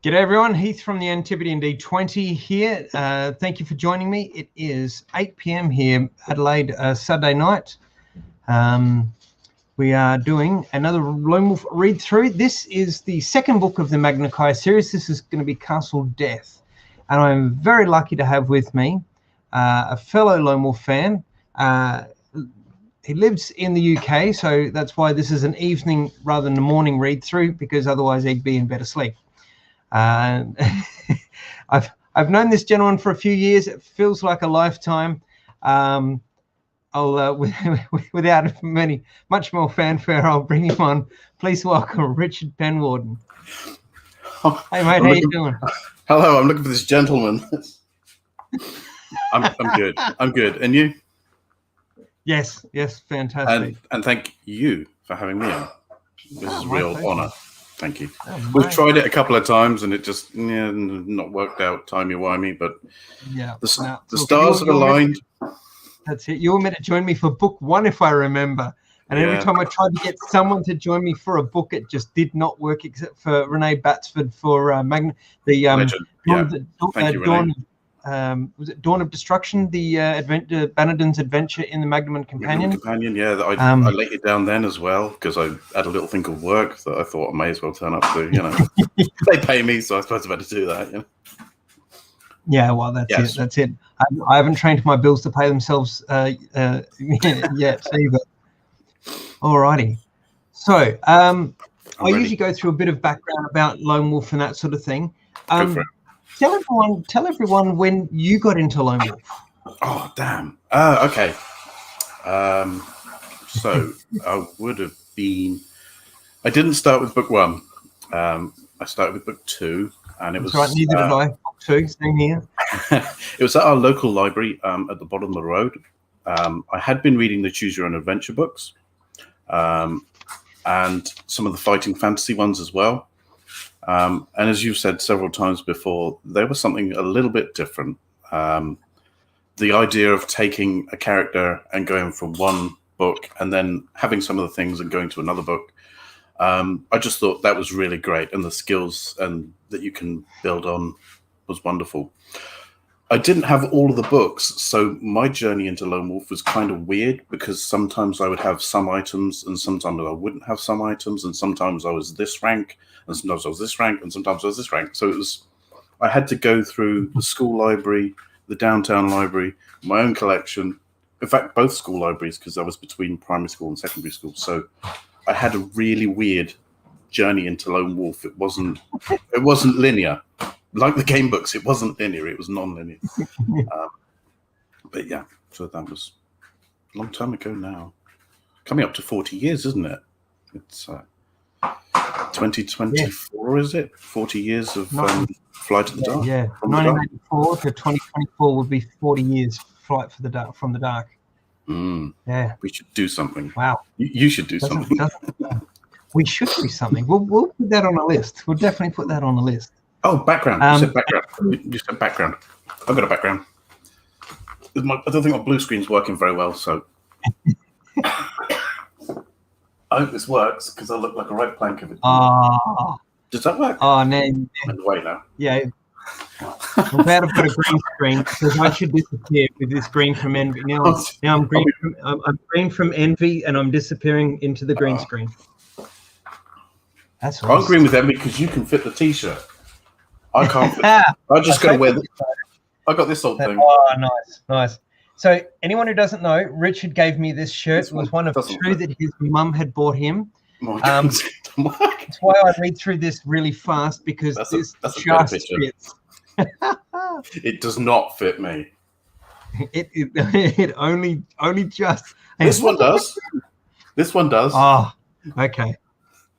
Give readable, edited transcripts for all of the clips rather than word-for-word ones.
G'day everyone, Heath from the Antipodean D20 here. Thank you for joining me. It is 8 p.m. here, Adelaide, Saturday night. We are doing another Lone Wolf read through. This is the second book of the Magna Chi series. This is going to be Castle Death. And I'm very lucky to have with me a fellow Lone Wolf fan. He lives in the UK, so that's why this is an evening rather than a morning read through, because otherwise he'd be in better sleep. I've known this gentleman for a few years. It feels like a lifetime. Without much more fanfare, I'll bring him on. Please welcome Richard Penwarden. Hey mate, how you doing? Hello, I'm looking for this gentleman. I'm good. I'm good. And you? Yes, fantastic. And thank you for having me on. This is a real honor. Thank you. We've tried it a couple of times and it just not worked out timey-wimey, but the stars have aligned. That's it. You were meant to join me for book one, if I remember. And every time I tried to get someone to join me for a book, it just did not work, except for Renee Batsford for Dawn of Destruction, the Bannerden's adventure in the Magnum and Companion. I let you down then as well, because I had a little thing called work that I thought I may as well turn up to. They pay me, so I suppose I better do that. Yeah, well, that's it. I haven't trained my bills to pay themselves yet either. Alrighty. So I usually go through a bit of background about Lone Wolf and that sort of thing. Go for it. Tell everyone when you got into Lone Wolf. Oh, damn. Okay. So I would have been. I didn't start with book one. I started with book two, and it was. Right, neither did I. Book two, same here. It was at our local library at the bottom of the road. I had been reading the Choose Your Own Adventure books, and some of the fighting fantasy ones as well. And as you've said several times before, there was something a little bit different. The idea of taking a character and going from one book and then having some of the things and going to another book. I just thought that was really great. And the skills and that you can build on was wonderful. I didn't have all of the books, so my journey into Lone Wolf was kind of weird, because sometimes I would have some items and sometimes I wouldn't have some items, and sometimes I was this rank and sometimes I was this rank and sometimes I was this rank. So I had to go through the school library, the downtown library, my own collection. In fact, both school libraries, because I was between primary school and secondary school. So I had a really weird journey into Lone Wolf. It wasn't linear. Like the game books, it wasn't linear, it was non-linear. But yeah, so that was a long time ago now. Coming up to 40 years, isn't it? It's 2024, is it? 40 years of Flight to the Dark? Yeah, 1984 to 2024 would be 40 years Flight from the Dark. Yeah. We should do something. Wow. You should do something. We should do something. We'll put that on a list. We'll definitely put that on the list. Oh, background. You said background. You said background. I've got a background. I don't think my blue screen's working very well, so I hope this works, because I look like a right plank of it. Does that work? Oh, no. I'm away now. Yeah. I'm glad I've got a green screen, because I should disappear with this green from envy. Now I'm green. I'm green from envy, and I'm disappearing into the green screen. That's awesome. I'm green with envy because you can fit the t-shirt. I can't. I just got to wear. I got this old thing. Oh, nice. So anyone who doesn't know, Richard gave me this shirt. It was one of two that his mum had bought him. That's why I read through this really fast, because this just fits. It does not fit me. It only just. This one does. This one does. Oh, okay.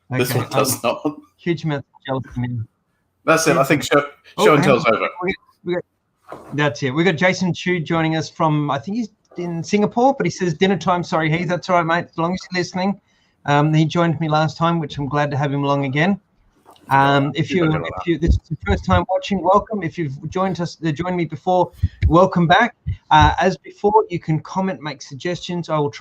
This one does not. Huge amount of jealousy. That's it. I think show and tell's over. That's it. We got Jason Chu joining us from, I think he's in Singapore, but he says dinner time. Sorry, Heath. That's all right, mate. As long as you're listening. He joined me last time, which I'm glad to have him along again. If this is your first time watching, welcome. If you've joined me before, welcome back. As before, you can comment, make suggestions. I'll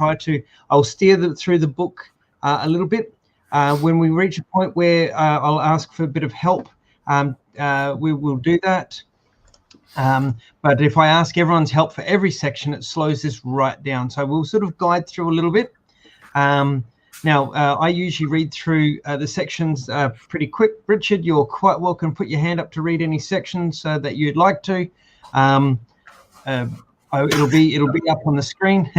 steer through the book a little bit. When we reach a point where I'll ask for a bit of help we will do that. But if I ask everyone's help for every section, it slows this right down. So we'll sort of guide through a little bit. Now, I usually read through the sections pretty quick. Richard, you're quite welcome to put your hand up to read any sections that you'd like to. It'll be up on the screen.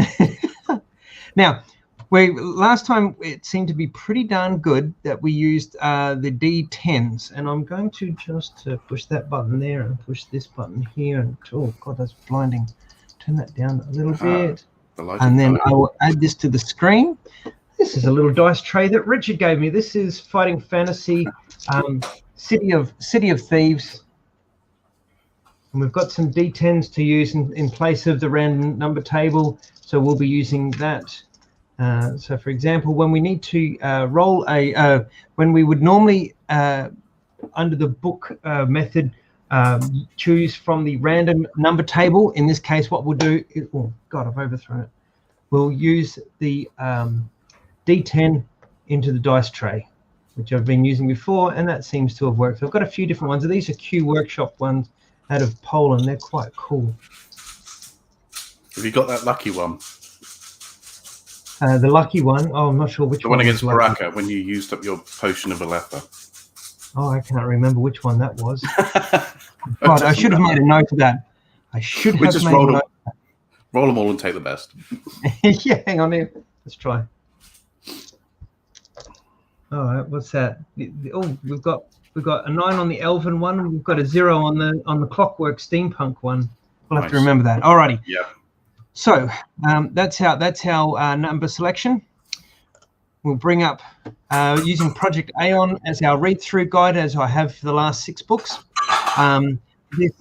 Now, last time it seemed to be pretty darn good that we used the D10s, and I'm going to just push that button there and push this button here. And oh God, that's blinding. Turn that down a little bit, and then I will add this to the screen. This is a little dice tray that Richard gave me. This is Fighting Fantasy, City of Thieves. And we've got some D10s to use in place of the random number table, so we'll be using that. So, for example, when we need to roll when we would normally, under the book method, choose from the random number table. In this case, what we'll do is, oh God, I've overthrown it. We'll use the D10 into the dice tray, which I've been using before, and that seems to have worked. So I've got a few different ones. These are Q Workshop ones out of Poland. They're quite cool. Have you got that lucky one? The lucky one. Oh, I'm not sure which one. The one against Baraka when you used up your potion of Aleppo. Oh, I can't remember which one that was. God, I should have made a note of that. I should have just made a note. Roll them all and take the best. Yeah, hang on here. Let's try. All right, what's that? Oh, we've got a 9 on the Elven one, and we've got a 0 on the Clockwork Steampunk one. We'll have to remember that. Alrighty. Yeah. So that's our number selection. We'll bring up using Project Aeon as our read-through guide, as I have for the last 6 books. This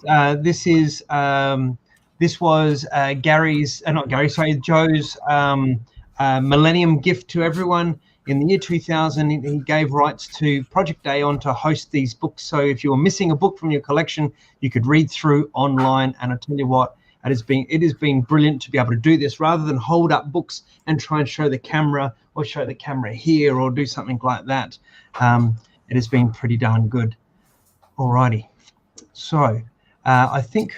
was Joe's Millennium gift to everyone. In the year 2000, he gave rights to Project Aeon to host these books. So if you were missing a book from your collection, you could read through online. And I tell you what, it has been brilliant to be able to do this rather than hold up books and try and show the camera or show the camera here or do something like that. It has been pretty darn good. Alrighty. So I think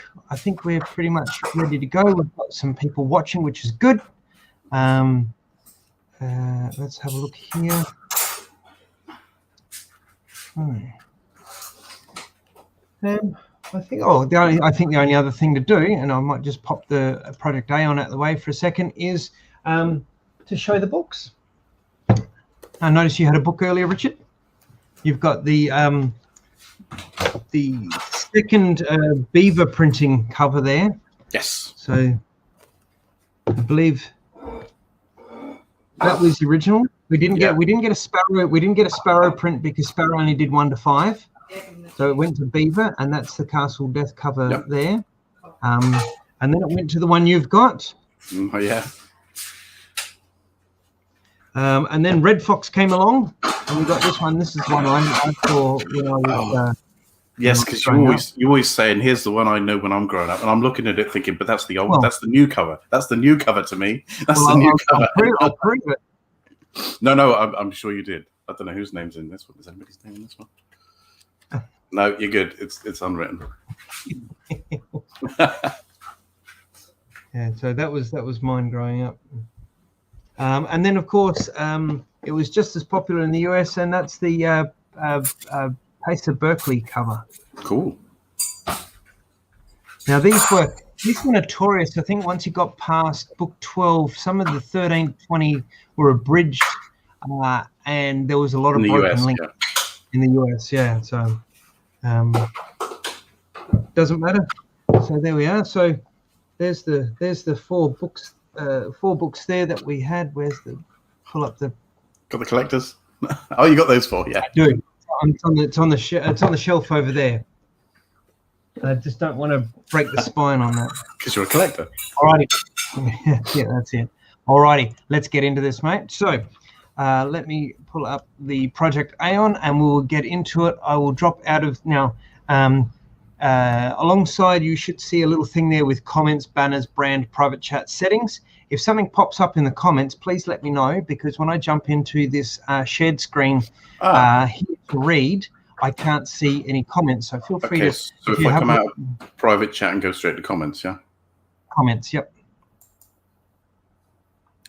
we're pretty much ready to go. We've got some people watching, which is good. Let's have a look here. I think the only other thing to do, and I might just pop the Project Aeon out of the way for a second, is to show the books. I noticed you had a book earlier, Richard. You've got the second beaver printing cover there. Yes. So I believe that was the original. We didn't get a sparrow print because Sparrow only did 1 to 5. So it went to Beaver, and that's the Castle Death cover there. And then it went to the one you've got. Oh yeah. And then Red Fox came along, and we got this one. This is one I saw when I was. Yes, because you always say, and here's the one I know when I'm growing up, and I'm looking at it thinking, but that's the old, that's the new cover. That's the new cover to me. That's the new cover. I'll prove it. No, I'm sure you did. I don't know whose name's in this one. Is anybody's name in this one? No, you're good. It's unwritten. Yeah, so that was mine growing up. And then of course it was just as popular in the US, and that's the Pacer Berkeley cover. Cool. Now these were notorious. I think once you got past book 12, some of the 13, 20 were abridged, and there was a lot of broken links in the US. Yeah, so doesn't matter. So there we are. So there's the 4 books there that we had. Where's the pull up the? Got the collectors. Oh, you got those 4, yeah. I do. It's on the shelf over there. I just don't want to break the spine on that. Because you're a collector. Alrighty. Yeah, that's it. Alrighty, let's get into this, mate. So let me pull up the Project Aeon and we'll get into it. I will drop out of now. Alongside, you should see a little thing there with comments, banners, brand, private chat settings. If something pops up in the comments, please let me know, because when I jump into this shared screen here to read, I can't see any comments. So feel free Okay, to. so if I come out of private chat and go straight to comments, yeah? Comments, yep.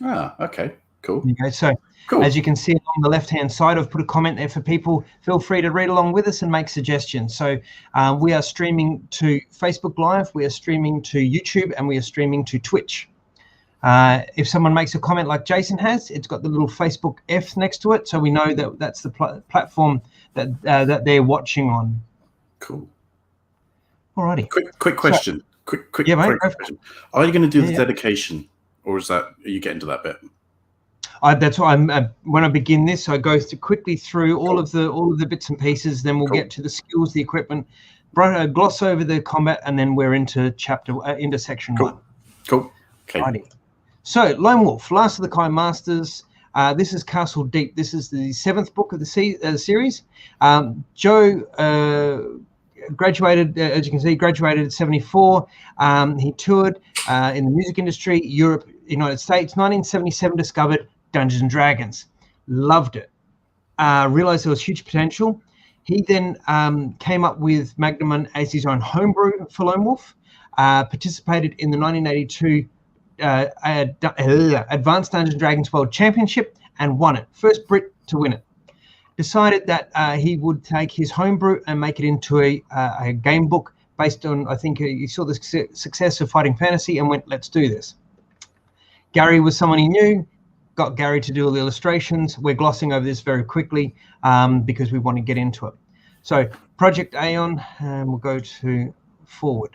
Ah, okay, cool. Okay, so cool. As you can see on the left-hand side, I've put a comment there for people. Feel free to read along with us and make suggestions. So we are streaming to Facebook Live, we are streaming to YouTube, and we are streaming to Twitch. If someone makes a comment like Jason has, it's got the little Facebook F next to it, so we know that that's the platform that that they're watching on. Cool. Alrighty. Quick question. So, quick question. Are you going to do the dedication, or are you getting to that bit? That's why when I begin this, I go quickly through all of the bits and pieces. Then we'll get to the skills, the equipment, gloss over the combat, and then we're into section 1. Cool. Okay. Righty. So Lone Wolf, Last of the Kind Masters. This is Castle Deep. This is the 7th book of the series. Joe graduated, as you can see, graduated at 74. He toured in the music industry, Europe, United States. 1977 discovered Dungeons and Dragons, loved it, realized there was huge potential. He then came up with Magnum as his own homebrew for Lone Wolf, participated in the 1982 Advanced Dungeons and Dragons World Championship and won it, first Brit to win it. Decided that he would take his homebrew and make it into a game book based on, I think he saw the success of Fighting Fantasy and went, let's do this. Gary was someone he knew, got Gary to do all the illustrations. We're glossing over this very quickly because we want to get into it. So Project Aeon, and we'll go to forward.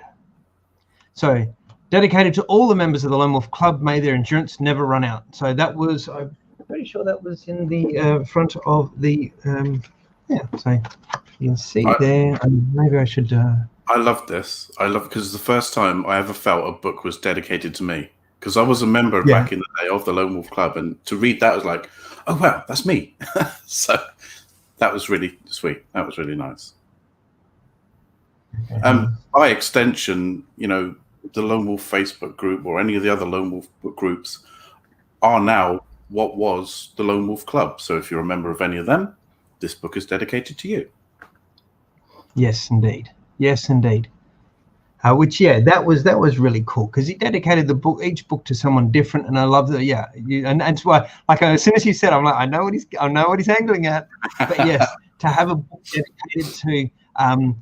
So dedicated to all the members of the Lone Wolf Club, may their endurance never run out. So that was, I'm pretty sure that was in the front of the, so you can see there, and maybe I should. I love this. Because the first time I ever felt a book was dedicated to me. Because I was a member back in the day of the Lone Wolf Club, and to read that was like, oh wow, that's me. So that was really sweet. That was really nice. By extension, the Lone Wolf Facebook group or any of the other Lone Wolf groups are now what was the Lone Wolf Club. So if you're a member of any of them, this book is dedicated to you. Yes, indeed. Yes, indeed. Which that was really cool because he dedicated each book to someone different, and I love that. And that's why, like, as soon as you said, I'm like, I know what he's angling at. But yes, to have a book dedicated to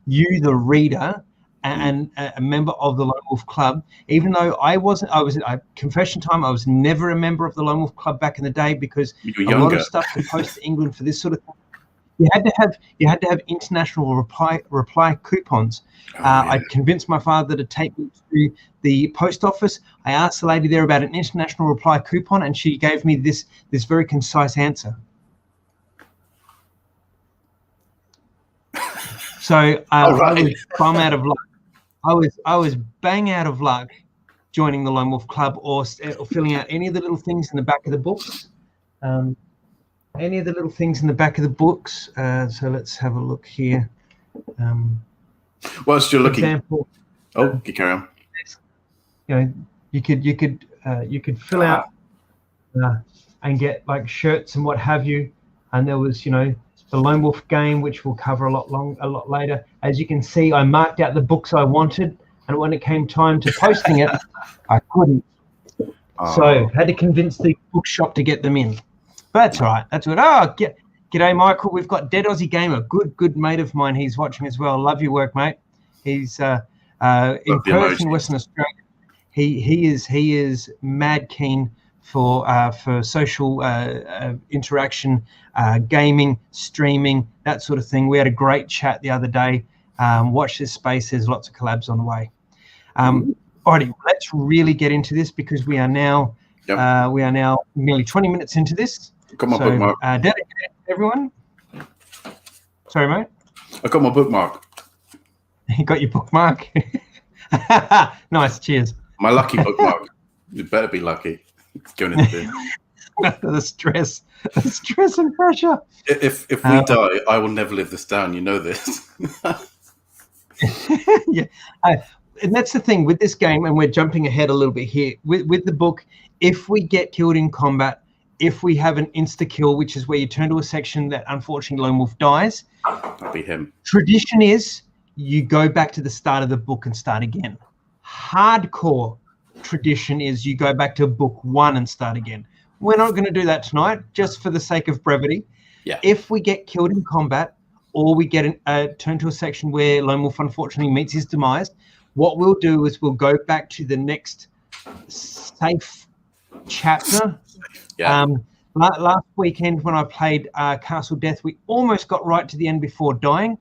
you, the reader, and a member of the Lone Wolf Club, even though I was confession time, I was never a member of the Lone Wolf Club back in the day because a lot of stuff to post to England for this sort of thing. You had to have international reply coupons. I convinced my father to take me to the post office. I asked the lady there about an international reply coupon, and she gave me this very concise answer. So I was bum out of luck. I was bang out of luck joining the Lone Wolf Club or filling out any of the little things in the back of the books. Any of the little things in the back of the books. So let's have a look here. Whilst you're looking, you carry on. You could fill out and get like shirts and what have you. And there was, the Lone Wolf game, which we'll cover a lot later. As you can see, I marked out the books I wanted, and when it came time to posting it, I couldn't. So had to convince the bookshop to get them in. But that's all right. That's good. G'day, Michael. We've got Dead Aussie Gamer, good mate of mine. He's watching as well. Love your work, mate. He's in Perth in Western Australia. He is mad keen for social interaction, gaming, streaming, that sort of thing. We had a great chat the other day. Watch this space. There's lots of collabs on the way. Alrighty, let's really get into this because we are now nearly 20 minutes into this. Got my bookmark. Dedicated to everyone. Sorry, mate. I got my bookmark. You got your bookmark. Nice. Cheers. My lucky bookmark. You better be lucky. It's going in the bin. the stress and pressure. If we die, I will never live this down. You know this. Yeah. And that's the thing with this game, and we're jumping ahead a little bit here. With the book, if we get killed in combat, If we have an insta-kill, which is where you turn to a section that unfortunately Lone Wolf dies, That'll be him. tradition is you go back to the start of the book and start again. Hardcore tradition is you go back to book 1 and start again. We're not going to do that tonight, just for the sake of brevity. Yeah. If we get killed in combat, or we get turned to a section where Lone Wolf unfortunately meets his demise, what we'll do is we'll go back to the next safe chapter. Yeah. Last weekend when I played Castle Death, we almost got right to the end before dying.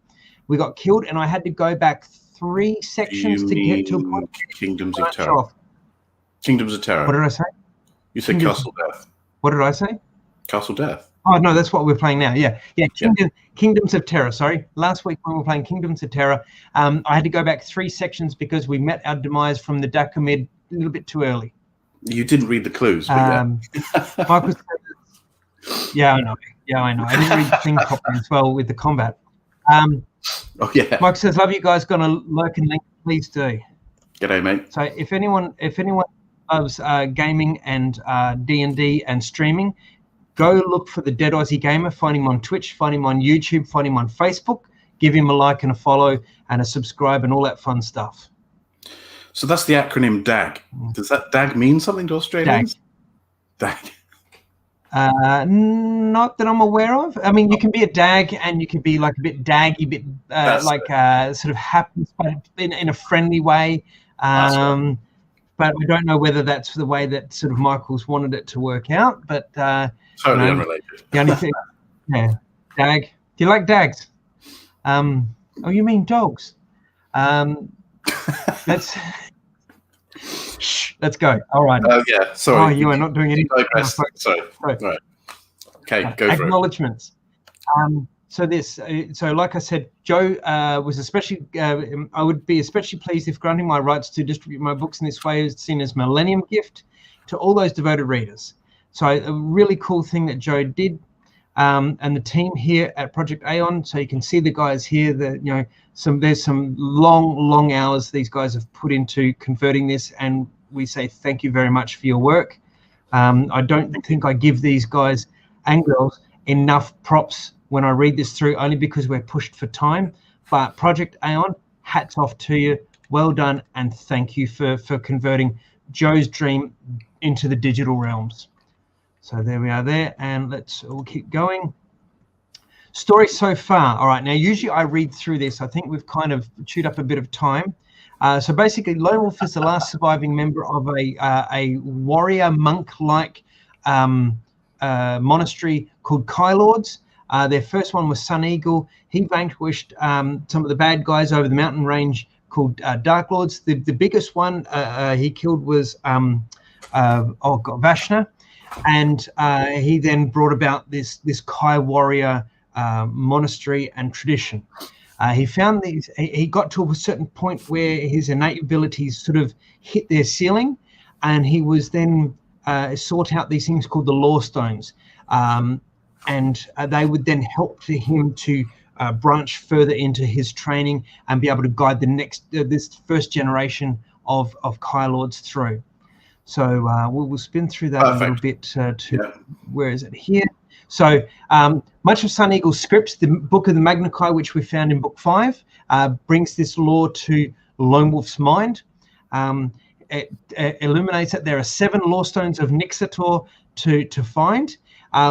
We got killed, and I had to go back 3 sections to get to a point. Kingdoms of Terror. Kingdoms of Terror. What did I say? You said Castle Death. What did I say? Castle Death. Oh no, that's what we're playing now. Yeah. Kingdoms of Terror. Sorry, last week when we were playing Kingdoms of Terror, I had to go back 3 sections because we met our demise from the Dakamid a little bit too early. You didn't read the clues, but Michael said, yeah, I know. I didn't read the thing properly as well with the combat. Oh yeah. Mike says, "Love you guys. Gonna lurk and link. Please do." G'day, mate. So if anyone loves gaming and D&D and streaming, go look for the Dead Aussie Gamer. Find him on Twitch. Find him on YouTube. Find him on Facebook. Give him a like and a follow and a subscribe and all that fun stuff. So that's the acronym DAG. Does that DAG mean something to Australians? DAG. Not that I'm aware of. I mean, you can be a dag and you can be like a bit daggy, bit sort of happy, but in a friendly way. Right. But we don't know whether that's the way that sort of Michael's wanted it to work out. But Totally unrelated. The only thing, yeah, dag. Do you like dags? Oh, you mean dogs? Let's go. All right. Oh yeah. Sorry. Oh, you are not doing anything. Sorry. Right. Okay, go for it. Acknowledgements. So like I said, Joe was especially. I would be especially pleased if granting my rights to distribute my books in this way is seen as Millennium Gift to all those devoted readers. So a really cool thing that Joe did, and the team here at Project Aeon. So you can see the guys here. There's some long hours these guys have put into converting this, and we say thank you very much for your work. I don't think I give these guys and girls enough props when I read this through, only because we're pushed for time. But Project Aeon, hats off to you. Well done, and thank you for converting Joe's dream into the digital realms. So there we are there, and we'll keep going. Story so far. All right, now usually I read through this. I think we've kind of chewed up a bit of time. So basically, Lone Wolf is the last surviving member of a warrior monk-like monastery called Kai Lords. Their first one was Sun Eagle. He vanquished some of the bad guys over the mountain range called Dark Lords. The biggest one he killed was Vashna, and he then brought about this Kai warrior monastery and tradition. He found these. He got to a certain point where his innate abilities sort of hit their ceiling, and he was then sought out these things called the Law Stones, and they would then help for him to branch further into his training and be able to guide the next this first generation of Kai Lords through. So we'll spin through that a little bit where is it here? So much of Sun Eagle's scripts, the Book of the Magna Kai, which we found in Book 5, brings this lore to Lone Wolf's mind. It illuminates that there are 7 Law Stones of Nixator to find.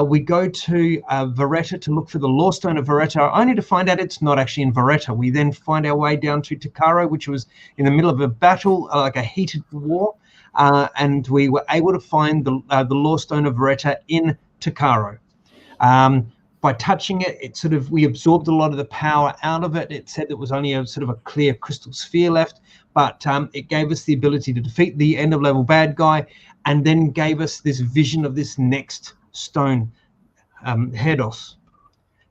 We go to Vareta to look for the Law Stone of Vareta, only to find out it's not actually in Vareta. We then find our way down to Takaro, which was in the middle of a battle, like a heated war, and we were able to find the Law Stone of Vareta in Takaro. By touching it, we absorbed a lot of the power out of it. It said it was only a sort of a clear crystal sphere left, but it gave us the ability to defeat the end of level bad guy, and then gave us this vision of this next stone, Herdos.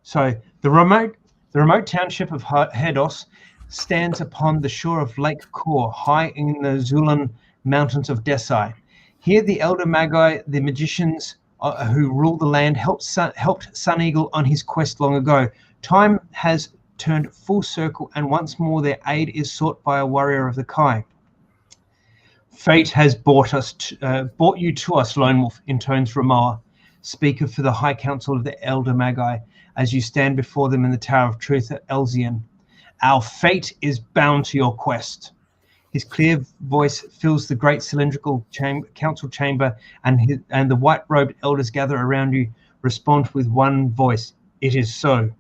So the remote township of Herdos stands upon the shore of Lake Kor, high in the Zulan mountains of Desai. Here the elder Magi, the magicians who rule the land, helped Sun Eagle on his quest long ago. Time has turned full circle, and once more their aid is sought by a warrior of the Kai. Fate has brought you to us, Lone Wolf, intones Ramoa. speaker for the High Council of the Elder Magi, as you stand before them in the Tower of Truth at Elzian. Our fate is bound to your quest. His clear voice fills the great cylindrical council chamber, and the white-robed elders gather around you, respond with one voice. It is so.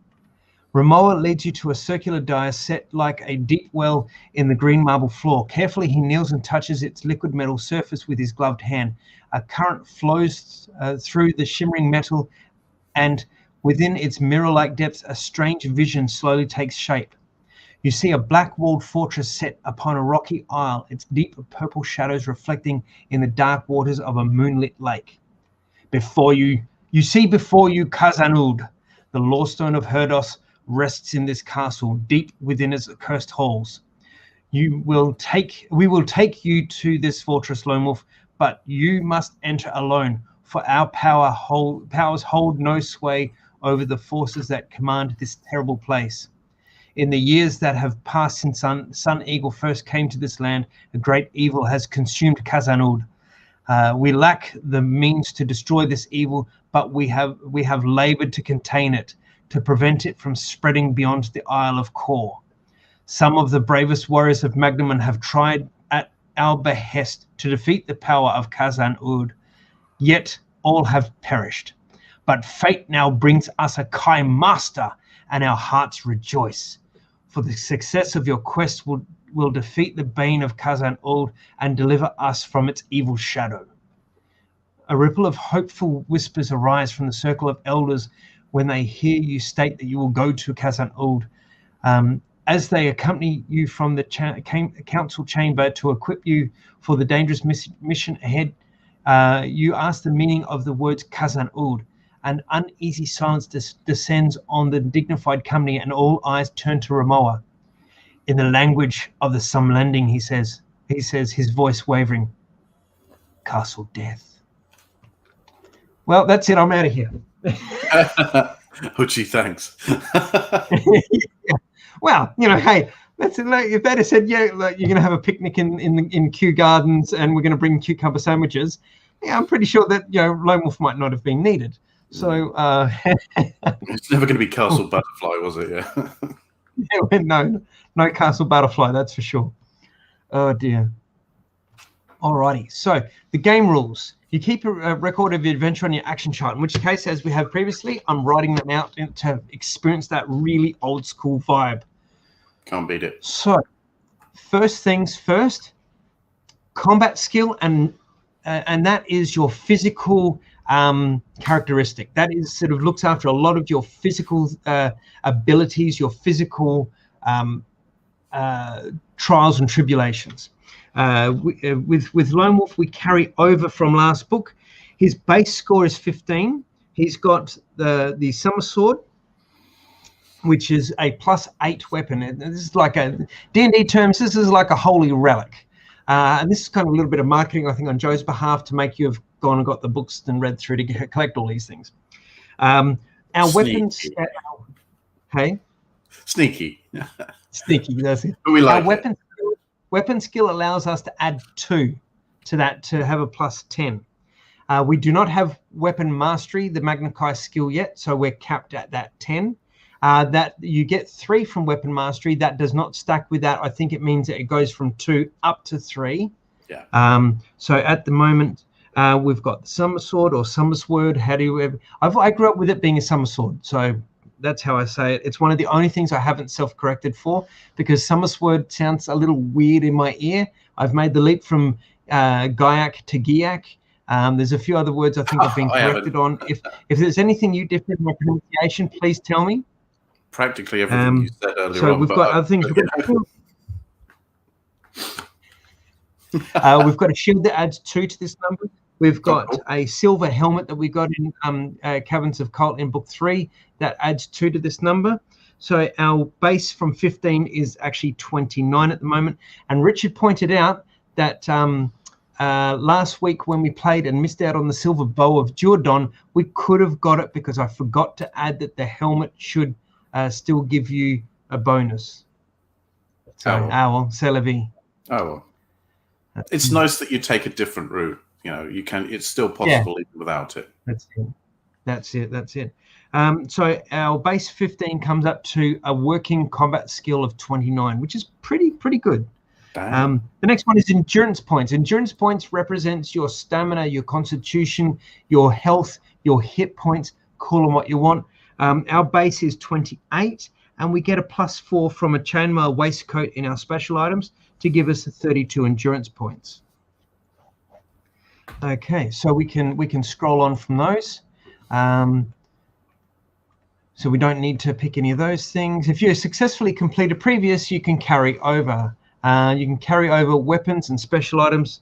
Ramoa leads you to a circular dais set like a deep well in the green marble floor. Carefully, he kneels and touches its liquid metal surface with his gloved hand. A current flows through the shimmering metal, and within its mirror-like depths, a strange vision slowly takes shape. You see a black-walled fortress set upon a rocky isle, its deep purple shadows reflecting in the dark waters of a moonlit lake. You see before you Khazan-ud. The lawstone of Herdos rests in this castle, deep within its accursed halls. We will take you to this fortress, Lone Wolf, but you must enter alone, for our powers hold no sway over the forces that command this terrible place. In the years that have passed since Sun Eagle first came to this land, a great evil has consumed Khazan-ud. We lack the means to destroy this evil, but we have labored to contain it, to prevent it from spreading beyond the Isle of Kor. Some of the bravest warriors of Magnemon have tried at our behest to defeat the power of Khazan-ud, yet all have perished. But fate now brings us a Kai Master, and our hearts rejoice. For the success of your quest will defeat the bane of Khazan-ud and deliver us from its evil shadow. A ripple of hopeful whispers arise from the circle of elders when they hear you state that you will go to Khazan-ud. As they accompany you from the council chamber to equip you for the dangerous mission ahead, you ask the meaning of the words Khazan-ud. An uneasy silence descends on the dignified company, and all eyes turn to Ramoa. In the language of the Sumlanding, he says, his voice wavering, Castle Death. Well, that's it. I'm out of here. Oh, gee, thanks. Yeah. Well, hey, that's it. Like, if they'd have said, yeah, like, you're going to have a picnic in Kew Gardens and we're going to bring cucumber sandwiches, yeah, I'm pretty sure that Lone Wolf might not have been needed. So it's never going to be Castle Butterfly, was it? Yeah. Yeah, no Castle Butterfly, that's for sure. Oh dear. Alrighty. So the game rules. You keep a record of your adventure on your action chart. In which case, as we have previously, I'm writing them out to experience that really old school vibe. Can't beat it. So, first things first. Combat skill, and that is your physical characteristic. That is sort of looks after a lot of your physical abilities, your physical trials and tribulations. With Lone Wolf, we carry over from last book. His base score is 15. He's got the Summer Sword, which is a +8 weapon. And this is like a D&D terms. This is like a holy relic. And this is kind of a little bit of marketing, I think, on Joe's behalf to make you have gone and got the books and read through to collect all these things. Our weapons. Hey? Sneaky. Sneaky, that's it. But we like Our weapon skill allows us to add 2 to that to have a +10. We do not have weapon mastery, the Magna Chi skill yet, so we're capped at that 10. That you get 3 from weapon mastery. That does not stack with that. I think it means that it goes from 2 up to 3. Yeah. So at the moment, we've got the Summer Sword or Summer Sword. How do you? I grew up with it being a Summer Sword, so that's how I say it. It's one of the only things I haven't self-corrected for, because Summer Sword sounds a little weird in my ear. I've made the leap from Gaiac to Giac. There's a few other words I think I've been corrected on. If there's anything you differ in my pronunciation, please tell me. Practically everything you said earlier so on. We've got other things. We've got a shield that adds 2 to this number. We've got a silver helmet that we got in Caverns of Cult in book 3 that adds 2 to this number. So our base from 15 is actually 29 at the moment. And Richard pointed out that last week when we played and missed out on the silver bow of Jordan, we could have got it because I forgot to add that the helmet should still give you a bonus. So, well, c'est la vie. Oh, well. It's nice that you take a different route. You can. It's still possible even without it. That's it. That's it. That's it. So our base 15 comes up to a working combat skill of 29, which is pretty good. The next one is endurance points. Endurance points represents your stamina, your constitution, your health, your hit points. Call them what you want. Our base is 28, and we get a +4 from a chainmail waistcoat in our special items to give us 32 endurance points. Okay, so we can scroll on from those. So we don't need to pick any of those things. If you successfully complete a previous, you can carry over. You can carry over weapons and special items.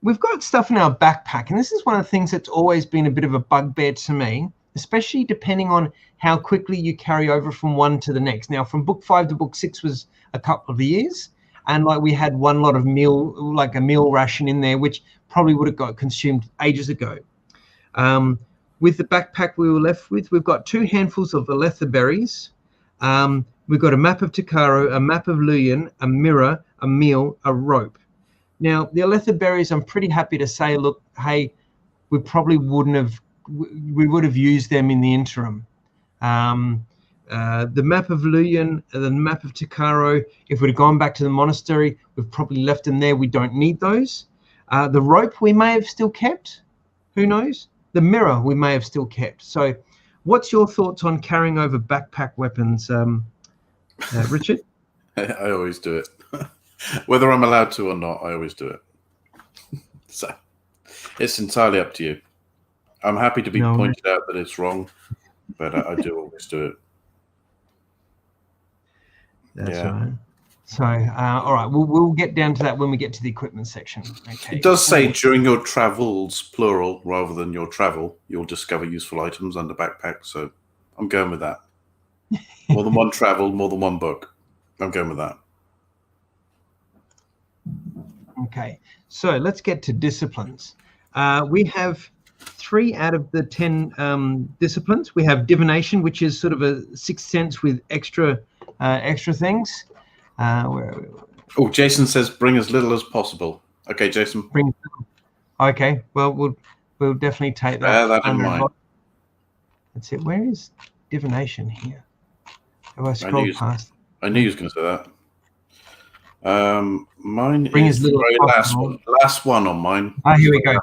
We've got stuff in our backpack, and this is one of the things that's always been a bit of a bugbear to me, especially depending on how quickly you carry over from one to the next. Now, from book 5 to book 6 was a couple of years, and like we had one lot of meal, like a meal ration in there, which probably would have got consumed ages ago. With the backpack we were left with, we've got 2 handfuls of Aletha berries. We've got a map of Takaro, a map of Luyan, a mirror, a meal, a rope. Now, the Aletha berries, I'm pretty happy to say, look, hey, we probably wouldn't have, we would have used them in the interim. The map of Luyan, the map of Takaro, if we'd have gone back to the monastery, we've probably left them there. We don't need those. The rope we may have still kept. Who knows? The mirror we may have still kept. So what's your thoughts on carrying over backpack weapons, Richard? I always do it. Whether I'm allowed to or not, I always do it. So it's entirely up to you. I'm happy to be pointed out that it's wrong, but I do always do it. That's right. So, all right, we'll get down to that when we get to the equipment section. Okay. It does say during your travels, plural, rather than your travel, you'll discover useful items under backpack. So I'm going with that. More than one travel, more than one book. I'm going with that. Okay, so let's get to disciplines. We have 3 out of the 10 disciplines. We have divination, which is sort of a 6th sense with extra things. Where are we? Oh, Jason says bring as little as possible. Okay, Jason. Okay, well, we'll definitely take that. Bear that in mind. That's it. Where is divination here? Have I scrolled past? I knew you was going to say that. Mine Bring is as little the very as possible. last one on mine. Here we go.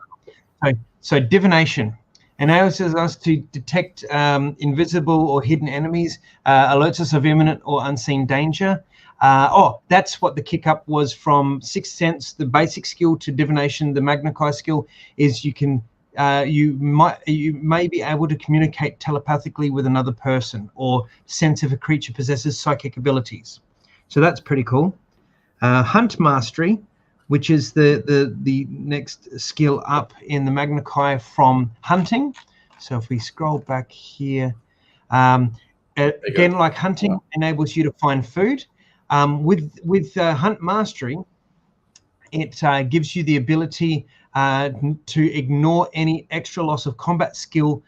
So divination enables us to detect invisible or hidden enemies, alerts us of imminent or unseen danger. That's what the kick up was from 6th sense. The basic skill to divination, the Magna Chi skill, is you can you may be able to communicate telepathically with another person or sense if a creature possesses psychic abilities. So that's pretty cool. Hunt mastery, which is the next skill up in the Magna Chi from hunting. So if we scroll back here, again, like hunting enables you to find food. With hunt mastery, it gives you the ability to ignore any extra loss of combat skill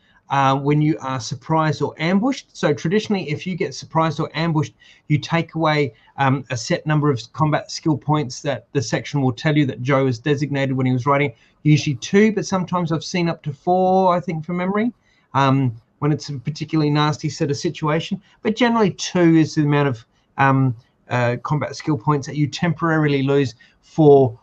when you are surprised or ambushed. So traditionally, if you get surprised or ambushed, you take away a set number of combat skill points that the section will tell you that Joe has designated when he was writing. Usually 2, but sometimes I've seen up to 4, I think, from memory, when it's a particularly nasty set of situation. But generally 2 is the amount of combat skill points that you temporarily lose for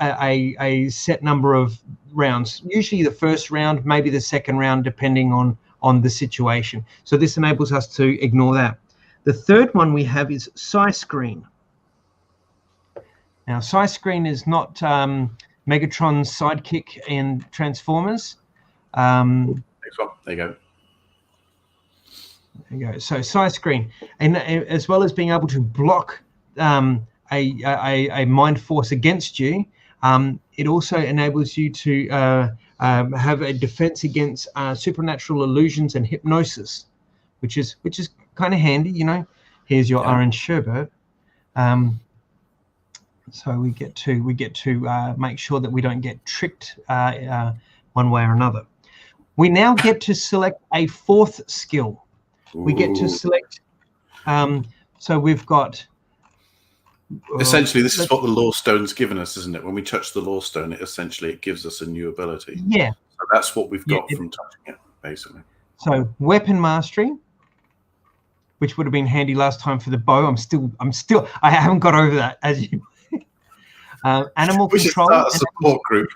a set number of rounds, usually the first round, maybe the second round, depending on the situation. So this enables us to ignore that. The third one we have is Psi Screen. Now, Psi Screen is not Megatron's sidekick in Transformers. Next one. There you go. There you go. So Psi Screen, and as well as being able to block a mind force against you, it also enables you to have a defense against supernatural illusions and hypnosis, which is kind of handy, you know. Here's your orange sherbet. So we get to make sure that we don't get tricked one way or another. We now get to select a 4th skill. We get to select. So we've got Essentially, this is what the Law Stone's given us, isn't it? When we touch the Law Stone, it gives us a new ability. Yeah. So that's what we've got from touching it, basically. So weapon mastery, which would have been handy last time for the bow. I haven't got over that, as you. Animal we control. Should start a support group.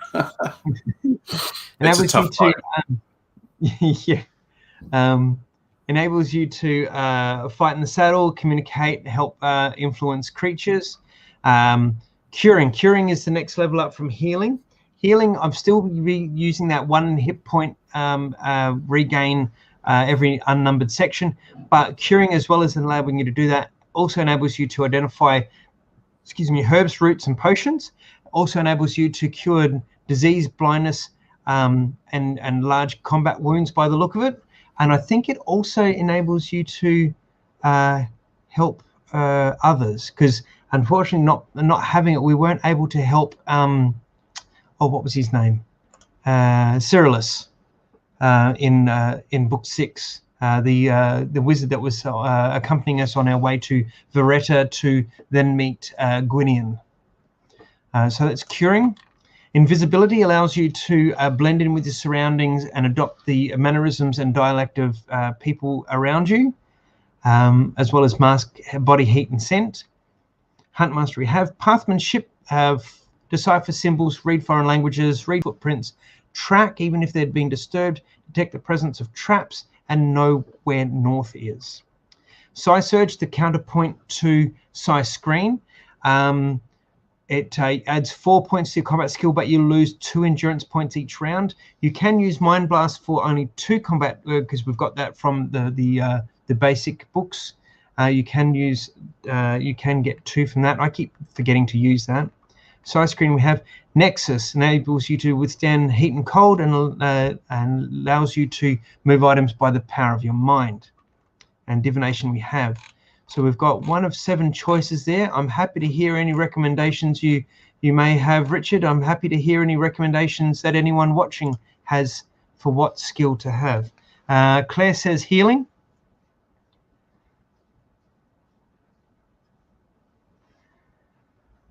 It's a tough fight. Enables you to fight in the saddle, communicate, help influence creatures. Curing is the next level up from healing. Healing, I'm still using that 1 hit point regain every unnumbered section, but curing, as well as enabling you to do that, also enables you to identify, herbs, roots, and potions. Also enables you to cure disease, blindness, and large combat wounds by the look of it. And I think it also enables you to help others, because unfortunately, not having it, we weren't able to help. What was his name? Cyrillus in book 6. The wizard that was accompanying us on our way to Veretta to then meet Gwinion. So that's curing. Invisibility allows you to blend in with your surroundings and adopt the mannerisms and dialect of people around you, as well as mask body heat and scent. Hunt mastery. Have pathmanship, decipher symbols, read foreign languages, read footprints, track even if they'd been disturbed, detect the presence of traps, and know where north is. Psi Surge, the counterpoint to Psi Screen. It adds 4 points to your combat skill, but you lose 2 endurance points each round. You can use Mind Blast for only 2 combat, because we've got that from the basic books. You can get 2 from that. I keep forgetting to use that. Side screen, we have Nexus, enables you to withstand heat and cold, and allows you to move items by the power of your mind. And Divination we have. So we've got 1 of 7 choices there. I'm happy to hear any recommendations you may have, Richard. I'm happy to hear any recommendations that anyone watching has for what skill to have. Claire says healing.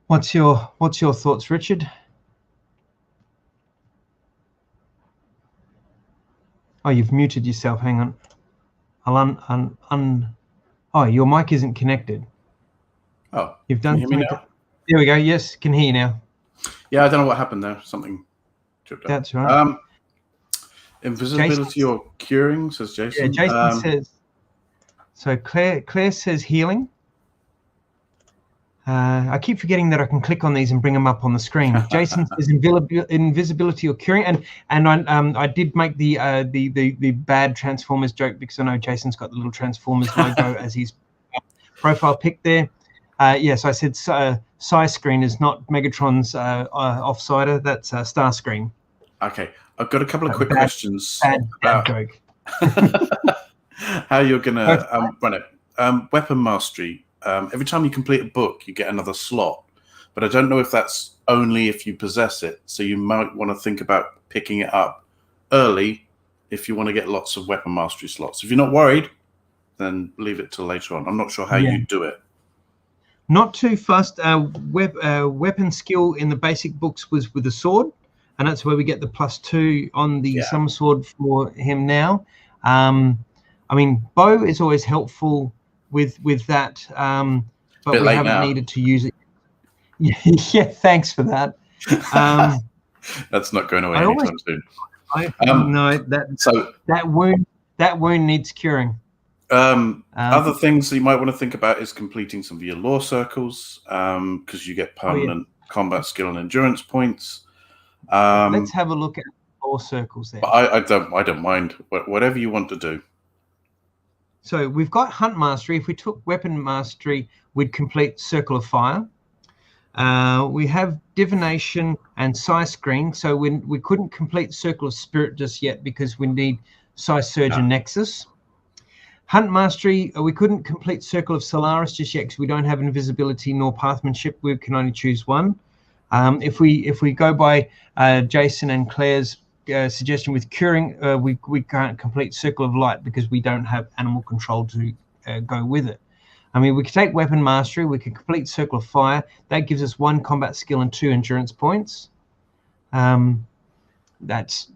What's your thoughts, Richard? Oh, you've muted yourself. Hang on. I'll Oh, your mic isn't connected. Oh, you've done. Can you hear me now? There we go. Yes, can hear you now. Yeah, I don't know what happened there. Something tripped up. That's right. Invisibility Jason, or curing, says Jason. Yeah, Jason says. So Claire says healing. I keep forgetting that I can click on these and bring them up on the screen. Jason says invisibility or curing, and I did make the bad Transformers joke, because I know Jason's got the little Transformers logo as his profile pic there. Yes, I said Psi Screen is not Megatron's offsider. That's Starscream. Okay, I've got a couple of quick questions about joke. How you're gonna run it. Weapon mastery. Every time you complete a book, you get another slot, but I don't know if that's only if you possess it. So you might want to think about picking it up early if you want to get lots of weapon mastery slots. If you're not worried, then leave it till later on. I'm not sure how you do it. Not too fast. Weapon skill in the basic books was with a sword, and that's where we get the +2 on the summer sword for him now. I mean, bow is always helpful with that, but we haven't needed to use it. Yeah, thanks for that. That's not going away anytime soon. No, that wound needs curing. Other things that you might want to think about is completing some of your law circles, because you get permanent combat skill and endurance points. Let's have a look at law circles there. But I don't mind. Whatever you want to do. So we've got Hunt Mastery. If we took Weapon Mastery, we'd complete Circle of Fire. We have Divination and Psi Screen. So we couldn't complete Circle of Spirit just yet, because we need Psi Surge and Nexus. Hunt Mastery, we couldn't complete Circle of Solaris just yet, because we don't have invisibility nor pathmanship. We can only choose one. If we go by Jason and Claire's suggestion with curing, we can't complete Circle of Light because we don't have animal control to go with it. I mean, we could take weapon mastery. We could complete circle of fire. That gives us 1 combat skill and 2 endurance points. That's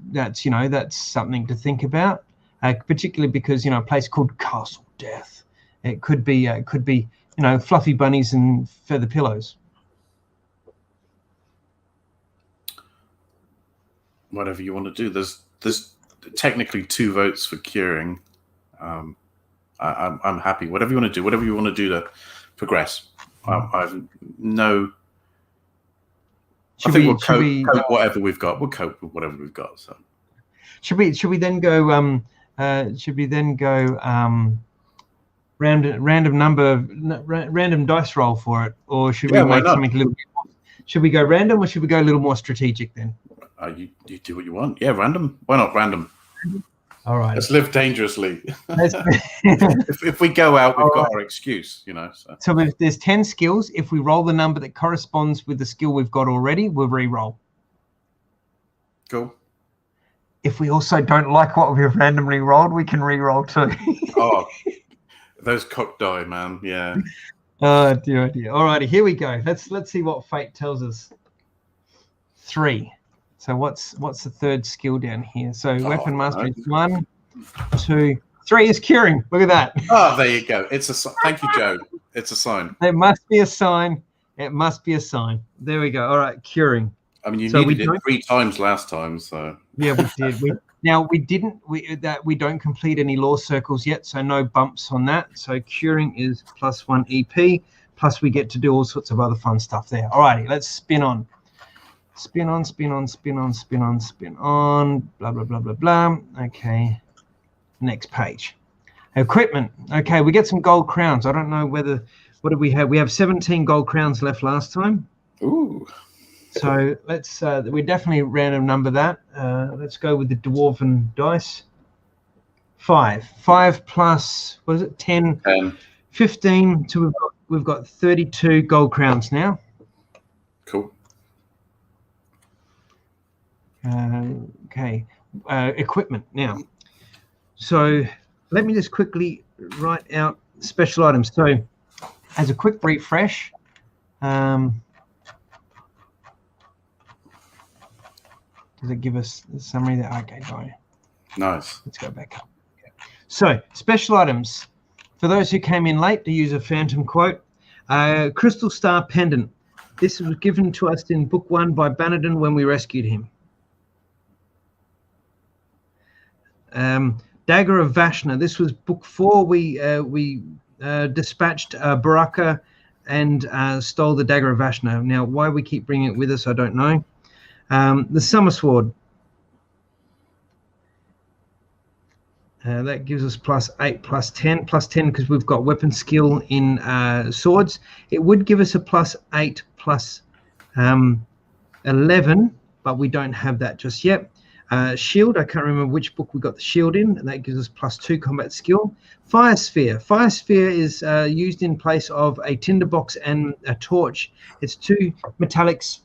something to think about, particularly because a place called Castle Death. It could be fluffy bunnies and feather pillows. Whatever you want to do. There's technically 2 votes for curing. I'm happy. Whatever you want to do. Whatever you want to do to progress. I've no. I think we'll cope whatever we've got. We'll cope with whatever we've got. So. Should we then go? Random dice roll for it, or should we make something a little bit more? Should we go random, or should we go a little more strategic then? You do what you want. Yeah, random. Why not random? All right. Let's live dangerously. if we go out, we've got our excuse, So if there's 10 skills, if we roll the number that corresponds with the skill we've got already, we'll re-roll. Cool. If we also don't like what we've randomly rolled, we can re-roll too. Oh, those cocked die, man. Yeah. Oh dear, oh dear. All righty, here we go. Let's see what fate tells us. 3. So what's the third skill down here? So weapon mastery is 1, 2, 3 is curing. Look at that. Oh, there you go. It's a thank you, Joe. It's a sign. There must be a sign. It must be a sign. There we go. All right, curing. I mean, you needed it 3 times last time, so. Yeah, we did. We don't complete any law circles yet, so no bumps on that. So curing is +1 EP. Plus we get to do all sorts of other fun stuff there. All righty, let's spin on. Spin on, spin on, spin on, spin on, spin on, blah, blah, blah, blah, blah. Okay, next page. Equipment. Okay, we get some gold crowns. I don't know what did we have? We have 17 gold crowns left last time. Ooh. So let's, we definitely random number that. Let's go with the dwarven dice. 5. 5 plus, what is it, 10? 10. 15. So we've got 32 gold crowns now. Cool. Okay, equipment now. So let me just quickly write out special items. So as a quick refresh, does it give us the summary there? Okay, fine. Nice. Let's go back up. Okay. So special items. For those who came in late, to use a phantom quote, Crystal Star Pendant. This was given to us in book 1 by Bannerton when we rescued him. Dagger of Vashna. This was book 4. We dispatched Baraka and stole the Dagger of Vashna. Now, why we keep bringing it with us, I don't know. The Summer Sword. That gives us +8, +10, +10 because we've got weapon skill in swords. It would give us a +8, +11, but we don't have that just yet. Shield, I can't remember which book we got the shield in, and that gives us +2 combat skill. Fire Sphere. Fire Sphere is used in place of a tinderbox and a torch. It's 2 metallics.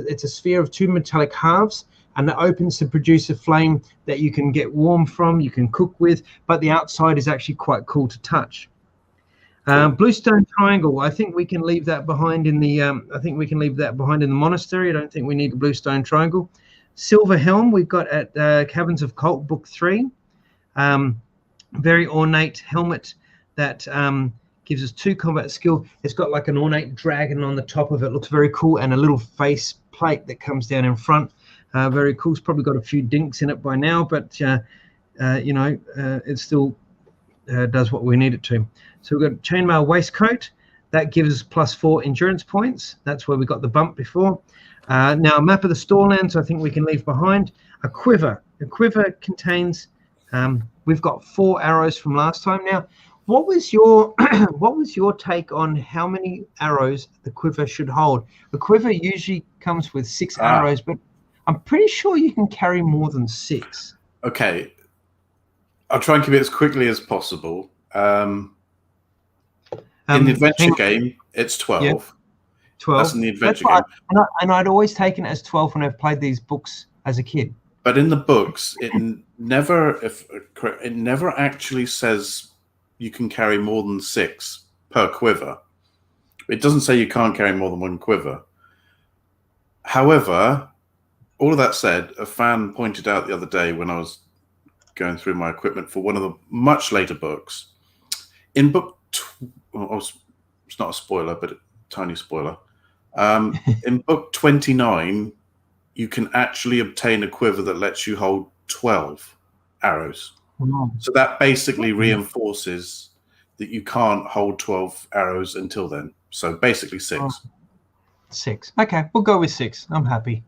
It's a sphere of 2 metallic halves, and it opens to produce a flame that you can get warm from, you can cook with, but the outside is actually quite cool to touch. Bluestone Triangle. I think we can leave that behind in the. Monastery. I don't think we need a Bluestone Triangle. Silver Helm we've got at Caverns of Cult, book 3. Very ornate helmet that gives us 2 combat skill. It's got like an ornate dragon on the top of it. Looks very cool, and a little face plate that comes down in front. Very cool. It's probably got a few dinks in it by now, but it still does what we need it to. So we've got chainmail waistcoat. That gives us +4 endurance points. That's where we got the bump before. Now, a map of the Storelands, I think we can leave behind. A quiver. A quiver contains. We've got 4 arrows from last time. Now, what was your take on how many arrows the quiver should hold? The quiver usually comes with 6 arrows, but I'm pretty sure you can carry more than 6. Okay, I'll try and keep it as quickly as possible. In the adventure game, it's 12. Yeah. 12. That's in the adventure game. And I'd always taken it as 12 when I've played these books as a kid. But in the books, it never actually says you can carry more than 6. per quiver. It doesn't say you can't carry more than 1 quiver. However, all of that said, a fan pointed out the other day when I was going through my equipment for one of the much later books, in book, it's not a spoiler, but a tiny spoiler. In book 29, you can actually obtain a quiver that lets you hold 12 arrows. Wow. So that basically reinforces that you can't hold 12 arrows until then. So basically 6. Oh. 6. Okay, we'll go with 6. I'm happy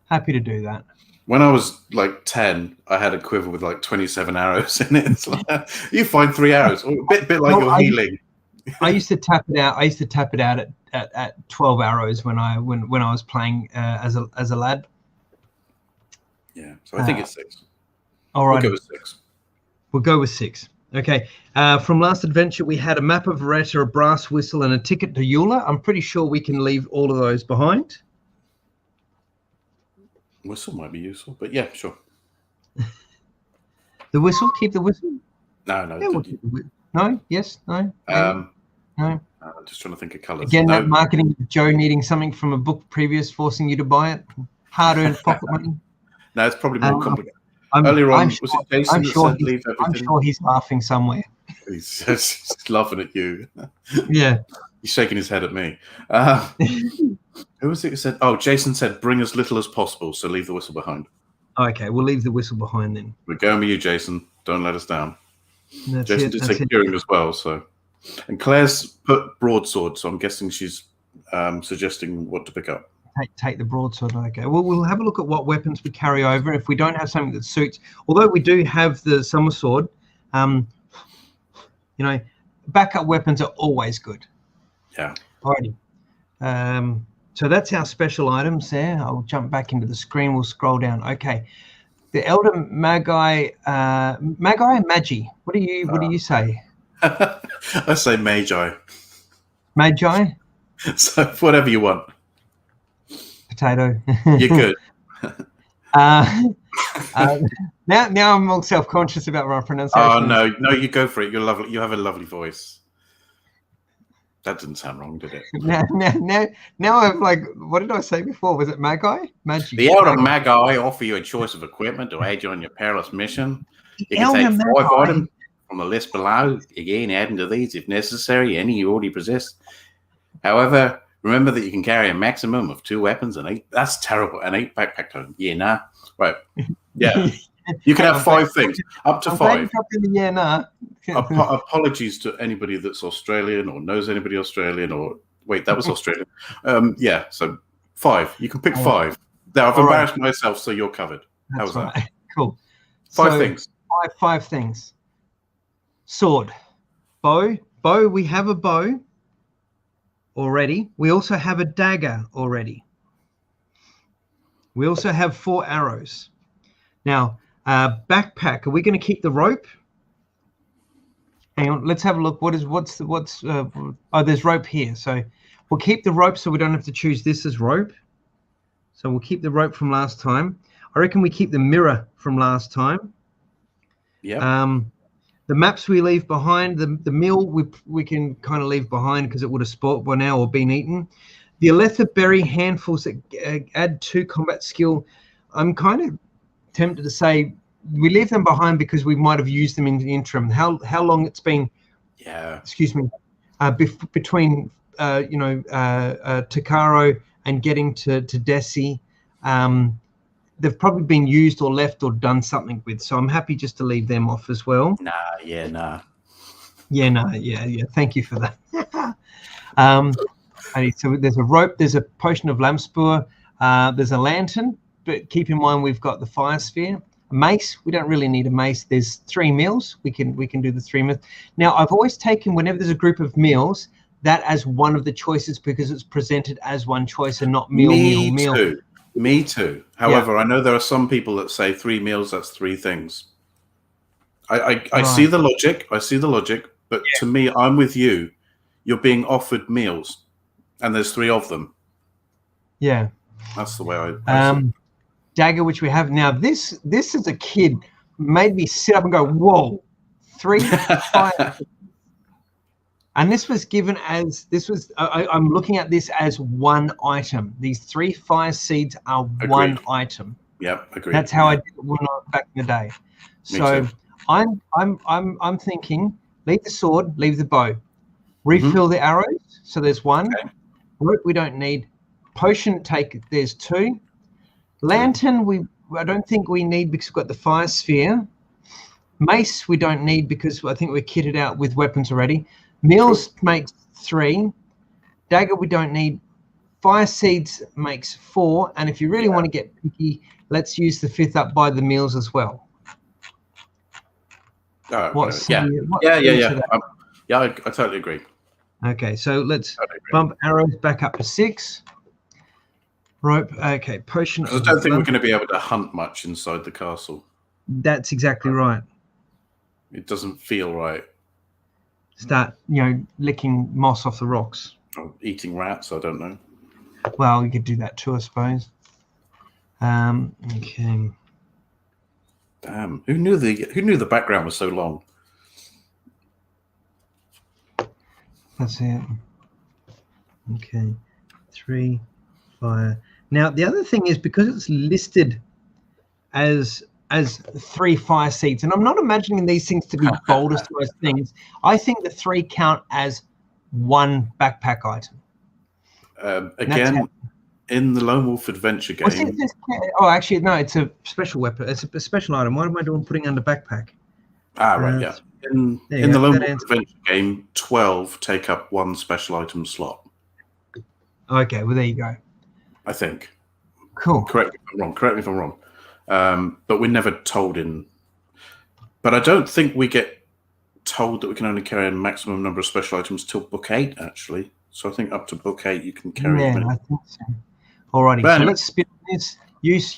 to do that. When I was like 10, I had a quiver with like 27 arrows in it. It's like, you find 3 arrows, a bit like you're healing. I used to tap it out. At 12 arrows when I was playing as a lad. Yeah, so I think it's 6. All right, We'll go with 6. Okay. From last adventure, we had a map of Veretta, a brass whistle, and a ticket to Eula. I'm pretty sure we can leave all of those behind. Whistle might be useful, but yeah, sure. The whistle? Keep the whistle? No. Yeah, no? Yes? No? No? I'm just trying to think of colours. Again, that marketing of Joe needing something from a book previous, forcing you to buy it. Hard-earned pocket money. No, it's probably more complicated. Earlier on, was it Jason that said leave everything? I'm sure he's laughing somewhere. He's just laughing at you. Yeah. He's shaking his head at me. Who was it who said? Oh, Jason said, bring as little as possible, so leave the whistle behind. Okay, we'll leave the whistle behind then. We're going with you, Jason. Don't let us down. Jason did say curing as well, so. And Claire's put broadsword, so I'm guessing she's suggesting what to pick up. Take the broadsword. Okay. Well, we'll have a look at what weapons we carry over. If we don't have something that suits, although we do have the summer sword, backup weapons are always good. Yeah. Alrighty. So that's our special items there. I'll jump back into the screen. We'll scroll down. Okay. The Elder Magi, Magi. What do you say? I say Magi. Magi. So whatever you want. Potato. You're good. Now I'm more self-conscious about my pronunciation. Oh no, you go for it. You're lovely. You have a lovely voice. That didn't sound wrong, did it? Now I've like, what did I say before? Was it Magi? Magi. The Elder Magi offer you a choice of equipment to aid you on your perilous mission. You can take 5 items from the list below. Again, adding to these if necessary, any you already possess. However, remember that you can carry a maximum of 2 weapons and 8. That's terrible. An 8 backpack token. Yeah, nah. Right. Yeah. You can have 5 things. Up to 5. Yeah, nah. Apologies to anybody that's Australian or knows anybody Australian or wait, that was Australian. Yeah, so 5. You can pick 5. Now I've embarrassed myself, so you're covered. How's that? Cool. 5 things. 5 things. Sword, bow. We have a bow already. We also have a dagger already. We also have 4 arrows. Now, backpack. Are we going to keep the rope? Hang on. Let's have a look. Oh, there's rope here. So we'll keep the rope, so we don't have to choose this as rope. So we'll keep the rope from last time. I reckon we keep the mirror from last time. Yeah. The maps we leave behind, the meal we can kind of leave behind because it would have spoiled by now or been eaten. The Aletha berry handfuls that add 2 combat skill. I'm kind of tempted to say we leave them behind because we might have used them in the interim. How long it's been? Yeah. Excuse me. Between Takaro and getting to Desi, they've probably been used or left or done something with. So I'm happy just to leave them off as well. Nah. Yeah. Thank you for that. So there's a rope. There's a potion of Lamspur. There's a lantern. But keep in mind we've got the fire sphere. A mace, we don't really need a mace. There's 3 meals. We can do the 3 meals. Now I've always taken whenever there's a group of meals that as one of the choices because it's presented as one choice and not meal. Me too. However, I know there are some people that say 3 meals. That's 3 things. I see the logic. But to me, I'm with you. You're being offered meals, and there's 3 of them. Yeah. That's the way I see it. Dagger, which we have now. This as a kid made me sit up and go, whoa, 3 5. And this was given as, I'm looking at this as one item. These 3 fire seeds are one item. Yep, agreed. That's how I did it back in the day. So I'm thinking, leave the sword, leave the bow, refill the arrows. So there's 1. Okay. Rope we don't need. Potion there's 2. Lantern I don't think we need because we've got the fire sphere. Mace we don't need because I think we're kitted out with weapons already. Meals makes 3. Dagger we don't need. Fire seeds makes 4. And if you really want to get picky, let's use the 5th up by the meals as well. I totally agree. Okay, so let's bump arrows back up to 6. Rope, okay, potion. I don't think we're going to be able to hunt much inside the castle. That's exactly right. It doesn't feel right. Start, licking moss off the rocks. Or eating rats, I don't know. Well, you could do that too, I suppose. Okay. Damn, who knew the background was so long? That's it. Okay, 3 fire. Now the other thing is, because it's listed as 3 fire seeds, and I'm not imagining these things to be boulder sized things. I think the 3 count as 1 backpack item. Again, in the Lone Wolf Adventure game. Oh, actually, no, it's a special weapon. It's a special item. What am I doing putting under backpack? Right, yeah. In the Lone Wolf Adventure game, 12 take up 1 special item slot. Okay, well, there you go. I think. Cool. Correct me if I'm wrong. But we're never told in. But I don't think we get told that we can only carry a maximum number of special items till book 8, actually. So I think up to book 8 you can carry. Yeah, I think so. Alrighty, so let's spin this. Use.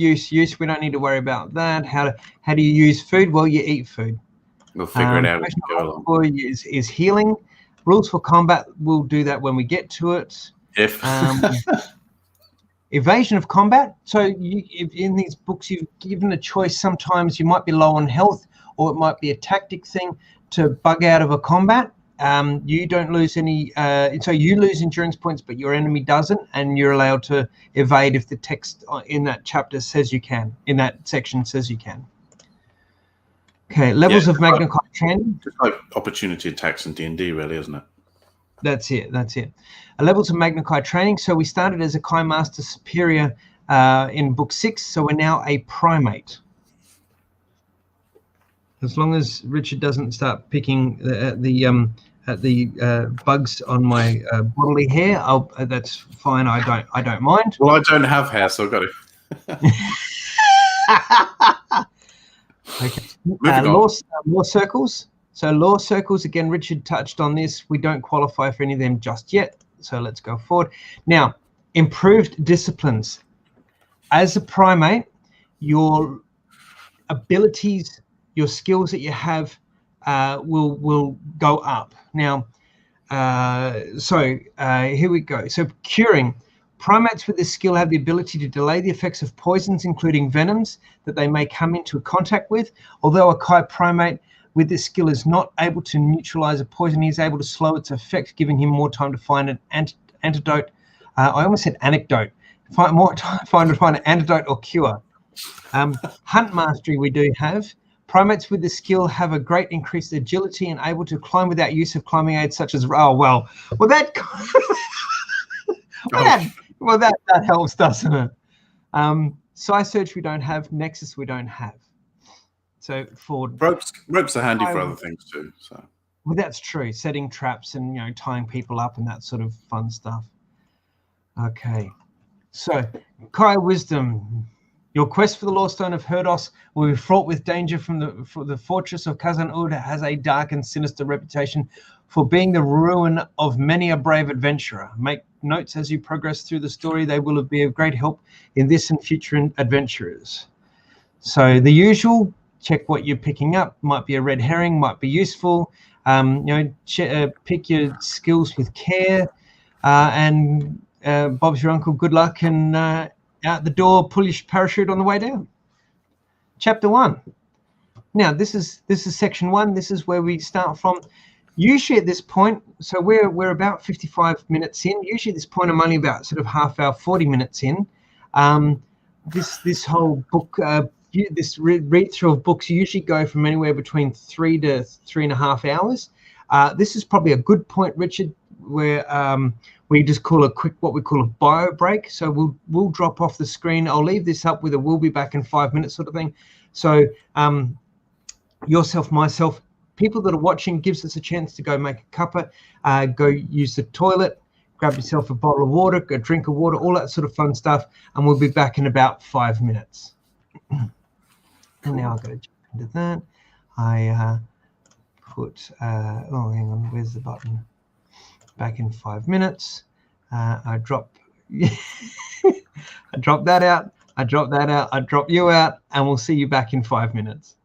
We don't need to worry about that. How do you use food? Well, you eat food. We'll figure it out as we go along. Is healing. Rules for combat, we'll do that when we get to it. Evasion of combat. So if in these books you've given a choice. Sometimes you might be low on health, or it might be a tactic thing to bug out of a combat. You don't lose any, so you lose endurance points, but your enemy doesn't, and you're allowed to evade if the text in that chapter says you can, in that section says you can. Okay, levels of Magna Chi training. Just like opportunity attacks in D&D, really, isn't it? That's it. Levels of Magna Chi training. So we started as a Chi Master Superior in book 6, so we're now a primate. As long as Richard doesn't start picking at the bugs on my bodily hair, that's fine. I don't mind. Well, I don't have hair, so I've got to. Okay. Law circles. So law circles, again, Richard touched on this. We don't qualify for any of them just yet. So let's go forward. Now, improved disciplines. As a primate, your abilities, your skills that you have will go up. Now, here we go. So curing. Primates with this skill have the ability to delay the effects of poisons, including venoms, that they may come into contact with. Although a Chi primate with this skill is not able to neutralize a poison, he is able to slow its effect, giving him more time to find an antidote. I almost said anecdote. Find an antidote or cure. Hunt mastery we do have. Primates with this skill have a great increased agility and able to climb without use of climbing aids such as that helps, doesn't it? Psi Search we don't have. Nexus we don't have. So for ropes are handy for other things too. So well, that's true. Setting traps and tying people up and that sort of fun stuff. Okay, so Kai Wisdom. Your quest for the Lawstone of Herdos will be fraught with danger from the fortress of Khazan-Ud has a dark and sinister reputation for being the ruin of many a brave adventurer. Make notes as you progress through the story. They will be of great help in this and future adventures. So the usual, check what you're picking up. Might be a red herring, might be useful. Pick your skills with care. And Bob's your uncle. Good luck and out the door, pull your parachute on the way down. Chapter 1. Now, this is section 1. This is where we start from. Usually at this point, so we're about 55 minutes in. Usually at this point, I'm only about sort of half hour, 40 minutes in. This whole book, this read through of books usually go from anywhere between 3 to 3.5 hours. This is probably a good point, Richard, where we just call a quick, what we call a bio break. So we'll drop off the screen. I'll leave this up with a "we'll be back in 5 minutes" sort of thing. So yourself, myself, people that are watching, gives us a chance to go make a cuppa, go use the toilet, grab yourself a bottle of water, a drink of water, all that sort of fun stuff, and we'll be back in about 5 minutes. And now I've got to jump into that. I put, oh, hang on, where's the button? Back in 5 minutes. I drop, I drop that out, I drop that out, I drop you out, and we'll see you back in 5 minutes.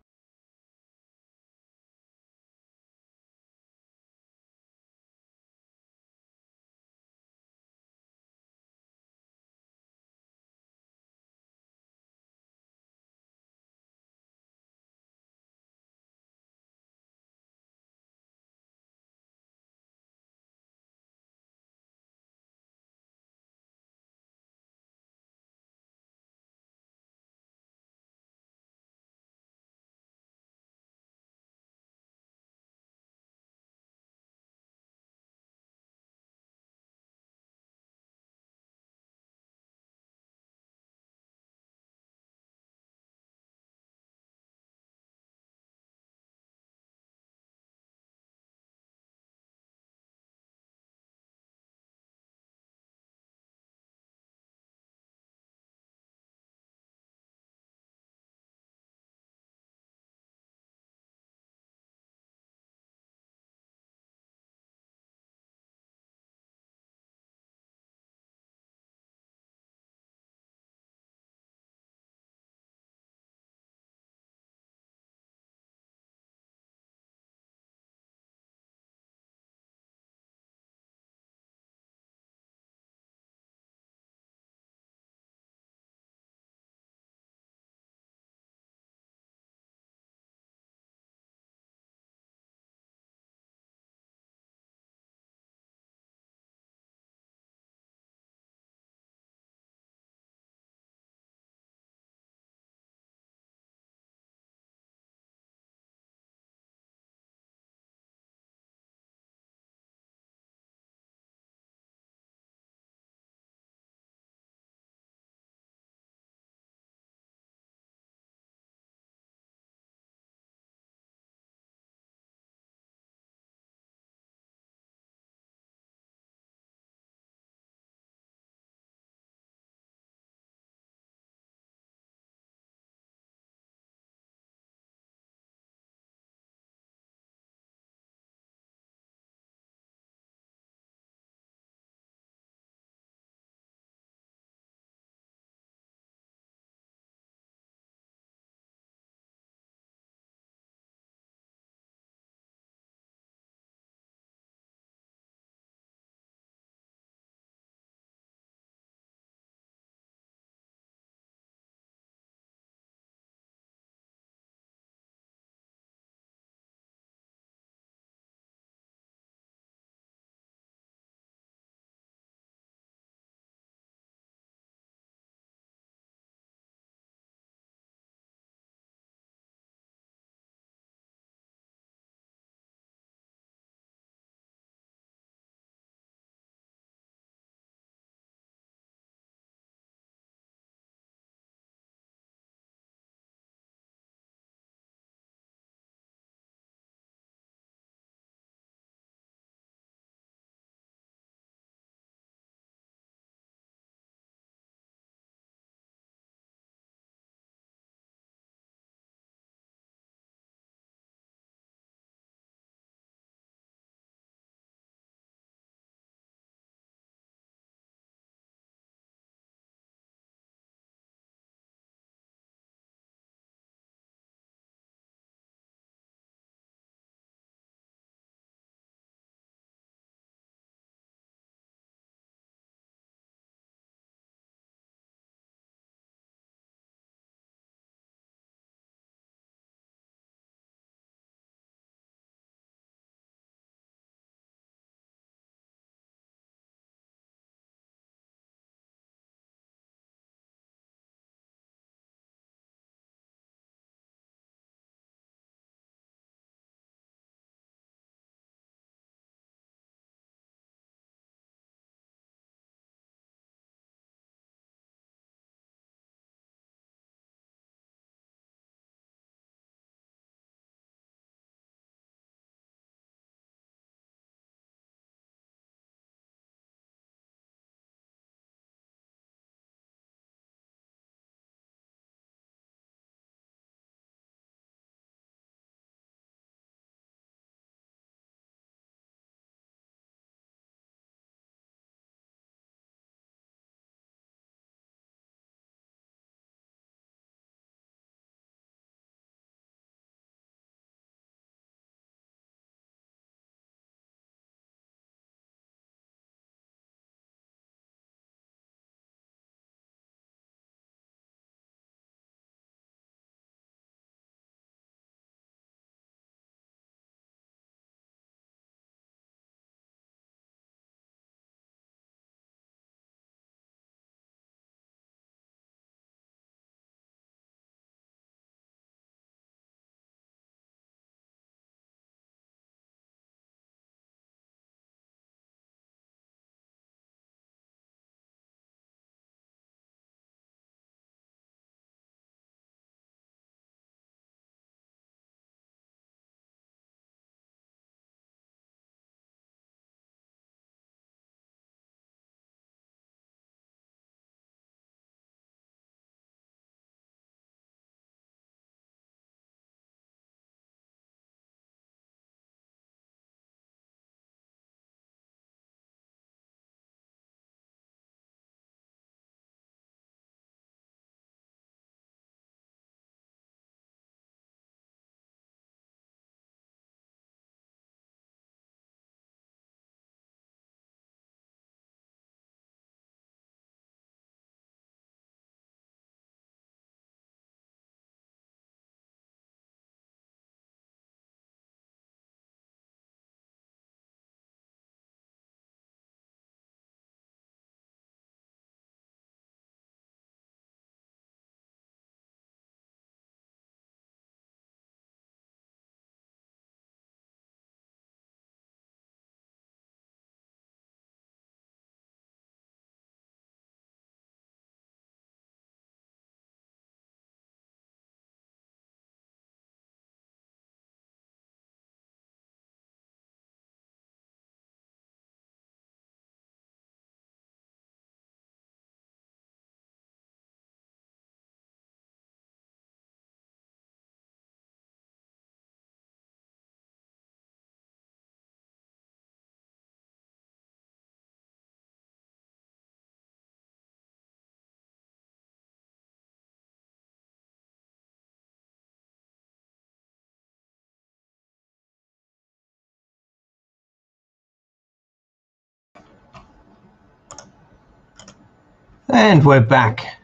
And we're back.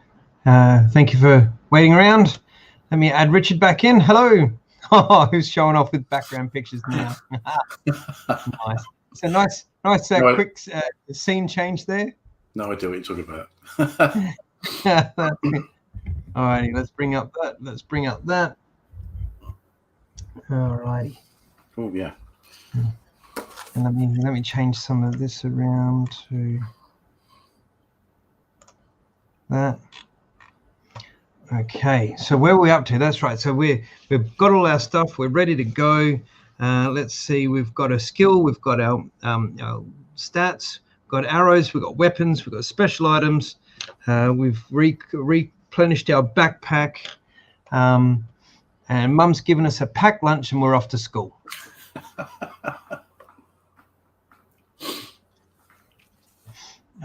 Thank you for waiting around. Let me add Richard back in. Hello. Oh, who's showing off with background pictures now? Nice. So nice, quick scene change there. No idea what you're talking about. All righty, let's bring up that. All righty. Oh yeah. And let me change some of this around to that. Okay, so where are we up to? That's right. So we've got all our stuff. We're ready to go. Let's see. We've got a skill. We've got our stats. We've got arrows. We've got weapons. We've got special items. We've replenished our backpack. And Mum's given us a packed lunch, and we're off to school.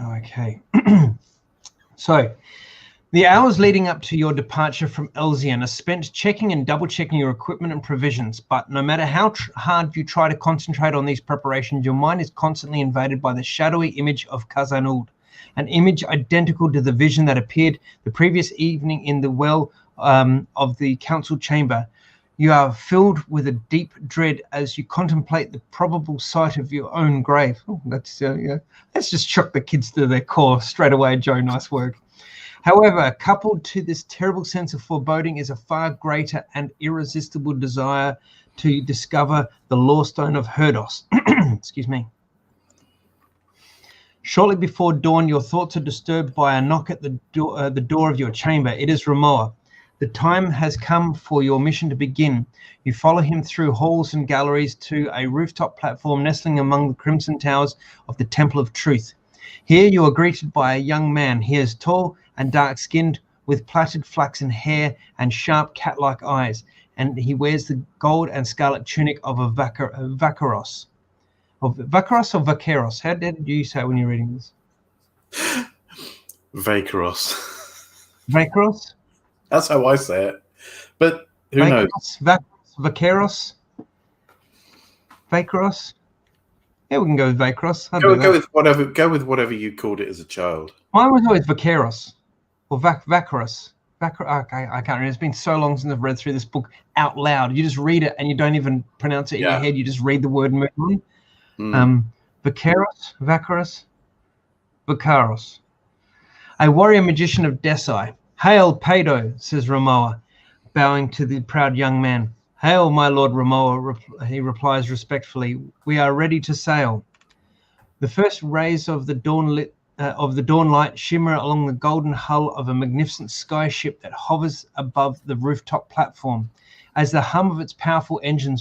Okay. So, the hours leading up to your departure from Elzian are spent checking and double-checking your equipment and provisions, but no matter how hard you try to concentrate on these preparations, your mind is constantly invaded by the shadowy image of Khazan-uld, an image identical to the vision that appeared the previous evening in the well of the council chamber. You are filled with a deep dread as you contemplate the probable sight of your own grave. Oh, let's just shock the kids to their core straight away, Joe. Nice work. However, coupled to this terrible sense of foreboding is a far greater and irresistible desire to discover the Lawstone of Herdos. Excuse me. Shortly before dawn, your thoughts are disturbed by a knock at the door of your chamber. It is Ramoa. The time has come for your mission to begin. You follow him through halls and galleries to a rooftop platform nestling among the crimson towers of the Temple of Truth. Here you are greeted by a young man. He is tall and dark-skinned, with plaited flaxen hair and sharp cat-like eyes, and he wears the gold and scarlet tunic of a Vaqueros. Of Vaqueros or Vaqueros? How did you say it when you're reading this? Vaqueros. Vaqueros? That's how I say it. But who knows? Vaqueros? Vaqueros? Yeah, we can go with Vaqueros. Go with whatever you called it as a child. Mine was always Vaqueros or Vaqueros. I can't remember. It's been so long since I've read through this book out loud. You just read it and you don't even pronounce it in your head. You just read the word and move on. Vaqueros. A warrior magician of Desai. Hail, Pado, says Ramoa, bowing to the proud young man. Hail, my lord Ramoa, he replies respectfully. We are ready to sail. The first rays of the dawn light shimmer along the golden hull of a magnificent sky ship that hovers above the rooftop platform. As the hum of its powerful engine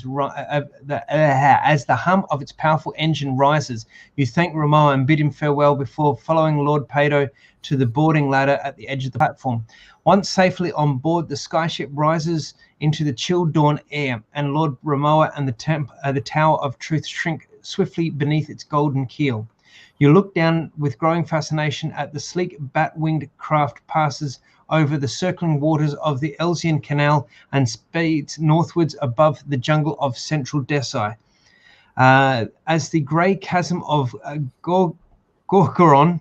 rises, you thank Ramoa and bid him farewell before following Lord Pado to the boarding ladder at the edge of the platform. Once safely on board, the skyship rises into the chill dawn air, and Lord Ramoa and the Tower of Truth shrink swiftly beneath its golden keel. You look down with growing fascination at the sleek bat-winged craft passes over the circling waters of the Elzian Canal and speeds northwards above the jungle of central Desai. As the grey chasm of Gorgoron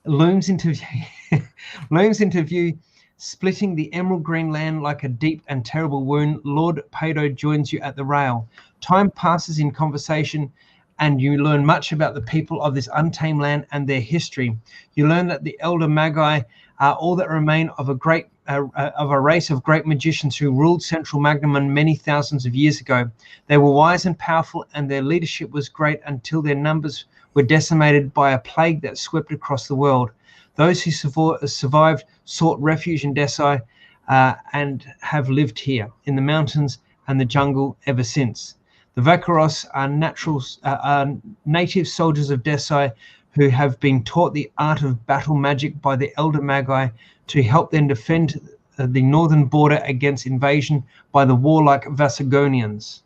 looms into view, splitting the emerald green land like a deep and terrible wound, Lord Pado joins you at the rail. Time passes in conversation, and you learn much about the people of this untamed land and their history. You learn that the elder Magi are all that remain of a race of great magicians who ruled Central Magnum many thousands of years ago. They were wise and powerful, and their leadership was great until their numbers were decimated by a plague that swept across the world. Those who survived sought refuge in Desai and have lived here in the mountains and the jungle ever since. The Vaqueros are native soldiers of Desai who have been taught the art of battle magic by the elder Magi to help them defend the northern border against invasion by the warlike Vasagonians.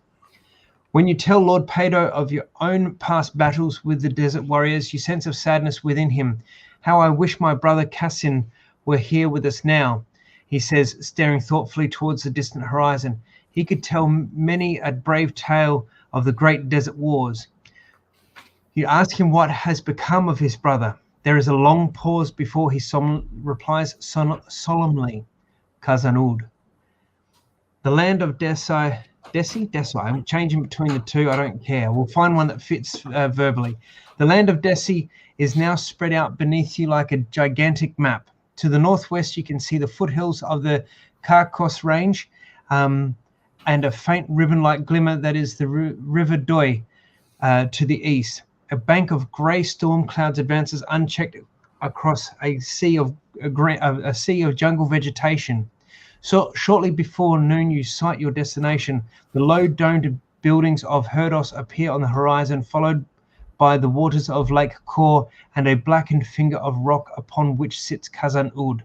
When you tell Lord Pado of your own past battles with the desert warriors, you sense of sadness within him. How I wish my brother Cassin were here with us now, he says, staring thoughtfully towards the distant horizon. He could tell many a brave tale of the great desert wars. You ask him what has become of his brother. There is a long pause before he replies solemnly, Khazan-ud. The land of Desai, I'm changing between the two, I don't care. We'll find one that fits verbally. The land of Desi is now spread out beneath you like a gigantic map. To the northwest, you can see the foothills of the Karkos range and a faint ribbon-like glimmer that is the River Doi to the east. A bank of grey storm clouds advances unchecked across a sea of jungle vegetation. So shortly before noon, you sight your destination. The low domed buildings of Herdos appear on the horizon, followed by the waters of Lake Kor and a blackened finger of rock upon which sits Khazan-ud.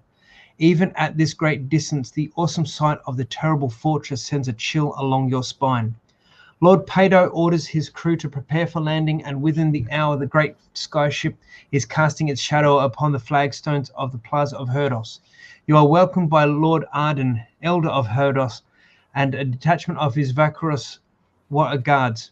Even at this great distance, the awesome sight of the terrible fortress sends a chill along your spine. Lord Pado orders his crew to prepare for landing, and within the hour the great skyship is casting its shadow upon the flagstones of the Plaza of Herdos. You are welcomed by Lord Arden, elder of Herdos, and a detachment of his Vacaros guards.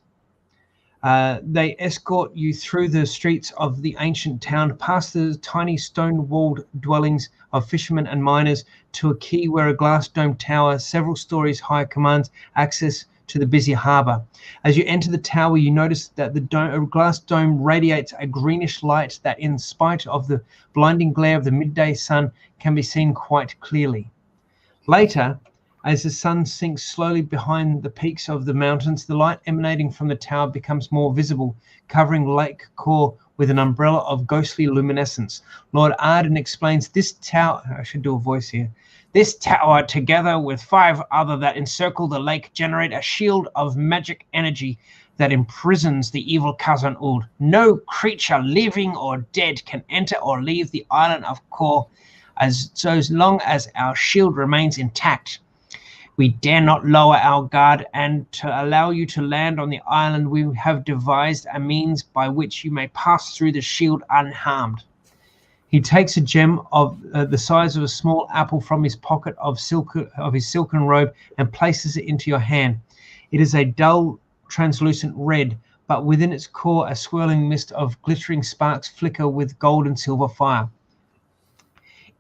They escort you through the streets of the ancient town, past the tiny stone-walled dwellings of fishermen and miners, to a quay where a glass-domed tower, several stories high, commands access to the busy harbour. As you enter the tower, you notice that the glass dome radiates a greenish light that, in spite of the blinding glare of the midday sun, can be seen quite clearly. Later, as the sun sinks slowly behind the peaks of the mountains, the light emanating from the tower becomes more visible, covering Lake Kor with an umbrella of ghostly luminescence. Lord Arden explains this tower... I should do a voice here. This tower, together with 5 other that encircle the lake, generate a shield of magic energy that imprisons the evil Khazan-ud. No creature, living or dead, can enter or leave the island of Kor as long as our shield remains intact. We dare not lower our guard, and to allow you to land on the island, we have devised a means by which you may pass through the shield unharmed. He takes a gem of the size of a small apple from his pocket of his silken robe and places it into your hand. It is a dull, translucent red, but within its core a swirling mist of glittering sparks flicker with gold and silver fire.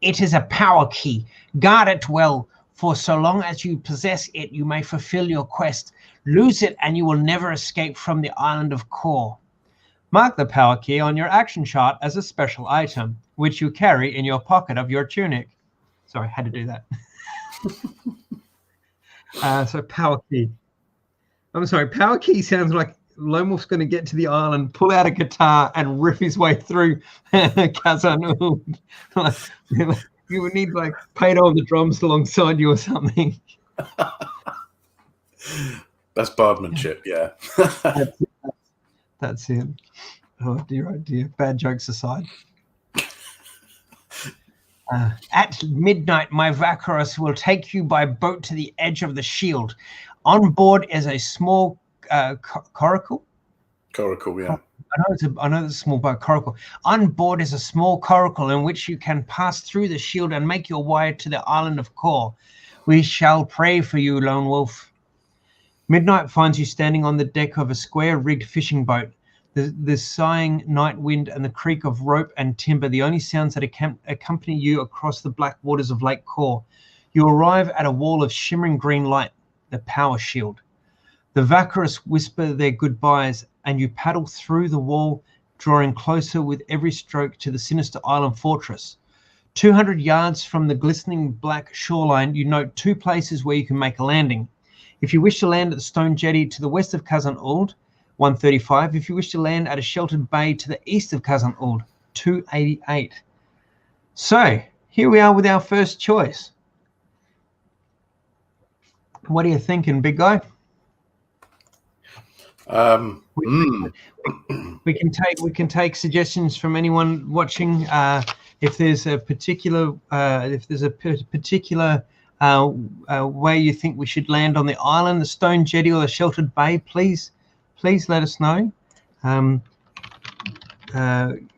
It is a power key. Guard it well, for so long as you possess it, you may fulfill your quest. Lose it, and you will never escape from the island of Kor. Mark the power key on your action chart as a special item, which you carry in your pocket of your tunic. Sorry, I had to do that. So power key. I'm sorry, power key sounds like Lone Wolf's going to get to the island, pull out a guitar, and riff his way through Khazan-ud. You would need like Pado on the drums alongside you or something. That's bardmanship, yeah. That's it. Oh dear, oh dear. Bad jokes aside. At midnight, my Vacaros will take you by boat to the edge of the shield. On board is a small coracle. Coracle, yeah. I know it's a small boat, coracle. On board is a small coracle in which you can pass through the shield and make your way to the island of Kor. We shall pray for you, Lone Wolf. Midnight finds you standing on the deck of a square-rigged fishing boat. The sighing night wind and the creak of rope and timber, the only sounds that accompany you across the black waters of Lake Kor. You arrive at a wall of shimmering green light, the power shield. The Vacaros whisper their goodbyes, and you paddle through the wall, drawing closer with every stroke to the sinister island fortress. 200 yards from the glistening black shoreline, you note 2 places where you can make a landing. If you wish to land at the stone jetty to the west of Khazan-ud, 135. If you wish to land at a sheltered bay to the east of Khazan-ud, 288. So here we are with our first choice. What are you thinking, big guy? We can take suggestions from anyone watching. If there's a particular way you think we should land on the island, the stone jetty or the sheltered bay, please let us know.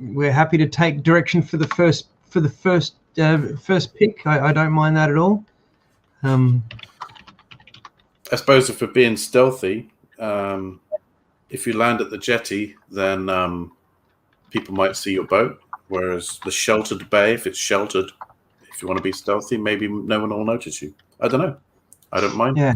We're happy to take direction for the first pick. I don't mind that at all. I suppose if we're being stealthy, if you land at the jetty, then people might see your boat. Whereas the sheltered bay, if it's sheltered, if you want to be stealthy, maybe no one will notice you. I don't know. I don't mind. Yeah.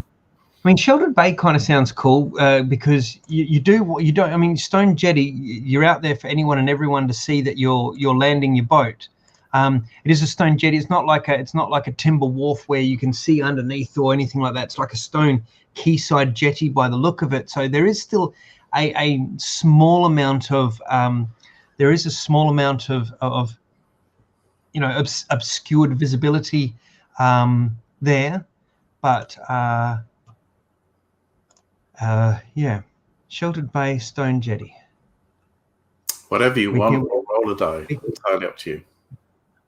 I mean, sheltered bay kind of sounds cool because you do what you don't. I mean, stone jetty, you're out there for anyone and everyone to see that you're landing your boat. It is a stone jetty. It's not like a timber wharf where you can see underneath or anything like that. It's like a stone quayside jetty by the look of it. So there is still a small amount of obscured visibility there, but yeah, sheltered bay, stone jetty. Whatever you want, or roll a die. Entirely up to you.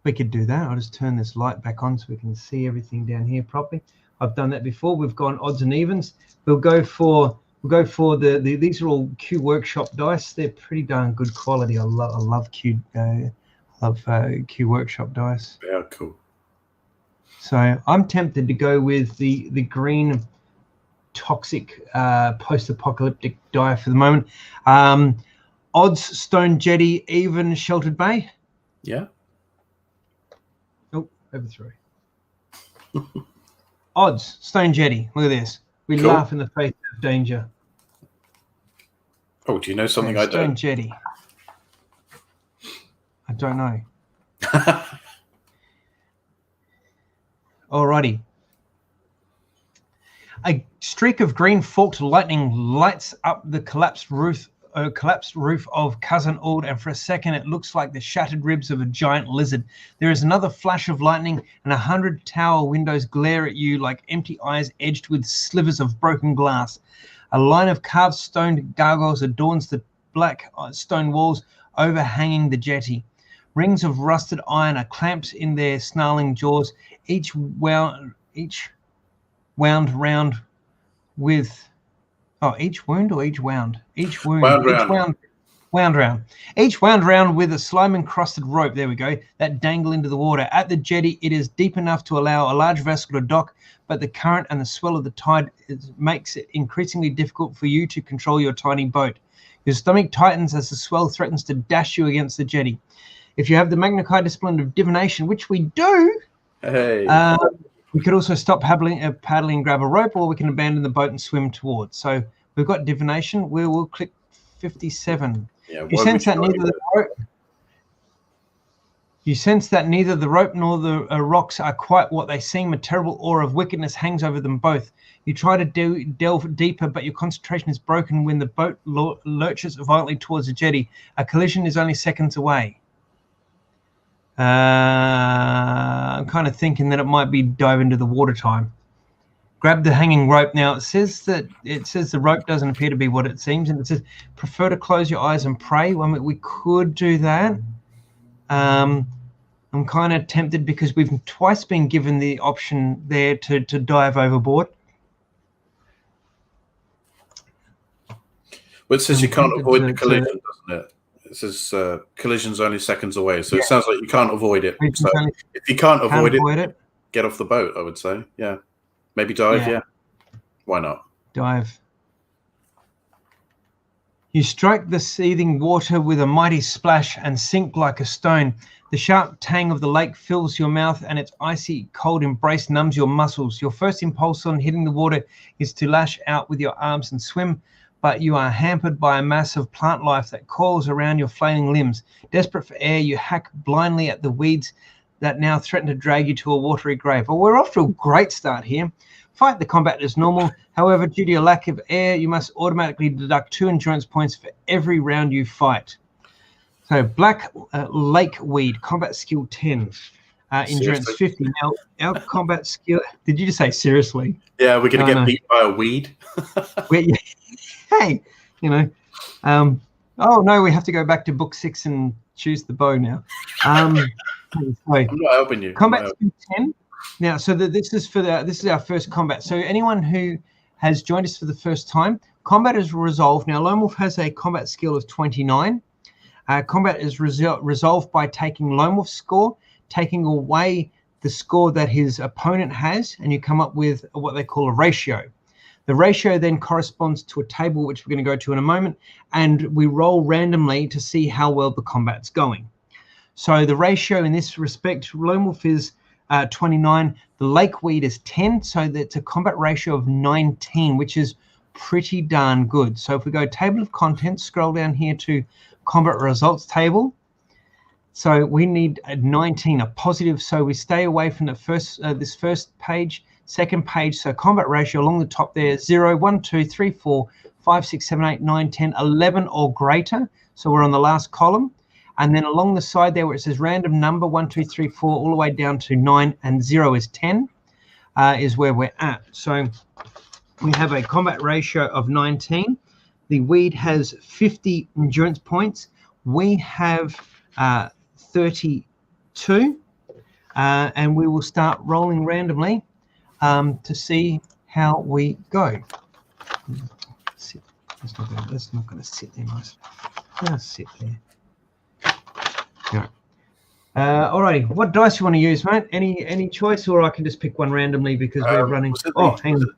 We could do that. I'll just turn this light back on so we can see everything down here properly. I've done that before. We've gone odds and evens. We'll go for the these are all Q Workshop dice. They're pretty darn good quality. I love Q Workshop dice. Yeah, cool. So I'm tempted to go with the green toxic post-apocalyptic die for the moment. Odds stone jetty, even sheltered bay. Yeah. Oh, overthrow. Odds stone jetty. Look at this. We laugh in the face of danger. Oh, do you know something I don't? Stone jetty. I don't know. Alrighty. A streak of green forked lightning lights up the collapsed roof of Cousin Ord, and for a second it looks like the shattered ribs of a giant lizard. There is another flash of lightning, and 100 tower windows glare at you like empty eyes edged with slivers of broken glass. A line of carved stone gargoyles adorns the black stone walls overhanging the jetty. Rings of rusted iron are clamped in their snarling jaws, each wound round with each wound round with a slime encrusted rope, there we go, that dangle into the water. At the jetty it is deep enough to allow a large vessel to dock, but the current and the swell of the tide makes it increasingly difficult for you to control your tiny boat. Your stomach tightens as the swell threatens to dash you against the jetty. If you have the Magna Chi discipline of divination, which we do, we could also stop paddling, grab a rope, or we can abandon the boat and swim towards. So we've got divination. We will click 57. Yeah, you sense that neither the rope nor the rocks are quite what they seem. A terrible aura of wickedness hangs over them both. You try to delve deeper, but your concentration is broken when the boat lurches violently towards the jetty. A collision is only seconds away. I'm kind of thinking that it might be dive into the water time. Grab the hanging rope. Now it says the rope doesn't appear to be what it seems, and it says prefer to close your eyes and pray. Well, we could do that. I'm kind of tempted because we've twice been given the option there to dive overboard. Well, it says you can't avoid the collision, doesn't it? It says collision's only seconds away, so it sounds like you can't avoid it. So if you can't avoid it, get off the boat, I would say. Yeah. Maybe dive, yeah. Why not? Dive. You strike the seething water with a mighty splash and sink like a stone. The sharp tang of the lake fills your mouth, and its icy cold embrace numbs your muscles. Your first impulse on hitting the water is to lash out with your arms and swim, but you are hampered by a mass of plant life that coils around your flailing limbs. Desperate for air, you hack blindly at the weeds that now threaten to drag you to a watery grave. Well, we're off to a great start here. Fight the combat as normal. However, due to your lack of air, you must automatically deduct 2 endurance points for every round you fight. So, black lake weed, combat skill 10, endurance 50. Now, our combat skill. Did you just say seriously? Yeah, we're going to get beat by a weed. Hey, oh no, we have to go back to book 6 and choose the bow now. I'm not helping you. Combat skill 10. Now, so this is our first combat. So anyone who has joined us for the first time, combat is resolved. Now, Lone Wolf has a combat skill of 29. Combat is resolved by taking Lone Wolf's score, taking away the score that his opponent has, and you come up with what they call a ratio. The ratio then corresponds to a table, which we're going to go to in a moment, and we roll randomly to see how well the combat's going. So the ratio in this respect, lone wolf is 29, the lakeweed is 10, so that's a combat ratio of 19, which is pretty darn good. So if we go table of contents, scroll down here to combat results table. So we need a 19, a positive, so we stay away from the first this first page. Second page, so combat ratio along the top there, 0, 1, 2, 3, 4, 5, 6, 7, 8, 9, 10, 11 or greater. So we're on the last column. And then along the side there where it says random number, 1, 2, 3, 4, all the way down to 9 and 0 is 10, is where we're at. So we have a combat ratio of 19. The weed has 50 endurance points. We have 32. And we will start rolling randomly to see how we go. Sit. That's not going to sit there, nice. Just sit there. Yeah. Alrighty, what dice you want to use, mate? Any choice, or I can just pick one randomly because we're running. Oh, hang on.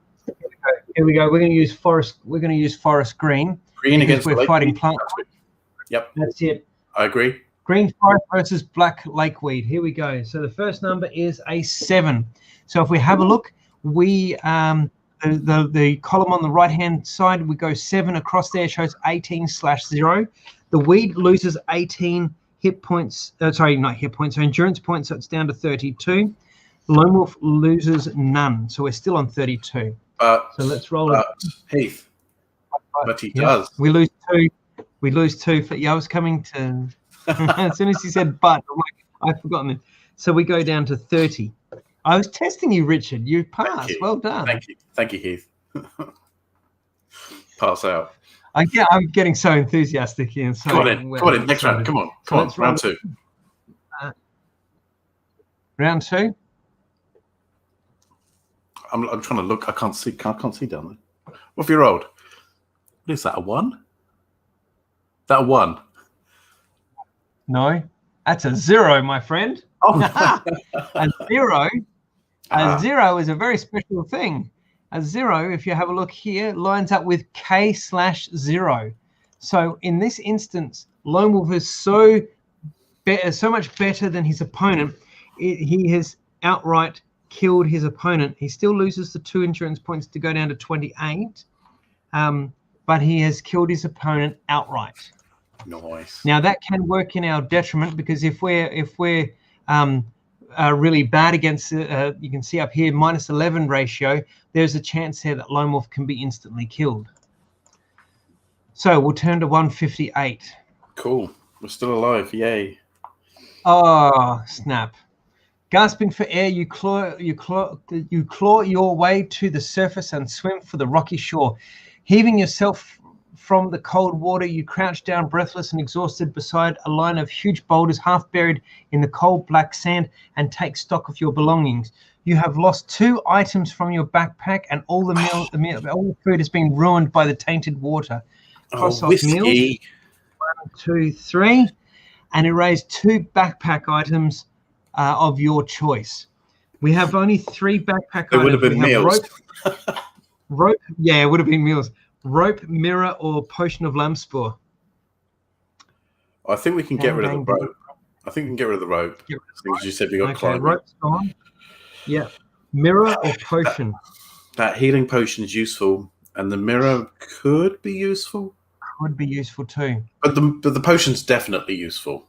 Here we go. We're going to use forest. We're going to use forest green. Green against we're fighting plant. Yep. That's it. I agree. Green forest versus black lakeweed. Here we go. So the first number is a 7. So if we have a look, we the column on the right hand side, we go 7 across there, shows 18/0. The weed loses 18 hit points. Sorry, not hit points. So endurance points. So it's down to 32. Lone wolf loses none. So we're still on 32. So let's roll it. Heath. But he does. We lose 2. We lose 2. I was coming to. As soon as he said but, I'm like, I've forgotten it. So we go down to 30. I was testing you, Richard. You passed. Well done. Thank you, Heath. Pass out. I'm getting so enthusiastic here. And so come on in. Next round. Come on. Round 2. Round 2. I'm trying to look. I can't see down there. What have you rolled? What is that? A 1? Is that a 1? No, that's a 0, my friend. Oh. A 0. A 0 is a very special thing. A 0, if you have a look here, lines up with K/0. So in this instance, Lone Wolf is so much better than his opponent. He has outright killed his opponent. He still loses the 2 endurance points to go down to 28, but he has killed his opponent outright. Nice. Now that can work in our detriment, because if we're really bad against, you can see up here -11 ratio, there's a chance there that Lone Wolf can be instantly killed. So we'll turn to 158. Cool. We're still alive. Yay. Oh, snap. Gasping for air, you claw your way to the surface and swim for the rocky shore. Heaving yourself from the cold water, you crouch down breathless and exhausted beside a line of huge boulders half buried in the cold black sand and take stock of your belongings. You have lost 2 items from your backpack, and all the food has been ruined by the tainted water. Cross off meals. 1, 2, 3, and erase 2 backpack items of your choice. We have only 3 backpack items. It would have been meals. Rope. Yeah, it would have been meals. Rope, mirror, or potion of Lamspore. I think we can get rid of the rope. I think we can get rid of the rope. As you said, we got climbing. Rope's gone. Yeah. Mirror or potion? That healing potion is useful, and the mirror could be useful. Could be useful too. But the potion's definitely useful.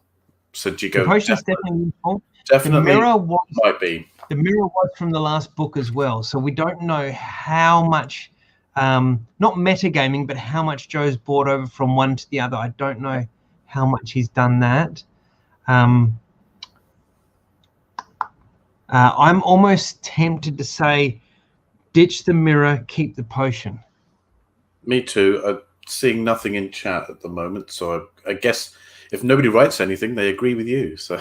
So do you go? The potion's definitely useful. Definitely. The mirror might be. The mirror was from the last book as well, so we don't know how much. Not metagaming, but how much Joe's brought over from one to the other. I don't know how much he's done that. I'm almost tempted to say, ditch the mirror, keep the potion. Me too. I'm seeing nothing in chat at the moment, so I guess if nobody writes anything, they agree with you. So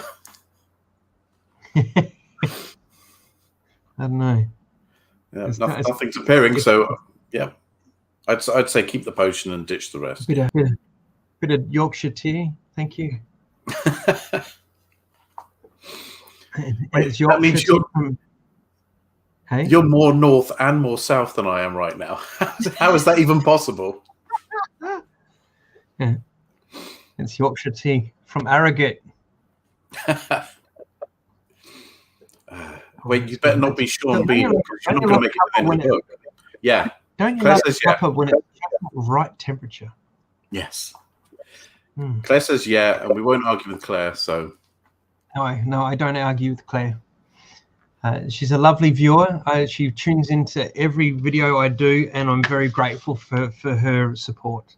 I don't know. Yeah, nothing's appearing, so yeah. I'd say keep the potion and ditch the rest. Bit of Yorkshire tea, thank you. Wait, that means you're more north and more south than I am right now. How is that even possible? Yeah. It's Yorkshire tea from Arrogate. Wait, you better not be Sean Bean, because you're not going to make it to the end of the book. Yeah. Don't you Claire love says yeah. copper when it's right temperature? Yes. Claire says yeah, and we won't argue with Claire, so. No, I don't argue with Claire. She's a lovely viewer. She tunes into every video I do, and I'm very grateful for her support.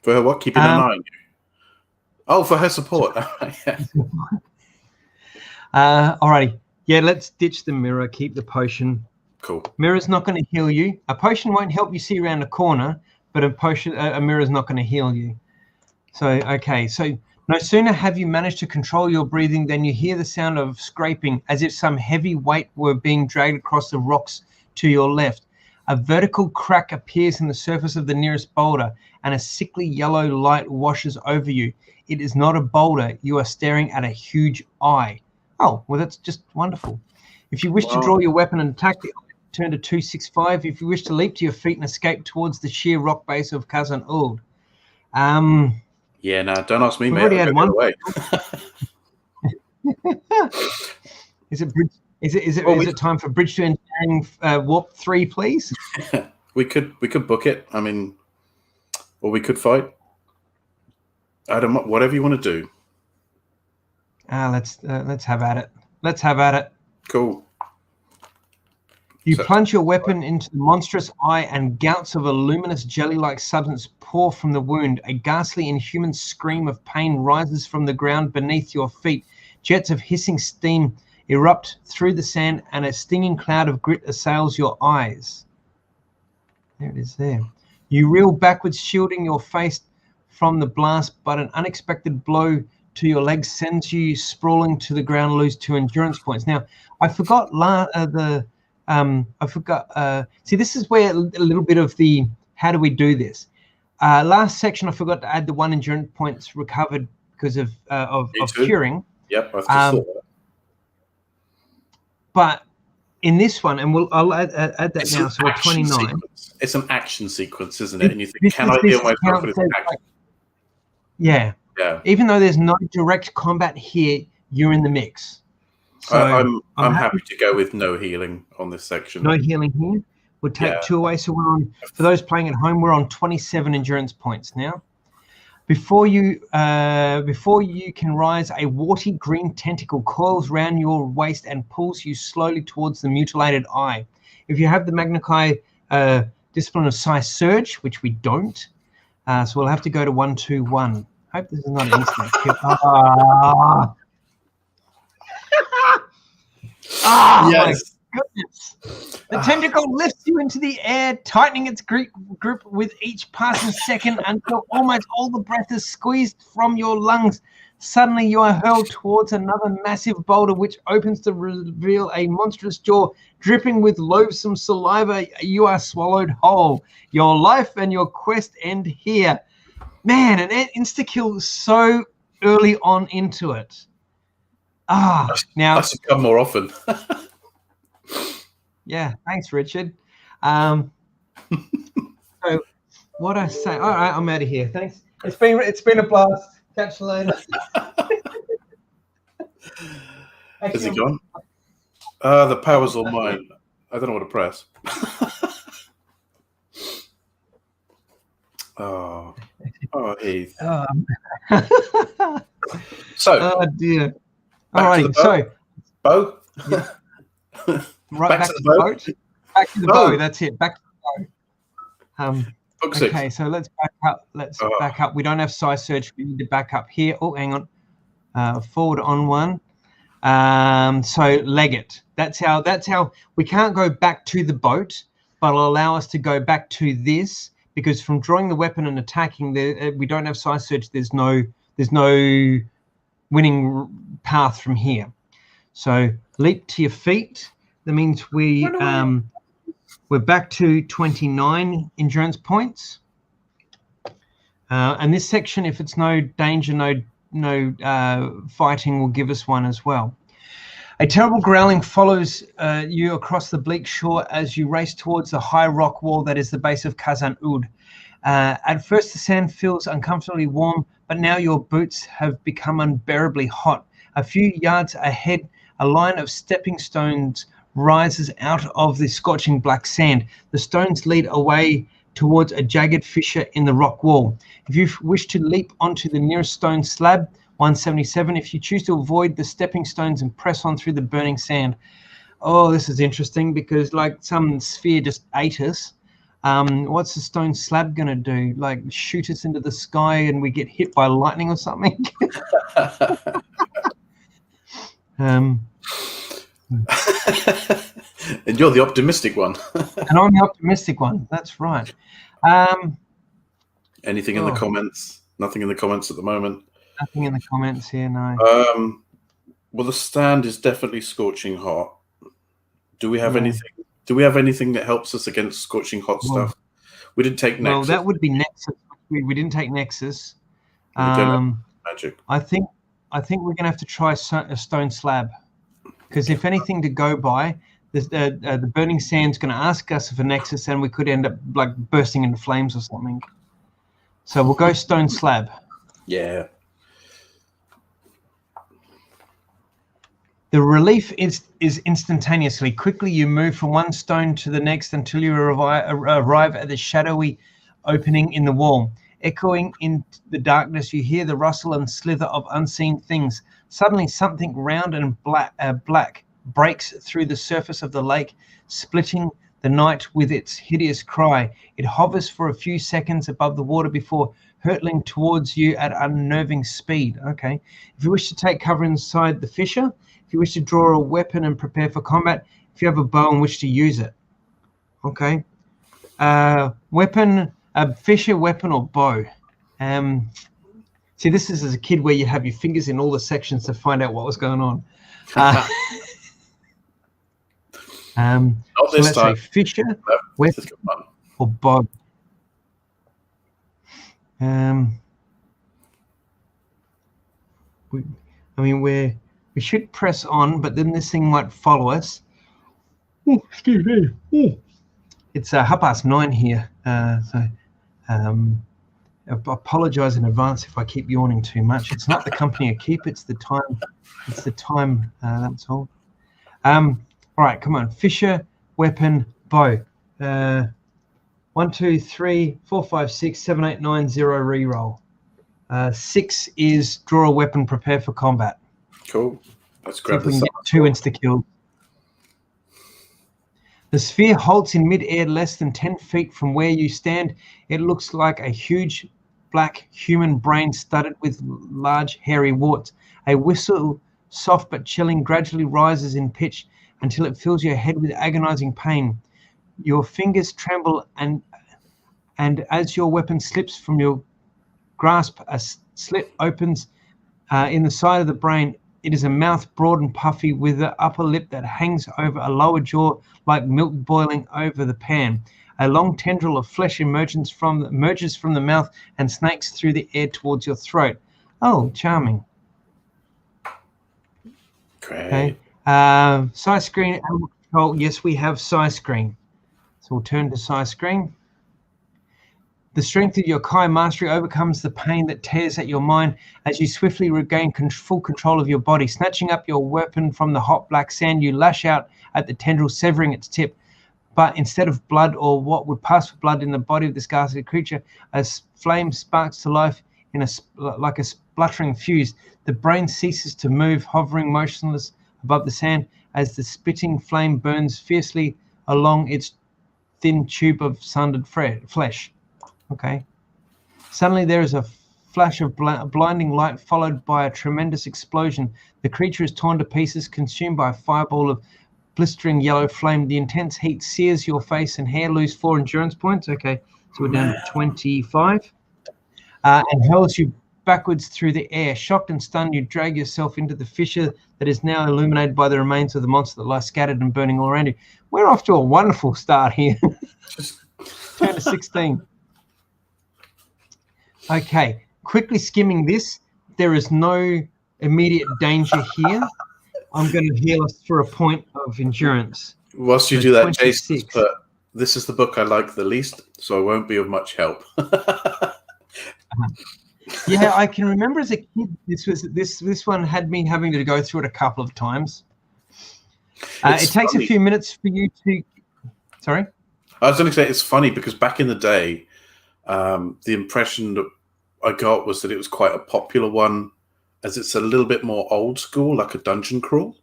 For her what? Keeping an eye on you? Oh, for her support. Alrighty. Yeah, let's ditch the mirror, keep the potion. Cool. Mirror's not going to heal you. A potion won't help you see around the corner, but a mirror's not going to heal you. So, okay. So no sooner have you managed to control your breathing than you hear the sound of scraping, as if some heavy weight were being dragged across the rocks to your left. A vertical crack appears in the surface of the nearest boulder, and a sickly yellow light washes over you. It is not a boulder. You are staring at a huge eye. Oh, well, that's just wonderful. If you wish to draw your weapon and attack, turn to 265. If you wish to leap to your feet and escape towards the sheer rock base of Khazan Uld. Yeah, no, don't ask me, mate. Already had one. Is it time for Bridge to Engineering Warp 3, please? we could book it. I mean, or we could fight. I don't know, whatever you want to do. Let's have at it. Let's have at it. Cool. You plunge your weapon into the monstrous eye, and gouts of a luminous jelly-like substance pour from the wound. A ghastly, inhuman scream of pain rises from the ground beneath your feet. Jets of hissing steam erupt through the sand, and a stinging cloud of grit assails your eyes. There it is there. You reel backwards, shielding your face from the blast, but an unexpected blow to your legs sends you sprawling to the ground, lose 2 endurance points. Now, I forgot see, this is where a little bit of the how do we do this. Last section, I forgot to add the 1 endurance points recovered because of curing. Yep, I've just thought that. But in this one, and I'll add that now, so we're 29. Sequence. It's an action sequence, isn't it? And you think, can I heal myself with this action? Yeah. Even though there's no direct combat here, you're in the mix. So I'm happy to go with no healing on this section. No healing here. We'll take 2 away. So we're on, for those playing at home, we're on 27 endurance points now. Before you can rise, a warty green tentacle coils round your waist and pulls you slowly towards the mutilated eye. If you have the Magna Chi discipline of Psi Surge, which we don't, so we'll have to go to 121. Hope this is not an instant kill. Yes. My goodness. The tentacle lifts you into the air, tightening its grip with each passing second until almost all the breath is squeezed from your lungs. Suddenly you are hurled towards another massive boulder, which opens to reveal a monstrous jaw dripping with loathsome saliva. You are swallowed whole. Your life and your quest end here. Man, an insta-kill so early on into it. Now I should come more often. Yeah, thanks, Richard. So what I say? All right, I'm out of here. Thanks. It's been a blast. Catch you later. Is he gone? The power's all mine. I don't know what to press. Heath. Oh dear. All right, so bow. Yeah. Right, back to the boat. Back to the bow. That's it. Back to the bow. Okay, so let's back up. Back up. We don't have Psi Surge. We need to back up here. Oh, hang on. Forward on 1. So leg it. That's how we can't go back to the boat, but it'll allow us to go back to this, because from drawing the weapon and attacking, we don't have Psi Surge. There's no winning path from here. So leap to your feet. That means we're back to 29 endurance points. And this section, if it's no danger, no fighting, will give us 1 as well. A terrible growling follows you across the bleak shore as you race towards the high rock wall that is the base of Khazan Uld. At first, the sand feels uncomfortably warm, but now your boots have become unbearably hot. A few yards ahead, a line of stepping stones rises out of the scorching black sand. The stones lead away towards a jagged fissure in the rock wall. If you wish to leap onto the nearest stone slab, 177. If you choose to avoid the stepping stones and press on through the burning sand. Oh, this is interesting because like some sphere just ate us. What's the stone slab going to do? Like shoot us into the sky and we get hit by lightning or something? And you're the optimistic one. And I'm the optimistic one. That's right. Anything in the comments? Nothing in the comments at the moment. Nothing in the comments here, no. Well, the stand is definitely scorching hot. Do we have anything? Do we have anything that helps us against scorching hot stuff? We didn't take Nexus. Well, that would be Nexus. We didn't take Nexus. Magic. I think we're going to have to try a stone slab, because if anything to go by, the burning sand's going to ask us for Nexus, and we could end up like bursting into flames or something. So we'll go stone slab. Yeah. The relief is instantaneously. Quickly you move from one stone to the next until you arrive at the shadowy opening in the wall. Echoing in the darkness, you hear the rustle and slither of unseen things. Suddenly something round and black breaks through the surface of the lake, splitting the night with its hideous cry. It hovers for a few seconds above the water before hurtling towards you at unnerving speed. Okay. If you wish to take cover inside the fissure, if you wish to draw a weapon and prepare for combat, if you have a bow and wish to use it. Okay. Weapon, fissure, weapon, or bow. See, this is as a kid where you have your fingers in all the sections to find out what was going on. Not so this let's time. say fissure, weapon, or bow. We should press on, but then this thing might follow us. Ooh, excuse me. Ooh. It's 9:30 here, so I apologise in advance if I keep yawning too much. It's not the company I keep; it's the time. It's the time. That's all. All right, come on. Fissure, weapon, bow. 1, 2, 3, 4, 5, 6, 7, 8, 9, 0. Reroll. 6 is draw a weapon, prepare for combat. Cool. Let's grab this. 2 insta kills. The sphere halts in mid-air less than 10 feet from where you stand. It looks like a huge black human brain studded with large hairy warts. A whistle, soft but chilling, gradually rises in pitch until it fills your head with agonizing pain. Your fingers tremble and as your weapon slips from your grasp, a slit opens in the side of the brain. It is a mouth broad and puffy with the upper lip that hangs over a lower jaw like milk boiling over the pan. A long tendril of flesh emerges from the mouth and snakes through the air towards your throat. Oh, charming. Great. Okay. Size screen, animal control. Yes, we have size screen. So we'll turn to size screen. The strength of your Kai mastery overcomes the pain that tears at your mind as you swiftly regain full control of your body. Snatching up your weapon from the hot black sand, you lash out at the tendril, severing its tip. But instead of blood, or what would pass for blood in the body of this ghastly creature, a flame sparks to life like a spluttering fuse. The brain ceases to move, hovering motionless above the sand as the spitting flame burns fiercely along its thin tube of sundered flesh. Okay. Suddenly there is a flash of blinding light followed by a tremendous explosion. The creature is torn to pieces, consumed by a fireball of blistering yellow flame. The intense heat sears your face and hair. Lose 4 endurance points. Okay, so we're down to 25. And hurls you backwards through the air. Shocked and stunned, you drag yourself into the fissure that is now illuminated by the remains of the monster that lie scattered and burning all around you. We're off to a wonderful start here. Turn to 16. Okay, quickly skimming this. There is no immediate danger here. I'm going to heal us for a point of endurance. Whilst you do that, Jason, but this is the book I like the least, so I won't be of much help. Yeah, I can remember as a kid. This one had me having to go through it a couple of times. It takes funny. a few minutes for you to. Sorry. I was going to say it's funny because back in the day, the impression that I got was that it was quite a popular one, as it's a little bit more old school, like a dungeon crawl.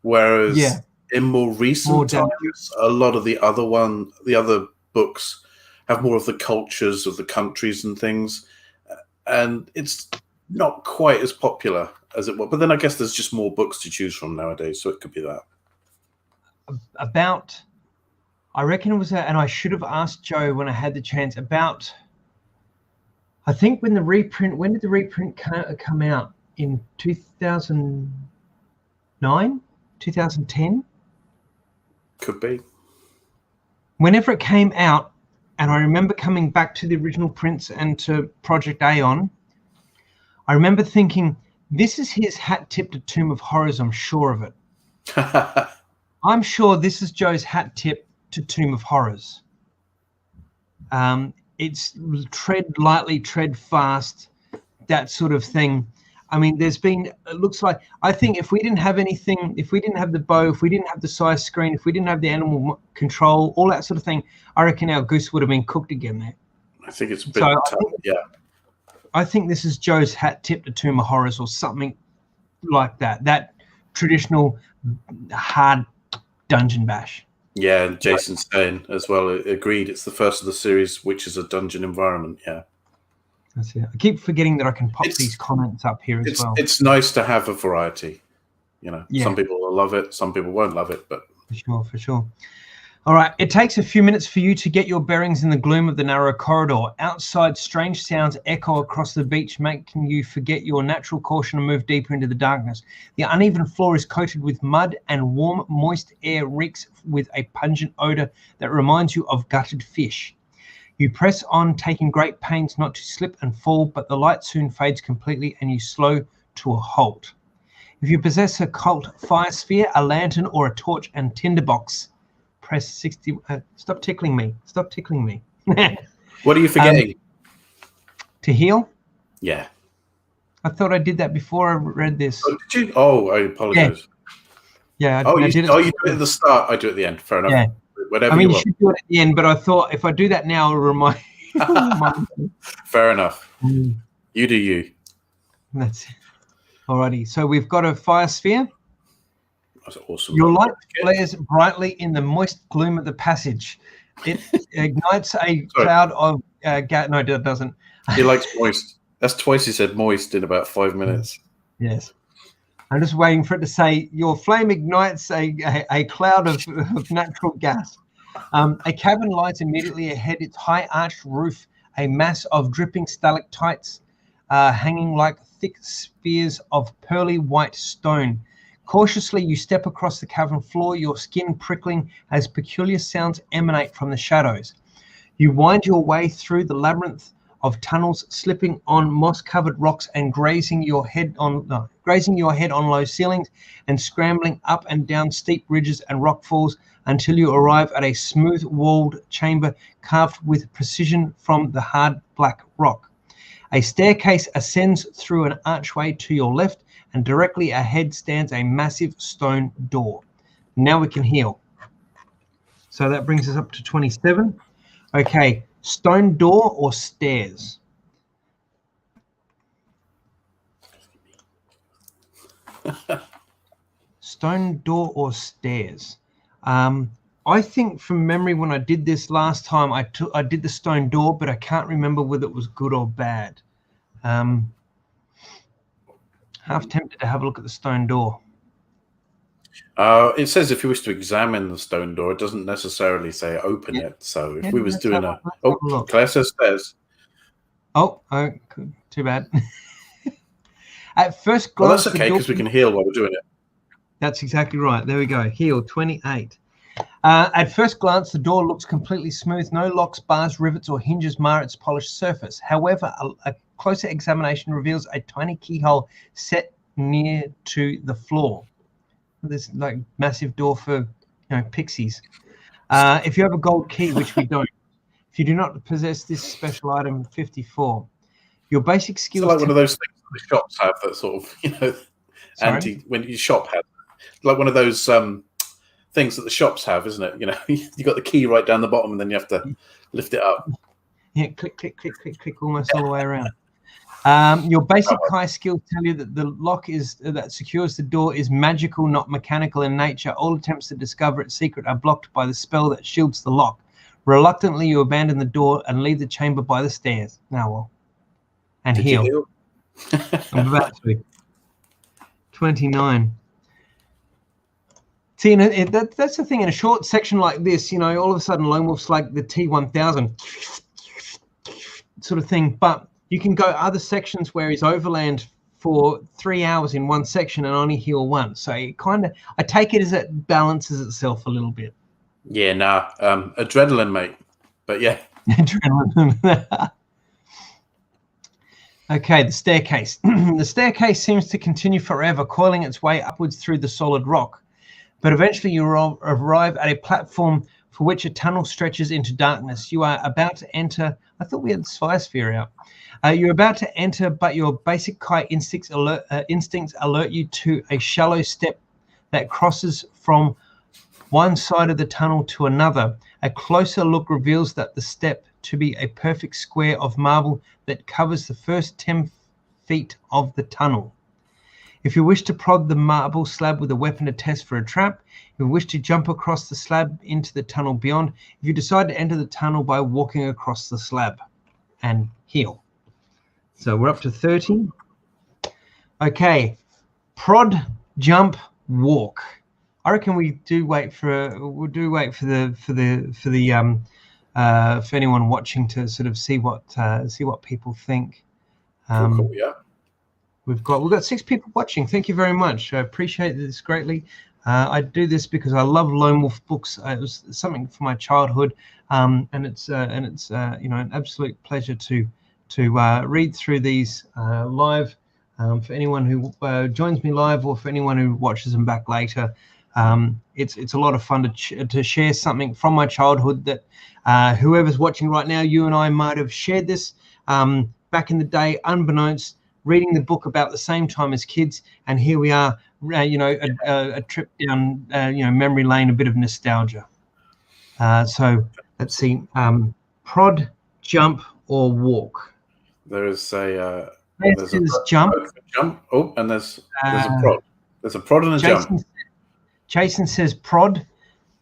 Whereas Yeah. in more recent More times, a lot of the other books have more of the cultures of the countries and things, and it's not quite as popular as it was. But then I guess there's just more books to choose from nowadays, so it could be that. About, I reckon it was, and I should have asked Joe when I had the chance about. I think when did the reprint come out? In 2009, 2010? Could be. Whenever it came out, and I remember coming back to the original prints and to Project Aeon, I remember thinking, this is his hat tip to Tomb of Horrors, I'm sure of it. I'm sure this is Joe's hat tip to Tomb of Horrors. It's tread lightly, tread fast, that sort of thing. I mean, it looks like, I think if we didn't have anything, if we didn't have the bow, if we didn't have the size screen, if we didn't have the animal control, all that sort of thing, I reckon our goose would have been cooked again there. I think it's a bit tough, yeah. I think this is Joe's hat tip to Tomb of Horrors or something like that. That traditional hard dungeon bash. Yeah, and Jason's saying as well, agreed, it's the first of the series which is a dungeon environment, yeah. That's it. I keep forgetting that I can pop these comments up here as well. It's nice to have a variety. You know, Yeah. Some people will love it, some people won't love it, but For sure. All right, it takes a few minutes for you to get your bearings in the gloom of the narrow corridor. Outside, strange sounds echo across the beach, making you forget your natural caution and move deeper into the darkness. The uneven floor is coated with mud, and warm, moist air reeks with a pungent odor that reminds you of gutted fish. You press on, taking great pains not to slip and fall, but the light soon fades completely and you slow to a halt. If you possess a cult fire sphere, a lantern, or a torch and tinderbox, press 60. Stop tickling me. Stop tickling me. what are you forgetting? To heal? Yeah. I thought I did that before I read this. Oh, did you? Oh, I apologize. Yeah. I did it. You do it at the start, I do it at the end. Fair enough. Yeah. Whatever you want. should do it at the end, but I thought if I do that now, it'll remind me. Fair enough. You do you. That's it. Alrighty. So we've got a fire sphere. That's awesome. Your light flares brightly in the moist gloom of the passage. It ignites a cloud of gas. No, it doesn't. He likes moist. That's twice he said moist in about 5 minutes. Yes. I'm just waiting for it to say, your flame ignites a cloud of natural gas. A cavern lies immediately ahead, its high arched roof, a mass of dripping stalactites hanging like thick spheres of pearly white stone. Cautiously, you step across the cavern floor, your skin prickling as peculiar sounds emanate from the shadows. You wind your way through the labyrinth of tunnels, slipping on moss-covered rocks and grazing your head on low ceilings and scrambling up and down steep ridges and rock falls until you arrive at a smooth-walled chamber carved with precision from the hard black rock. A staircase ascends through an archway to your left, and directly ahead stands a massive stone door. Now we can heal. So that brings us up to 27. Okay, stone door or stairs? Stone door or stairs? I think from memory when I did this last time, I did the stone door, but I can't remember whether it was good or bad. Half tempted to have a look at the stone door. It says if you wish to examine the stone door, it doesn't necessarily say open it. So if we was doing Claire says stairs. Oh, too bad. At first glance, that's okay because we can heal while we're doing it. That's exactly right. There we go. Heal 28. At first glance, the door looks completely smooth. No locks, bars, rivets, or hinges mar its polished surface. However, a closer examination reveals a tiny keyhole set near to the floor. This like massive door for pixies. If you have a gold key, which we don't, if you do not possess this special item, 54. Your basic It's skills. like one of those things that the shops have that sort of, when your shop has, like one of those things that the shops have, isn't it? You got the key right down the bottom, and then you have to lift it up. Yeah, click, click, click, click, click, almost all the way around. Your basic Kai skills tell you that the lock that secures the door is magical, not mechanical in nature. All attempts to discover its secret are blocked by the spell that shields the lock. Reluctantly, you abandon the door and leave the chamber by the stairs. Now, well, and Did heal. you heal? I'm about to. 29. See, that's the thing. In a short section like this, all of a sudden, Lone Wolf's like the T1000 sort of thing. But you can go other sections where he's overland for 3 hours in one section and only heal once. So it I take it as it balances itself a little bit. Yeah, adrenaline, mate. But yeah. Adrenaline. Okay, the staircase. The staircase seems to continue forever, coiling its way upwards through the solid rock. But eventually you arrive at a platform for which a tunnel stretches into darkness. You are about to enter. I thought we had the Sphere out. You're about to enter, but your basic Kai instincts alert you to a shallow step that crosses from one side of the tunnel to another. A closer look reveals that the step to be a perfect square of marble that covers the first 10 feet of the tunnel. If you wish to prod the marble slab with a weapon to test for a trap, if you wish to jump across the slab into the tunnel beyond, if you decide to enter the tunnel by walking across the slab, and heal. So we're up to 30. Okay, prod, jump, walk. I reckon we do wait for anyone watching to sort of see what people think. Cool, yeah. We've got 6 people watching. Thank you very much. I appreciate this greatly. I do this because I love Lone Wolf books. It was something from my childhood, and it's an absolute pleasure to read through these live. For anyone who joins me live, or for anyone who watches them back later, it's a lot of fun to share something from my childhood that whoever's watching right now, you and I might have shared this back in the day, unbeknownst, reading the book about the same time as kids, and here we are, a trip down, memory lane, a bit of nostalgia. So let's see, prod, jump, or walk. There is a jump. Oh, and there's a prod. There's a prod and a jump. Jason says prod.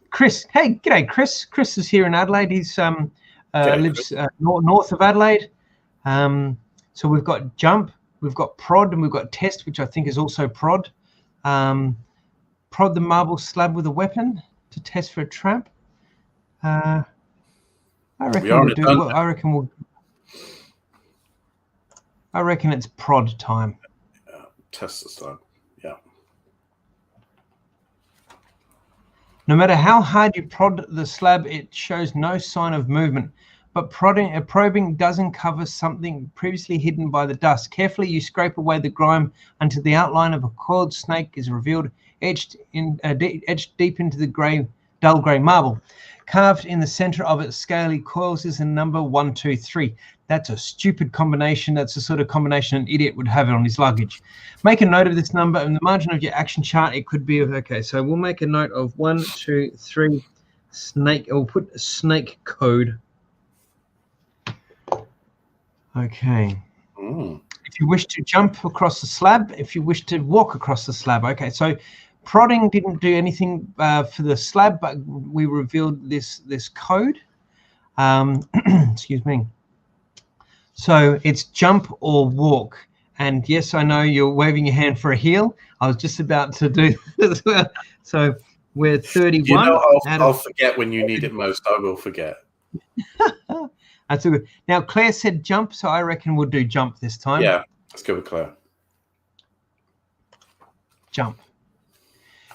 Chris, hey, g'day, Chris. Chris is here in Adelaide. He's lives north of Adelaide. So we've got jump, we've got prod, and we've got test, which I think is also prod. Prod the marble slab with a weapon to test for a trap. I reckon it's prod time. Test this time. Yeah. No matter how hard you prod the slab, it shows no sign of movement. But probing does uncover something previously hidden by the dust. Carefully, you scrape away the grime until the outline of a coiled snake is revealed, etched deep into the dull grey marble. Carved in the center of its scaly coils is the number 123. That's a stupid combination. That's the sort of combination an idiot would have it on his luggage. Make a note of this number in the margin of your action chart. It could be okay. So we'll make a note of 1, 2, 3 snake. We'll put snake code. Okay. If you wish to jump across the slab, if you wish to walk across the slab. Okay, so prodding didn't do anything for the slab, but we revealed this code. Excuse me. So it's jump or walk. And yes, I know you're waving your hand for a heal. I was just about to do as well. So we're 31. You know, I'll forget when you need it most. I will forget. That's good. Now, Claire said jump, so I reckon we'll do jump this time. Yeah, let's go with Claire. Jump.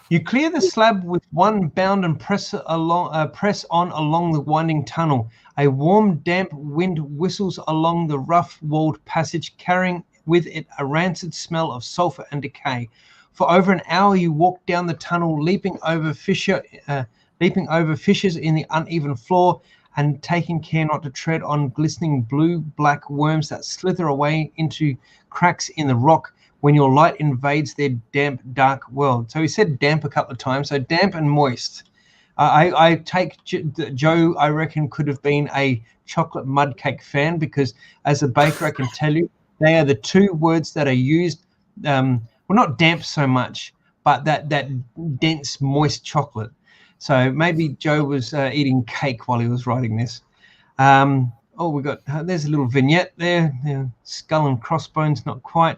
You clear the slab with one bound and press on along the winding tunnel. A warm, damp wind whistles along the rough-walled passage, carrying with it a rancid smell of sulfur and decay. For over an hour, you walk down the tunnel, leaping over fissures in the uneven floor, and taking care not to tread on glistening blue-black worms that slither away into cracks in the rock when your light invades their damp, dark world. So he said damp a couple of times, so damp and moist. I take Joe, I reckon, could have been a chocolate mud cake fan, because as a baker, I can tell you, they are the two words that are used, well, not damp so much, but that dense, moist chocolate. So maybe Joe was eating cake while he was writing this. Oh, we got, there's a little vignette there. Skull and crossbones, not quite.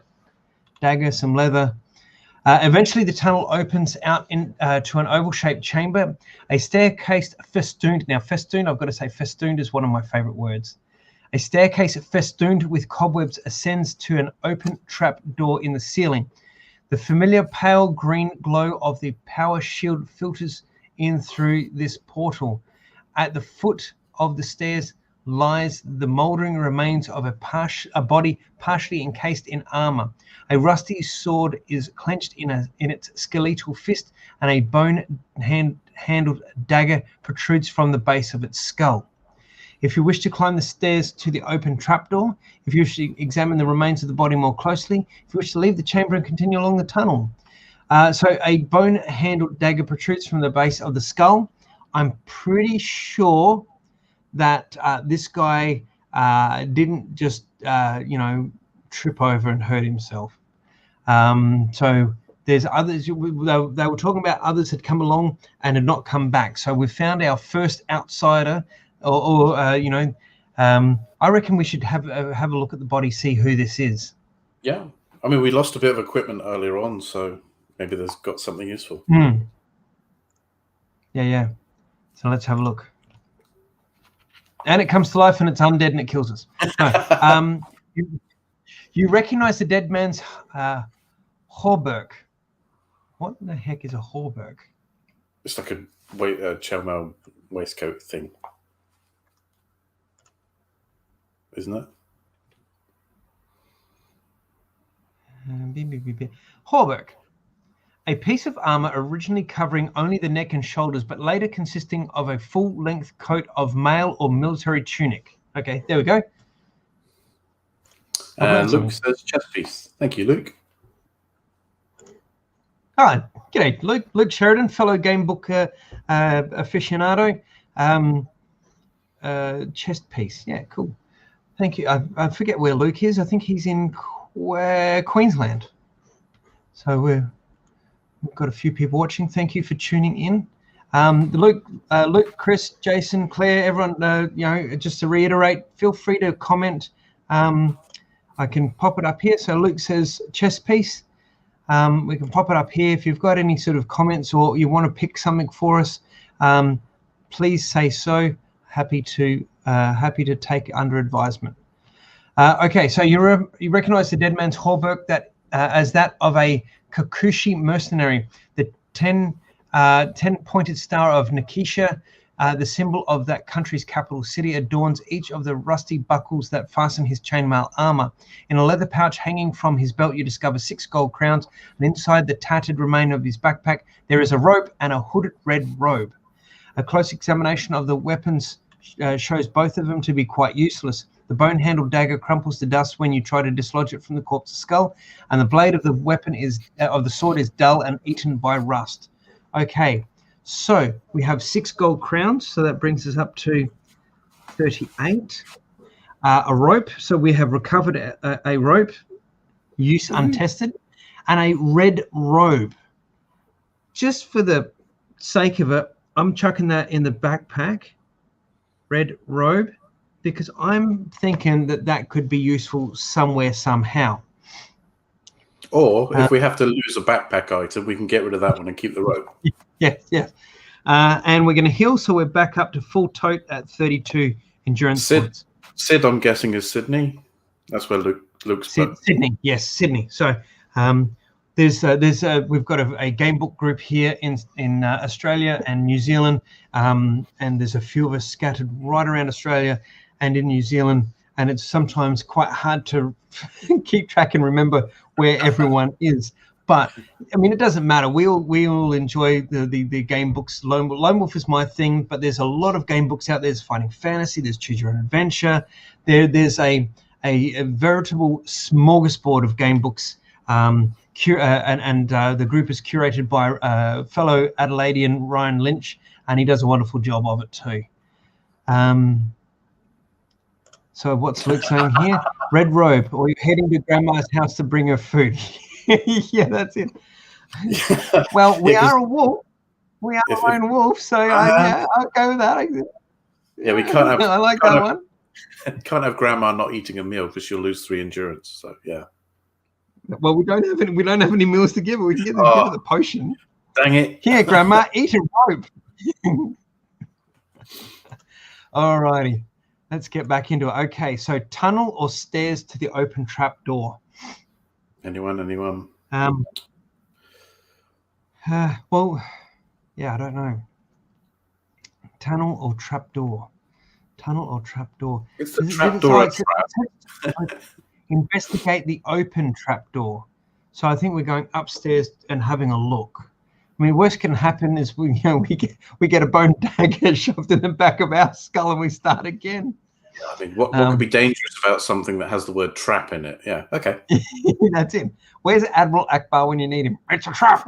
Dagger, some leather. Eventually, the tunnel opens out to an oval-shaped chamber, a staircase festooned. Now, festooned, I've got to say, festooned is one of my favorite words. A staircase festooned with cobwebs ascends to an open trap door in the ceiling. The familiar pale green glow of the power shield filters in through this portal. At the foot of the stairs lies the mouldering remains of a body partially encased in armor. A rusty sword is clenched in its skeletal fist, and a bone-handled dagger protrudes from the base of its skull. If you wish to climb the stairs to the open trapdoor, if you wish to examine the remains of the body more closely, if you wish to leave the chamber and continue along the tunnel. So a bone-handled dagger protrudes from the base of the skull. I'm pretty sure that this guy didn't just, trip over and hurt himself. So there's others, they were talking about others had come along and had not come back. So we found our first outsider, I reckon we should have a look at the body, see who this is. Yeah. I mean, we lost a bit of equipment earlier on, so maybe there's got something useful. Yeah. So let's have a look. And it comes to life and it's undead and it kills us. No. You recognize the dead man's hauberk. What the heck is a hauberk? It's like a chainmail waistcoat thing, isn't it? Hauberk. A piece of armor originally covering only the neck and shoulders, but later consisting of a full-length coat of mail or military tunic. Okay, there we go. Luke says chest piece. Thank you, Luke. Hi, g'day, Luke. Luke Sheridan, fellow game book aficionado. Chest piece. Yeah, cool. Thank you. I forget where Luke is. I think he's in Queensland. So we've got a few people watching. Thank you for tuning in. Luke, Chris, Jason, Claire, everyone, just to reiterate, feel free to comment. I can pop it up here. So Luke says chess piece. We can pop it up here. If you've got any sort of comments or you want to pick something for us, please say so. Happy to take under advisement. Okay, so you recognize the dead man's hauberk as that of a Kakushi mercenary. The 10-pointed star of Nikisha, the symbol of that country's capital city, adorns each of the rusty buckles that fasten his chainmail armor. In a leather pouch hanging from his belt, you discover 6 gold crowns, and inside the tattered remain of his backpack, there is a rope and a hooded red robe. A close examination of the weapons shows both of them to be quite useless. The bone-handled dagger crumples to dust when you try to dislodge it from the corpse's skull, and the blade of the weapon of the sword is dull and eaten by rust. Okay, so we have 6 gold crowns, so that brings us up to 38. A rope, so we have recovered a rope, use untested, and a red robe. Just for the sake of it, I'm chucking that in the backpack, red robe, because I'm thinking that could be useful somewhere, somehow. Or if we have to lose a backpack item, we can get rid of that one and keep the rope. Yes. And we're going to heal, so we're back up to full tote at 32 endurance points. Sid, I'm guessing, is Sydney. That's where Luke's Sydney, yes, Sydney. So we've got a game book group here in Australia and New Zealand, and there's a few of us scattered right around Australia and in New Zealand, and it's sometimes quite hard to keep track and remember where everyone is. But I mean, it doesn't matter. We all enjoy the game books. Lone Wolf is my thing, but there's a lot of game books out there. There's Fighting Fantasy. There's Choose Your Own Adventure. There's a veritable smorgasbord of game books. And the group is curated by fellow Adelaidean Ryan Lynch, and he does a wonderful job of it too. So what's Luke saying here? Red robe, or you're heading to Grandma's house to bring her food. Yeah, that's it. Well, we are a wolf. We are a lone wolf, so I'll go with that. Yeah, we can't have. I like that one. Can't have Grandma not eating a meal because she'll lose 3 endurance. So yeah. Well, we don't have any meals to give her. We can give her the potion. Dang it! Here, Grandma, eat a rope. All righty, let's get back into it. Okay, so tunnel or stairs to the open trap door. Anyone? Well, yeah, I don't know. Tunnel or trap door? Tunnel or trap door? It's the trap door. Investigate the open trap door. So I think we're going upstairs and having a look. I mean, worst can happen is we get a bone dagger shoved in the back of our skull and we start again. I mean, what could be dangerous about something that has the word trap in it? Yeah, okay. That's it. Where's Admiral Akbar when you need him? It's a trap.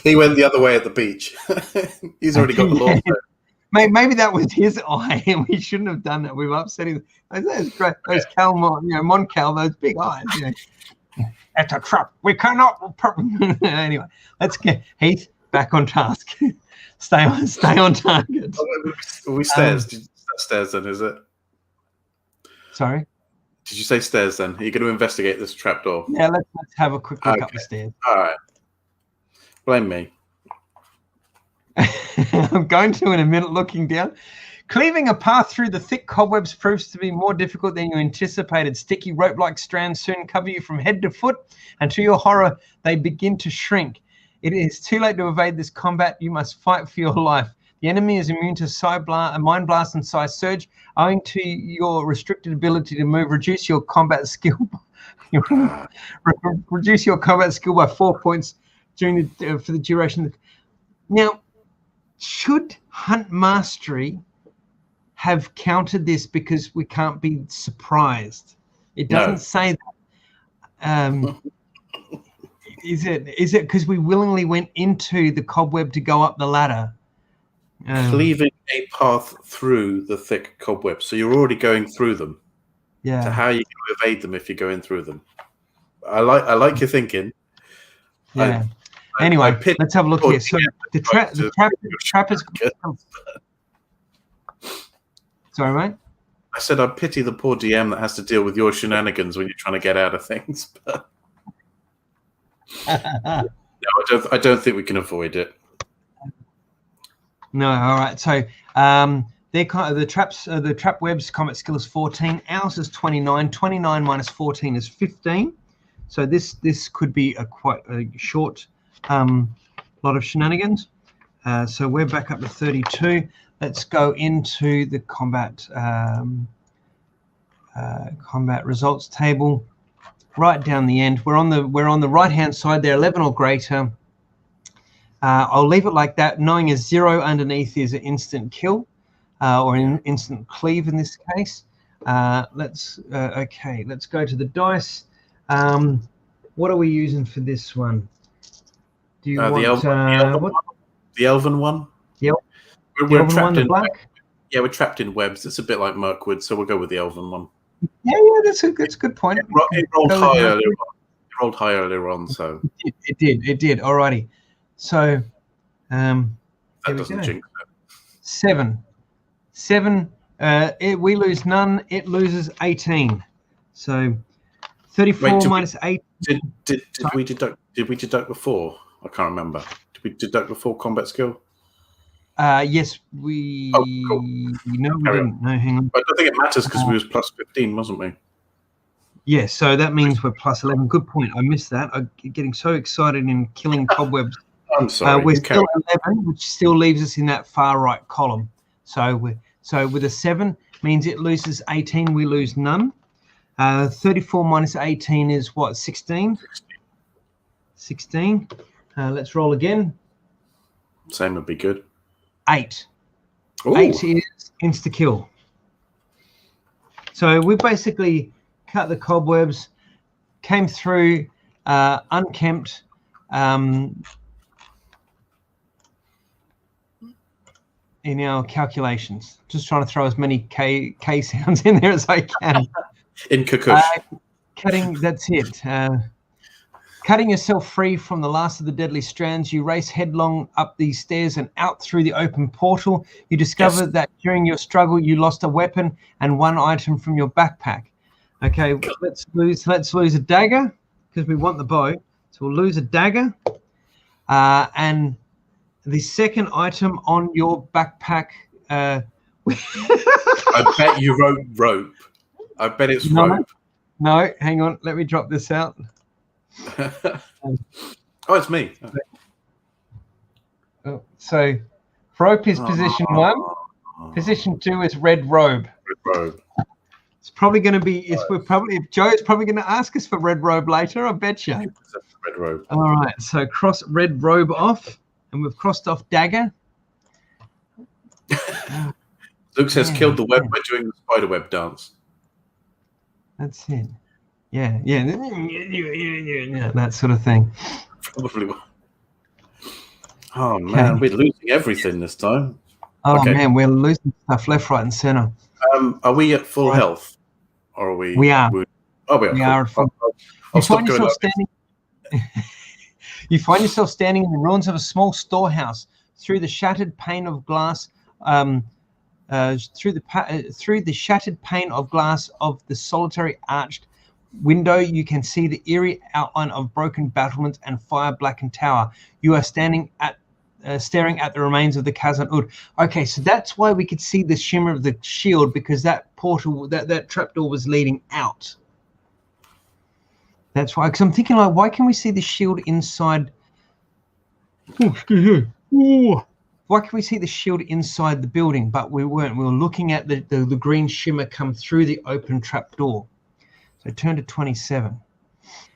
He went the other way at the beach. He's already got the law. Maybe that was his eye, and we shouldn't have done that. We've upset him. Those great, those Moncal, those big eyes. It's a trap. We cannot. Anyway, let's get Heath back on task. Stay on target. We stairs. Stairs then, is it? Sorry. Did you say stairs then? Are you going to investigate this trapdoor? Yeah, let's have a quick look up the stairs. All right. Blame me. I'm going to in a minute, looking down. Cleaving a path through the thick cobwebs proves to be more difficult than you anticipated. Sticky rope-like strands soon cover you from head to foot, and to your horror, they begin to shrink. It is too late to evade this combat. You must fight for your life. The enemy is immune to mind blast and psi surge. Owing to your restricted ability to move, reduce your combat skill. Reduce your combat skill by 4 points during for the duration. Now, should Hunt Mastery have countered this because we can't be surprised? It doesn't say that. Is it because we willingly went into the cobweb to go up the ladder? Cleaving a path through the thick cobweb, so you're already going through them. Yeah. So how are you going to evade them if you're going through them? I like your thinking. Yeah. Anyway, let's have a look here. So the trap is. Sorry, mate. I said I pity the poor DM that has to deal with your shenanigans when you're trying to get out of things. But no, I don't think we can avoid it. No, all right. So the trap web's combat skill is 14. Ours is 29. 29 minus 14 is 15. So this could be quite a short lot of shenanigans. So we're back up to 32. Let's go into the combat results table. Right down the end, we're on the right hand side there, 11 or greater. I'll leave it like that, knowing a 0 underneath is an instant kill or an instant cleave in this case. Let's go to the dice. What are we using for this one? Do you want the elven one? Yep. We're trapped in black. Yeah, we're trapped in webs. It's a bit like Mirkwood, so we'll go with the elven one. Yeah, that's a good point. It rolled high earlier on. It rolled high earlier on, so it did. Alrighty. So that doesn't jinx it. 7. We lose none. It loses 18. So 34 minus 8. Did we deduct before? I can't remember. Did we deduct before combat skill? Yes, we. Oh, cool. No, we didn't. No, hang on. I don't think it matters because we was plus 15, wasn't we? Yes, so that means we're plus 11. Good point. I missed that. I'm getting so excited in killing cobwebs. I'm sorry. We're still 11, which still leaves us in that far right column. So with a 7 means it loses 18. We lose none. 34 minus 18 is what, 16? 16. Let's roll again. Same would be good. 8. Ooh. 8 is insta-kill. So we basically cut the cobwebs, came through unkempt, in our calculations. Just trying to throw as many K sounds in there as I can. In Kukush. Cutting, that's it. Cutting yourself free from the last of the deadly strands, you race headlong up these stairs and out through the open portal. You discover that during your struggle, you lost a weapon and one item from your backpack. Okay, let's lose a dagger because we want the bow. So we'll lose a dagger. And the second item on your backpack. I bet you wrote rope. I bet it's rope. No, hang on. Let me drop this out. Oh, it's me. So rope is position 1. Position 2 is red robe. Red robe. It's probably going to be. If Joe's probably going to ask us for red robe later, I bet you. Red robe. All right. So cross red robe off, and we've crossed off dagger. Luke says, "Killed the web by doing the spider web dance." That's it. Yeah, that sort of thing. Probably. Oh man, we're losing everything this time. Oh man, we're losing stuff left, right, and center. Are we at full health, or are we? We are. We are at full. I'll stop going You find yourself standing in the ruins of a small storehouse. Through the shattered pane of glass, through the shattered pane of glass of the solitary arched window, you can see the eerie outline of broken battlements and fire-blackened tower. You are staring at the remains of the Khazan-ud. Okay, so that's why we could see the shimmer of the shield, because that portal, that trapdoor was leading out. That's why, because I'm thinking, like, why can we see the shield inside? Why can we see the shield inside the building? But we weren't. We were looking at the green shimmer come through the open trapdoor. So turn to 27.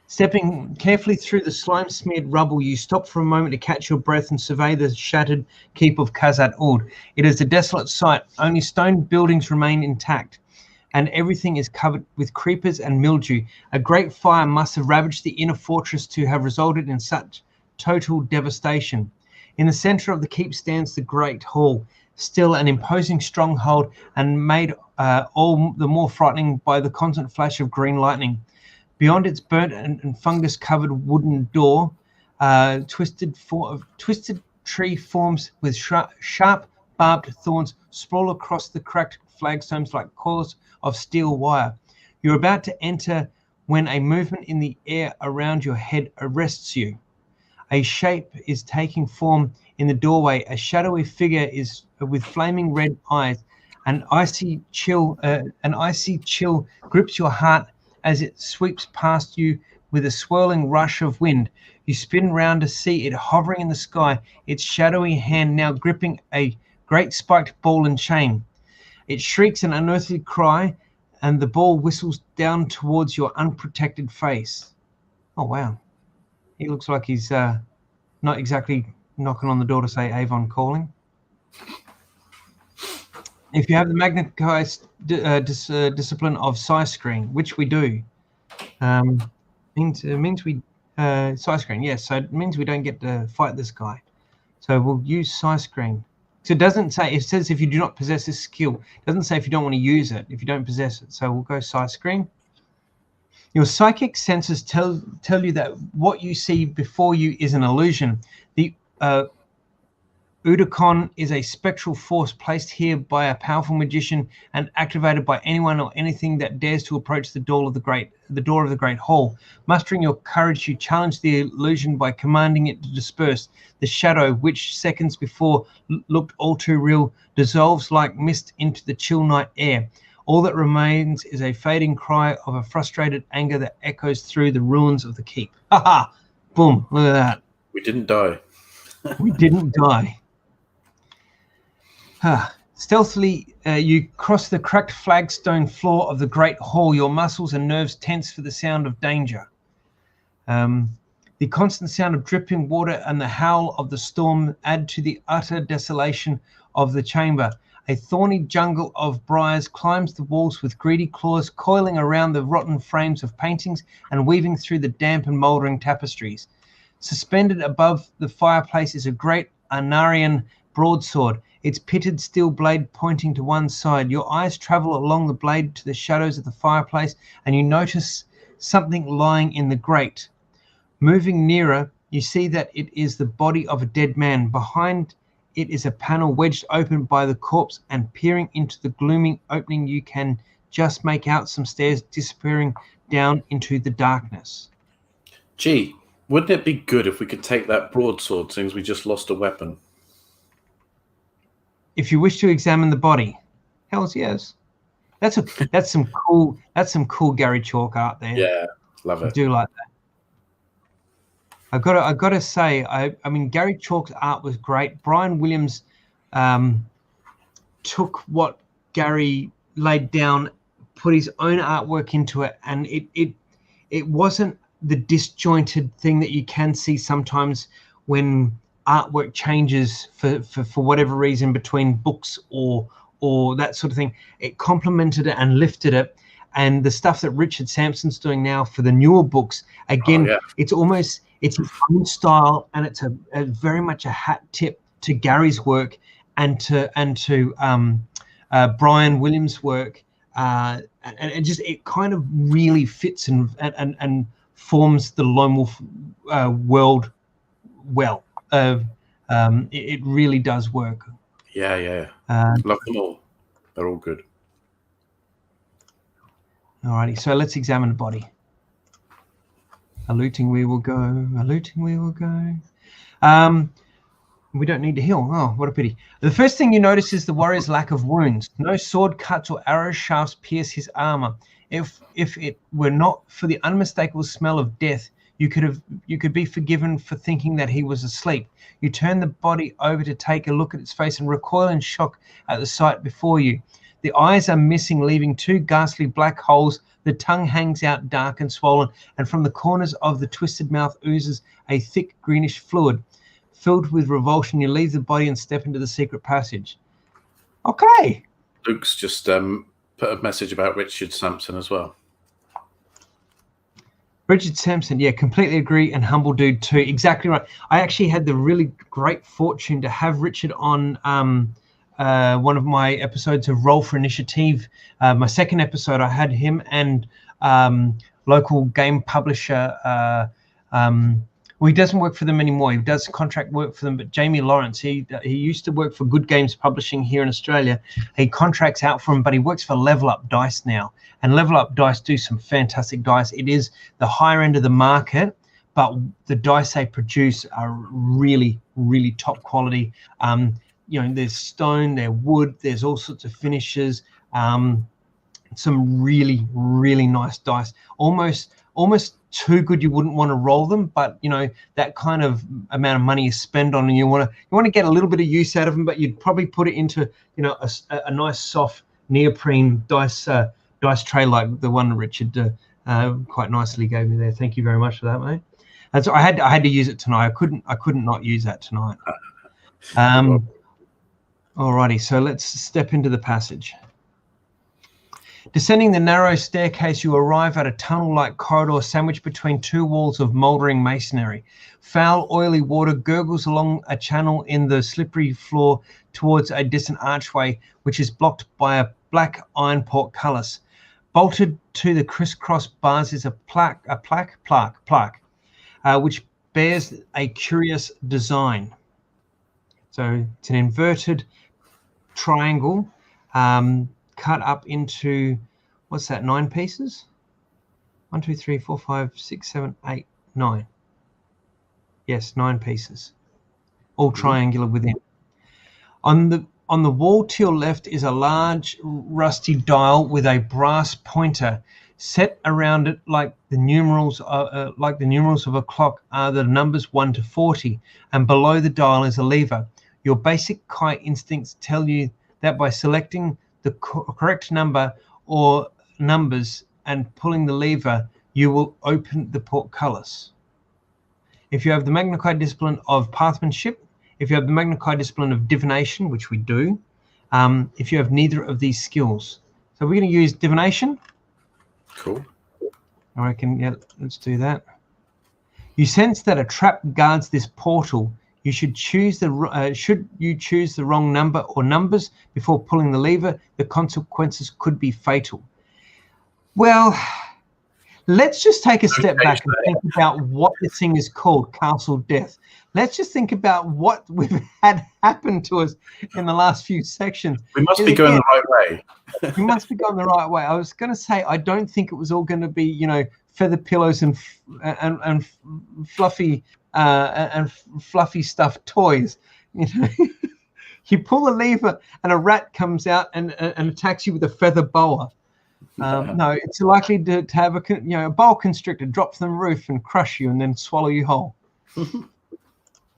Stepping carefully through the slime-smeared rubble, you stop for a moment to catch your breath and survey the shattered keep of Khazan-ud. It is a desolate sight. Only stone buildings remain intact, and everything is covered with creepers and mildew. A great fire must have ravaged the inner fortress to have resulted in such total devastation. In the center of the keep stands the Great Hall, still an imposing stronghold and made all the more frightening by the constant flash of green lightning. Beyond its burnt and fungus-covered wooden door, twisted tree forms with sharp, barbed thorns sprawl across the cracked flagstones like coils of steel wire. You're about to enter when a movement in the air around your head arrests you. A shape is taking form in the doorway. A shadowy figure is with flaming red eyes. An icy chill grips your heart as it sweeps past you with a swirling rush of wind. You spin round to see it hovering in the sky, its shadowy hand now gripping a great spiked ball and chain. It shrieks an unearthly cry, and the ball whistles down towards your unprotected face. Oh, wow. He looks like he's not exactly knocking on the door to say Avon calling. If you have the Magna-Chi discipline of size screen, which we do, means we size screen. Yes, so it means we don't get to fight this guy. So we'll use size screen. So it doesn't say. It says if you do not possess this skill. It doesn't say if you don't want to use it. If you don't possess it, so we'll go size screen. Your psychic senses tell you that what you see before you is an illusion. The Udakon is a spectral force placed here by a powerful magician and activated by anyone or anything that dares to approach the door of the great hall. Mustering your courage, you challenge the illusion by commanding it to disperse. The shadow, which seconds before looked all too real, dissolves like mist into the chill night air. All that remains is a fading cry of a frustrated anger that echoes through the ruins of the keep. Ha ha! Boom! Look at that. We didn't die. We didn't die. Stealthily, you cross the cracked flagstone floor of the great hall, your muscles and nerves tense for the sound of danger. The constant sound of dripping water and the howl of the storm add to the utter desolation of the chamber. A thorny jungle of briars climbs the walls with greedy claws, coiling around the rotten frames of paintings and weaving through the damp and mouldering tapestries. Suspended above the fireplace is a great Arnarian broadsword, its pitted steel blade pointing to one side. Your eyes travel along the blade to the shadows of the fireplace, and you notice something lying in the grate. Moving nearer, you see that it is the body of a dead man. Behind it is a panel wedged open by the corpse, and peering into the gloomy opening, you can just make out some stairs disappearing down into the darkness. Gee, wouldn't it be good if we could take that broadsword since we just lost a weapon? If you wish to examine the body, hells yes. That's some cool Gary Chalk art there. Yeah, love it. I do like that. I gotta say, I mean, Gary Chalk's art was great. Brian Williams took what Gary laid down, put his own artwork into it, and it wasn't the disjointed thing that you can see sometimes when artwork changes for whatever reason between books or that sort of thing. It complemented it and lifted it. And the stuff that Richard Sampson's doing now for the newer books, again, it's his own style, and it's a very much a hat tip to Gary's work and to Brian Williams' work, and it kind of really fits and forms the Lone Wolf world well. It really does work. Yeah. Love them all. They're all good. Alrighty, so let's examine the body. A looting we will go. A looting we will go. We don't need to heal. Oh, what a pity. The first thing you notice is the warrior's lack of wounds. No sword cuts or arrow shafts pierce his armor. If it were not for the unmistakable smell of death, you could be forgiven for thinking that he was asleep. You turn the body over to take a look at its face and recoil in shock at the sight before you. The eyes are missing, leaving two ghastly black holes. The tongue hangs out dark and swollen, and from the corners of the twisted mouth oozes a thick greenish fluid. Filled with revulsion, you leave the body and step into the secret passage. Okay. Luke's just put a message about Richard Sampson as well. Richard Sampson, yeah, completely agree, and humble dude too. Exactly right. I actually had the really great fortune to have Richard on one of my episodes of Roll for Initiative. My second episode, I had him and local game publisher. Well, he doesn't work for them anymore. He does contract work for them, but Jamie Lawrence, he used to work for Good Games Publishing here in Australia. He contracts out for him, but he works for Level Up Dice now. And Level Up Dice do some fantastic dice. It is the higher end of the market, but the dice they produce are really, really top quality. There's stone, there's wood, there's all sorts of finishes. Some really, really nice dice. Almost too good you wouldn't want to roll them, but that kind of amount of money you spend on, and you want to get a little bit of use out of them, but you'd probably put it into a nice soft neoprene dice tray like the one Richard quite nicely gave me there. Thank you very much for that, mate. And so I had to use it tonight. I couldn't not use that tonight. Alrighty, so let's step into the passage. Descending the narrow staircase, you arrive at a tunnel-like corridor sandwiched between two walls of mouldering masonry. Foul, oily water gurgles along a channel in the slippery floor towards a distant archway, which is blocked by a black iron portcullis. Bolted to the crisscross bars is a plaque, which bears a curious design. So it's an inverted triangle cut up into, what's that, 9 pieces? 1, 2, 3, 4, 5, 6, 7, 8, 9. Yes, 9 pieces, all triangular within. On the wall to your left is a large rusty dial with a brass pointer. Set around it like the numerals of a clock are the numbers 1 to 40, and below the dial is a lever. Your basic kite instincts tell you that by selecting the correct number or numbers and pulling the lever, you will open the portcullis. If you have the Magna Chi discipline of pathmanship, if you have the Magna Chi discipline of divination, which we do, if you have neither of these skills. So we're going to use divination. Cool. I reckon, yeah, let's do that. You sense that a trap guards this portal. You should choose should you choose the wrong number or numbers before pulling the lever, the consequences could be fatal. Well, let's just take a step back and think about what this thing is called, Castle Death. Let's just think about what we've had happen to us in the last few sections. We must be going the right way. We must be going the right way. I was going to say, I don't think it was all going to be, you know, feather pillows and fluffy fluffy stuffed toys. You know, you pull the lever and a rat comes out and attacks you with a feather boa. No, it's likely to have a boa constrictor drop from the roof and crush you and then swallow you whole.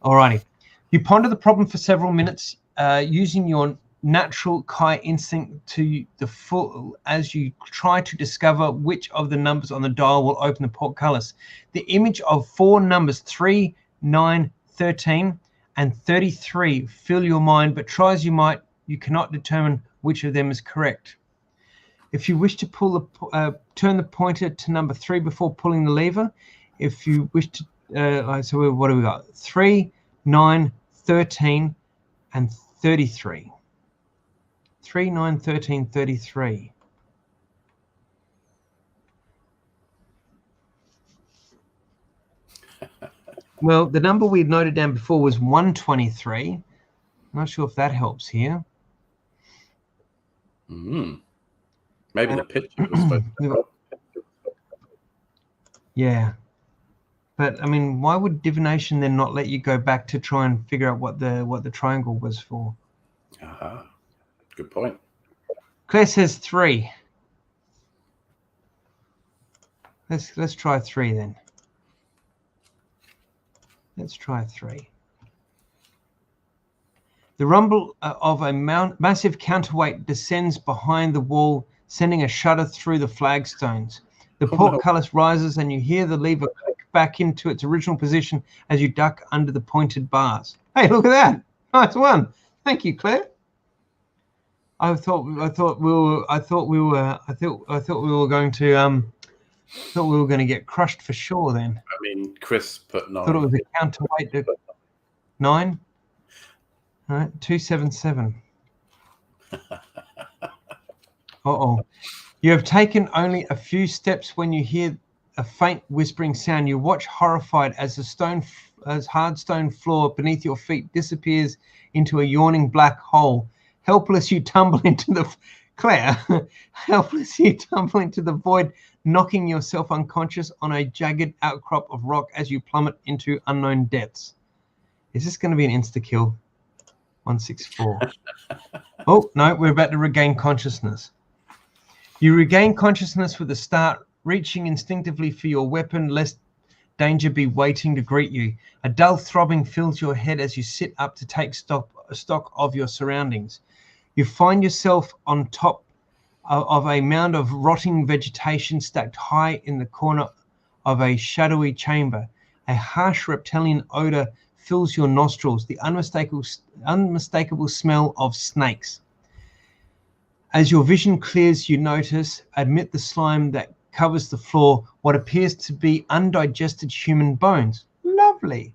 Alrighty, you ponder the problem for several minutes, using your natural Chi instinct to the full as you try to discover which of the numbers on the dial will open the portcullis. The image of 4 numbers 3, 9, 13, and 33 fill your mind, but try as you might, you cannot determine which of them is correct. If you wish to pull the turn the pointer to number 3 before pulling the lever. If you wish to, so what do we got? 3, 9, 13, and 33. 3, 9, 13, 33. Well, the number we noted down before was 123. I'm not sure if that helps here. Maybe the picture was supposed to help. Yeah. But I mean, why would divination then not let you go back to try and figure out what the triangle was for? Good point. Claire says 3. Let's try 3 then. Let's try 3. The rumble of a massive counterweight descends behind the wall, sending a shudder through the flagstones. The portcullis rises and you hear the lever click back into its original position as you duck under the pointed bars. Hey, look at that! Nice one. Thank you, Claire. I thought we were going to get crushed for sure then. I mean, Chris put 9. Thought it was a counterweight to 9. All right, 277. Uh-oh. You have taken only a few steps when you hear a faint whispering sound. You watch horrified as the hard stone floor beneath your feet disappears into a yawning black hole. Helpless, you tumble into the void, knocking yourself unconscious on a jagged outcrop of rock as you plummet into unknown depths. Is this going to be an insta-kill? 164. Oh, no, we're about to regain consciousness. You regain consciousness with a start, reaching instinctively for your weapon, lest danger be waiting to greet you. A dull throbbing fills your head as you sit up to take stock of your surroundings. You find yourself on top of a mound of rotting vegetation stacked high in the corner of a shadowy chamber. A harsh reptilian odor fills your nostrils, the unmistakable smell of snakes. As your vision clears, you notice, amid the slime that covers the floor, what appears to be undigested human bones. Lovely.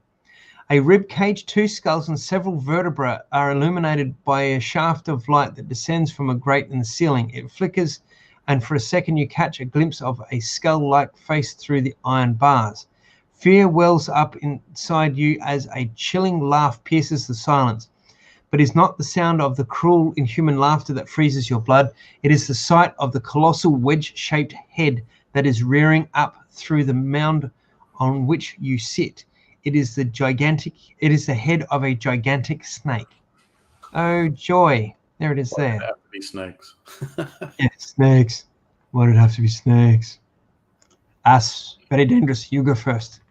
A rib cage, 2 skulls, and several vertebrae are illuminated by a shaft of light that descends from a grate in the ceiling. It flickers, and for a second you catch a glimpse of a skull-like face through the iron bars. Fear wells up inside you as a chilling laugh pierces the silence. But it is not the sound of the cruel, inhuman laughter that freezes your blood. It is the sight of the colossal wedge-shaped head that is rearing up through the mound on which you sit. It is the head of a gigantic snake. Oh, joy. There it is there. Why did it have to be snakes? Yeah, snakes. Why did it have to be snakes? Us. Very dangerous. You go first.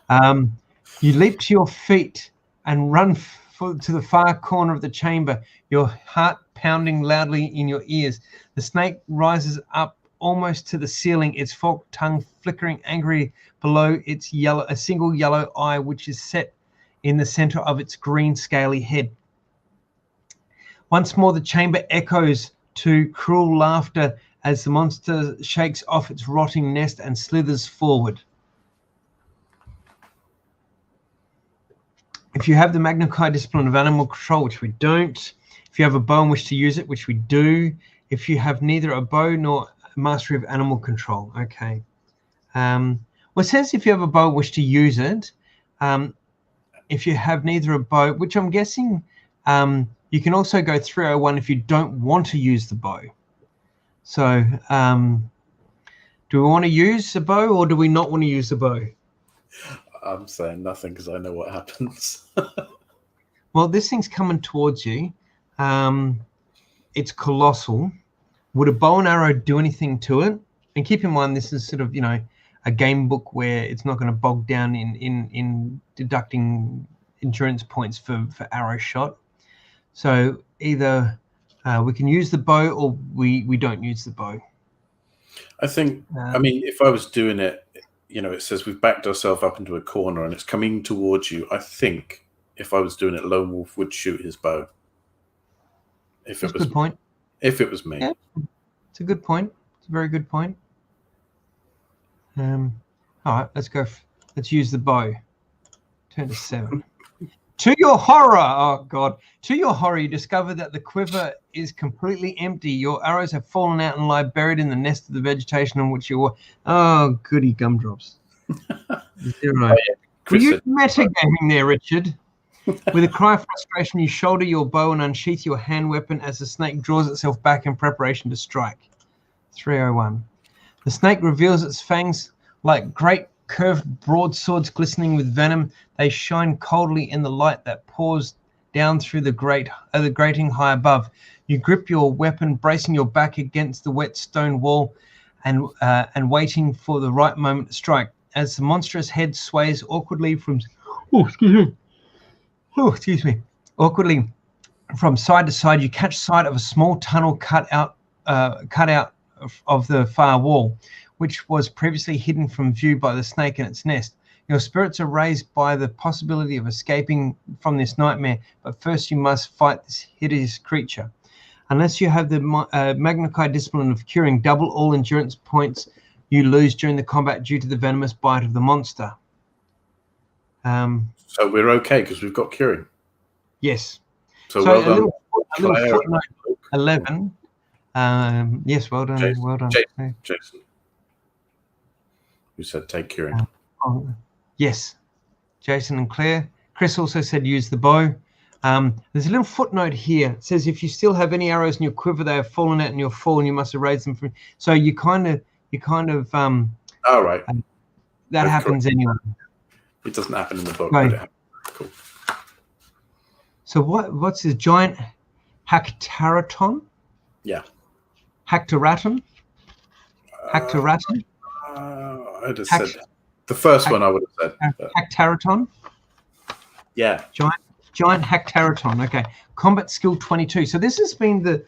You leap to your feet and run to the far corner of the chamber, your heart pounding loudly in your ears. The snake rises up almost to the ceiling, its forked tongue flickering angrily below a single yellow eye, which is set in the center of its green scaly head. Once more the chamber echoes to cruel laughter as the monster shakes off its rotting nest and slithers forward. If you have the Magna Chi discipline of animal control, which we don't, if you have a bow and wish to use it, which we do, if you have neither a bow nor a mastery of animal control, okay. Well, it says if you have a bow and wish to use it, if you have neither a bow, which I'm guessing you can also go 301 if you don't want to use the bow. So do we want to use the bow or do we not want to use the bow? I'm saying nothing because I know what happens. Well, this thing's coming towards you. It's colossal. Would a bow and arrow do anything to it? And keep in mind, this is sort of, a game book where it's not going to bog down in deducting endurance points for arrow shot. So either we can use the bow or we don't use the bow. I think, I mean, if I was doing it, it says we've backed ourselves up into a corner and it's coming towards you. I think if I was doing it, Lone Wolf would shoot his bow. That's a good point. If it was me. Yeah, it's a good point. It's a very good point. All right, let's go. Let's use the bow. Turn to 7. To your horror, oh God, to your horror, you discover that the quiver is completely empty. Your arrows have fallen out and lie buried in the nest of the vegetation on which you were. Oh, goody gumdrops. 0. Were you metagaming there, Richard? With a cry of frustration, you shoulder your bow and unsheath your hand weapon as the snake draws itself back in preparation to strike. 301. The snake reveals its fangs like great curved broadswords glistening with venom. They shine coldly in the light that pours down through the grating high above. You grip your weapon, bracing your back against the wet stone wall and waiting for the right moment to strike. As the monstrous head sways awkwardly awkwardly from side to side, you catch sight of a small tunnel cut out of the far wall, which was previously hidden from view by the snake and its nest. Your spirits are raised by the possibility of escaping from this nightmare, but first you must fight this hideous creature. Unless you have the Magna Chi discipline of curing, double all endurance points you lose during the combat due to the venomous bite of the monster. So we're okay because we've got curing. Yes. So well done. A little footnote 11. Yes, well done. Jason, well done. Jason. Who said take curing? Yes, Jason and Claire. Chris also said use the bow. There's a little footnote here. It says if you still have any arrows in your quiver, they have fallen out in your fall, and you must erase them from. So you kind of. All right. That happens anyway. It doesn't happen in the book. Right. But it happens. Cool. So what's this giant Hactaraton? Yeah. Hactaraton? Hactaraton? I just said the first one I would have said. Hactaraton? Yeah. Giant Hactaraton. Okay. Combat skill 22. So this has been the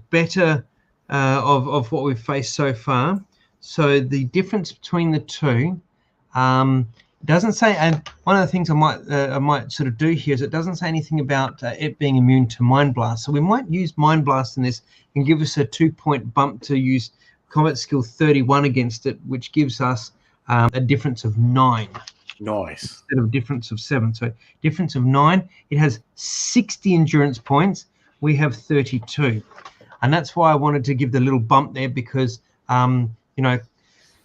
better of what we've faced so far. So the difference between the two doesn't say, and one of the things I might sort of do here is it doesn't say anything about it being immune to Mind Blast. So we might use Mind Blast in this and give us a 2-point bump to use combat skill 31 against it, which gives us a difference of 9. Nice. Instead of difference of 7. So difference of 9. It has 60 endurance points. We have 32. And that's why I wanted to give the little bump there because,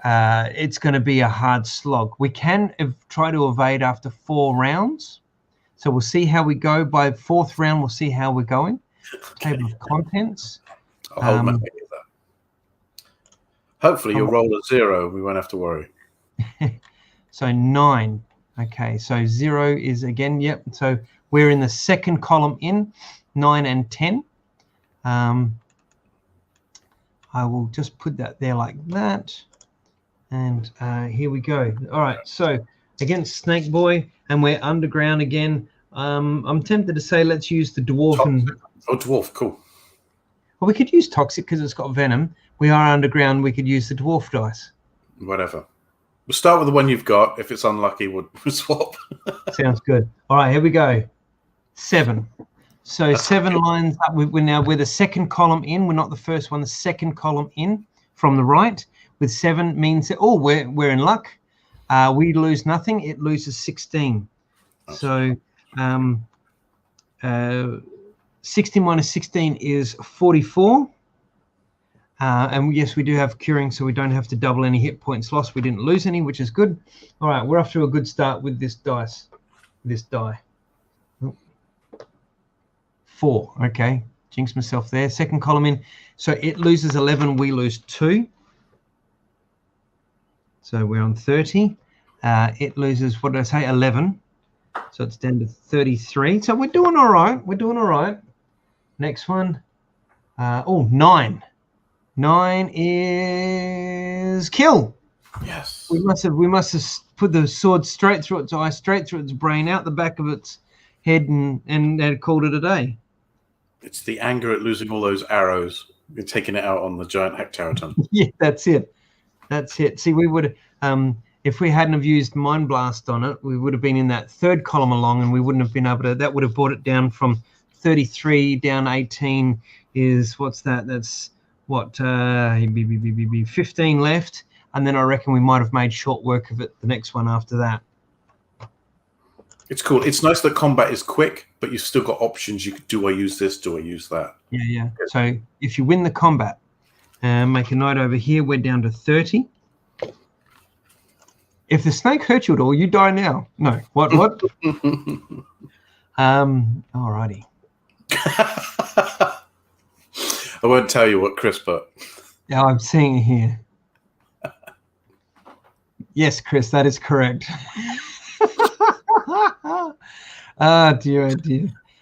it's going to be a hard slog. We can try to evade after 4 rounds. So we'll see how we go. By 4th round, we'll see how we're going. Okay. Table of contents. Hopefully you'll roll a 0. We won't have to worry. So 9. Okay. So 0 is again, yep. So we're in the second column in 9 and 10. I will just put that there like that. And here we go. All right. So against Snake Boy, and we're underground again. I'm tempted to say let's use the dwarf and. Oh, dwarf, cool. Well, we could use toxic because it's got venom. We are underground. We could use the dwarf dice. Whatever. We'll start with the one you've got. If it's unlucky, we'll swap. Sounds good. All right, here we go. 7. So that's 7 good. Lines up. We're the second column in. We're not the first one. The second column in from the right. With 7 means that we're in luck. We lose nothing. It loses 16. That's so 60 minus 16 is 44. And yes, we do have curing, so we don't have to double any hit points lost. We didn't lose any, which is good. All right, we're off to a good start with this dice. This die. 4. Okay, jinx myself there. Second column in. So it loses 11. We lose 2. So we're on 30. It loses, what did I say, 11. So it's down to 33. So we're doing all right. We're doing all right. Next one. 9. 9 is kill. Yes. We must have put the sword straight through its eye, straight through its brain, out the back of its head, and called it a day. It's the anger at losing all those arrows. You're taking it out on the giant Hectaraton. Yeah, that's it. That's it. See, we would if we hadn't have used Mind Blast on it, we would have been in that third column along, and we wouldn't have been able to. That would have brought it down from 33 down 18. Is what's that? That's what 15 left, and then I reckon we might have made short work of it the next one after that. It's cool. It's nice that combat is quick, but you've still got options. You could, do I use this? Do I use that? Yeah. So if you win the combat, make a note over here. We're down to 30. If the snake hurts you at all, you die now. No. What? Alrighty. I won't tell you what Chris put. Yeah, I'm seeing it here. Yes, Chris, that is correct. Oh dear.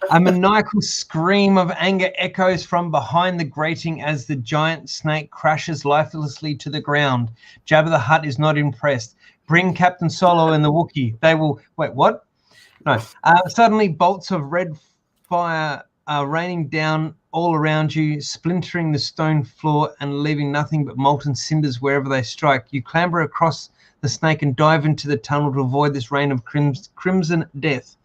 A maniacal scream of anger echoes from behind the grating as the giant snake crashes lifelessly to the ground. Jabba the Hutt is not impressed. Bring Captain Solo and the Wookiee. They will... Wait, what? No. Suddenly, bolts of red fire are raining down all around you, splintering the stone floor and leaving nothing but molten cinders wherever they strike. You clamber across the snake and dive into the tunnel to avoid this rain of crimson death.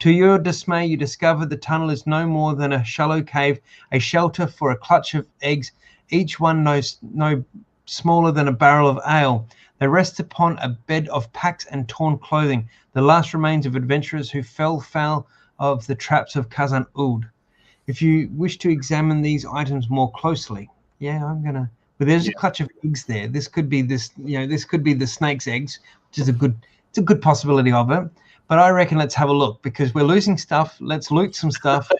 To your dismay, you discover the tunnel is no more than a shallow cave, a shelter for a clutch of eggs, each one no smaller than a barrel of ale. They rest upon a bed of packs and torn clothing, the last remains of adventurers who fell foul of the traps of Khazan Oud. If you wish to examine these items more closely, I'm gonna. But there's a clutch of eggs there. This could be this. This could be the snake's eggs, which is a good possibility of it. But I reckon let's have a look because we're losing stuff. Let's loot some stuff.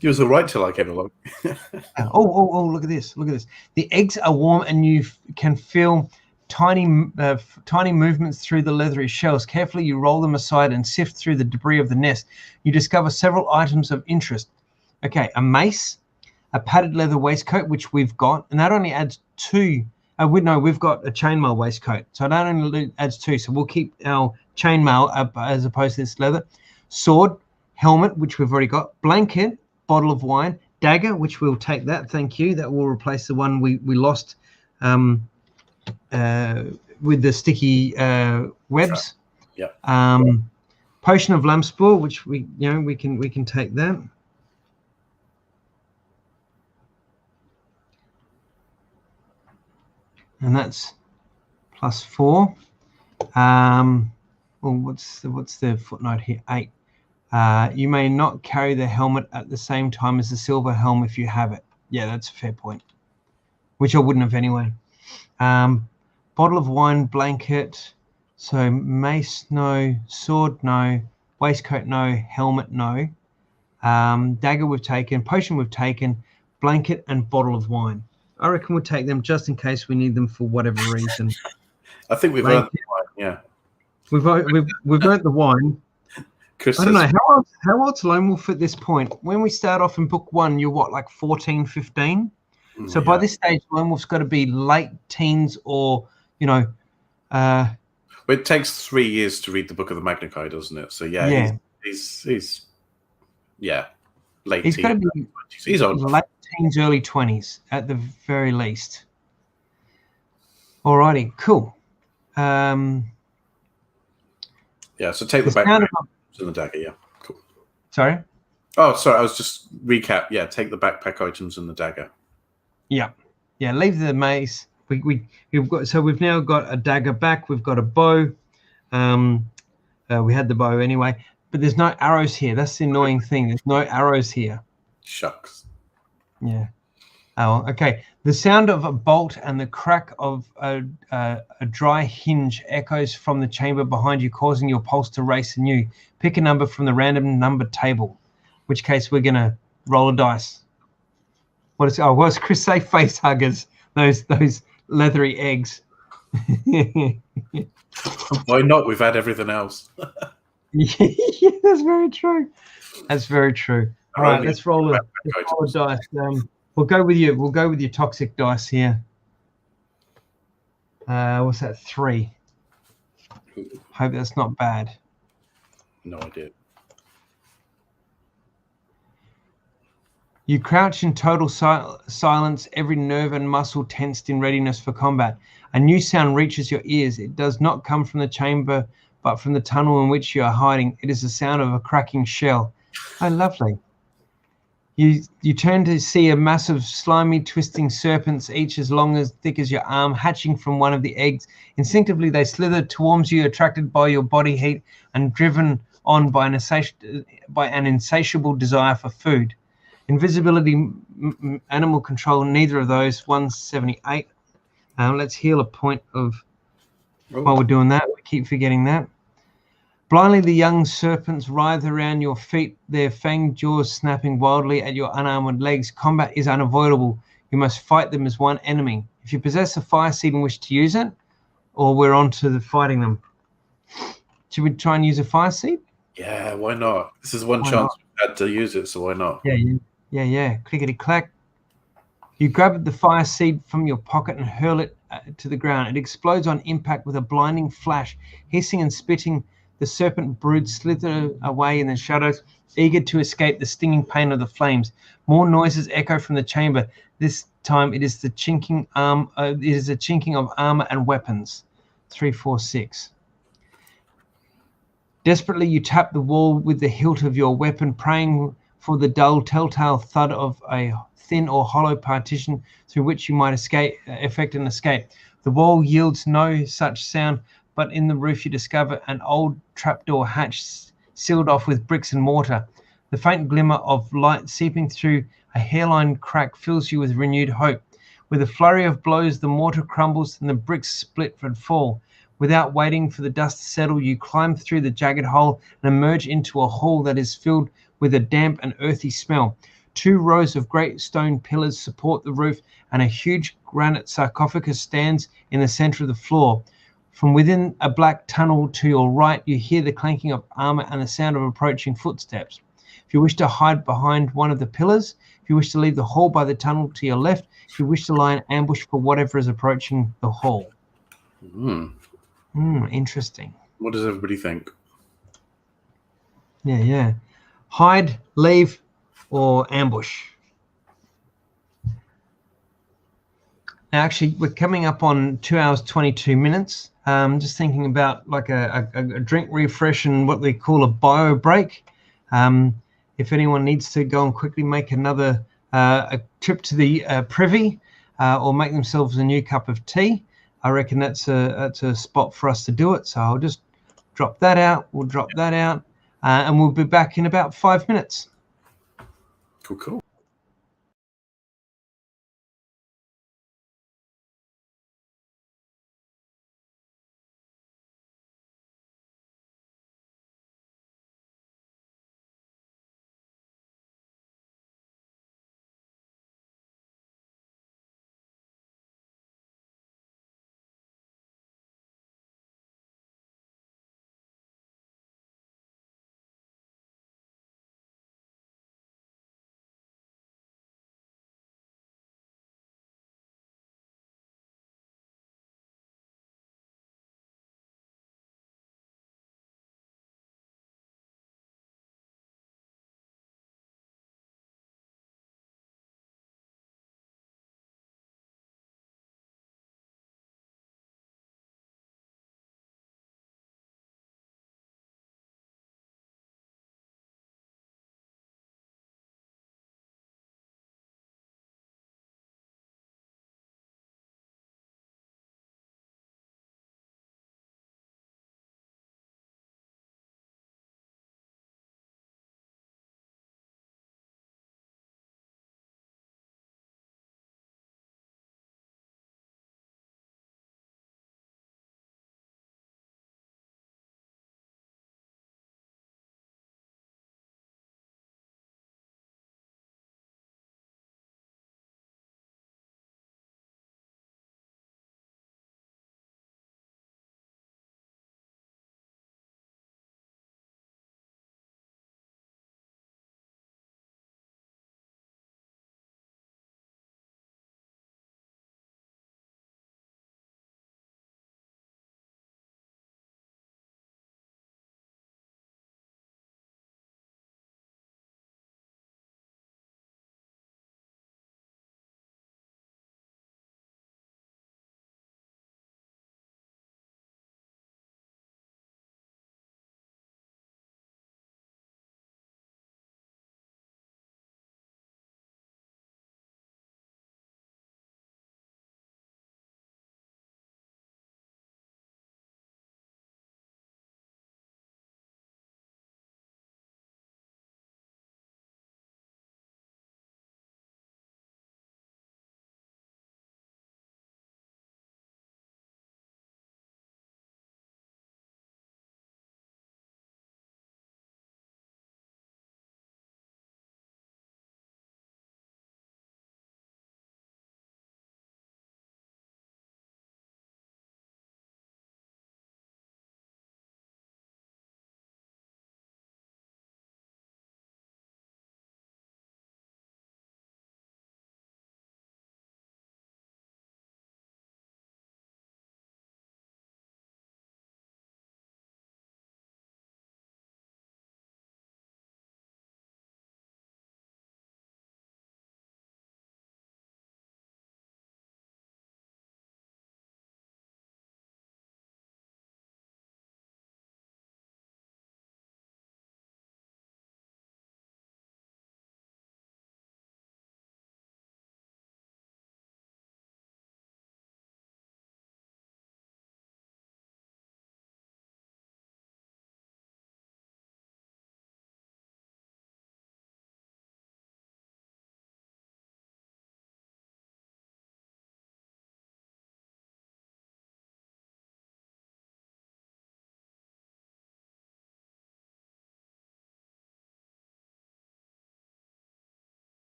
You was all right till I came along. Look at this! Look at this. The eggs are warm, and you can feel tiny movements through the leathery shells. Carefully, you roll them aside and sift through the debris of the nest. You discover several items of interest. Okay, a mace, a padded leather waistcoat, which we've got, and that only adds 2. We've got a chainmail waistcoat, so that only adds 2. So we'll keep our chainmail up as opposed to this leather. Sword, helmet, which we've already got. Blanket, bottle of wine, dagger, which we'll take that. Thank you. That will replace the one we lost. With the sticky webs. Yeah. Potion of Lamspore, which we can take that. And that's +4. What's the footnote here? 8. You may not carry the helmet at the same time as the silver helm if you have it. Yeah, that's a fair point. Which I wouldn't have anyway. Bottle of wine, blanket, so mace no, sword no, waistcoat no, helmet no, dagger we've taken, potion we've taken, blanket and bottle of wine. I reckon we'll take them just in case we need them for whatever reason. I think we've earned the wine, yeah. We've earned the wine. Chris I don't know, how old's Lone Wolf at this point? When we start off in book 1, you're what, like 14, 15? So by this stage, Lone Wolf's got to be late teens or, But it takes 3 years to read the Book of the Magna Chi, doesn't it? So yeah, Yeah. he's yeah, late He's got to teens. be He's old enough. late teens, early 20s at the very least. Alrighty, cool. Yeah, so take the backpack and the dagger. Yeah, cool. Sorry. Oh, sorry. I was just recap. Yeah, take the backpack items and the dagger. Yeah, yeah. Leave the mace. We've now got a dagger back. We've got a bow. We had the bow anyway, but there's no arrows here. That's the annoying thing. There's no arrows here. Shucks. Yeah. Oh, okay. The sound of a bolt and the crack of a dry hinge echoes from the chamber behind you, causing your pulse to race anew. Pick a number from the random number table, in which case we're going to roll a dice. What's Chris say? Face huggers. Those leathery eggs. Why not? We've had everything else. Yeah, that's very true. That's very true. All right, let's roll a dice. We'll go with your toxic dice here. What's that? 3. Hope that's not bad. No idea. You crouch in total silence, every nerve and muscle tensed in readiness for combat. A new sound reaches your ears. It does not come from the chamber, but from the tunnel in which you are hiding. It is the sound of a cracking shell. Oh, lovely. You turn to see a mass of slimy, twisting serpents, each as long as thick as your arm, hatching from one of the eggs. Instinctively, they slither towards you, attracted by your body heat and driven on by an insatiable desire for food. Invisibility, animal control, neither of those. 178. Let's heal a point of while we're doing that. We keep forgetting that. Blindly, the young serpents writhe around your feet, their fanged jaws snapping wildly at your unarmored legs. Combat is unavoidable. You must fight them as one enemy. If you possess a fire seed and wish to use it, or we're on to the fighting them. Should we try and use a fire seed? Yeah, why not? This is one chance we've had to use it, so why not? Yeah. Clickety clack. You grab the fire seed from your pocket and hurl it to the ground. It explodes on impact with a blinding flash. Hissing and spitting, the serpent brood slither away in the shadows, eager to escape the stinging pain of the flames. More noises echo from the chamber. This time it is the chinking of armor and weapons. 3, 4, 6. Desperately, you tap the wall with the hilt of your weapon, praying for the dull, telltale thud of a thin or hollow partition through which you might effect an escape. The wall yields no such sound, but in the roof you discover an old trapdoor hatch sealed off with bricks and mortar. The faint glimmer of light seeping through a hairline crack fills you with renewed hope. With a flurry of blows, the mortar crumbles and the bricks split and fall. Without waiting for the dust to settle, you climb through the jagged hole and emerge into a hall that is filled with a damp and earthy smell. 2 rows of great stone pillars support the roof, and a huge granite sarcophagus stands in the center of the floor. From within a black tunnel to your right, you hear the clanking of armor and the sound of approaching footsteps. If you wish to hide behind one of the pillars, if you wish to leave the hall by the tunnel to your left, if you wish to lie in ambush for whatever is approaching the hall. Interesting. What does everybody think? Yeah. Hide, leave, or ambush. Now, actually, we're coming up on 2 hours, 22 minutes. Just thinking about like a drink refresh and what they call a bio break. If anyone needs to go and quickly make another a trip to the privy or make themselves a new cup of tea, I reckon that's a spot for us to do it. So I'll just drop that out. We'll drop that out, and we'll be back in about 5 minutes. Cool.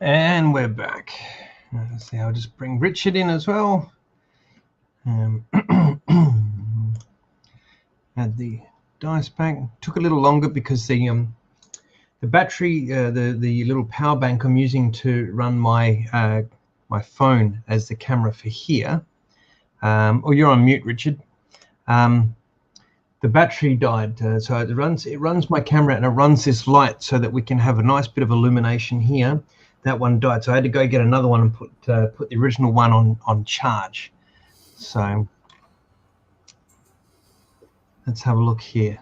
And we're back. Let's see, I'll just bring Richard in as well. Add the dice back. Took a little longer because the battery, the little power bank I'm using to run my my phone as the camera for here. Oh, you're on mute, Richard. The battery died, so it runs my camera and it runs this light so that we can have a nice bit of illumination here. That one died, so I had to go get another one and put the original one on charge. So let's have a look here.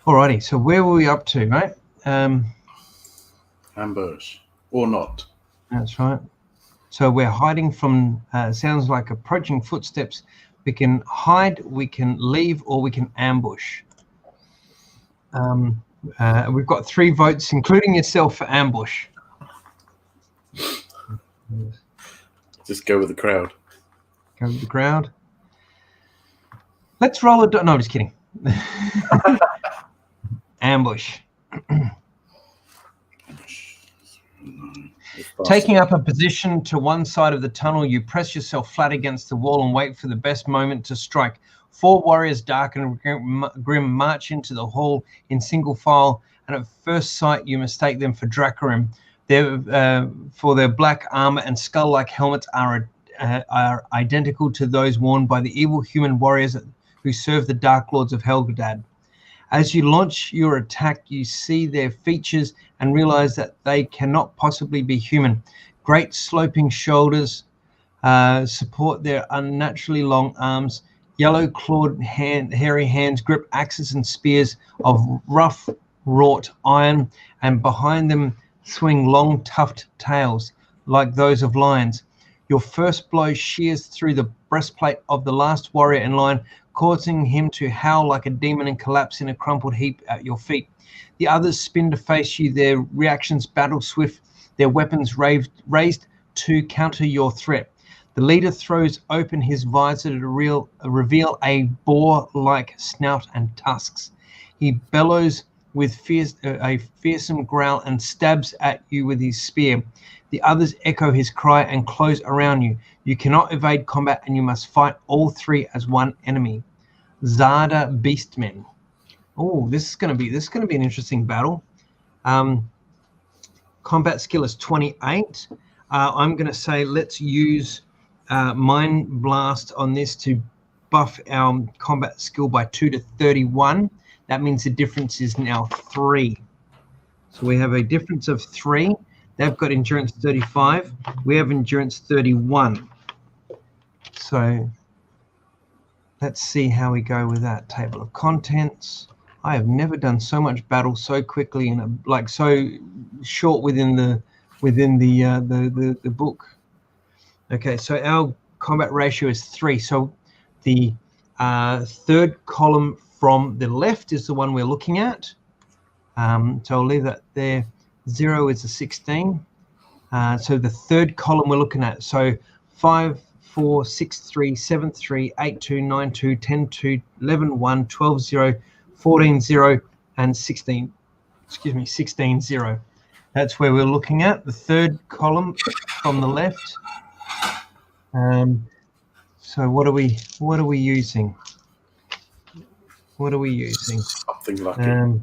Alrighty, so where were we up to, mate? Ambush or not? That's right. So we're hiding from sounds like approaching footsteps. We can hide, we can leave, or we can ambush. We've got 3 votes, including yourself, for ambush. Just go with the crowd. Go with the crowd. Let's roll a no, I'm just kidding. Ambush. Taking up a position to one side of the tunnel, you press yourself flat against the wall and wait for the best moment to strike. 4 warriors, dark and grim, march into the hall in single file, and at first sight you mistake them for Dracarim. For their black armor and skull-like helmets are identical to those worn by the evil human warriors who serve the Dark Lords of Helgedad. As you launch your attack, you see their features and realize that they cannot possibly be human. Great sloping shoulders support their unnaturally long arms. Yellow-clawed hairy hands grip axes and spears of rough wrought iron, and behind them swing long tufted tails like those of lions. Your first blow shears through the breastplate of the last warrior in line, causing him to howl like a demon and collapse in a crumpled heap at your feet. The others spin to face you, their reactions battle swift, their weapons raised to counter your threat. The leader throws open his visor to reveal a boar-like snout and tusks. He bellows with a fearsome growl and stabs at you with his spear. The others echo his cry and close around you. You cannot evade combat, and you must fight all 3 as one enemy. Zada Beastmen. Oh, this is going to be an interesting battle. Combat skill is 28. I'm going to say let's use Mind Blast on this to buff our combat skill by 2 to 31. That means the difference is now 3. So we have a difference of 3. They've got endurance 35. We have endurance 31. So let's see how we go with that. Table of contents. I have never done so much battle so quickly and like so short within the book. Okay, so our combat ratio is 3. So the 3rd column from the left is the one we're looking at. So I'll leave that there. 0 is a 16. So the 3rd column we're looking at. So 5, 4, 6, 3, 7, 3, 8, 2, 9, 2, 10, 2, 11, 1, 12, 0, 14, 0, and 16. Excuse me, 16, 0. That's where we're looking at. The 3rd column from the left. So what are we using? What are we using? Something lucky.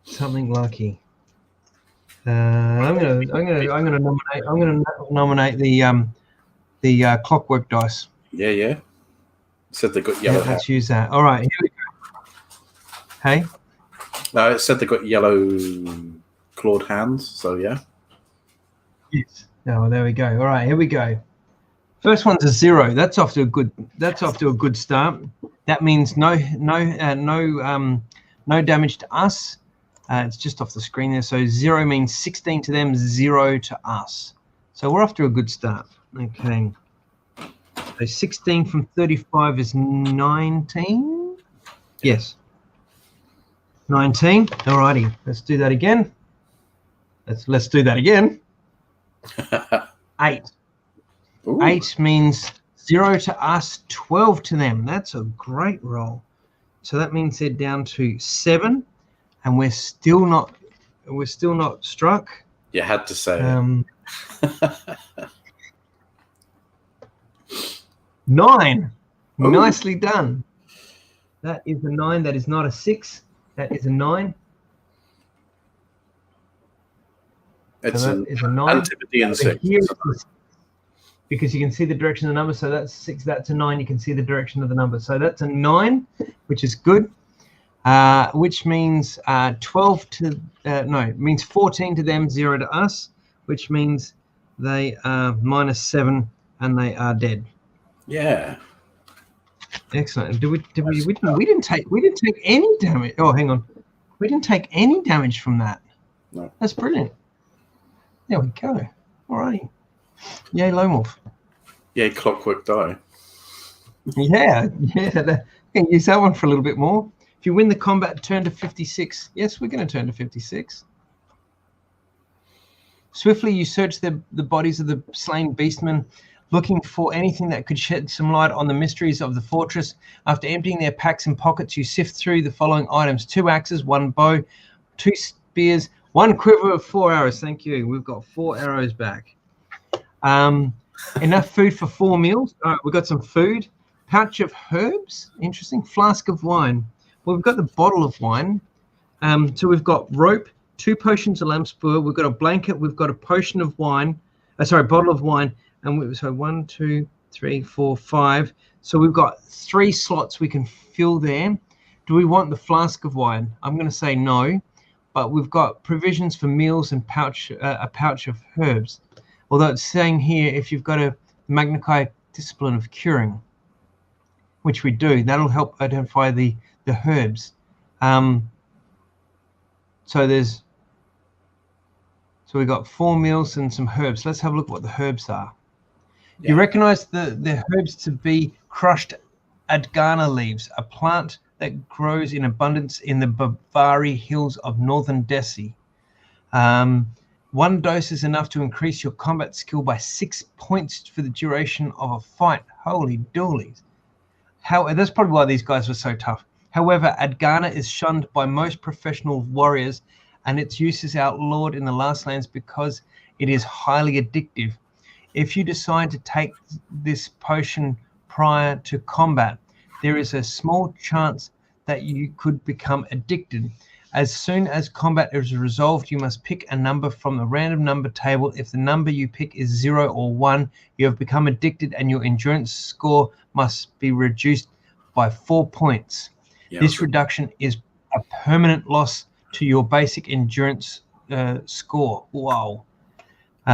Something lucky. I'm gonna nominate the clockwork dice. Yeah. Said they got yellow. Yeah, let's use that. All right, here we go. Hey. No, it said they got yellow clawed hands. So yeah. Yes. Oh, there we go. All right, here we go. First one's a 0. That's off to a good start. That means no damage to us. It's just off the screen there. So 0 means 16 to them, 0 to us. So we're off to a good start. Okay. So 16 from 35 is 19. Yes. 19. All righty. Let's do that again. Let's do that again. 8. Ooh. 8 means 0 to us, 12 to them. That's a great roll. So that means they're down to 7, and we're still not struck. You had to say it. 9. Ooh. Nicely done. That is a 9. That is not a 6. That is a 9. It's so an that is a 9. Antipodean 6. Here is, because you can see the direction of the number, so that's 6. That's a 9. You can see the direction of the number. So that's a 9, which is good. Which means 12 to no, it means 14 to them, 0 to us, which means they are -7 and they are dead. Yeah. Excellent. We didn't take any damage. Oh, hang on. We didn't take any damage from that. No. That's brilliant. There we go. Alrighty. Yay, Lone Wolf. Yay, clockwork die. Yeah. Can use that one for a little bit more. If you win the combat, turn to 56. Yes, we're going to turn to 56. Swiftly, you search the bodies of the slain beastmen, looking for anything that could shed some light on the mysteries of the fortress. After emptying their packs and pockets, you sift through the following items: 2 axes, 1 bow, 2 spears, 1 quiver of 4 arrows. Thank you. We've got 4 arrows back. Enough food for 4 meals. All right, we've got some food. Pouch of herbs. Interesting. Flask of wine. Well, we've got the bottle of wine. So we've got rope, 2 potions of lamp-spur. We've got a blanket. We've got a potion of wine. Bottle of wine. And so 1, 2, 3, 4, 5. So we've got 3 slots we can fill there. Do we want the flask of wine? I'm going to say no, but we've got provisions for meals and a pouch of herbs. Although it's saying here, if you've got a Magna Chi discipline of curing, which we do, that'll help identify the herbs. So we've got 4 meals and some herbs. Let's have a look what the herbs are. Yeah. You recognize the herbs to be crushed adgana leaves, a plant that grows in abundance in the Bavari hills of northern Desi. 1 dose is enough to increase your combat skill by 6 points for the duration of a fight. Holy doolies. That's probably why these guys were so tough. However, adgana is shunned by most professional warriors, and its use is outlawed in the Last Lands because it is highly addictive. If you decide to take this potion prior to combat, there is a small chance that you could become addicted. As soon as combat is resolved, you must pick a number from the random number table. If the number you pick is 0 or 1, you have become addicted and your endurance score must be reduced by 4 points. Yeah, this reduction is a permanent loss to your basic endurance score. Wow.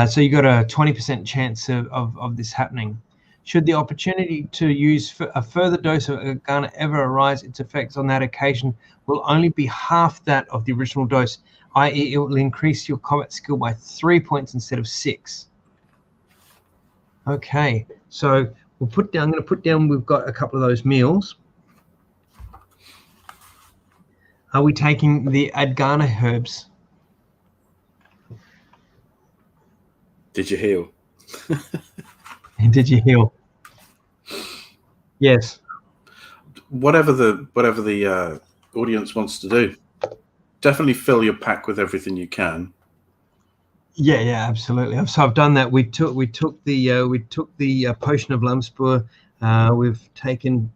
So you got a 20% chance of this happening. Should the opportunity to use a further dose of adgana ever arise, its effects on that occasion will only be half that of the original dose, i.e. it will increase your combat skill by 3 points instead of 6. Okay, so I'm going to put down, we've got a couple of those meals. Are we taking the adgana herbs? Did you heal? Did you heal? Yes. Whatever the audience wants to do, definitely fill your pack with everything you can. Yeah, absolutely. So I've done that. We took the potion of lamp-spur. We've taken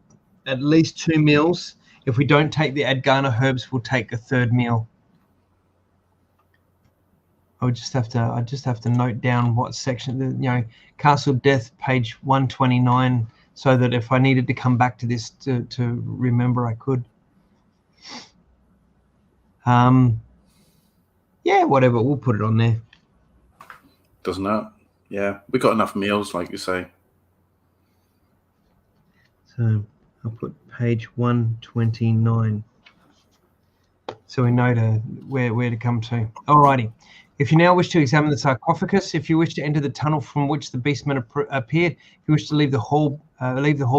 at least 2 meals. If we don't take the adgana herbs, we'll take a 3rd meal. I just have to note down what section, Castle Death, page 129, so that if I needed to come back to this to remember, I could. Yeah, whatever, we'll put it on there. Doesn't hurt. Yeah, we got enough meals, like you say. So I'll put page 129. So we know where to come to. Alrighty. If you now wish to examine the sarcophagus, if you wish to enter the tunnel from which the beastmen appeared, if you wish to leave the hall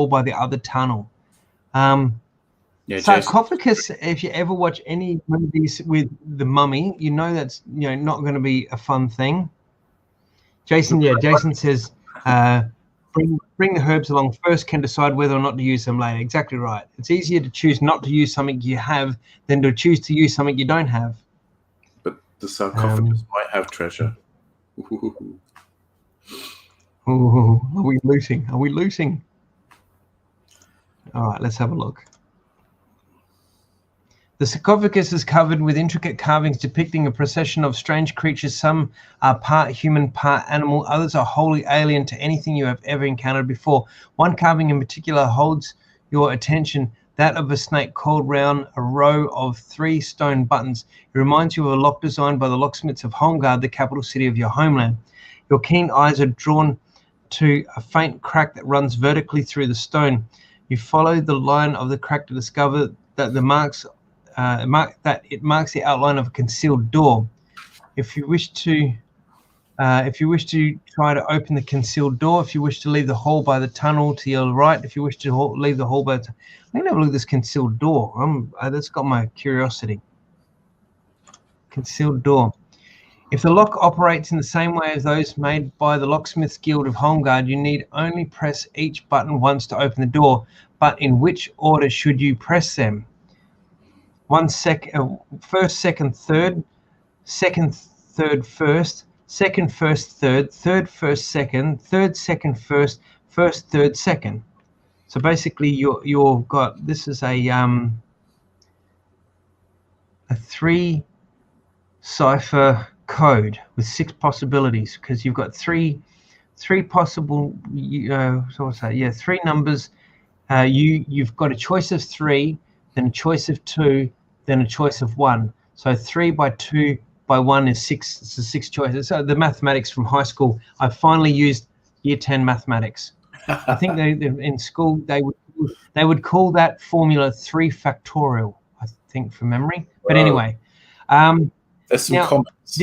by the other tunnel. Yeah, sarcophagus, Jason, if you ever watch any movies with the mummy, you know that's not going to be a fun thing. Jason says, bring the herbs along first, can decide whether or not to use them later. Exactly right. It's easier to choose not to use something you have than to choose to use something you don't have. But The sarcophagus might have treasure. Ooh, are we looting? Are we looting? All right, let's have a look. The sarcophagus is covered with intricate carvings depicting a procession of strange creatures. Some are part human, part animal. Others are wholly alien to anything you have ever encountered before. One carving in particular holds your attention, that of a snake coiled round a row of 3 stone buttons. It reminds you of a lock designed by the locksmiths of Holmgard, the capital city of your homeland. Your keen eyes are drawn to a faint crack that runs vertically through the stone. You follow the line of the crack to discover that it marks the outline of a concealed door. If you wish to try to open the concealed door, if you wish to leave the hall by the tunnel to your right, if you wish to leave the hall by the I'm gonna have a look at this concealed door. That's got my curiosity. Concealed door. If the lock operates in the same way as those made by the Locksmiths Guild of Holmgard, you need only press each button once to open the door. But in which order should you press them? First, second, third, second, third, first, second, first, third, first, second, first, first, third, second. So basically, you've got, this is a 3 cipher code with 6 possibilities, because you've got three possible. So what's that? Yeah, 3 numbers. You've got a choice of 3, then a choice of 2, then a choice of 1. So 3 by 2 by 1 is 6. It's 6 choices. So the mathematics from high school, I finally used year 10 mathematics. I think they in school they would call that formula 3 factorial, I think, from memory. But anyway, there's some now comments.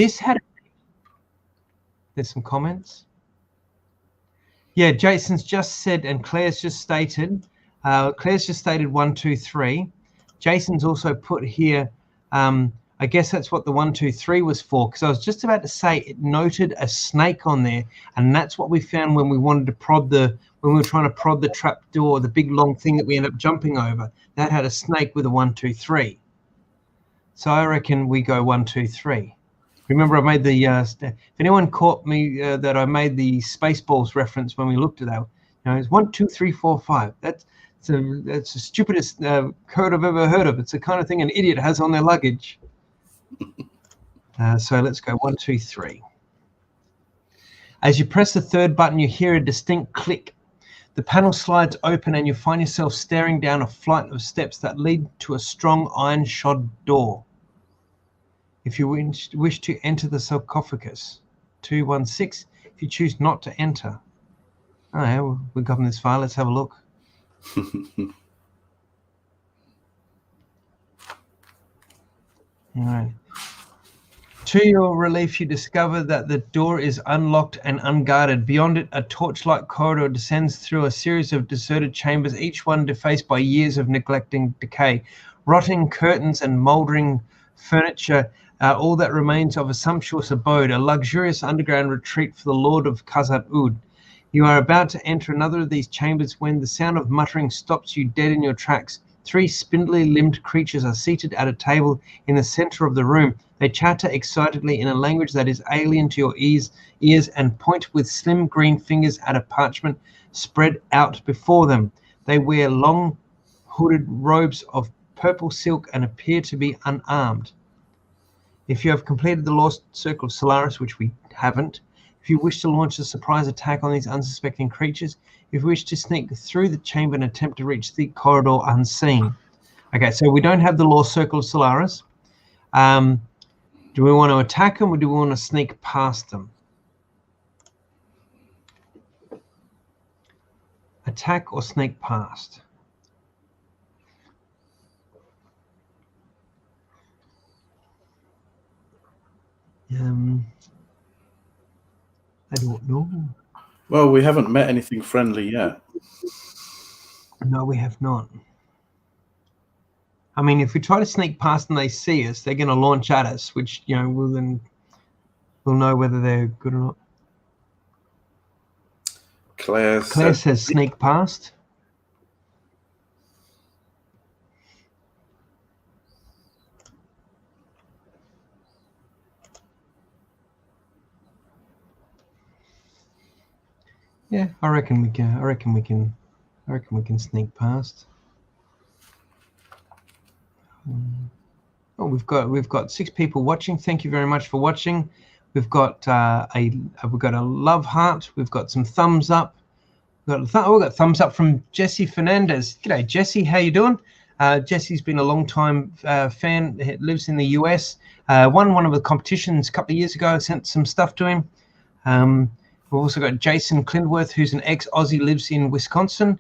There's some comments. Yeah, Jason's just said, and Claire's just stated 1, 2, 3. Jason's also put here, I guess that's what the 1, 2, 3 was for, because I was just about to say it noted a snake on there, and that's what we found when we wanted to when we were trying to prod the trap door, the big long thing that we end up jumping over. That had a snake with a 1, 2, 3. So I reckon we go 1, 2, 3. Remember, I made the. If anyone caught me that I made the Spaceballs reference when we looked at that, it's 1, 2, 3, 4, 5. That's the stupidest code I've ever heard of. It's the kind of thing an idiot has on their luggage. So let's go 1, 2, 3. As you press the 3rd button, you hear a distinct click. The panel slides open and you find yourself staring down a flight of steps that lead to a strong iron-shod door. If you wish to enter the sarcophagus, 216. If you choose not to enter. Oh yeah, we've gotten this far. Let's have a look. All right. To your relief, you discover that the door is unlocked and unguarded. Beyond it, a torchlight corridor descends through a series of deserted chambers, each one defaced by years of neglecting decay. Rotting curtains and mouldering furniture are all that remains of a sumptuous abode, a luxurious underground retreat for the Lord of Khazad-ud. You are about to enter another of these chambers when the sound of muttering stops you dead in your tracks. 3 spindly-limbed creatures are seated at a table in the center of the room. They chatter excitedly in a language that is alien to your ears and point with slim green fingers at a parchment spread out before them. They wear long hooded robes of purple silk and appear to be unarmed. If you have completed the Lost Circle of Solaris, which we haven't, if you wish to launch a surprise attack on these unsuspecting creatures, if you wish to sneak through the chamber and attempt to reach the corridor unseen. Okay, so we don't have the Lost Circle of Solaris. Do we want to attack them or do we want to sneak past them? Attack or sneak past? I don't know. Well, we haven't met anything friendly yet. No, we have not. I mean, if we try to sneak past and they see us, they're going to launch at us, which, we'll know whether they're good or not. Claire says sneak past. Yeah, I reckon we can. I reckon we can sneak past. Oh, we've got 6 people watching. Thank you very much for watching. We've got we've got a love heart. We've got some thumbs up. We've got thumbs up from Jesse Fernandez. G'day, Jesse. How you doing? Jesse's been a long time fan. He lives in the US. Won one of the competitions a couple of years ago. I sent some stuff to him. We've also got Jason Clintworth, who's an ex-Aussie, lives in Wisconsin.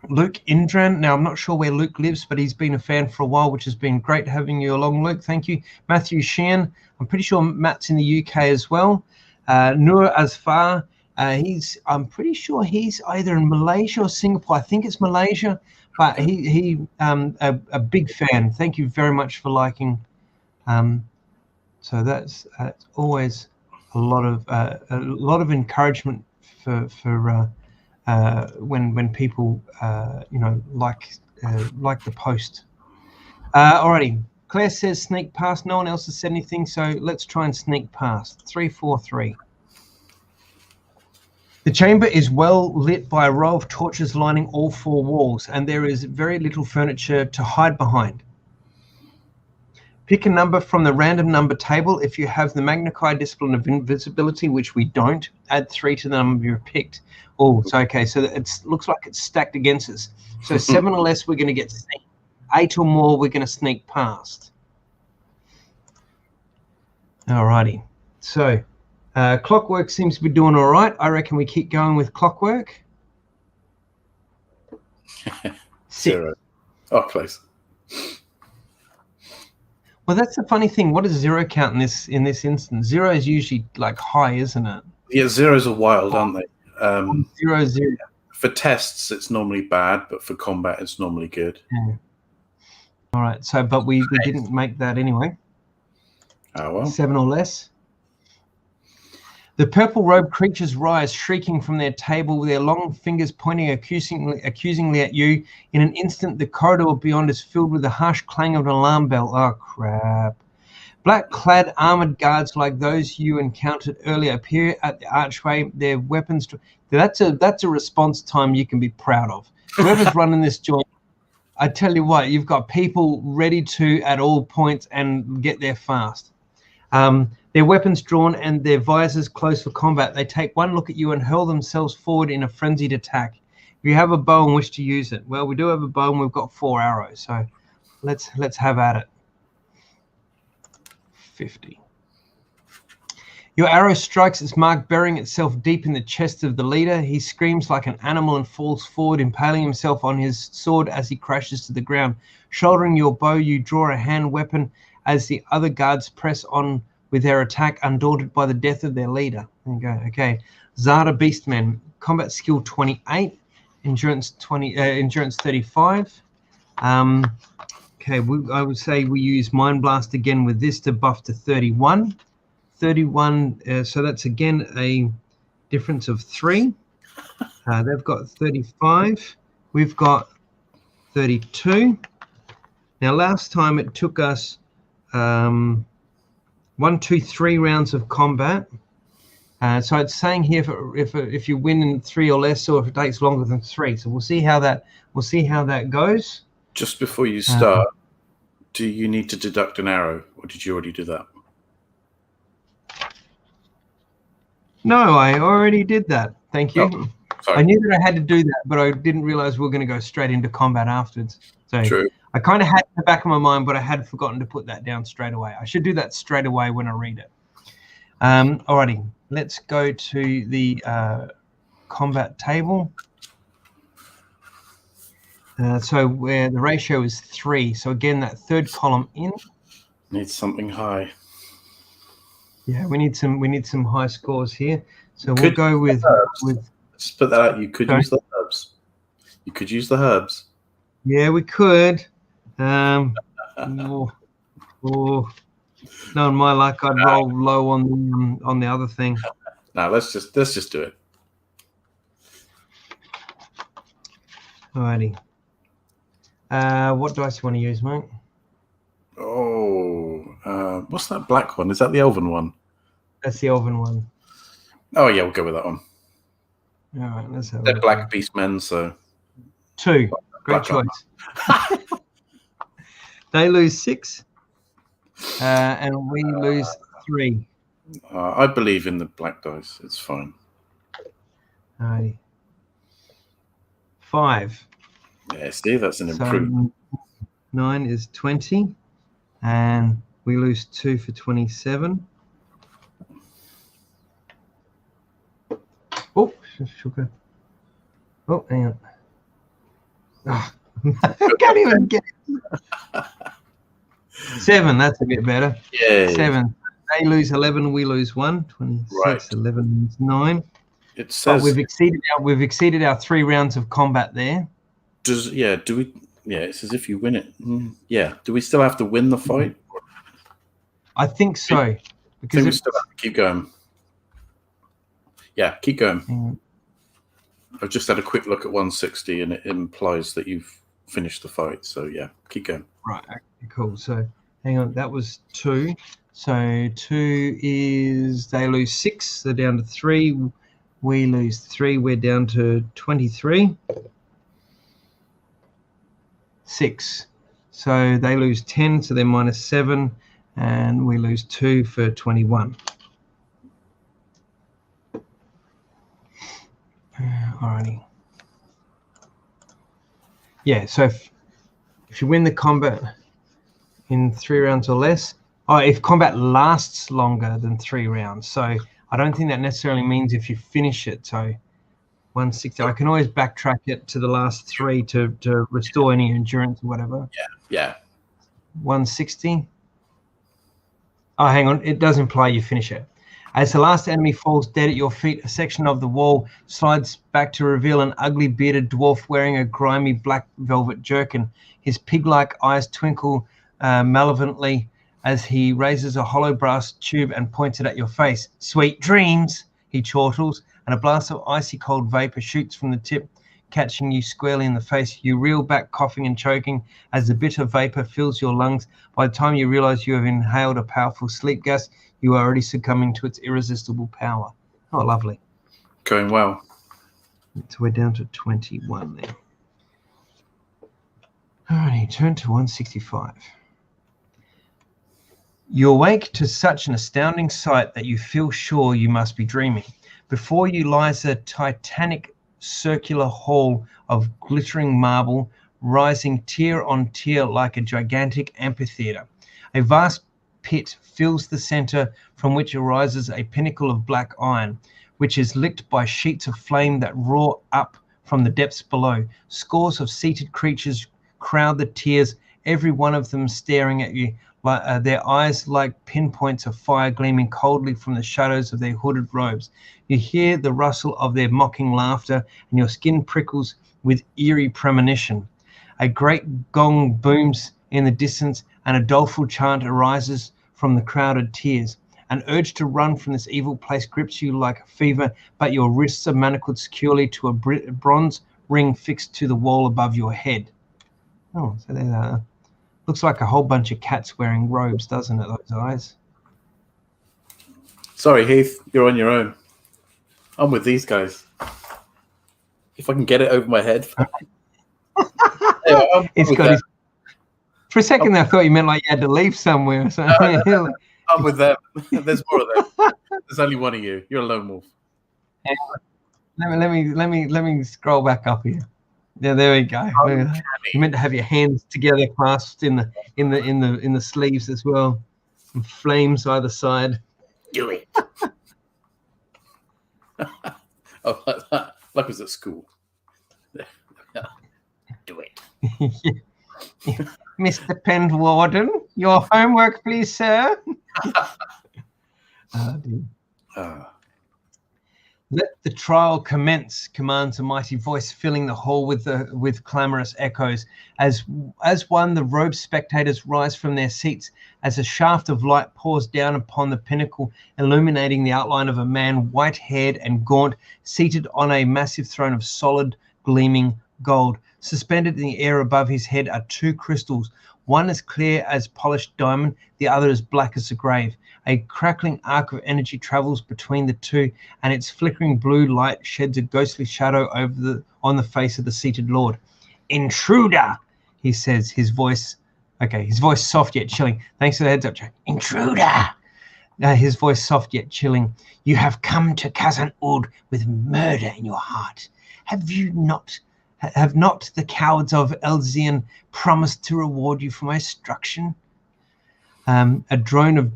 Luke Indran. Now, I'm not sure where Luke lives, but he's been a fan for a while, which has been great having you along, Luke. Thank you. Matthew Sheehan. I'm pretty sure Matt's in the UK as well. Noor Azfar. I'm pretty sure he's either in Malaysia or Singapore. I think it's Malaysia, but he a big fan. Thank you very much for liking. So that's always a lot of encouragement for when people like the post. Alrighty, Claire says sneak past. No one else has said anything, so let's try and sneak past. 343. The chamber is well lit by a row of torches lining all 4 walls, and there is very little furniture to hide behind. Pick a number from the random number table. If you have the Magna Chi discipline of invisibility, which we don't, add 3 to the number you've picked. Oh, it's okay. So it looks like it's stacked against us. So 7 or less, we're going to get sneak. 8 or more, we're going to sneak past. Alrighty. So Clockwork seems to be doing all right. I reckon we keep going with Clockwork. 0. Oh, close. Well, that's the funny thing. What does 0 count in this instance? 0 is usually like high, isn't it? Yeah, 0s are wild, aren't they? 0, 0. For tests, it's normally bad, but for combat, it's normally good. Yeah. All right. So, but we didn't make that anyway. Oh well. 7 or less. The purple-robed creatures rise, shrieking from their table, with their long fingers pointing accusingly at you. In an instant, the corridor beyond is filled with the harsh clang of an alarm bell. Oh, crap. Black-clad armored guards like those you encountered earlier appear at the archway, their weapons. That's a response time you can be proud of. Whoever's running this joint, I tell you what, you've got people ready to, at all points, and get there fast. Their weapons drawn and their visors closed for combat. They take one look at you and hurl themselves forward in a frenzied attack. If you have a bow and wish to use it, well, we do have a bow and we've got 4 arrows, so let's have at it. 50. Your arrow strikes its mark, burying itself deep in the chest of the leader. He screams like an animal and falls forward, impaling himself on his sword as he crashes to the ground. Shouldering your bow, you draw a hand weapon as the other guards press on with their attack, undaunted by the death of their leader. There you go. Okay, Zara Beastman, combat skill 28, endurance 35. Okay, I would say we use Mind Blast again with this to buff to 31. 31. So that's again a difference of 3. They've got 35. We've got 32. Now, last time it took us 1, 2, 3 rounds of combat. So it's saying here if you win in 3 or less, or if it takes longer than 3. So we'll see how that goes. Just before you start, do you need to deduct an arrow, or did you already do that? No, I already did that. Thank you. Oh, sorry. I knew that I had to do that, but I didn't realize we were going to go straight into combat afterwards. So True. I kind of had it in the back of my mind, but I had forgotten to put that down straight away. I should do that straight away when I read it. Alrighty, let's go to the combat table. So where the ratio is 3. So again, that third column in. Needs something high. Yeah, we need some high scores here. So we'll go with Just put that out. You could use the herbs. You could use the herbs. Yeah, we could. Knowing my luck, I'd roll low on the other thing. No, let's just do it. Alrighty. What dice do you want to use, mate? Oh, what's that black one? Is that the elven one? That's the elven one. Oh yeah, we'll go with that one. All right, let's have a They're look. black beast men, so 2. Great black choice. They lose 6, and we lose 3. I believe in the black dice. It's fine. 5. Yeah, Steve, that's an So improvement. 9 is 20, and we lose 2 for 27. Oh, sugar. Oh, hang on. Oh, I can't even get it. 7, that's a bit better. Yeah. 7. They lose 11, we lose 1. 26, Right. 11 is 9. It says But we've exceeded our 3 rounds of combat there. do we? Yeah, it says if you win it. Yeah. Do we still have to win the fight? I think so. Because we still have to keep going. Yeah, keep going. I've just had a quick look at 160, and it implies that you've finished the fight. So yeah, keep going. Right. Okay, cool. So hang on, that was 2. So 2 is they lose 6. They're down to 3. We lose 3. We're down to 23. 6. So they lose 10. So they're minus 7, and we lose 2 for 21. Alrighty. Yeah. So if you win the combat in 3 rounds or less, if combat lasts longer than 3 rounds. So I don't think that necessarily means if you finish it. So 160, I can always backtrack it to the last 3 to restore any endurance or whatever. Yeah. 160. Oh, hang on. It does imply you finish it. As the last enemy falls dead at your feet, a section of the wall slides back to reveal an ugly bearded dwarf wearing a grimy black velvet jerkin. His pig-like eyes twinkle malevolently as he raises a hollow brass tube and points it at your face. Sweet dreams, he chortles, and a blast of icy cold vapor shoots from the tip, catching you squarely in the face. You reel back, coughing and choking, as the bitter vapor fills your lungs. By the time you realize you have inhaled a powerful sleep gas, you are already succumbing to its irresistible power. Oh, lovely. Going well. So we're down to 21 there. Alrighty, turn to 165. You awake to such an astounding sight that you feel sure you must be dreaming. Before you lies a titanic circular hall of glittering marble, rising tier on tier like a gigantic amphitheater. A vast pit fills the center, from which arises a pinnacle of black iron, which is licked by sheets of flame that roar up from the depths below. Scores of seated creatures crowd the tiers, every one of them staring at you, their eyes like pinpoints of fire gleaming coldly from the shadows of their hooded robes. You hear the rustle of their mocking laughter, and your skin prickles with eerie premonition. A great gong booms in the distance, and a doleful chant arises from the crowded tiers. An urge to run from this evil place grips you like a fever, but your wrists are manacled securely to a bronze ring fixed to the wall above your head. Oh, so there's a... Looks like a whole bunch of cats wearing robes, doesn't it, those eyes? Sorry, Heath, you're on your own. I'm with these guys. If I can get it over my head. It's got his... For a second, I thought you meant like you had to leave somewhere or something. No, I'm with them. There's more of them. There's only one of you. You're a lone wolf. Let me scroll back up here. Yeah, there we go. You meant to have your hands together, clasped in the sleeves as well, and flames either side. Do it. Oh, like I was at school. Do it. Mr. Penwarden, your homework, please, sir. Let the trial commence, commands a mighty voice, filling the hall with clamorous echoes. As one, the robed spectators rise from their seats as a shaft of light pours down upon the pinnacle, illuminating the outline of a man, white-haired and gaunt, seated on a massive throne of solid, gleaming gold. Suspended in the air above his head are 2 crystals, One as clear as polished diamond, the other as black as the grave. A crackling arc of energy travels between the two, and its flickering blue light sheds a ghostly shadow on the face of the seated lord. "Intruder," he says, his voice soft yet chilling. Thanks for the heads up, Jack. "Intruder." His voice soft yet chilling. "You have come to Kazan Ud with murder in your heart. Have not the cowards of Elzian promised to reward you for my destruction?" A drone of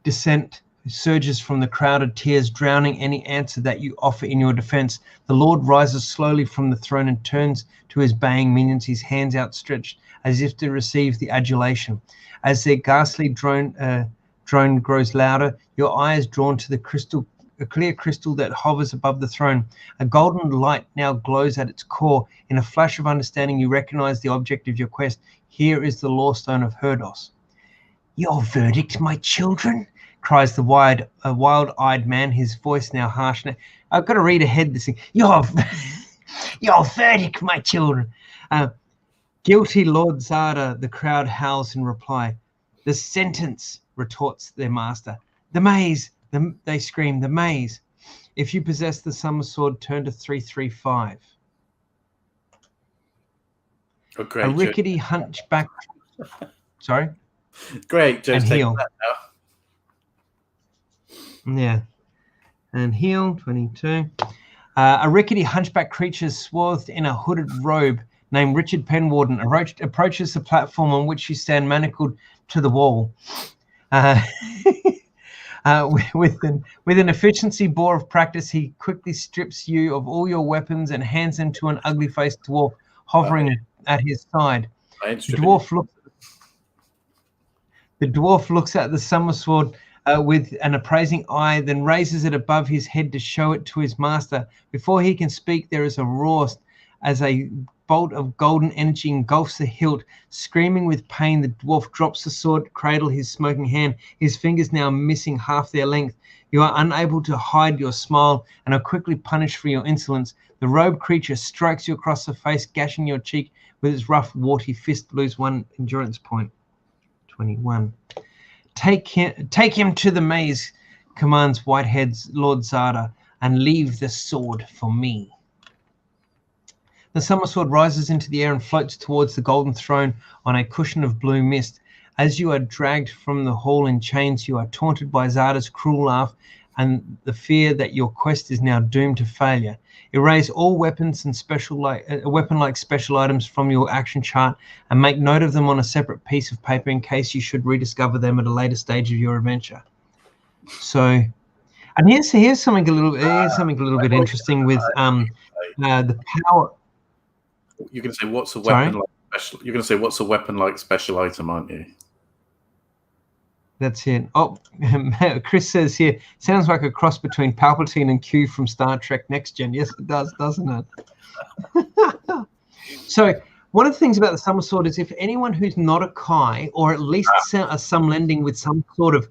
dissent surges from the crowded tears, drowning any answer that you offer in your defense. The Lord rises slowly from the throne and turns to his baying minions, his hands outstretched as if to receive the adulation. As their ghastly drone grows louder, your eye is drawn to a clear crystal that hovers above the throne. A golden light now glows at its core. In a flash of understanding, you recognize the object of your quest. Here is the Lawstone of Herdos. "Your verdict, my children?" cries the wild-eyed man, his voice now harsh. Now, I've got to read ahead this thing. Your verdict, my children. Guilty Lord Zada, the crowd howls in reply. "The sentence," retorts their master. "The maze," they scream, "the maze. If you possess the summer sword, turn to 335. Oh, great. A rickety hunchback. Sorry? Great, Joe's and heal. That now. Yeah. And heal, 22. A rickety hunchback creature swathed in a hooded robe named Richard Penwarden approaches the platform on which you stand manacled to the wall. With an efficiency bore of practice, he quickly strips you of all your weapons and hands them to an ugly-faced dwarf hovering at his side. The dwarf looks at the summer sword with an appraising eye, then raises it above his head to show it to his master. Before he can speak, there is a roar as a bolt of golden energy engulfs the hilt. Screaming with pain, the dwarf drops the sword, cradle his smoking hand, his fingers now missing half their length. You are unable to hide your smile and are quickly punished for your insolence. The robed creature strikes you across the face, gashing your cheek with its rough, warty fist. Lose 1 endurance point. 21. Take him to the maze, commands Whitehead's Lord Zada, and leave the sword for me. The summer sword rises into the air and floats towards the golden throne on a cushion of blue mist. As you are dragged from the hall in chains, you are taunted by Zada's cruel laugh and the fear that your quest is now doomed to failure. Erase all weapons and weapon-like special items from your action chart and make note of them on a separate piece of paper in case you should rediscover them at a later stage of your adventure. So, and here's something a little bit interesting with the power. You're going to say what's a weapon-like special? You're going to say what's a weapon-like special item, aren't you? That's it. Oh, Chris says here, sounds like a cross between Palpatine and Q from Star Trek Next Gen. Yes, it does, doesn't it? So one of the things about the summer sword is if anyone who's not a Kai, or at least some lending with some sort of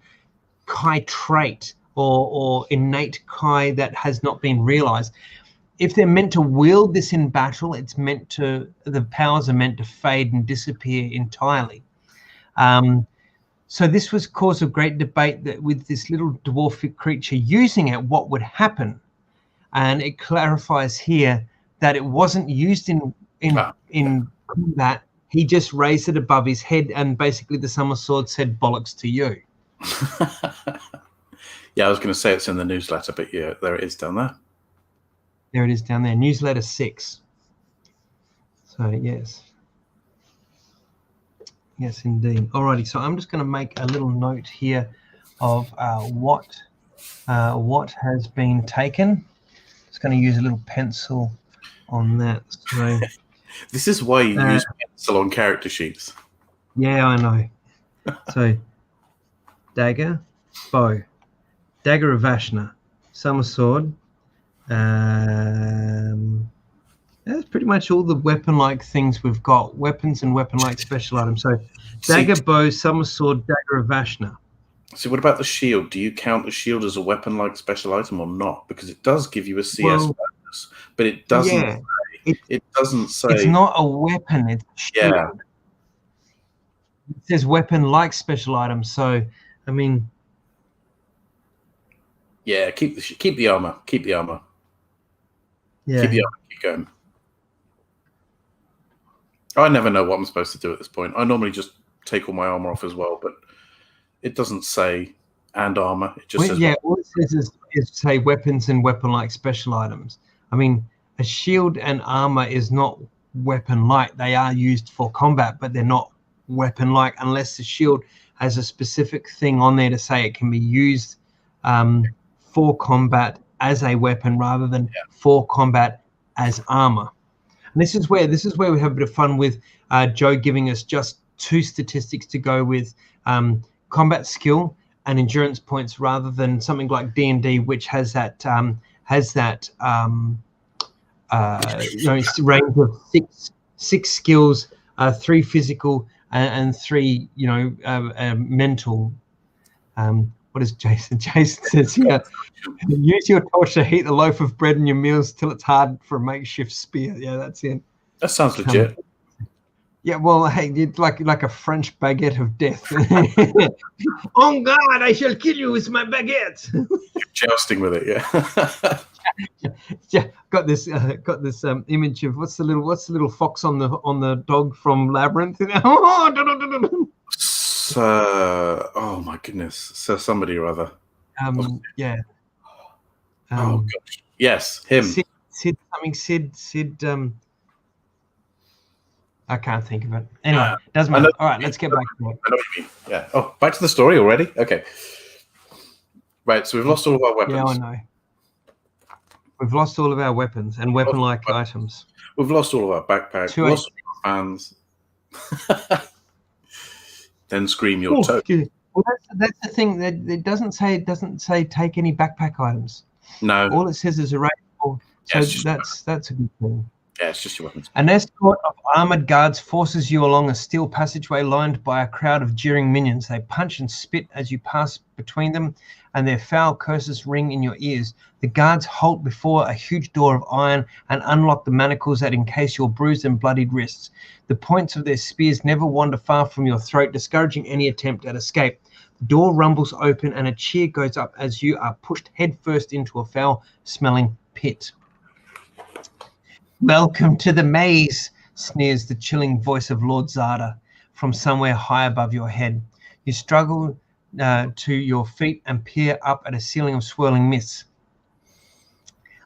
Kai trait or innate Kai that has not been realized, if they're meant to wield this in battle, the powers are meant to fade and disappear entirely. So this was cause of great debate that with this little dwarf creature using it, what would happen? And it clarifies here that it wasn't used in combat. He just raised it above his head, and basically the summer sword said bollocks to you. Yeah, I was going to say it's in the newsletter, but yeah, there it is down there. There it is down there, newsletter 6. So yes. Yes, indeed. Alrighty, so I'm just going to make a little note here of what has been taken. Just going to use a little pencil on that. So this is why you use pencil on character sheets. Yeah, I know. So dagger, bow, dagger of Vashna, summer sword. That's pretty much all the weapon-like things we've got. Weapons and weapon-like special items. So dagger, bow, summer sword, dagger of Vashna. So what about the shield? Do you count the shield as a weapon-like special item or not? Because it does give you a CS bonus, but it doesn't. Yeah, it doesn't say. It's not a weapon. It's a shield. Yeah. It says weapon-like special items. So, I mean, yeah, keep the armor. Keep the armor. yeah. Keep the armor. Keep going. I never know what I'm supposed to do at this point. I normally just take all my armor off as well, but it doesn't say and armor. It just says. Yeah, all it says is say weapons and weapon-like special items. I mean, a shield and armor is not weapon-like. They are used for combat, but they're not weapon-like unless the shield has a specific thing on there to say it can be used for combat as a weapon rather than for combat as armor. And this is where we have a bit of fun with Joe giving us just 2 statistics to go with combat skill and endurance points, rather than something like D&D, which has that range of six skills, 3 physical and 3 mental. What is Jason? Jason says here, use your torch to heat the loaf of bread in your meals till it's hard for a makeshift spear. Yeah, that's it. That sounds legit. Yeah, well, hey, it's like a French baguette of death. Oh God, I shall kill you with my baguette. Jousting with it, yeah. Yeah, got this image of what's the little fox on the dog from Labyrinth. Oh my goodness, Sir somebody or other. Yeah. Oh gosh, yes, him. Sid. I can't think of it. Anyway, doesn't matter. All right, let's get back to it. I know what you mean. Yeah. Oh, back to the story already. Okay. Right. So we've lost all of our weapons. Yeah, I know. We've lost all of our weapons and weapon-like items. We've lost all of our backpacks. We've lost all our fans. Then scream your toe. Well, that's the thing. That it doesn't say take any backpack items. No. All it says is erasable. So that's a good thing. Yeah, it's just your weapons. An escort of armored guards forces you along a steel passageway lined by a crowd of jeering minions. They punch and spit as you pass between them, and their foul curses ring in your ears. The guards halt before a huge door of iron and unlock the manacles that encase your bruised and bloodied wrists. The points of their spears never wander far from your throat, discouraging any attempt at escape. The door rumbles open and a cheer goes up as you are pushed headfirst into a foul-smelling pit. Welcome to the maze, sneers the chilling voice of Lord Zada from somewhere high above your head. You struggle to your feet and peer up at a ceiling of swirling mists.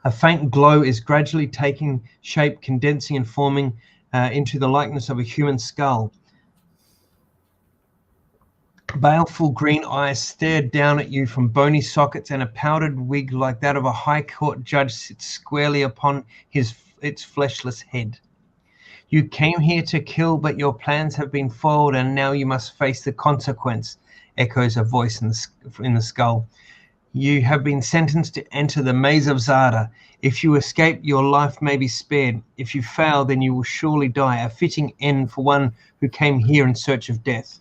A faint glow is gradually taking shape, condensing and forming into the likeness of a human skull. Baleful green eyes stare down at you from bony sockets, and a powdered wig like that of a high court judge sits squarely upon its fleshless head. You came here to kill, but your plans have been foiled, and now you must face the consequence, echoes a voice in the skull. You have been sentenced to enter the maze of Zada. If you escape, your life may be spared. If you fail, then you will surely die, a fitting end for one who came here in search of death.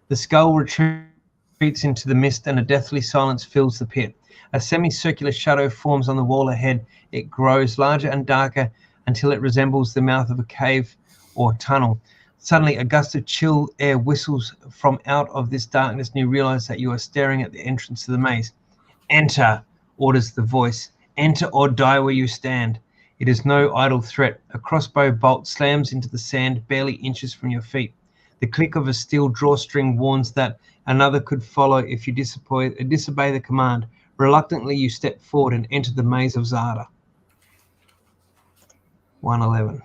The skull retreats into the mist, and a deathly silence fills the pit. A semicircular shadow forms on the wall ahead. It grows larger and darker until it resembles the mouth of a cave or tunnel. Suddenly, a gust of chill air whistles from out of this darkness, and you realize that you are staring at the entrance to the maze. Enter, orders the voice. Enter or die where you stand. It is no idle threat. A crossbow bolt slams into the sand barely inches from your feet. The click of a steel drawstring warns that another could follow if you disobey the command. Reluctantly, you step forward and enter the maze of Zada. 111.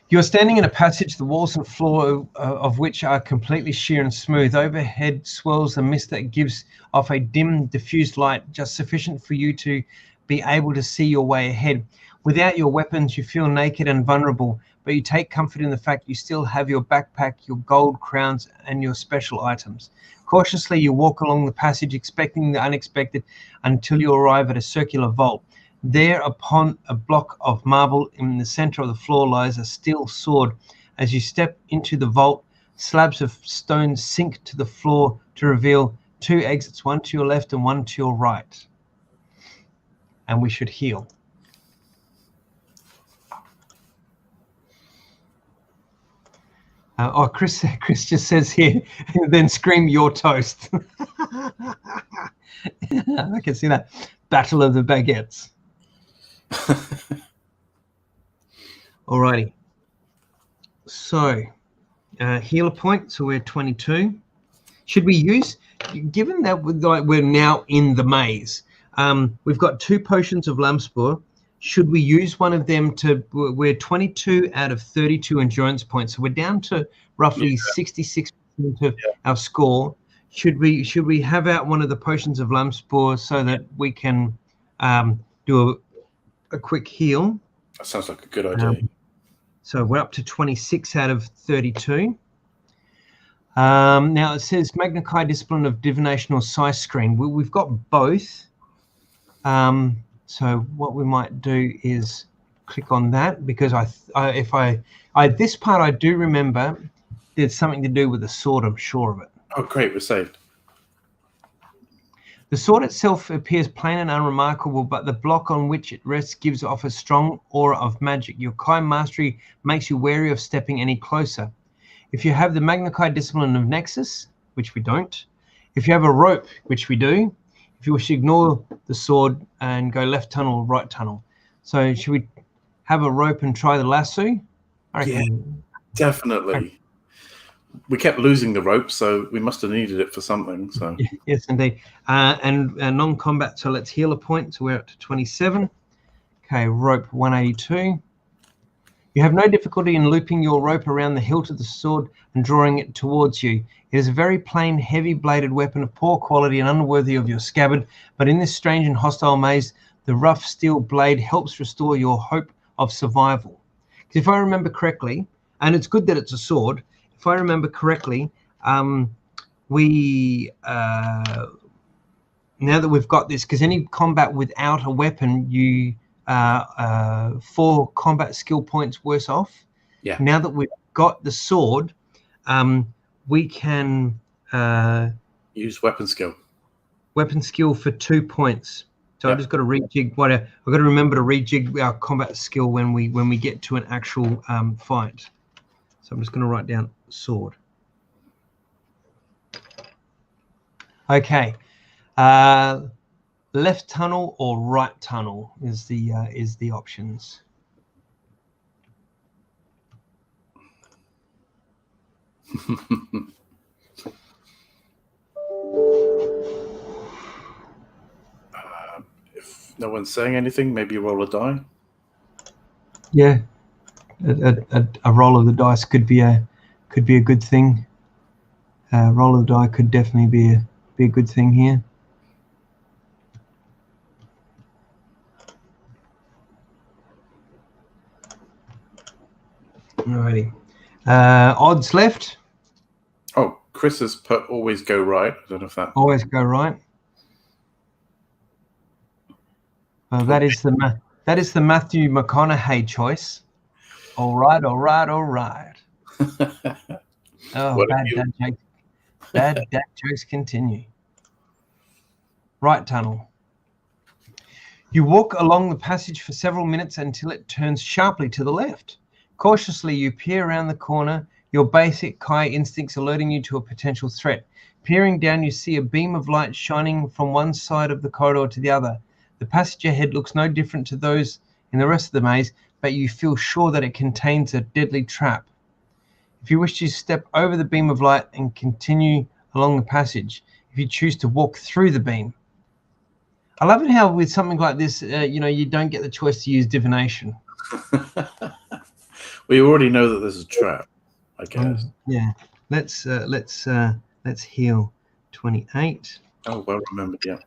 You are standing in a passage, the walls and floor of which are completely sheer and smooth. Overhead swirls a mist that gives off a dim, diffused light, just sufficient for you to be able to see your way ahead. Without your weapons, you feel naked and vulnerable, but you take comfort in the fact you still have your backpack, your gold crowns, and your special items. Cautiously, you walk along the passage, expecting the unexpected, until you arrive at a circular vault. There, upon a block of marble in the center of the floor, lies a steel sword. As you step into the vault, slabs of stone sink to the floor to reveal 2 exits, one to your left and one to your right. And we should heal. Chris just says here, then scream your toast. I can see that. Battle of the baguettes. Alrighty. So, healer point. So we're 22. Should we use, given that we're now in the maze, we've got 2 potions of Lamspore. Should we use one of them to? We're 22 out of 32 endurance points, so we're down to roughly 66% of our score. Should we have out one of the potions of Lamspore so that we can do a quick heal? That sounds like a good idea. So we're up to 26 out of 32. Now it says Magna Discipline of Divination or Psi Screen. We've got both. So what we might do is click on that, because this part I do remember there's something to do with the sword. I'm sure of it. Oh, great, we're saved. The sword itself appears plain and unremarkable, but the block on which it rests gives off a strong aura of magic. Your Kai mastery makes you wary of stepping any closer. If you have the Magna Discipline of Nexus, which we don't, if you have a rope, which we do, if you wish to ignore the sword and go left tunnel or right tunnel. So should we have a rope and try the lasso? I reckon. Yeah, definitely. We kept losing the rope, so we must have needed it for something. So yes, indeed. And non-combat, so let's heal a point. So we're up to 27. Okay, rope 182. You have no difficulty in looping your rope around the hilt of the sword and drawing it towards you. It is a very plain, heavy-bladed weapon of poor quality and unworthy of your scabbard, but in this strange and hostile maze, the rough steel blade helps restore your hope of survival. Because if I remember correctly, and it's good that it's a sword, if I remember correctly, now that we've got this, because any combat without a weapon, you 4 combat skill points worse off. Yeah. Now that we've got the sword, we can use weapon skill. Weapon skill for 2 points. So I've just got to rejig. I've got to remember to rejig our combat skill when we get to an actual fight. So I'm just going to write down sword. Okay. Left tunnel or right tunnel is the options. If no one's saying anything, maybe roll a die. Yeah, a roll of the dice could be a good thing. Roll of the die could definitely be a good thing here. Alrighty. Odds left. Oh, Chris has put always go right. I don't know if that. Always go right. Well, that is the Matthew McConaughey choice. All right, all right, all right. Oh, bad dad jokes. Bad dad jokes continue. Right tunnel. You walk along the passage for several minutes until it turns sharply to the left. Cautiously, you peer around the corner, your basic Kai instincts alerting you to a potential threat. Peering down, you see a beam of light shining from one side of the corridor to the other. The passage ahead looks no different to those in the rest of the maze, but you feel sure that it contains a deadly trap. If you wish to step over the beam of light and continue along the passage, if you choose to walk through the beam. I love it how with something like this, you don't get the choice to use divination. We already know that there's a trap, I guess. Yeah. Let's heal 28. Oh, well remembered, yeah.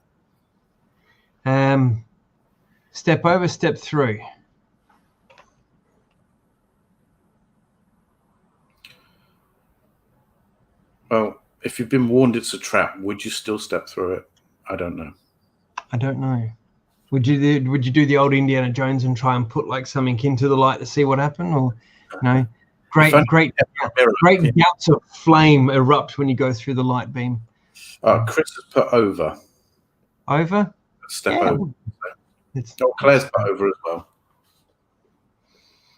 Step over, step through. Well, if you've been warned it's a trap, would you still step through it? I don't know. I don't know. Would you do the old Indiana Jones and try and put like something into the light to see what happened, or no? Great gouts of flame erupt when you go through the light beam. Oh, Chris has put over. Over? Step over. Claire's put over as well.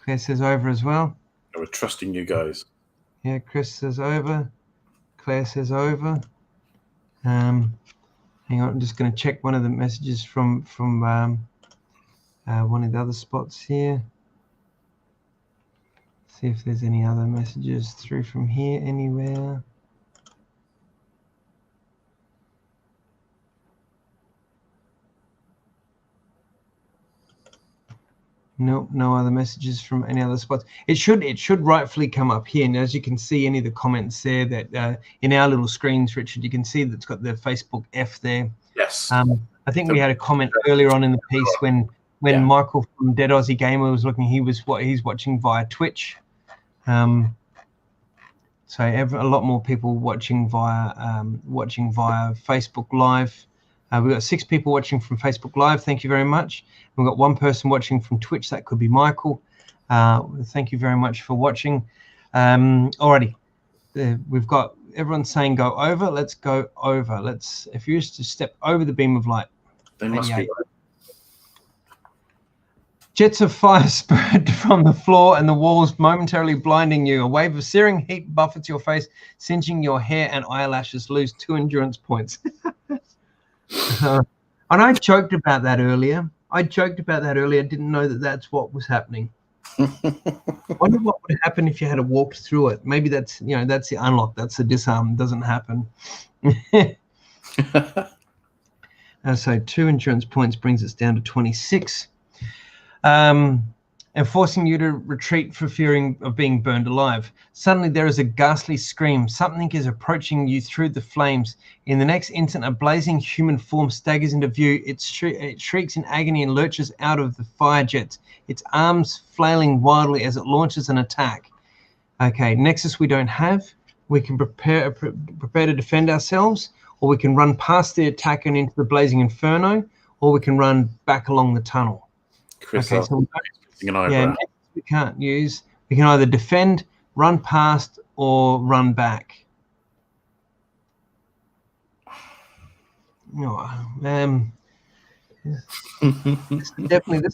Claire says over as well. We're trusting you guys. Yeah, Chris says over. Claire says over. Hang on, I'm just going to check one of the messages from one of the other spots here. See if there's any other messages through from here anywhere. Nope, no other messages from any other spots. It should rightfully come up here. And as you can see, any of the comments there that in our little screens, Richard, you can see that's got the Facebook F there. Yes. I think we had a comment earlier on in the piece when Michael from Dead Aussie Gamer was looking. He's watching via Twitch. So a lot more people watching via Facebook Live. We've got 6 people watching from Facebook Live. Thank you very much. We've got 1 person watching from Twitch. That could be Michael. Thank you very much for watching. Alrighty, we've got everyone saying go over. Let's go over. If you used to step over the beam of light. They must be right. Jets of fire spurted from the floor and the walls, momentarily blinding you. A wave of searing heat buffets your face, singeing your hair and eyelashes. Lose 2 endurance points. And I joked about that earlier. Didn't know that that's what was happening. I wonder what would happen if you had to walk through it. Maybe that's that's the unlock. That's the disarm. It doesn't happen. So 2 endurance points brings us down to 26. And forcing you to retreat for fearing of being burned alive. Suddenly there is a ghastly scream. Something is approaching you through the flames. In the next instant, a blazing human form staggers into view. It shrieks in agony and lurches out of the fire jets, its arms flailing wildly as it launches an attack. Okay, Nexus we don't have. We can prepare to defend ourselves, or we can run past the attacker and into the blazing inferno, or we can run back along the tunnel. Chris, okay, so we can't use. We can either defend, run past, or run back. This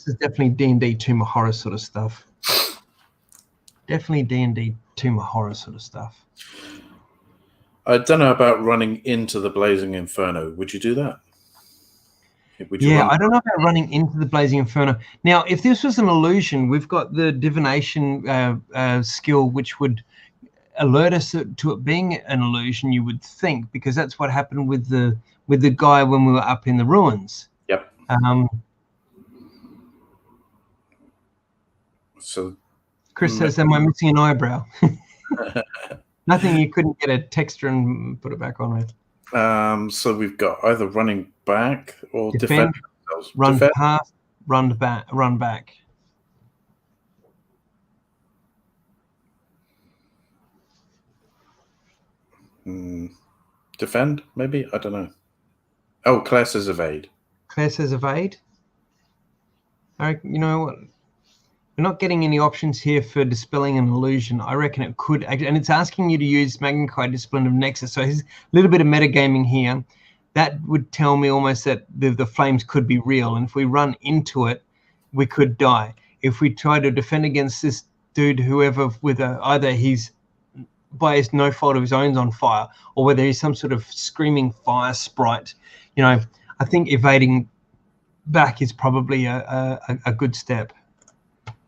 is definitely D&D Tomb of Horror sort of stuff. Definitely D&D Tomb of Horror sort of stuff. I don't know about running into the blazing inferno. Would you do that? I don't know about running into the blazing inferno. Now, if this was an illusion, we've got the divination skill, which would alert us to it being an illusion. You would think, because that's what happened with the guy when we were up in the ruins. Yep. So, Chris says, "Am I missing an eyebrow?" Nothing. You couldn't get a texture and put it back on with. So we've got either running back or defend ourselves. Run past, run back. Defend, maybe? I don't know. Oh, Claire says evade. Claire says evade. You know what? We're not getting any options here for dispelling an illusion. I reckon it could, and it's asking you to use Magna Chi Discipline of Nexus. So there's a little bit of metagaming here. That would tell me almost that the flames could be real, and if we run into it, we could die. If we try to defend against this dude, whoever, with either he's by his no fault of his own on fire, or whether he's some sort of screaming fire sprite, I think evading back is probably a good step.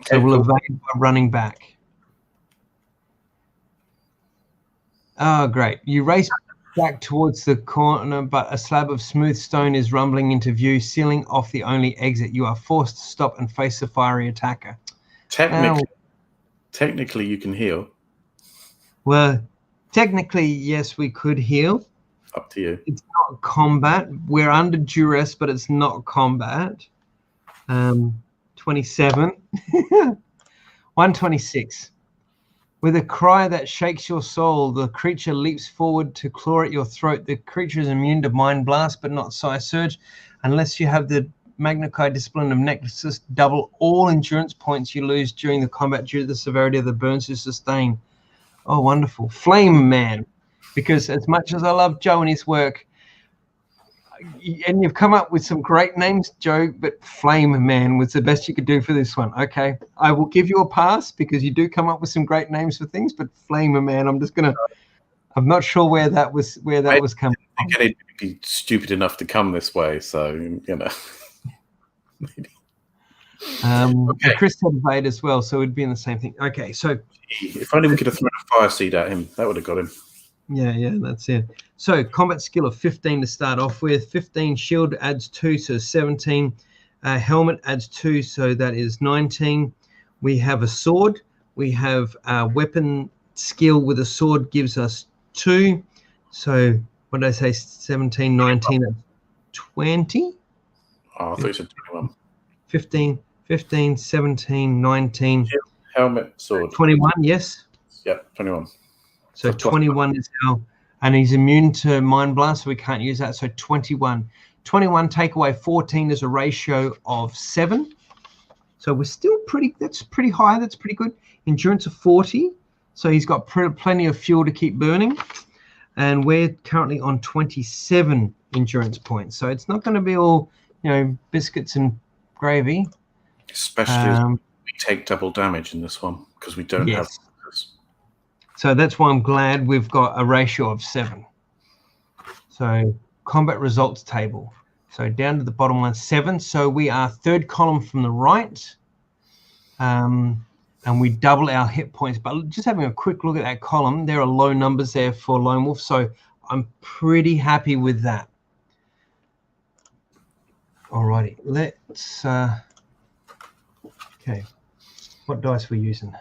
So we'll evade by running back. Oh, great. You race back towards the corner, but a slab of smooth stone is rumbling into view, sealing off the only exit. You are forced to stop and face the fiery attacker. Technically, you can heal. Well, technically, yes, we could heal. Up to you. It's not combat. We're under duress, but it's not combat. 27. 126. With a cry that shakes your soul, the creature leaps forward to claw at your throat. The creature is immune to Mind Blast, but not Psi Surge. Unless you have the Magna Chi Discipline of Nexus, double all endurance points you lose during the combat due to the severity of the burns you sustain. Oh, wonderful. Flame Man. Because as much as I love Joe and his work, And you've come up with some great names, Joe, but Flame Man was the best you could do for this one. Okay, I will give you a pass because you do come up with some great names for things, but Flame Man, I'm not sure where that was coming I think from. I'd be stupid enough to come this way, so you know. Maybe. And Chris had Vade as well, so it'd be in the same thing. Okay, so if only we could have thrown a fire seed at him, that would have got him. yeah, that's it. So combat skill of 15 to start off with. 15 shield adds 2, so 17. Helmet adds 2, so that is 19. We have a sword. We have weapon skill with a sword gives us 2. So what did I say? 17, 19, 20. Oh, I thought you said 21. 15, 17, 19. Helmet, sword. 21, yes. Yep, 21. So 21 is how, and he's immune to Mind Blast, so we can't use that. So 21. 21 take away 14 is a ratio of 7. So we're still that's pretty high. That's pretty good. Endurance of 40. So he's got plenty of fuel to keep burning. And we're currently on 27 endurance points. So it's not going to be all, biscuits and gravy. Especially as we take double damage in this one because we don't have. So that's why I'm glad we've got a ratio of 7. So combat results table. So down to the bottom line, 7. So we are third column from the right. And we double our hit points. But just having a quick look at that column, there are low numbers there for Lone Wolf. So I'm pretty happy with that. Alrighty, let's, okay, what dice we're using?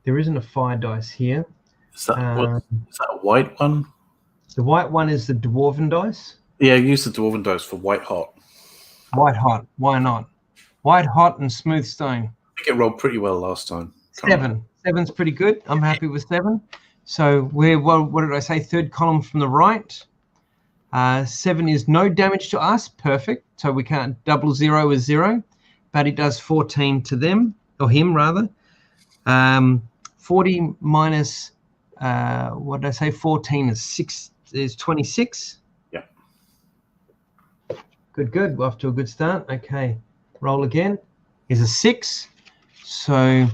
There isn't a fire dice here. Is that a white one? The white one is the Dwarven dice. Yeah, use the Dwarven dice for White Hot. White Hot, why not? White Hot and Smooth Stone. I think it rolled pretty well last time. 7. 7's pretty good. I'm happy with 7. So we're, what did I say? Third column from the right. 7 is no damage to us. Perfect. So we can't double 0 is 0. But it does 14 to them, or him rather. 40 minus, what did I say? 14 is 26. Yeah. Good. We're off to a good start. Okay. Roll again. Is a 6. So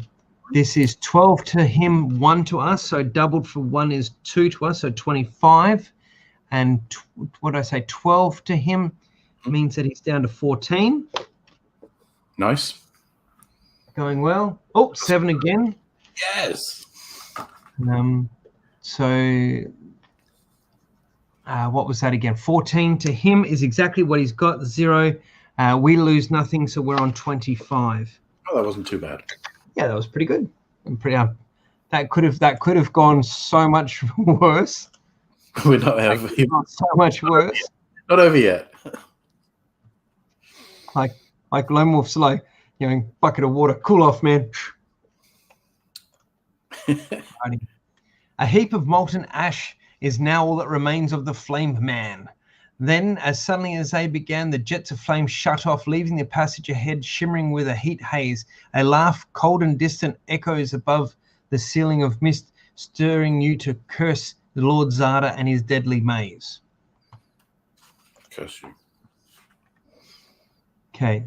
this is 12 to him, 1 to us. So doubled for 1 is 2 to us. So 25. And what did I say? 12 to him means that he's down to 14. Nice. Going well. Oh, 7 again. Yes. So what was that again? 14 to him is exactly what he's got. 0. We lose nothing, so we're on 25. Oh, that wasn't too bad. Yeah, that was pretty good. And pretty that could have gone so much worse. We're not over yet. So much worse. Not over yet. Like Lone Wolf's like, bucket of water, cool off, man. A heap of molten ash is now all that remains of the Flame Man. Then, as suddenly as they began, the jets of flame shut off, leaving the passage ahead shimmering with a heat haze. A laugh, cold and distant, echoes above the ceiling of mist, stirring you to curse the Lord Zada and his deadly maze. Curse you. Okay.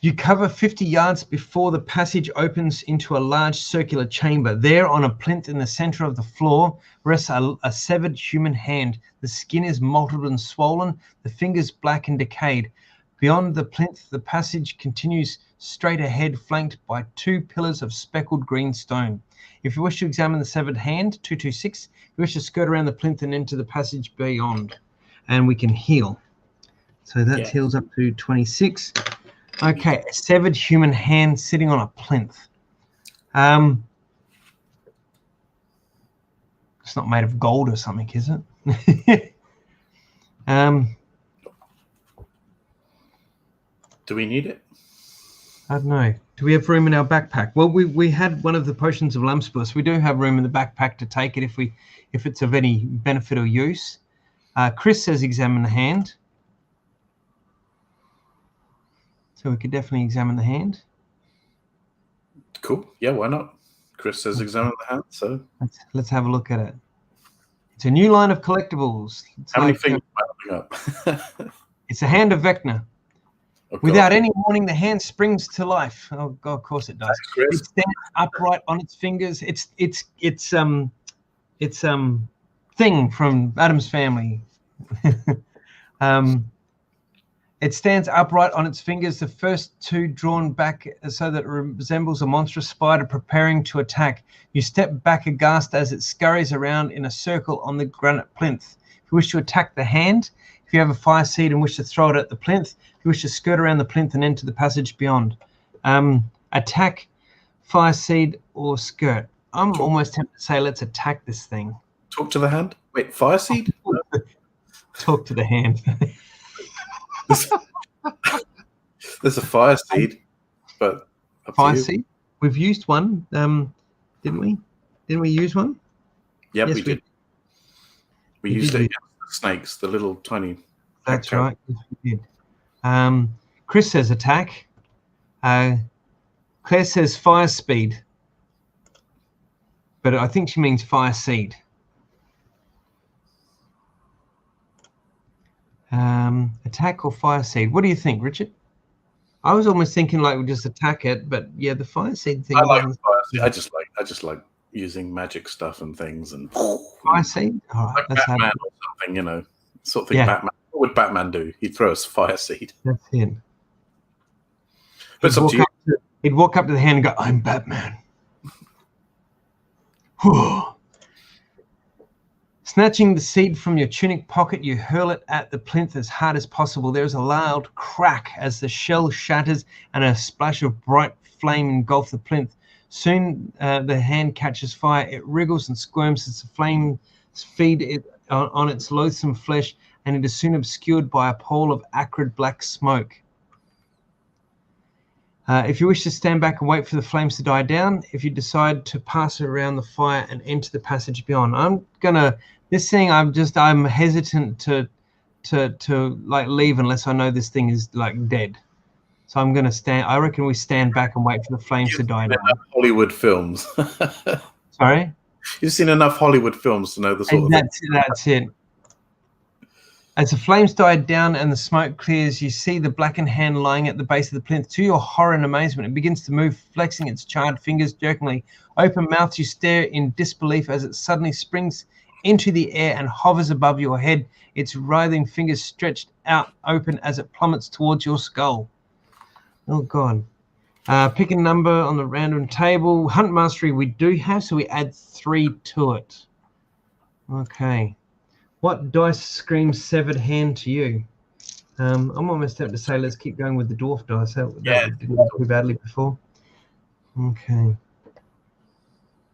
You cover 50 yards before the passage opens into a large circular chamber. There, on a plinth in the center of the floor, rests a severed human hand. The skin is mottled and swollen, the fingers black and decayed. Beyond the plinth, the passage continues straight ahead, flanked by 2 pillars of speckled green stone. If you wish to examine the severed hand, 226, you wish to skirt around the plinth and enter the passage beyond. And we can heal. So that heals up to 26. Okay, a severed human hand sitting on a plinth. It's not made of gold or something, is it? Do we need it? I don't know. Do we have room in our backpack? Well, we had one of the potions of Lumpspus. We do have room in the backpack to take it if it's of any benefit or use. Chris says examine the hand. So we could definitely examine the hand. Cool. Yeah, why not? Chris says examine the hand, so let's have a look at it. It's a new line of collectibles. It's How many like, fingers am I holding up? it's a hand of Vecna. Oh, God. Without any warning, the hand springs to life. Oh God, of course it does. Thanks, Chris. It stands upright on its fingers. It's thing from Adam's Family. It stands upright on its fingers, the first two drawn back so that it resembles a monstrous spider preparing to attack. You step back aghast as it scurries around in a circle on the granite plinth. If you wish to attack the hand, if you have a fire seed and wish to throw it at the plinth, if you wish to skirt around the plinth and enter the passage beyond. Attack, fire seed, or skirt. I'm almost tempted to say let's attack this thing. Talk to the hand? Wait, fire seed? Talk to the hand. There's a fire seed, but fire seed. We've used one, didn't we? Didn't we use one? Yep, yes, we did. We used it against the snakes, the little tiny. That's right. Yes, we did. Chris says attack. Claire says fire speed, but I think she means fire seed. Attack or fire seed? What do you think, Richard? I was almost thinking like we just attack it, but yeah, the fire seed thing. I like fire seed. I just like using magic stuff and things and fire seed. All right, like Batman or something, you know, sort of thing. Yeah. Batman. What would Batman do? He'd throw us fire seed. That's it. But it's up to you. He'd walk up to the hand and go, "I'm Batman." Snatching the seed from your tunic pocket, you hurl it at the plinth as hard as possible. There is a loud crack as the shell shatters and a splash of bright flame engulfs the plinth. Soon the hand catches fire. It wriggles and squirms as the flames feed it on its loathsome flesh, and it is soon obscured by a pall of acrid black smoke. If you wish to stand back and wait for the flames to die down, if you decide to pass around the fire and enter the passage beyond, I'm hesitant to like leave unless I know this thing is like dead. So I'm gonna stand. I reckon we stand back and wait for the flames to die down. Hollywood films. Sorry. You've seen enough Hollywood films to know the sort of thing. That's it. As the flames die down and the smoke clears, you see the blackened hand lying at the base of the plinth. To your horror and amazement, it begins to move, flexing its charred fingers jerkingly. Open mouthed, you stare in disbelief as it suddenly springs into the air and hovers above your head, its writhing fingers stretched out open as it plummets towards your skull. Oh, God. Pick a number on the random table. Hunt Mastery we do have, so we add 3 to it. Okay. What dice screams severed hand to you? I'm almost tempted to say let's keep going with the dwarf dice. That didn't go too badly before. Okay.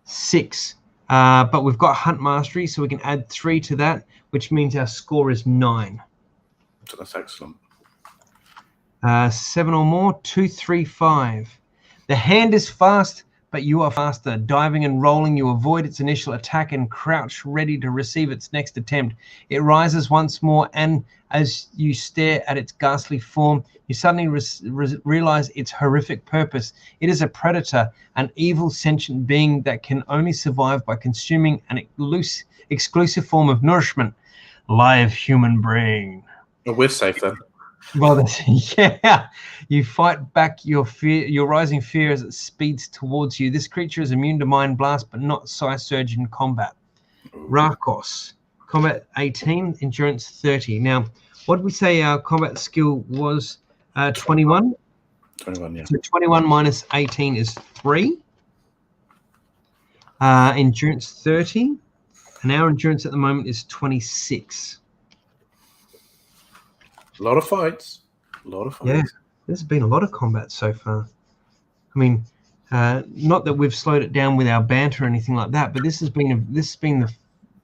6. But we've got Hunt Mastery, so we can add 3 to that, which means our score is 9. So that's excellent. 7 or more, 2, 3, 5. The hand is fast, but you are faster. Diving and rolling, you avoid its initial attack and crouch ready to receive its next attempt. It rises once more, and as you stare at its ghastly form, you suddenly realize its horrific purpose. It is a predator, an evil sentient being that can only survive by consuming an exclusive form of nourishment, live human brain. Oh, we're safe then. Well, yeah. You fight back your rising fear as it speeds towards you. This creature is immune to mind blast, but not psi surge in combat. Rakos, combat 18, endurance 30. Now, what did we say our combat skill was? 21. 21, yeah. So 21 minus 18 is 3. Endurance 30, and our endurance at the moment is 26. A lot of fights. Yeah, there's been a lot of combat so far. I mean, not that we've slowed it down with our banter or anything like that, but this has been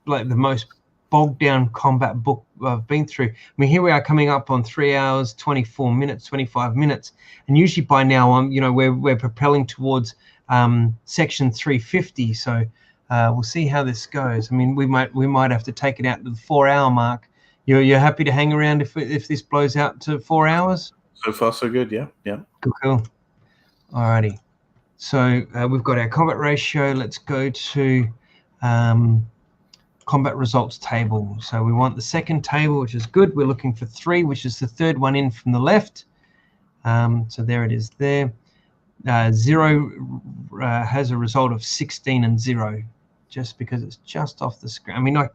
the most bogged down combat book I've been through. I mean, here we are coming up on 3 hours, 24 minutes, 25 minutes, and usually by now we're propelling towards section 350. So we'll see how this goes. I mean, we might have to take it out to the 4-hour mark. You're happy to hang around if this blows out to 4 hours? So far, so good. Yeah. Cool. Alrighty. So we've got our combat ratio. Let's go to combat results table. So we want the second table, which is good. We're looking for 3, which is the third one in from the left. So there it is there. 0 has a result of 16 and 0, just because it's just off the screen. I mean, I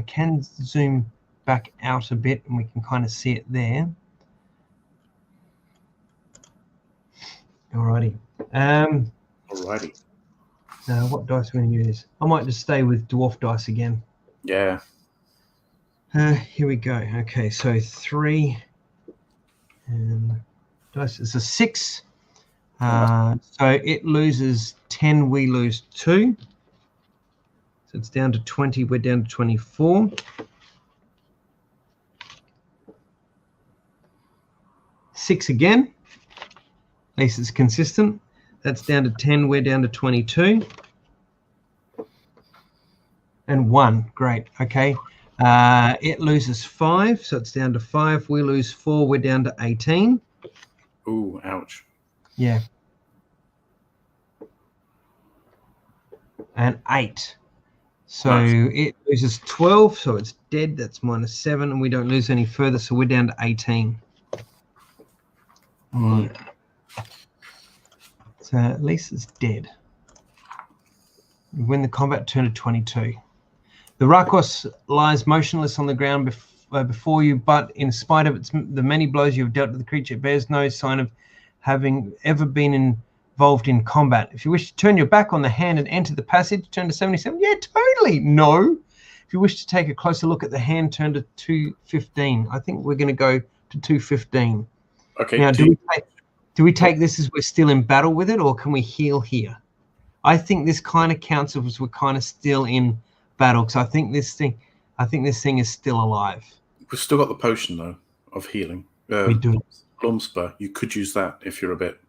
can zoom back out a bit and we can kind of see it there. Alrighty. Alrighty. What dice are we going to use? I might just stay with dwarf dice again. Yeah. Here we go. Okay, so 3 and dice is a 6. So it loses 10, we lose 2. So it's down to 20, we're down to 24. 6 again. At least it's consistent. That's down to 10, we're down to 22. And 1, great, okay. It loses 5, so it's down to 5. We lose 4, we're down to 18. Ooh, ouch. Yeah. And 8. So nice. It loses 12, so it's dead. That's -7, and we don't lose any further, so we're down to 18. So at least it's dead. We win the combat, turn to 22. The Rakos lies motionless on the ground before you, but in spite of the many blows you have dealt to the creature, it bears no sign of having ever been involved in combat. If you wish to turn your back on the hand and enter the passage, turn to 77. Yeah, totally. No. If you wish to take a closer look at the hand, turn to 215. I think we're going to go to 215. Okay. Now, do we take this as we're still in battle with it, or can we heal here? I think this kind of counts as we're kind of still in battle, because I think this thing is still alive. We've still got the potion though of healing. We do. Blomspur, you could use that if you're a bit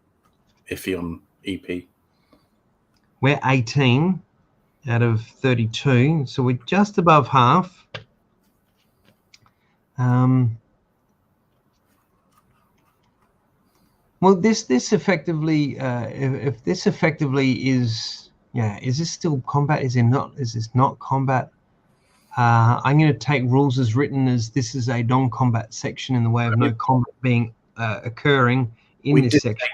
iffy on EP. We're 18 out of 32, so we're just above half. Well, this effectively, if this effectively is, yeah, is this still combat? Is this not combat? I'm going to take rules as written as this is a non-combat section in the way of no combat being occurring in this section.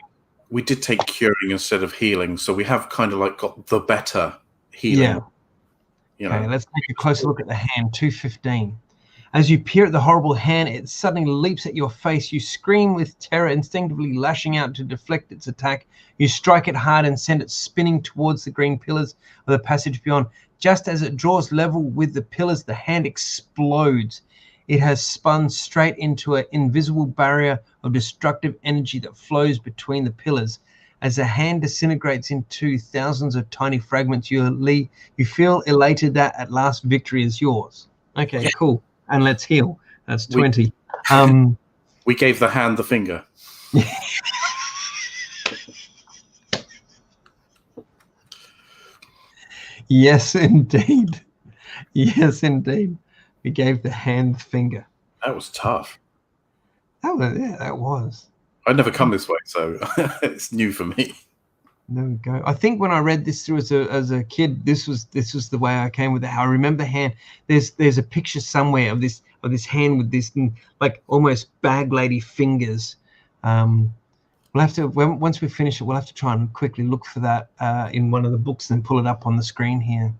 We did take curing instead of healing, so we have kind of like got the better healing. Yeah. Okay, let's take a closer look at the hand. 215. As you peer at the horrible hand, it suddenly leaps at your face. You scream with terror, instinctively lashing out to deflect its attack. You strike it hard and send it spinning towards the green pillars of the passage beyond. Just as it draws level with the pillars, the hand explodes. It has spun straight into an invisible barrier of destructive energy that flows between the pillars. As the hand disintegrates into thousands of tiny fragments, you feel elated that at last victory is yours. Okay, yeah. Cool. And let's heal. That's 20. We gave the hand the finger. Yes, indeed. Yes, indeed. We gave the hand the finger. That was tough. That was. I'd never come this way, so it's new for me. There we go. I think when I read this through as a kid, this was the way I came with it. I remember the hand. There's a picture somewhere of this hand with this like almost bag lady fingers. We'll have to once we finish it, we'll have to try and quickly look for that in one of the books and pull it up on the screen here.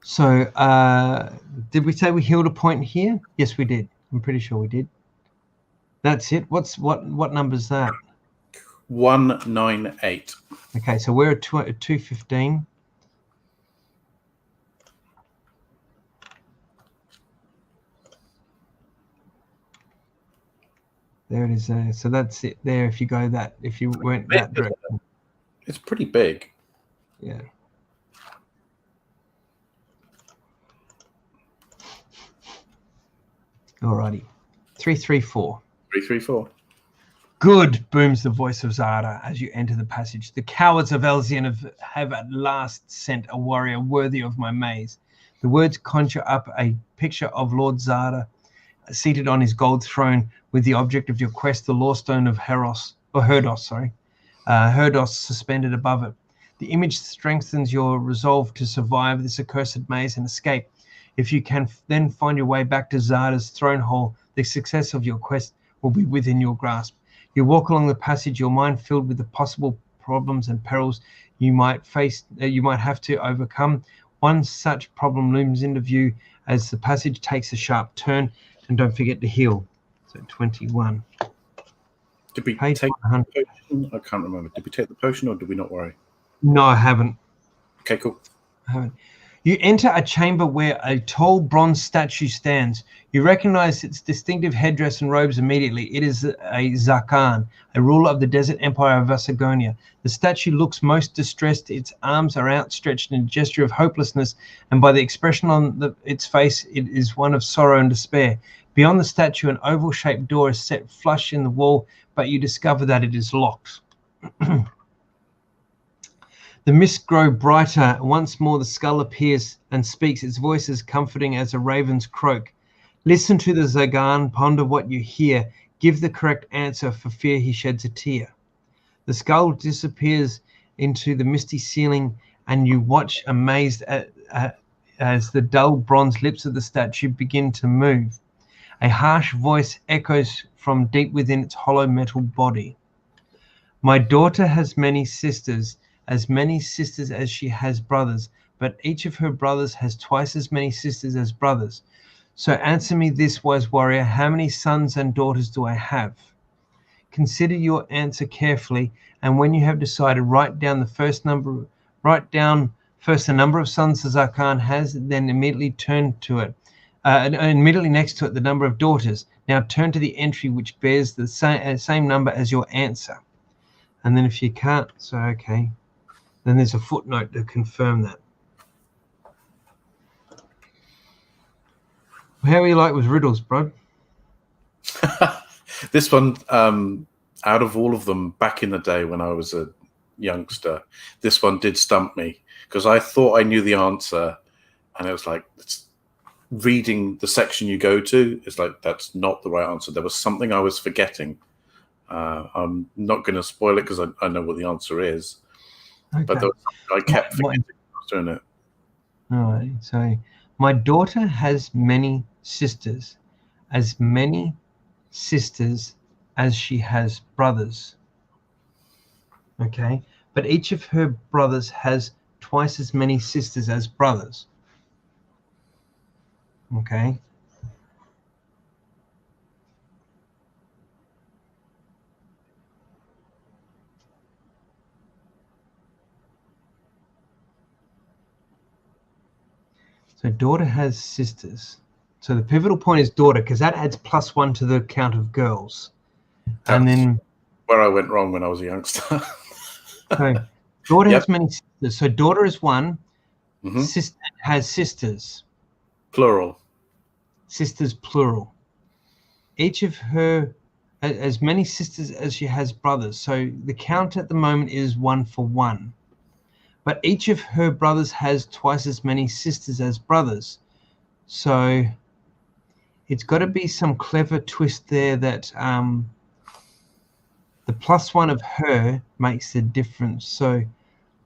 So did we say we healed a point here? Yes, we did. I'm pretty sure we did. That's it. What number is that? 198. Okay, so we're at 215. There it is there. So that's it there. If you went that direction. It's pretty big. Yeah. Alrighty. 334. 334. Good, booms the voice of Zara as you enter the passage. The cowards of Elzian have at last sent a warrior worthy of my maze. The words conjure up a picture of Lord Zara seated on his gold throne with the object of your quest, the lawstone of Herdos suspended above it. The image strengthens your resolve to survive this accursed maze and escape. If you can then find your way back to Zarda's throne hall, the success of your quest will be within your grasp. You walk along the passage, your mind filled with the possible problems and perils you might have to overcome. One such problem looms into view as the passage takes a sharp turn, and don't forget to heal. So 21. Did we Page take 100. the potion? I can't remember. Did we take the potion or did we not worry? No, I haven't. Okay, cool. I haven't. You enter a chamber where a tall bronze statue stands. You recognize its distinctive headdress and robes immediately. It is a Zarkan, a ruler of the desert empire of Vasagonia. The statue looks most distressed. Its arms are outstretched in a gesture of hopelessness, and by the expression on its face, it is one of sorrow and despair. Beyond the statue, an oval-shaped door is set flush in the wall, but you discover that it is locked. The mists grow brighter. Once more the skull appears and speaks, its voice as comforting as a raven's croak. Listen to the Zagan, ponder what you hear. Give the correct answer, for fear he sheds a tear. The skull disappears into the misty ceiling, and you watch amazed as the dull bronze lips of the statue begin to move. A harsh voice echoes from deep within its hollow metal body. My daughter has many sisters as she has brothers, but each of her brothers has twice as many sisters as brothers. So answer me this, wise warrior, how many sons and daughters do I have? Consider your answer carefully, and when you have decided, write down first the number of sons the Zarkan has, then immediately turn to it. Immediately next to it, the number of daughters. Now turn to the entry which bears the same number as your answer. And then if you can't, so okay. Then there's a footnote to confirm that. How are you like with riddles, bro? This one, out of all of them back in the day when I was a youngster, this one did stump me because I thought I knew the answer, and it was like reading the section you go to, it's like that's not the right answer. There was something I was forgetting. I'm not going to spoil it because I know what the answer is. Okay. But I kept forgetting I was doing it. All right. So, my daughter has many sisters, as many sisters as she has brothers. Okay. But each of her brothers has twice as many sisters as brothers. Okay. So daughter has sisters. So the pivotal point is daughter, because that adds +1 to the count of girls. And then where I went wrong when I was a youngster. So daughter has many sisters. So daughter is one. Sister has sisters. Plural. Sisters plural. Each of her as many sisters as she has brothers. So the count at the moment is 1 for 1. But each of her brothers has twice as many sisters as brothers. So it's got to be some clever twist there that the +1 of her makes the difference. So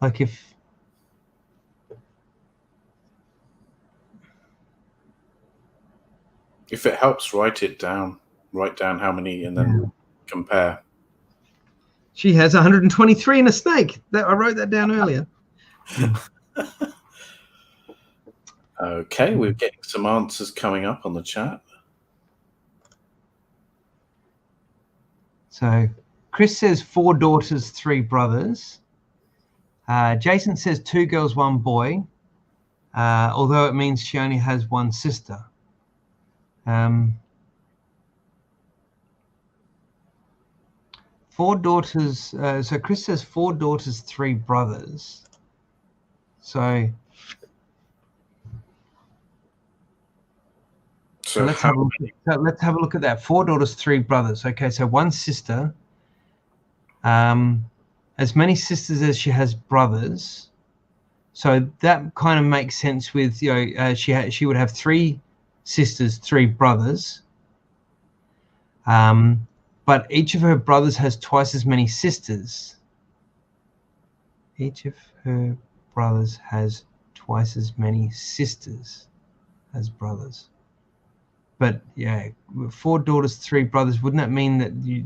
like if it helps, write it down. Write down how many and then compare. She has 123 in a snake. I wrote that down earlier. Okay, we're getting some answers coming up on the chat. So Chris says 4 daughters, 3 brothers. Jason says 2 girls, 1 boy, although it means she only has 1 sister. 4 daughters. So Chris says 4 daughters, 3 brothers. So let's have a look at that. 4 daughters, 3 brothers. Okay, so 1 sister. As many sisters as she has brothers. So that kind of makes sense with, you know, she would have 3 sisters, 3 brothers. But each of her brothers has twice as many sisters. Each of her brothers has twice as many sisters as brothers. But yeah, 4 daughters, 3 brothers. Wouldn't that mean that you?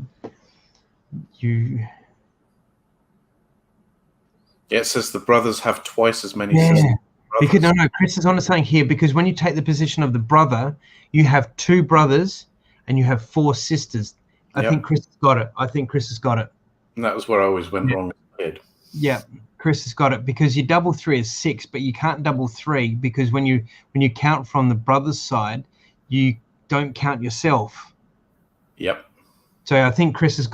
Yeah, it says the brothers have twice as many Yeah. sisters. Because no, Chris is onto something here. Because when you take the position of the brother, you have 2 brothers and you have 4 sisters. I think Chris has got it. And that was where I always went wrong as a kid. Yeah, Chris has got it, because you double 3 is 6, but you can't double 3 because when you count from the brother's side, you don't count yourself. Yep. So I think Chris is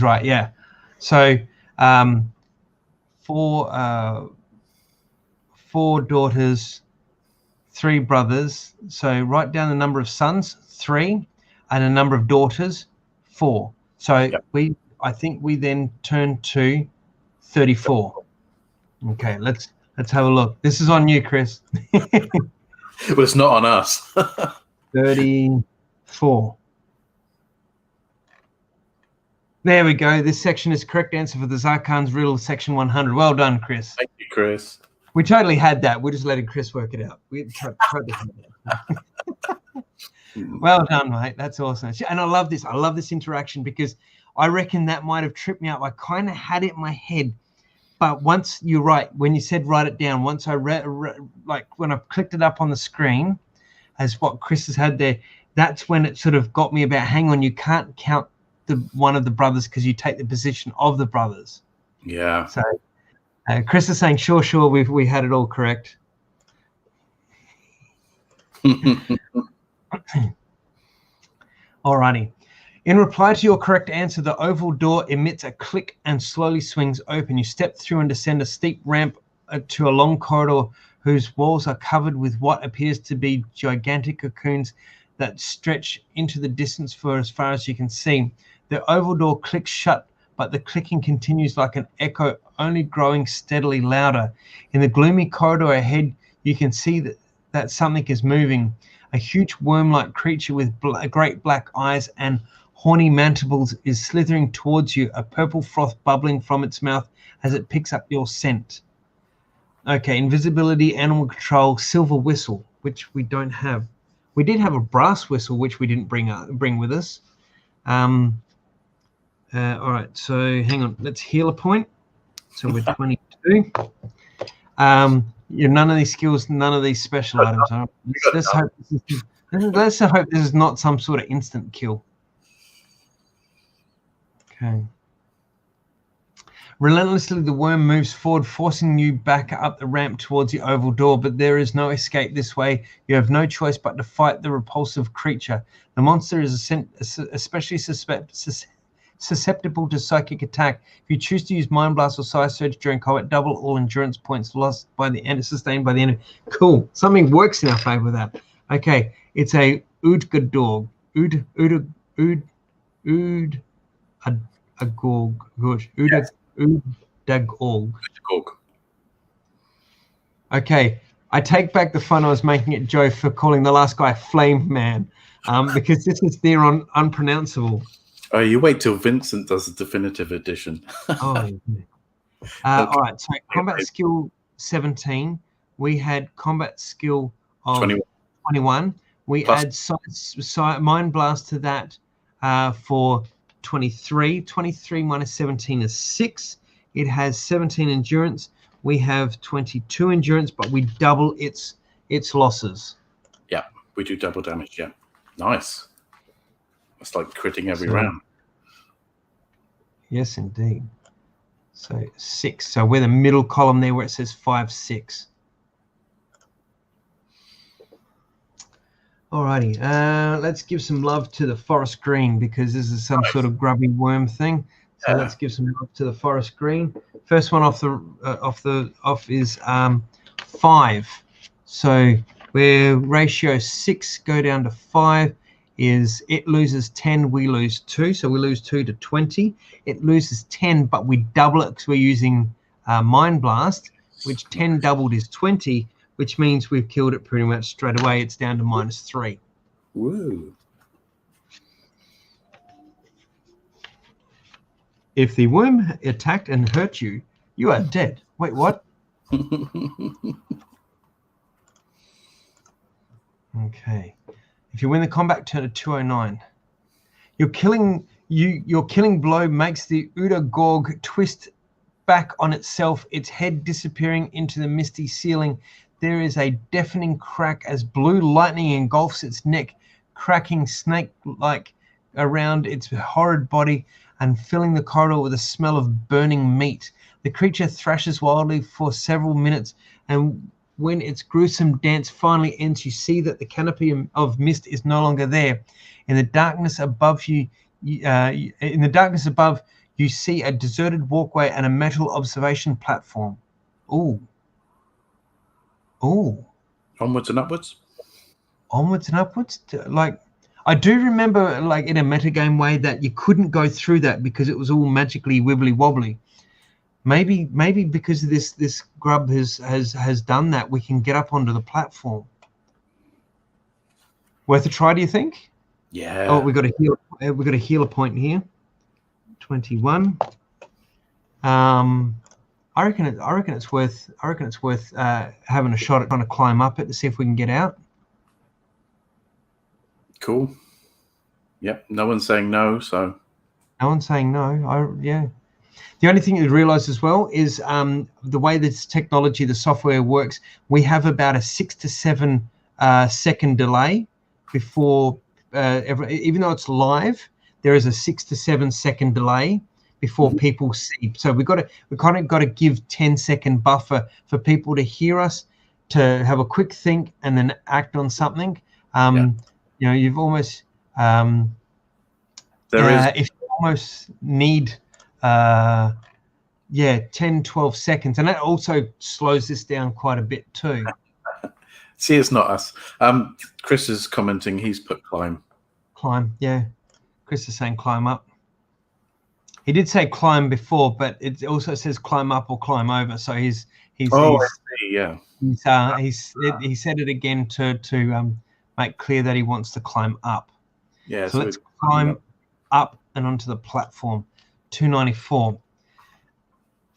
right. Yeah. So 4 daughters, 3 brothers. So write down the number of sons, 3, and a number of daughters, 4. So I think we then turn to 34. Okay, let's have a look. This is on you, Chris. Well, it's not on us. 34. There we go. This section is correct answer for the Zarkan's riddle, section 100. Well done, Chris. Thank you, Chris. We totally had that. We're just letting Chris work it out. We tried to Well done, mate. That's awesome. And I love this. I love this interaction, because I reckon that might have tripped me up. I kind of had it in my head, but once you're right, when you said write it down, once I like when I clicked it up on the screen as what Chris has had there, that's when it sort of got me about, hang on, you can't count one of the brothers because you take the position of the brothers. Yeah. So Chris is saying, sure, we had it all correct. Alrighty. In reply to your correct answer, the oval door emits a click and slowly swings open. You step through and descend a steep ramp to a long corridor whose walls are covered with what appears to be gigantic cocoons that stretch into the distance for as far as you can see. The oval door clicks shut, but the clicking continues like an echo, only growing steadily louder. In the gloomy corridor ahead, you can see that something is moving. A huge worm-like creature with great black eyes and horny mandibles is slithering towards you, a purple froth bubbling from its mouth as it picks up your scent. Okay, invisibility, animal control, silver whistle, which we don't have. We did have a brass whistle, which we didn't bring with us. All right, so hang on. Let's heal a point. So we're 22. None of these skills, none of these special items. Right? Let's hope this is not some sort of instant kill. Okay. Relentlessly, the worm moves forward, forcing you back up the ramp towards the oval door, but there is no escape this way. You have no choice but to fight the repulsive creature. The monster is especially susceptible to psychic attack. If you choose to use Mind Blast or Psy Surge during combat, double all endurance points lost by the end, sustained by the enemy. Cool. Something works in our favor with that. Okay, it's a Udgadorg. Udagorg. Okay, I take back the fun I was making at Joe for calling the last guy Flame Man, because this is there on unpronounceable. Oh, you wait till Vincent does the definitive edition. Oh, yeah. All right, so combat skill 17. We had combat skill of 21. We add Mind Blast to that for 23. 23 minus 17 is 6. It has 17 endurance. We have 22 endurance, but we double its losses. Yeah, we do double damage. Yeah, nice. It's like critting every round. Yes, indeed. So 6. So we're the middle column there where it says 5, 6. Alrighty, let's give some love to the forest green, because this is some sort of grubby worm thing. So let's give some love to the forest green. First one off is 5. So where ratio 6 go down to 5 is it loses 10, we lose 2. So we lose 2 to 20. It loses 10, but we double it because we're using Mind Blast, which 10 doubled is 20, which means we've killed it pretty much straight away. It's down to -3. Woo. If the worm attacked and hurt you, You are dead. Wait, what? Okay. If you win the combat, turn to 209. Your killing blow makes the Uda Gorg twist back on itself, its head disappearing into the misty ceiling. There is a deafening crack as blue lightning engulfs its neck, cracking snake-like around its horrid body and filling the corridor with a smell of burning meat. The creature thrashes wildly for several minutes, and when its gruesome dance finally ends, you see that the canopy of mist is no longer there. In the darkness above you, you see a deserted walkway and a metal observation platform. Ooh. Ooh. Onwards and upwards? Onwards and upwards? Like, I do remember, like, in a metagame way that you couldn't go through that because it was all magically wibbly wobbly. Maybe because this grub has done that, we can get up onto the platform. Worth a try, do you think? Yeah. Oh, we got a healer point here. 21. I reckon it's worth having a shot at trying to climb up it to see if we can get out. Cool. Yep. No one's saying no, so. No one's saying no. Yeah. The only thing you realise as well is the way this technology, the software works. We have about a 6 to 7 second delay before, even though it's live, there is a 6 to 7 second delay before people see. So we kind of got to give 10-second buffer for people to hear us, to have a quick think, and then act on something. You know, you've almost if you almost need 10-12 seconds, and that also slows this down quite a bit too. See, it's not us. Chris is commenting, he's put climb. Yeah. Chris is saying climb up. He did say climb before, but it also says climb up or climb over. So he said it again to make clear that he wants to climb up. Yeah. So let's climb up and onto the platform. 294.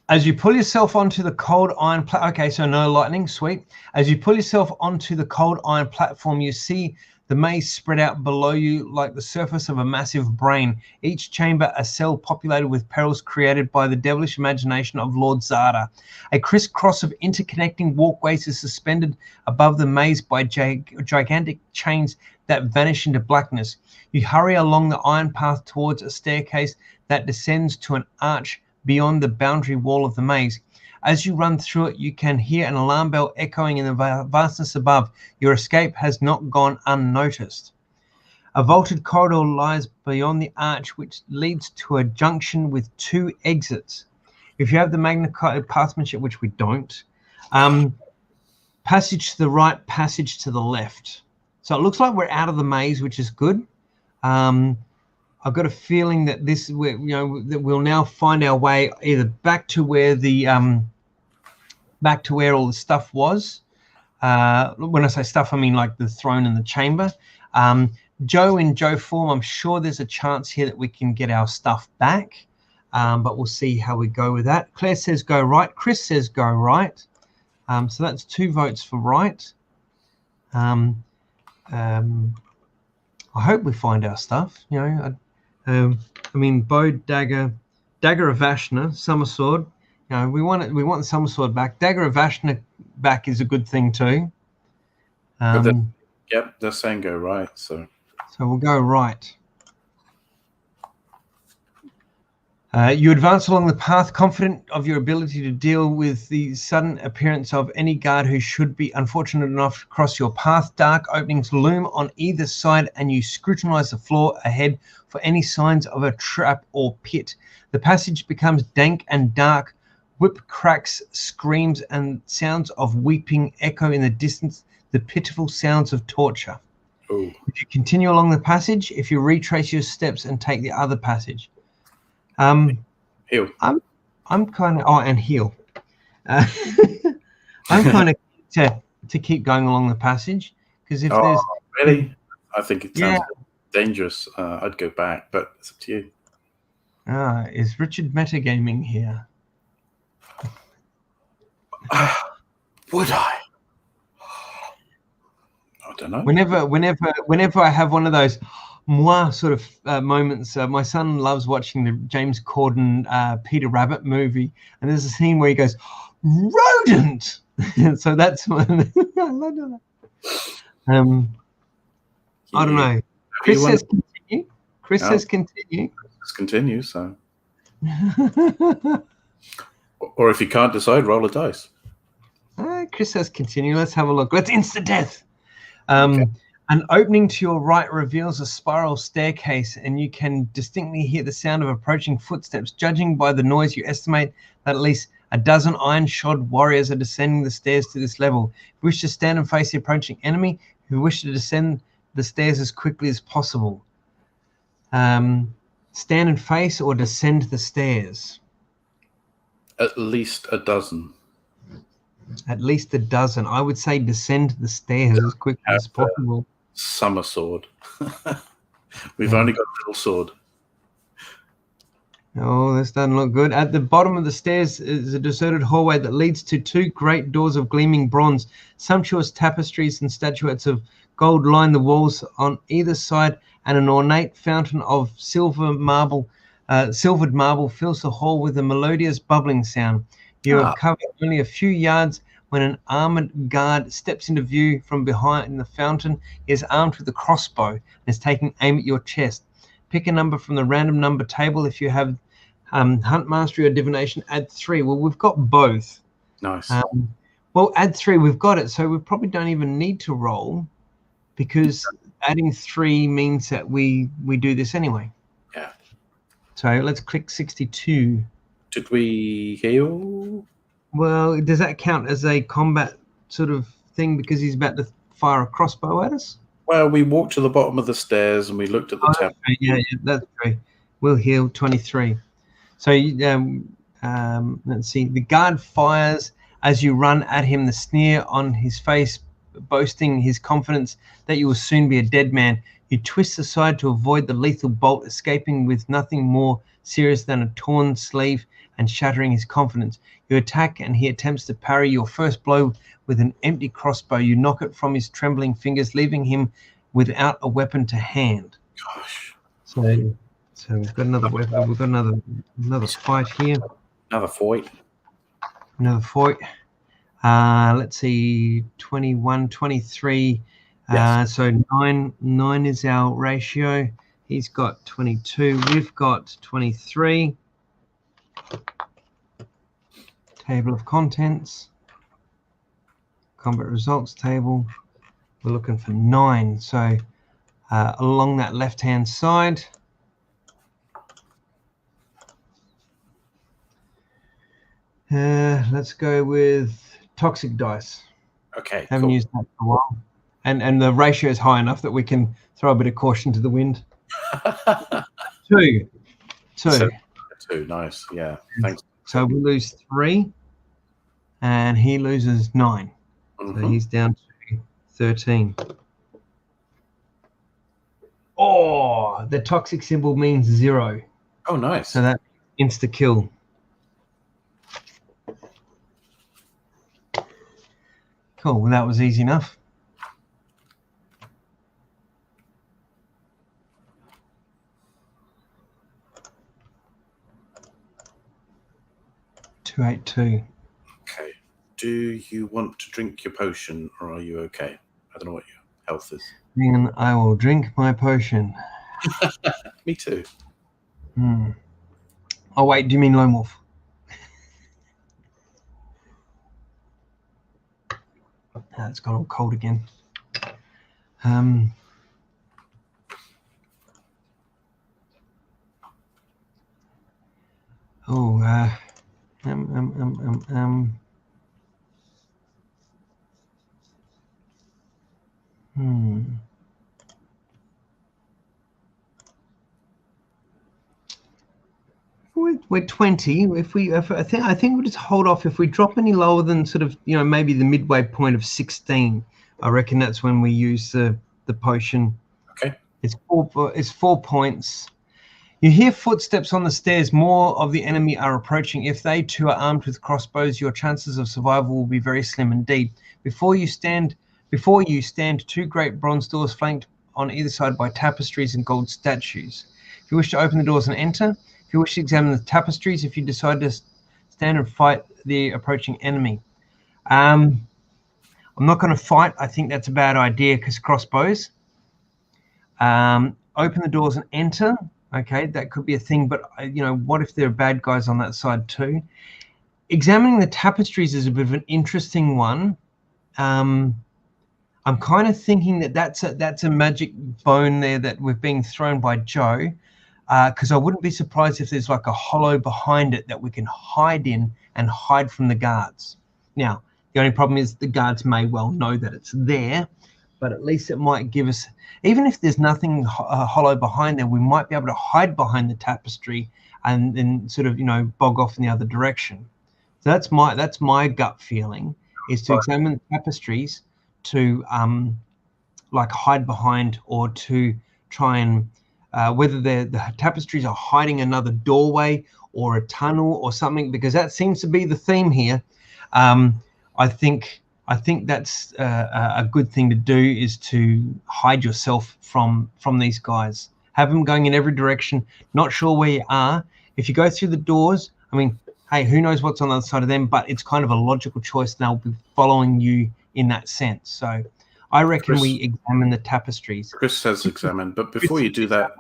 As you pull yourself onto the cold iron okay, so no lightning, sweet. As you pull yourself onto the cold iron platform, you see the maze spread out below you like the surface of a massive brain. Each chamber a cell populated with perils created by the devilish imagination of Lord Zada. A crisscross of interconnecting walkways is suspended above the maze by gigantic chains that vanish into blackness. You hurry along the iron path towards a staircase that descends to an arch beyond the boundary wall of the maze. As you run through it, you can hear an alarm bell echoing in the vastness above. Your escape has not gone unnoticed. A vaulted corridor lies beyond the arch, which leads to a junction with 2 exits. If you have the Magna Carta Pathmanship, which we don't, passage to the right, passage to the left. So it looks like we're out of the maze, which is good. I've got a feeling that that we'll now find our way either back to where all the stuff was. When I say stuff, I mean like the throne and the chamber. Joe in Joe form, I'm sure there's a chance here that we can get our stuff back, but we'll see how we go with that. Claire says go right. Chris says go right. So that's 2 votes for right. I hope we find our stuff. You know, I mean, bow, dagger of Vashna, summer sword. You know, we want the summer sword back. Dagger of Vashna back is a good thing too. Yep, they're saying go right, so we'll go right. You advance along the path, confident of your ability to deal with the sudden appearance of any guard who should be unfortunate enough to cross your path. Dark openings loom on either side, and you scrutinize the floor ahead for any signs of a trap or pit. The passage becomes dank and dark. Whip cracks, screams, and sounds of weeping echo in the distance, the pitiful sounds of torture. Ooh. If you continue along the passage, if you retrace your steps and take the other passage. Heal. I'm kind of and heal. I'm kind of to keep going along the passage because if there's really, I think it sounds dangerous. I'd go back, but it's up to you. Is Richard metagaming here? Would I? I don't know. Whenever I have one of those moi sort of moments, my son loves watching the James Corden Peter Rabbit movie, and there's a scene where he goes, rodent. So that's when I love that. I don't know. Chris says continue. Chris says continue. Let's continue. So, or if you can't decide, roll a dice. Chris says continue. Let's have a look. Let's insta death. Okay. An opening to your right reveals a spiral staircase, and you can distinctly hear the sound of approaching footsteps. Judging by the noise, you estimate that at least a dozen iron-shod warriors are descending the stairs to this level. If you wish to stand and face the approaching enemy, if you wish to descend the stairs as quickly as possible. Stand and face or descend the stairs? At least a dozen. At least a dozen. I would say descend the stairs as quickly as possible. Summer sword. We've only got a little sword. Oh, this doesn't look good. At the bottom of the stairs is a deserted hallway that leads to two great doors of gleaming bronze. Sumptuous tapestries and statuettes of gold line the walls on either side, and an ornate fountain of silvered marble fills the hall with a melodious bubbling sound. You have covered only a few yards when an armored guard steps into view from behind the fountain. He is armed with a crossbow and is taking aim at your chest. Pick a number from the random number table. If you have Hunt Mastery or Divination, add 3. Well, we've got both. Nice. Well, add 3, we've got it. So we probably don't even need to roll, because adding 3 means that we do this anyway. Yeah. So let's click 62. Did we heal? Well, does that count as a combat sort of thing because he's about to fire a crossbow at us? Well, we walked to the bottom of the stairs and we looked at the temple. Okay. Yeah, that's true. We'll heal 23. So let's see. The guard fires as you run at him, the sneer on his face, boasting his confidence that you will soon be a dead man. You twist aside to avoid the lethal bolt, escaping with nothing more serious than a torn sleeve and shattering his confidence. You attack and he attempts to parry your first blow with an empty crossbow. You knock it from his trembling fingers, leaving him without a weapon to hand. Gosh. So we've got another weapon. We've got another fight here. Another fight. Another fight. Let's see, 21, 23. Yes. So 9 is our ratio. He's got 22. We've got 23. Table of contents. Combat results table. We're looking for 9. So along that left-hand side. Let's go with toxic dice. Okay. Haven't used that for a while. And the ratio is high enough that we can throw a bit of caution to the wind. 2. 2. Nice. Yeah. Thanks. So we lose 3 and he loses 9. So he's down to 13. Oh, the toxic symbol means 0. Oh, nice. So that insta kill. Cool. Well, that was easy enough. $282. Okay. Do you want to drink your potion, or are you okay? I don't know what your health is. Then I will drink my potion. Me too. Oh wait, do you mean Lone Wolf? It's gone all cold again. We're 20. I think we'll just hold off. If we drop any lower than sort of, maybe the midway point of 16, I reckon that's when we use the potion. Okay. It's 4 points. You hear footsteps on the stairs. More of the enemy are approaching. If they too are armed with crossbows, your chances of survival will be very slim indeed. Before you stand 2 great bronze doors flanked on either side by tapestries and gold statues. If you wish to open the doors and enter, if you wish to examine the tapestries, if you decide to stand and fight the approaching enemy. I'm not going to fight. I think that's a bad idea because crossbows. Open the doors and enter. Okay, that could be a thing, but what if there are bad guys on that side too? Examining the tapestries is a bit of an interesting one. I'm kind of thinking that that's a magic bone there that we're being thrown by Joe, because I wouldn't be surprised if there's like a hollow behind it that we can hide in and hide from the guards. Now, the only problem is the guards may well know that it's there, but at least it might give us, even if there's nothing hollow behind there, we might be able to hide behind the tapestry and then sort of, bog off in the other direction. So that's my gut feeling, is to examine the tapestries to like hide behind, or to try and whether the tapestries are hiding another doorway or a tunnel or something, because that seems to be the theme here. I think that's a good thing to do, is to hide yourself from these guys. Have them going in every direction, not sure where you are. If you go through the doors, I mean, hey, who knows what's on the other side of them, but it's kind of a logical choice. They'll be following you in that sense. So I reckon we examine the tapestries. Chris says examine, but before you do that,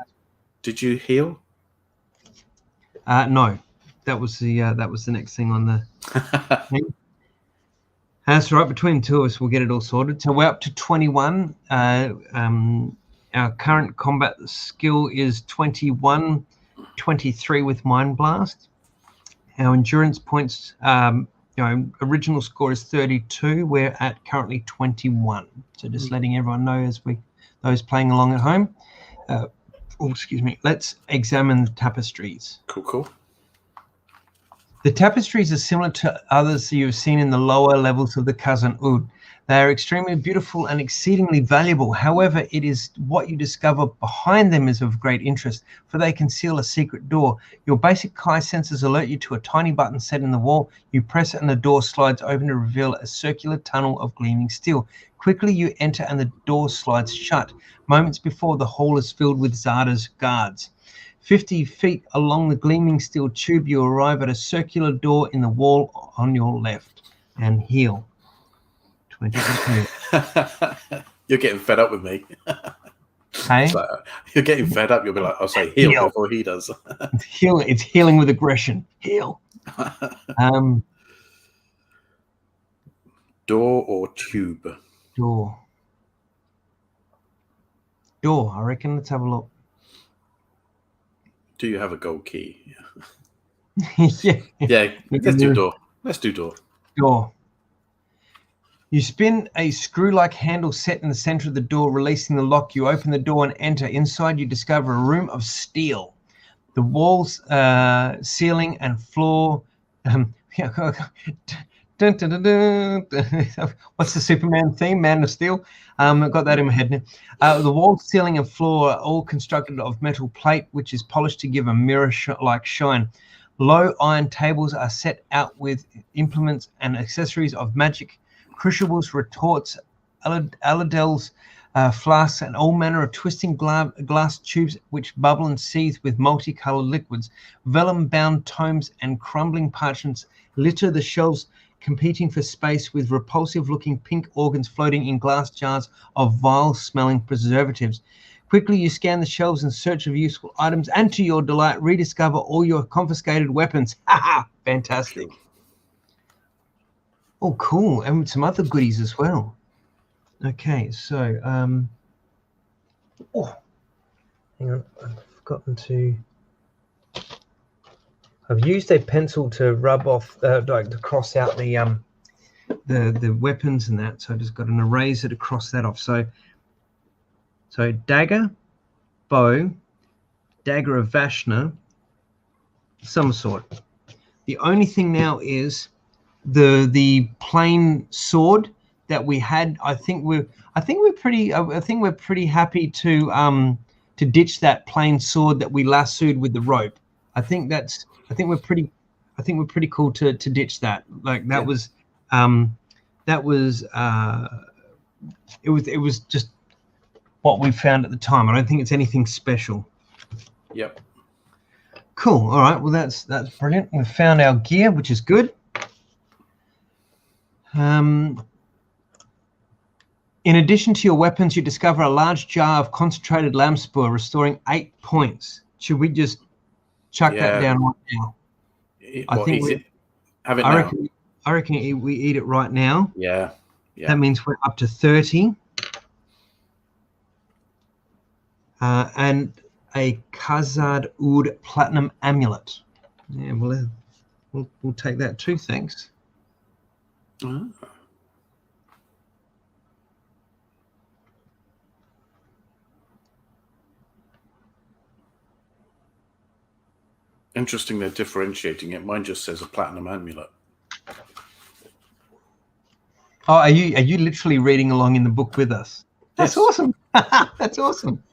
did you heal? No, that was the next thing on the thing. That's right, between the two of us, we'll get it all sorted. So we're up to 21. Our current combat skill is 21, 23 with Mind Blast. Our endurance points, original score is 32. We're at currently 21. So just letting everyone know, as those playing along at home. Excuse me. Let's examine the tapestries. Cool. The tapestries are similar to others you've seen in the lower levels of the Khazan Ud. They are extremely beautiful and exceedingly valuable. However, it is what you discover behind them is of great interest, for they conceal a secret door. Your basic Kai senses alert you to a tiny button set in the wall. You press it and the door slides open to reveal a circular tunnel of gleaming steel. Quickly you enter and the door slides shut. Moments before, the hall is filled with Zarda's guards. 50 feet along the gleaming steel tube, you arrive at a circular door in the wall on your left, and heal. 20%. You're getting fed up with me. Hey? Like, you're getting fed up. You'll be like, I'll say heal before he does. It's healing with aggression. Heal. Door or tube? Door, I reckon. Let's have a look. Do you have a gold key? Yeah. Let's do door. Door. You spin a screw-like handle set in the center of the door, releasing the lock. You open the door and enter. Inside, you discover a room of steel. The walls, ceiling, and floor. What's the Superman theme? Man of Steel. I've got that in my head now. The wall, ceiling, and floor are all constructed of metal plate, which is polished to give a mirror-like shine. Low iron tables are set out with implements and accessories of magic, crucibles, retorts, aladels, flasks, and all manner of twisting glass tubes which bubble and seethe with multicolored liquids. Vellum-bound tomes and crumbling parchments litter the shelves, competing for space with repulsive-looking pink organs floating in glass jars of vile-smelling preservatives. Quickly, you scan the shelves in search of useful items, and to your delight, rediscover all your confiscated weapons. Ha! Fantastic. Oh, cool. And some other goodies as well. Okay, so, hang on, I've forgotten to... I've used a pencil to rub off, like to cross out the weapons and that. So I just got an eraser to cross that off. So dagger, bow, dagger of Vashna, somersault. The only thing now is the plain sword that we had. I think we're pretty happy to to ditch that plain sword that we lassoed with the rope. I think we're pretty cool to ditch that. Like that was it was just what we found at the time. I don't think it's anything special. Yep. Cool. All right. Well, that's brilliant. We've found our gear, which is good. In addition to your weapons, you discover a large jar of concentrated lamb spur, restoring 8 points. Should we just chuck that down right now? I reckon we eat it right now. Yeah. That means we're up to 30. And a Khazad Oud Platinum Amulet. Yeah, we'll take that too, thanks. Interesting they're differentiating it. Mine just says a platinum amulet. Oh, are you literally reading along in the book with us? That's awesome. That's awesome.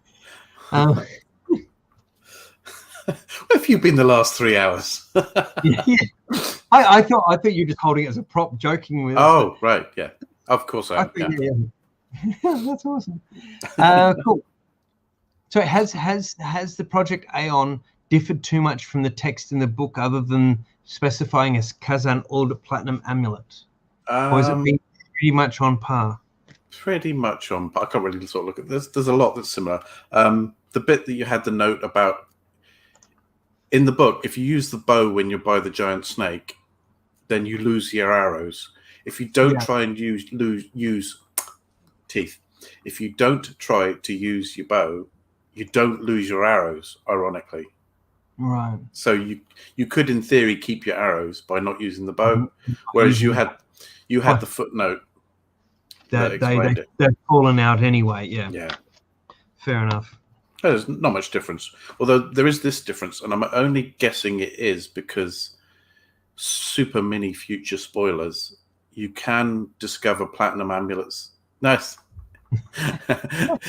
Where have you been the last 3 hours? Yeah. I thought you were just holding it as a prop, joking with us. Oh, right, yeah. Of course I am. Yeah. That's awesome. Cool. So has the Project Aeon differed too much from the text in the book, other than specifying as Khazad Oud Platinum Amulet, or has it been pretty much on par? Pretty much on par. I can't really sort of look at this. There's a lot that's similar. The bit that you had the note about in the book, if you use the bow when you're by the giant snake, then you lose your arrows. If you don't try and use teeth. If you don't try to use your bow, you don't lose your arrows, ironically. Right. So you could, in theory, keep your arrows by not using the bow, whereas you had the footnote that they've fallen out anyway. Yeah. Fair enough. There's not much difference, although there is this difference, and I'm only guessing it is because super mini future spoilers. You can discover platinum amulets. Nice.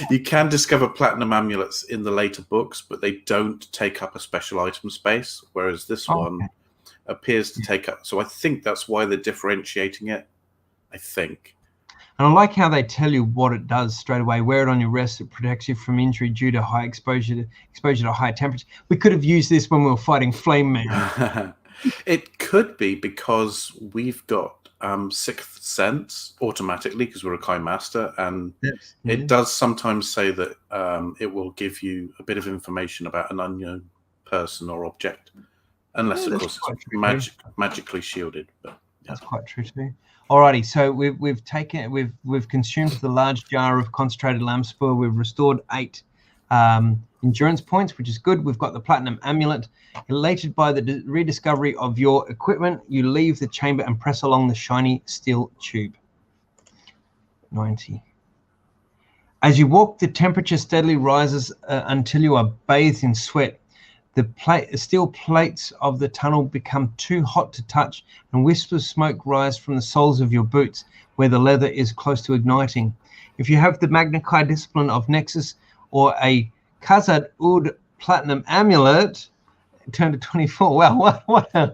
You can discover platinum amulets in the later books, but they don't take up a special item space, whereas this one appears to take up. So I think that's why they're differentiating it. I think. And I like how they tell you what it does straight away. Wear it on your wrist. It protects you from injury due to high exposure to high temperature. We could have used this when we were fighting Flame Man. It could be because we've got Sixth Sense automatically because we're a Kai Master, and it does sometimes say that it will give you a bit of information about an unknown person or object, unless of course it's magically shielded. But that's quite true too. Alrighty, so we've consumed the large jar of concentrated lamb spur. We've restored 8 endurance points, which is good. We've got the platinum amulet. Elated by the rediscovery of your equipment, you leave the chamber and press along the shiny steel tube. 90. As you walk, the temperature steadily rises until you are bathed in sweat. The steel plates of the tunnel become too hot to touch, and wisps of smoke rise from the soles of your boots, where the leather is close to igniting. If you have the Magna Chi discipline of Nexus or a Khazad Oud Platinum Amulet, turn to 24. Wow,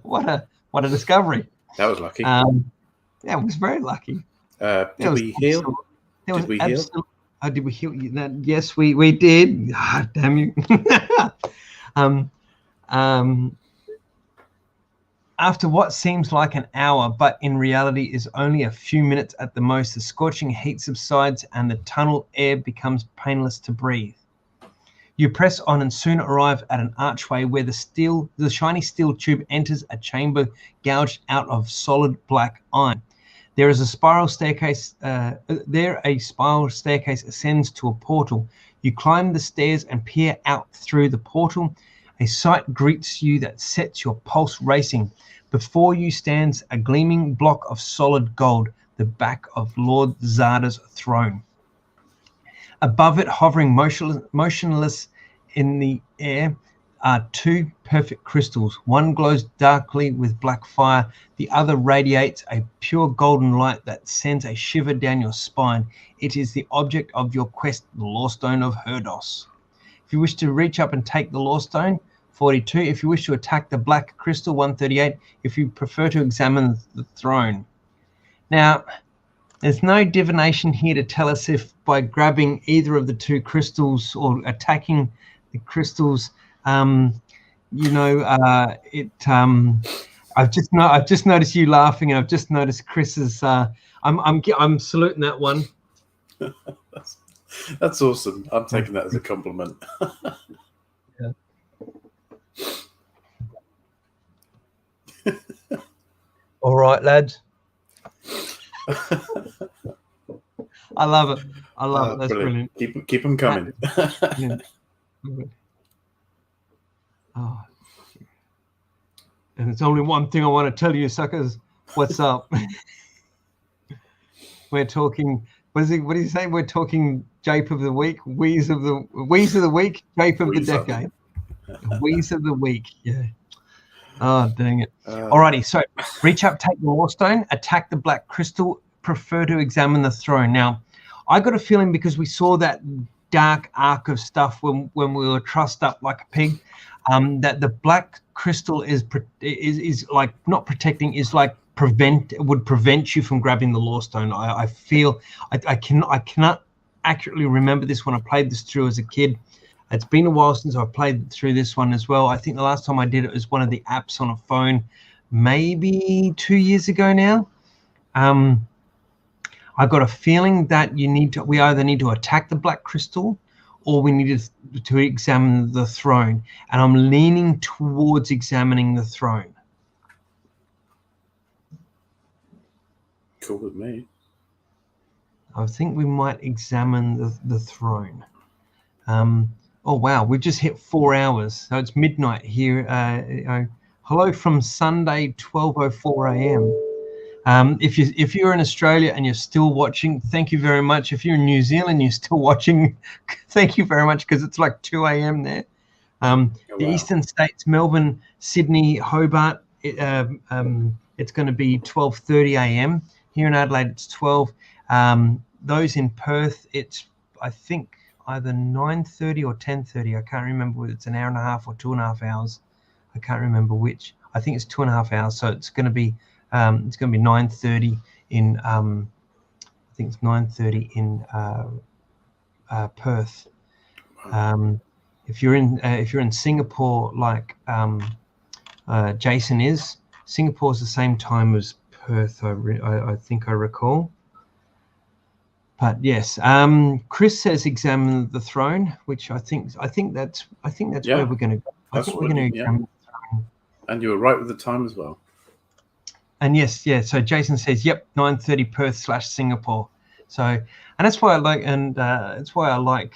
what a discovery! That was lucky. It was very lucky. Did we heal? Did we heal? Yes, we did. Ah, damn you. After what seems like an hour, but in reality is only a few minutes at the most, the scorching heat subsides and the tunnel air becomes painless to breathe. You press on and soon arrive at an archway where the shiny steel tube enters a chamber gouged out of solid black iron. There is a spiral staircase. A spiral staircase ascends to a portal. You climb the stairs and peer out through the portal. A sight greets you that sets your pulse racing. Before you stands a gleaming block of solid gold, the back of Lord Zarda's throne. Above it, hovering motionless in the air, are 2 perfect crystals. One glows darkly with black fire. The other radiates a pure golden light that sends a shiver down your spine. It is the object of your quest, the Lawstone of Herdos. If you wish to reach up and take the Law Stone, 42. If you wish to attack the Black Crystal, 138. If you prefer to examine the throne. Now, there's no divination here to tell us if by grabbing either of the two crystals or attacking the crystals, I've just noticed you laughing, and I've just noticed Chris's. I'm saluting that one. That's awesome. I'm taking that as a compliment. Yeah. All right, lads. I love it. I love it. That's brilliant. Keep them coming. Oh. And it's only one thing I want to tell you, suckers. What's up? We're talking. What do you say? We're talking Jape of the Week, Wheeze of the Week, Jape of the Decade, Wheeze of the Week. Yeah. Oh, dang it. Alrighty, so reach up, take the Law Stone, attack the Black Crystal, prefer to examine the throne. Now, I got a feeling because we saw that dark arc of stuff when we were trussed up like a pig, that the Black Crystal is like not protecting, is like would prevent you from grabbing the Law Stone. I feel I cannot accurately remember this when I played this through as a kid. It's been a while since I've played through this one as well. I think the last time I did it was one of the apps on a phone, maybe 2 years ago now. I got a feeling that we either need to attack the Black Crystal or we need to examine the throne. And I'm leaning towards examining the throne. Cool with me. I think we might examine the throne. Oh, wow, we've just hit 4 hours. So it's midnight here. Hello from Sunday, 12:04 a.m. If you're in Australia and you're still watching, thank you very much. If you're in New Zealand, you're still watching, thank you very much, because it's like 2 a.m. there. The Eastern States, Melbourne, Sydney, Hobart, it's going to be 12:30 a.m. Here in Adelaide, it's 12. Those in Perth, it's, I think, either 9:30 or 10:30. I can't remember whether it's an hour and a half or 2.5 hours. I can't remember which. I think it's 2.5 hours. So it's going to be 9:30 in I think it's 9:30 in Perth. If you're in Singapore, like Jason is, Singapore's the same time as Perth. I think I recall. But yes, Chris says examine the throne, which I think that's where we're going to go. I think we're going to examine the throne. And you were right with the time as well. And yes, yeah. So Jason says, yep, 9:30 Perth/Singapore. So, and that's why I like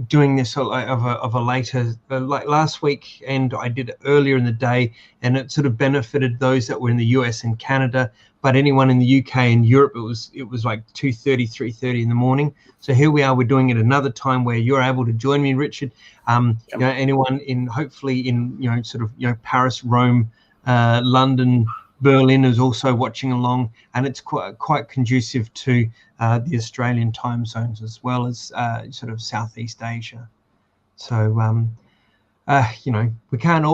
doing this of a later, like last week, and I did it earlier in the day, and it sort of benefited those that were in the US and Canada. But anyone in the UK and Europe, it was like 2:30, 3:30 in the morning. So here we are. We're doing it another time where you're able to join me, Richard. Anyone hopefully in sort of Paris, Rome, London, Berlin is also watching along, and it's quite conducive to the Australian time zones as well as sort of Southeast Asia. So it can't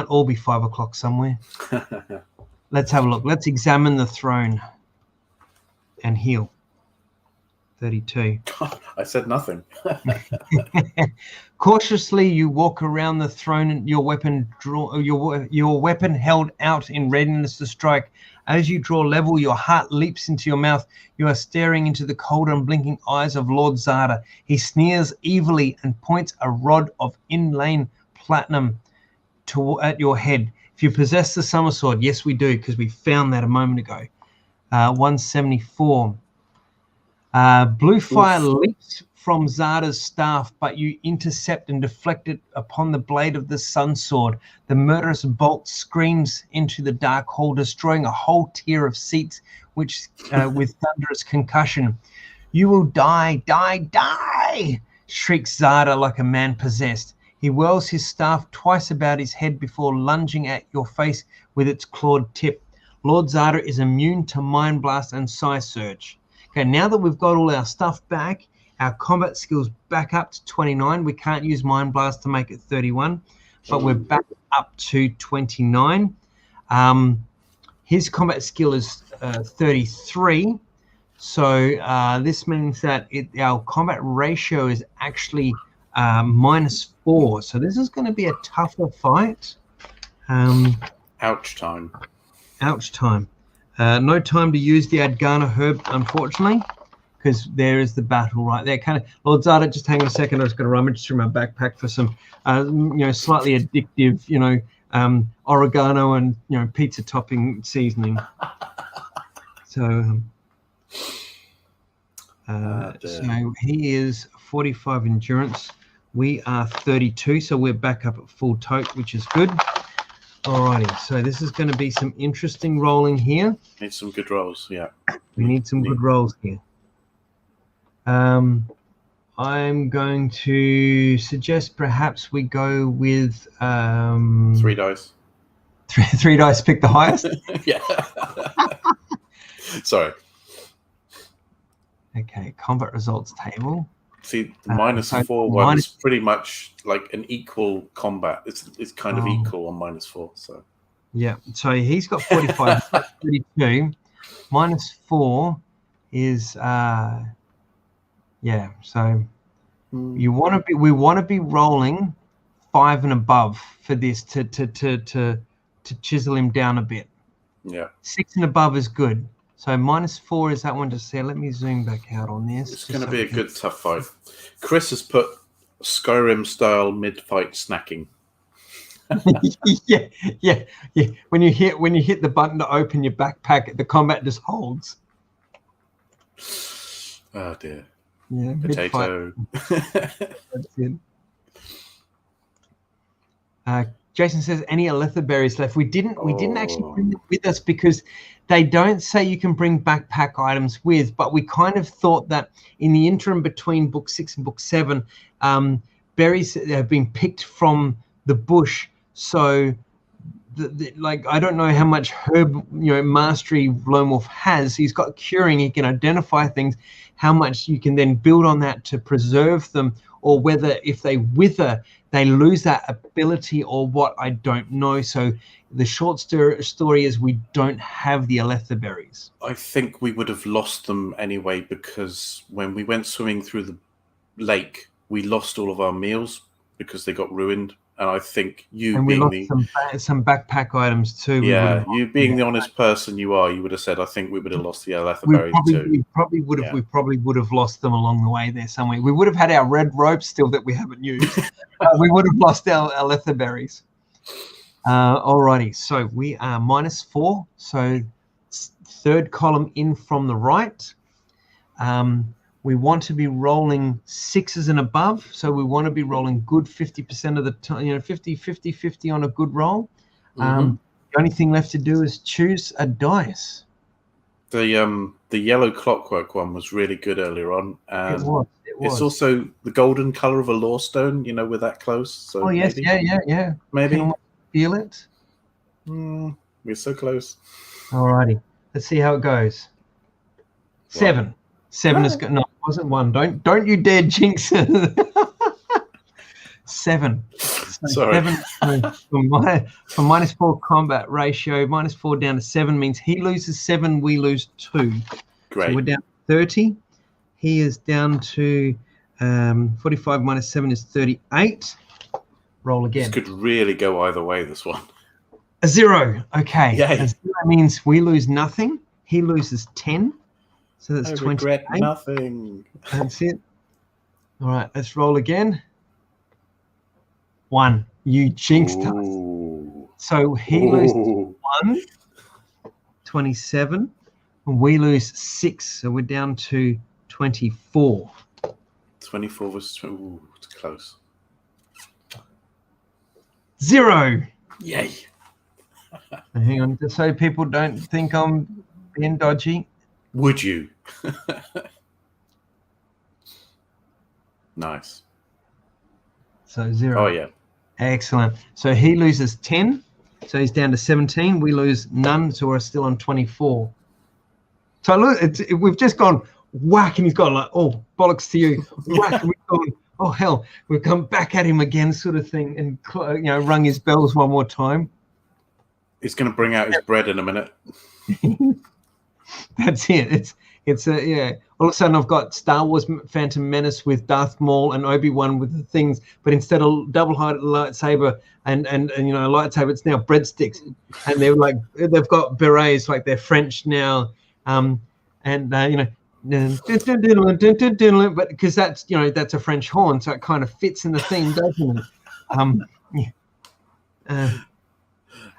all be 5 o'clock somewhere. Let's have a look. Let's examine the throne and heal. 32. I said nothing. Cautiously, you walk around the throne, your weapon held out in readiness to strike. As you draw level, your heart leaps into your mouth. You are staring into the cold and blinking eyes of Lord Zada. He sneers evilly and points a rod of inlaid platinum at your head. If you possess the summer sword, yes, we do, because we found that a moment ago. 174. Blue fire leaps from Zada's staff, but you intercept and deflect it upon the blade of the sun sword. The murderous bolt screams into the dark hall, destroying a whole tier of seats, which with thunderous concussion. You will die, die, die, shrieks Zada like a man possessed. He whirls his staff twice about his head before lunging at your face with its clawed tip. Lord Zada is immune to Mind Blast and Psi Surge. Okay, now that we've got all our stuff back, Our combat skills back up to 29. We can't use Mind Blast to make it 31, but we're back up to 29. His combat skill is 33. So this means that our combat ratio is actually -4. So this is going to be a tougher fight. Ouch time. Ouch time. No time to use the Adgana herb, unfortunately, because there is the battle right there. Kind of, Lord Zada, just hang on a second. I was going to rummage through my backpack for some, slightly addictive, oregano and pizza topping seasoning. So, so he is 45 endurance. We are 32, so we're back up at full tote, which is good. Alrighty, so this is going to be some interesting rolling here. Need some good rolls, yeah. We need some good rolls here. I'm going to suggest perhaps we go with 3 dice. Three dice, pick the highest. Yeah. Sorry. Okay, combat results table. See, the -4 one is pretty much like an equal combat. It's kind of equal on -4. So yeah, so he's got 45, 32. -4 is yeah. So we want to be rolling 5 and above for this to chisel him down a bit. Yeah, 6 and above is good. So -4 is that one to say. Let me zoom back out on this. It's going to be a good tough fight. Chris has put Skyrim style mid-fight snacking. yeah. When you hit the button to open your backpack, the combat just holds. Oh dear. Yeah. Potato. That's it. Jason says, any Aletha berries left? We didn't actually bring them with us because they don't say you can bring backpack items with, but we kind of thought that in the interim between book 6 and book 7, berries have been picked from the bush. So like, I don't know how much herb, mastery Lomorph has. He's got curing, he can identify things, how much you can then build on that to preserve them, or whether if they wither, they lose that ability or what, I don't know. So the short story is we don't have the Aletha berries. I think we would have lost them anyway, because when we went swimming through the lake, we lost all of our meals because they got ruined. And I think some backpack items too. Yeah, you being the honest person you are, you would have said, I think we would have lost the Aletha berries too. We probably would have lost them along the way there somewhere. We would have had our red ropes still that we haven't used. We would have lost our Aletha berries. Alrighty, so we are -4. So third column in from the right. We want to be rolling 6s and above. So we want to be rolling good 50% of the time, 50 on a good roll. The only thing left to do is choose a dice. The yellow clockwork one was really good earlier on. It was. It's also the golden color of a law stone, we're that close. So yes, maybe, yeah. Maybe. Can feel it? We're so close. Alrighty. Let's see how it goes. 7. 7 is good. No, it wasn't 1. Don't you dare jinx it. 7. So Sorry. 7 from -4 combat ratio, -4 down to 7 means he loses 7, we lose 2. Great. So we're down to 30. He is down to 45 -7 is 38. Roll again. This could really go either way, this one. A 0. Okay. Yay. A 0 means we lose nothing. He loses 10. So that's 28. Regret nothing. That's it. All right, let's roll again. 1. You jinxed us. So he loses 1, 27, and we lose 6. So we're down to 24. 24 was it's close. 0. Yay. Hang on, just so people don't think I'm being dodgy. Would you? Nice. So 0. Oh, yeah. Excellent. So he loses 10. So he's down to 17. We lose none. So we're still on 24. So look, we've just gone whack, and he's gone like, oh, bollocks to you. Whack, and we've gone, oh, hell, we've come back at him again, sort of thing, and, you know, rung his bells one more time. He's going to bring out his bread in a minute. That's it. It's a, yeah. All of a sudden, I've got Star Wars Phantom Menace with Darth Maul and Obi-Wan with the things, but instead of double-headed lightsaber and you know, lightsaber, it's now breadsticks, and they're like, they've got berets, like they're French now, and you know, but because that's, you know, that's a French horn, so it kind of fits in the theme, doesn't it?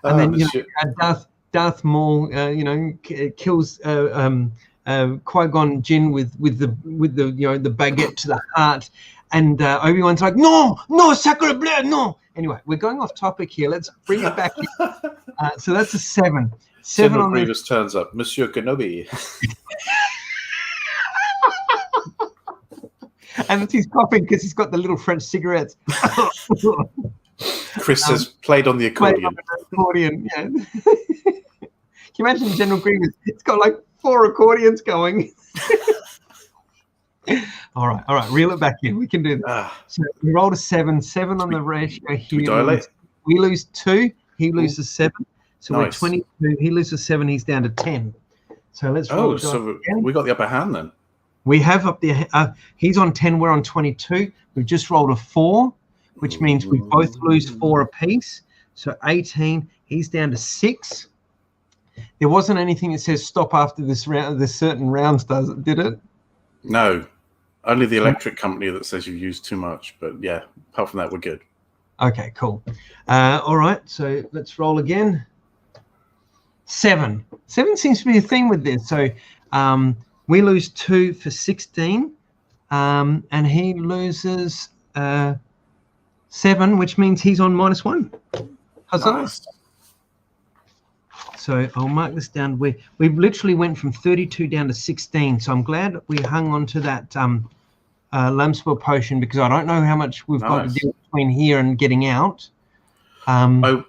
And then, you know, Darth Maul, you know, kills Qui-Gon Jinn with the you know, the baguette to the heart, and Obi-Wan's like, no, sacre bleu, no. Anyway, we're going off topic here. Let's bring it back. So that's a 7. 7 on Grievous turns up, Monsieur Kenobi. And he's coughing because he's got the little French cigarettes. Chris says, played on the accordion. Yeah. Can you imagine General Grievous? It's got like 4 accordions going. All right, reel it back in. We can do that. So we rolled a 7 on the ratio here. We lose 2. He loses 7. So nice. We're 22. He loses 7. He's down to 10. So let's roll. So we got the upper hand then. We have up there. He's on 10. We're on 22. We've just rolled a 4, which means we both lose 4 apiece. So 18. He's down to 6. There wasn't anything that says stop after this round. There's certain rounds, does it? Did it? No, only the electric company that says you've used too much. But yeah, apart from that, we're good. Okay, cool. All right, so let's roll again. 7. 7 seems to be a theme with this. So we lose 2 for 16, and he loses 7, which means he's on -1. How's nice. that? So I'll mark this down. We've literally went from 32 down to 16. So I'm glad we hung on to that Lamspur potion, because I don't know how much we've got to do between here and getting out. I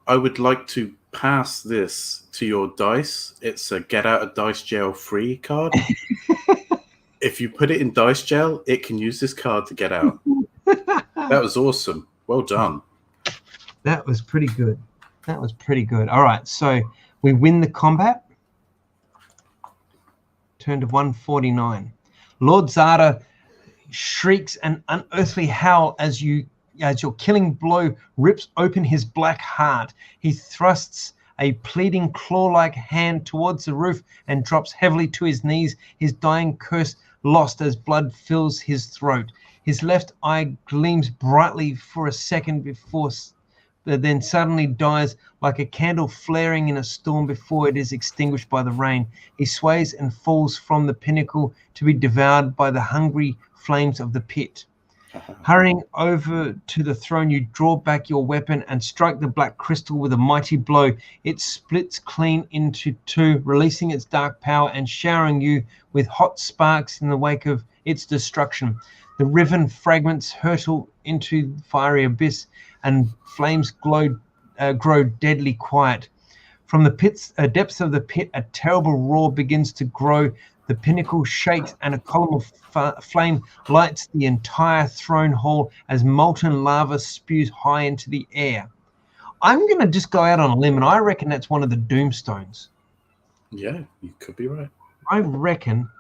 would like to pass this to your dice. It's a get out of dice jail free card. If you put it in dice jail, it can use this card to get out. That was awesome. Well done. That was pretty good. All right, so we win the combat. Turn to 149. Lord Zada shrieks an unearthly howl as your killing blow rips open his black heart. He thrusts a pleading claw-like hand towards the roof and drops heavily to his knees, his dying curse lost as blood fills his throat. His left eye gleams brightly for a second before then suddenly dies like a candle flaring in a storm before it is extinguished by the rain. He sways and falls from the pinnacle to be devoured by the hungry flames of the pit. Hurrying over to the throne, you draw back your weapon and strike the black crystal with a mighty blow. It splits clean into 2, releasing its dark power and showering you with hot sparks in the wake of its destruction. The riven fragments hurtle into the fiery abyss, and flames grow deadly quiet. From the depths of the pit, a terrible roar begins to grow. The pinnacle shakes, and a column of flame lights the entire throne hall as molten lava spews high into the air. I'm going to just go out on a limb, and I reckon that's one of the Doomstones. Yeah, you could be right. I reckon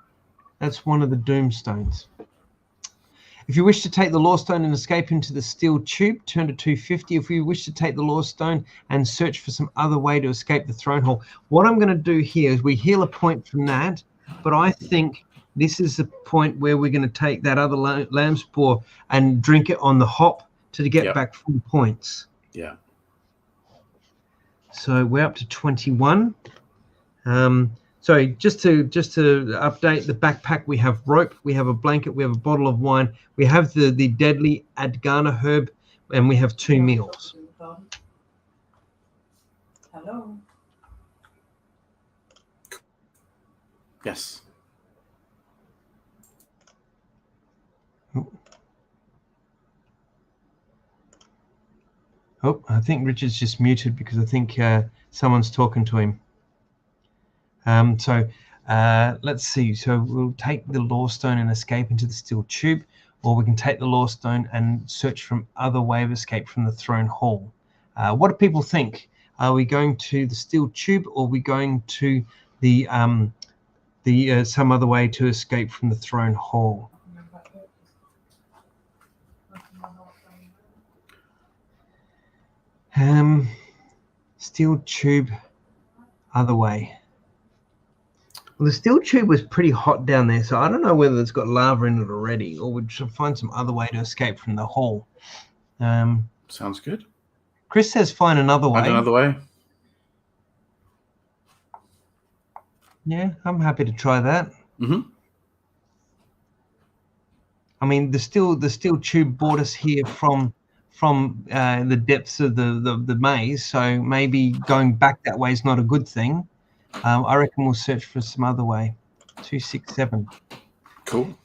that's one of the Doomstones. If you wish to take the Law Stone and escape into the steel tube, turn to 250. If you wish to take the Law Stone and search for some other way to escape the throne hall. What I'm going to do here is we heal a point from that, but I think this is the point where we're going to take that other lamb spore and drink it on the hop to get back full points. Yeah. So we're up to 21. So just to update the backpack, we have rope, we have a blanket, we have a bottle of wine, we have the deadly Adgana herb, and we have 2 meals. Hello. Yes. Oh, I think Richard's just muted because I think someone's talking to him. So Let's see. So we'll take the Law Stone and escape into the steel tube, or we can take the Law Stone and search from other way of escape from the throne hall. What do people think? Are we going to the steel tube, or are we going to the some other way to escape from the throne hall? Steel tube, other way. Well, the steel tube was pretty hot down there, so I don't know whether it's got lava in it already, or we should find some other way to escape from the hall. Sounds good. Chris says find another way. Find another way. Yeah, I'm happy to try that. I mean, the steel tube brought us here from the depths of the maze, so maybe going back that way is not a good thing. I reckon we'll search for some other way. 267. Cool.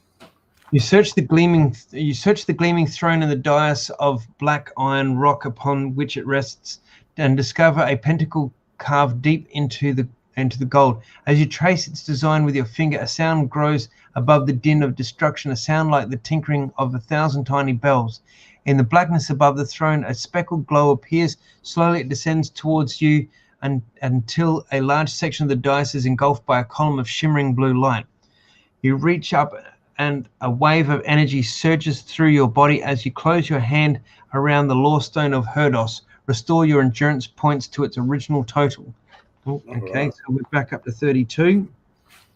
You search the gleaming throne and the dais of black iron rock upon which it rests, and discover a pentacle carved deep into the gold. As you trace its design with your finger, a sound grows above the din of destruction, a sound like the tinkling of 1,000 tiny bells. In the blackness above the throne, a speckled glow appears. Slowly it descends towards you until a large section of the dais is engulfed by a column of shimmering blue light. You reach up and a wave of energy surges through your body as you close your hand around the Law Stone of Herdos. Restore your endurance points to its original total. Oh, okay, so we're back up to 32.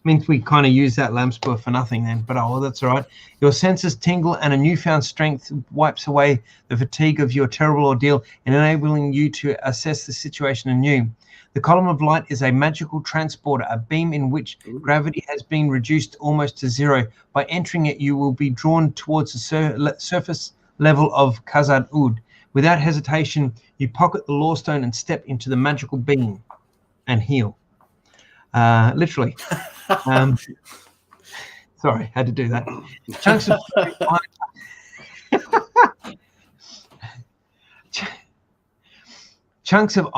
Means we kind of use that lamp spur for nothing then, but oh, well, that's all right. Your senses tingle and a newfound strength wipes away the fatigue of your terrible ordeal, and enabling you to assess the situation anew. The column of light is a magical transporter, a beam in which gravity has been reduced almost to zero. By entering it, you will be drawn towards the surface level of Khazad-ud. Without hesitation, you pocket the Law Stone and step into the magical beam and heal. Literally. Sorry, had to do that. Chunks of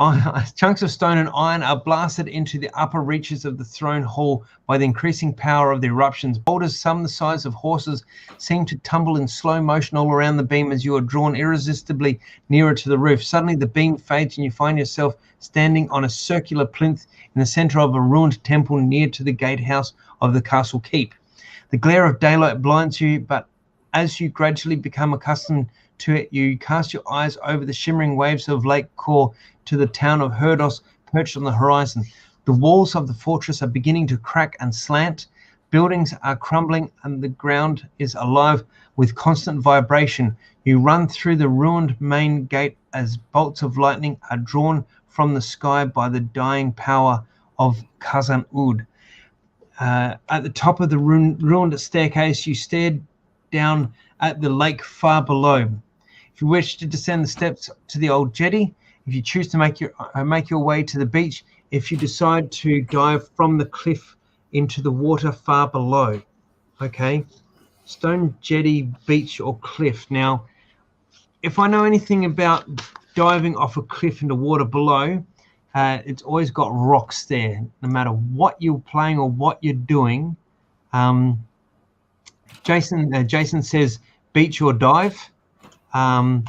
chunks of stone and iron are blasted into the upper reaches of the throne hall by the increasing power of the eruptions. Boulders, some the size of horses, seem to tumble in slow motion all around the beam as you are drawn irresistibly nearer to the roof. Suddenly the beam fades and you find yourself standing on a circular plinth in the center of a ruined temple near to the gatehouse of the castle keep. The glare of daylight blinds you, but as you gradually become accustomed to it, you cast your eyes over the shimmering waves of Lake Kor to the town of Herdos perched on the horizon. The walls of the fortress are beginning to crack and slant. Buildings are crumbling and the ground is alive with constant vibration. You run through the ruined main gate as bolts of lightning are drawn from the sky by the dying power of Khazad-ud. At the top of the ruined staircase, you stare down at the lake far below. If you wish to descend the steps to the old jetty, if you choose to make your way to the beach, if you decide to dive from the cliff into the water far below. Okay, stone jetty, beach, or cliff. Now, if I know anything about diving off a cliff into water below, it's always got rocks there, no matter what you're playing or what you're doing. Jason says beach or dive. Diving,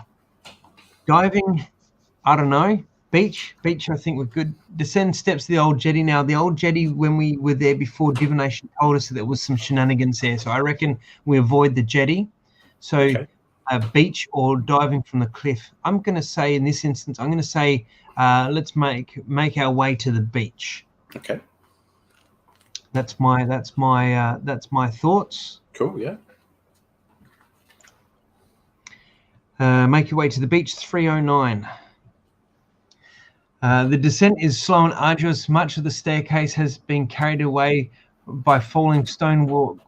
I don't know. Beach, I think we're good. Descend steps to the old jetty. Now, the old jetty, when we were there before, divination told us that there was some shenanigans there. So I reckon we avoid the jetty. So okay. Beach or diving from the cliff. I'm going to say, in this instance, I'm going to say let's make our way to the beach. Okay. That's my thoughts. Cool. Yeah. Make your way to the beach. 309. The descent is slow and arduous. Much of the staircase has been carried away by falling stonework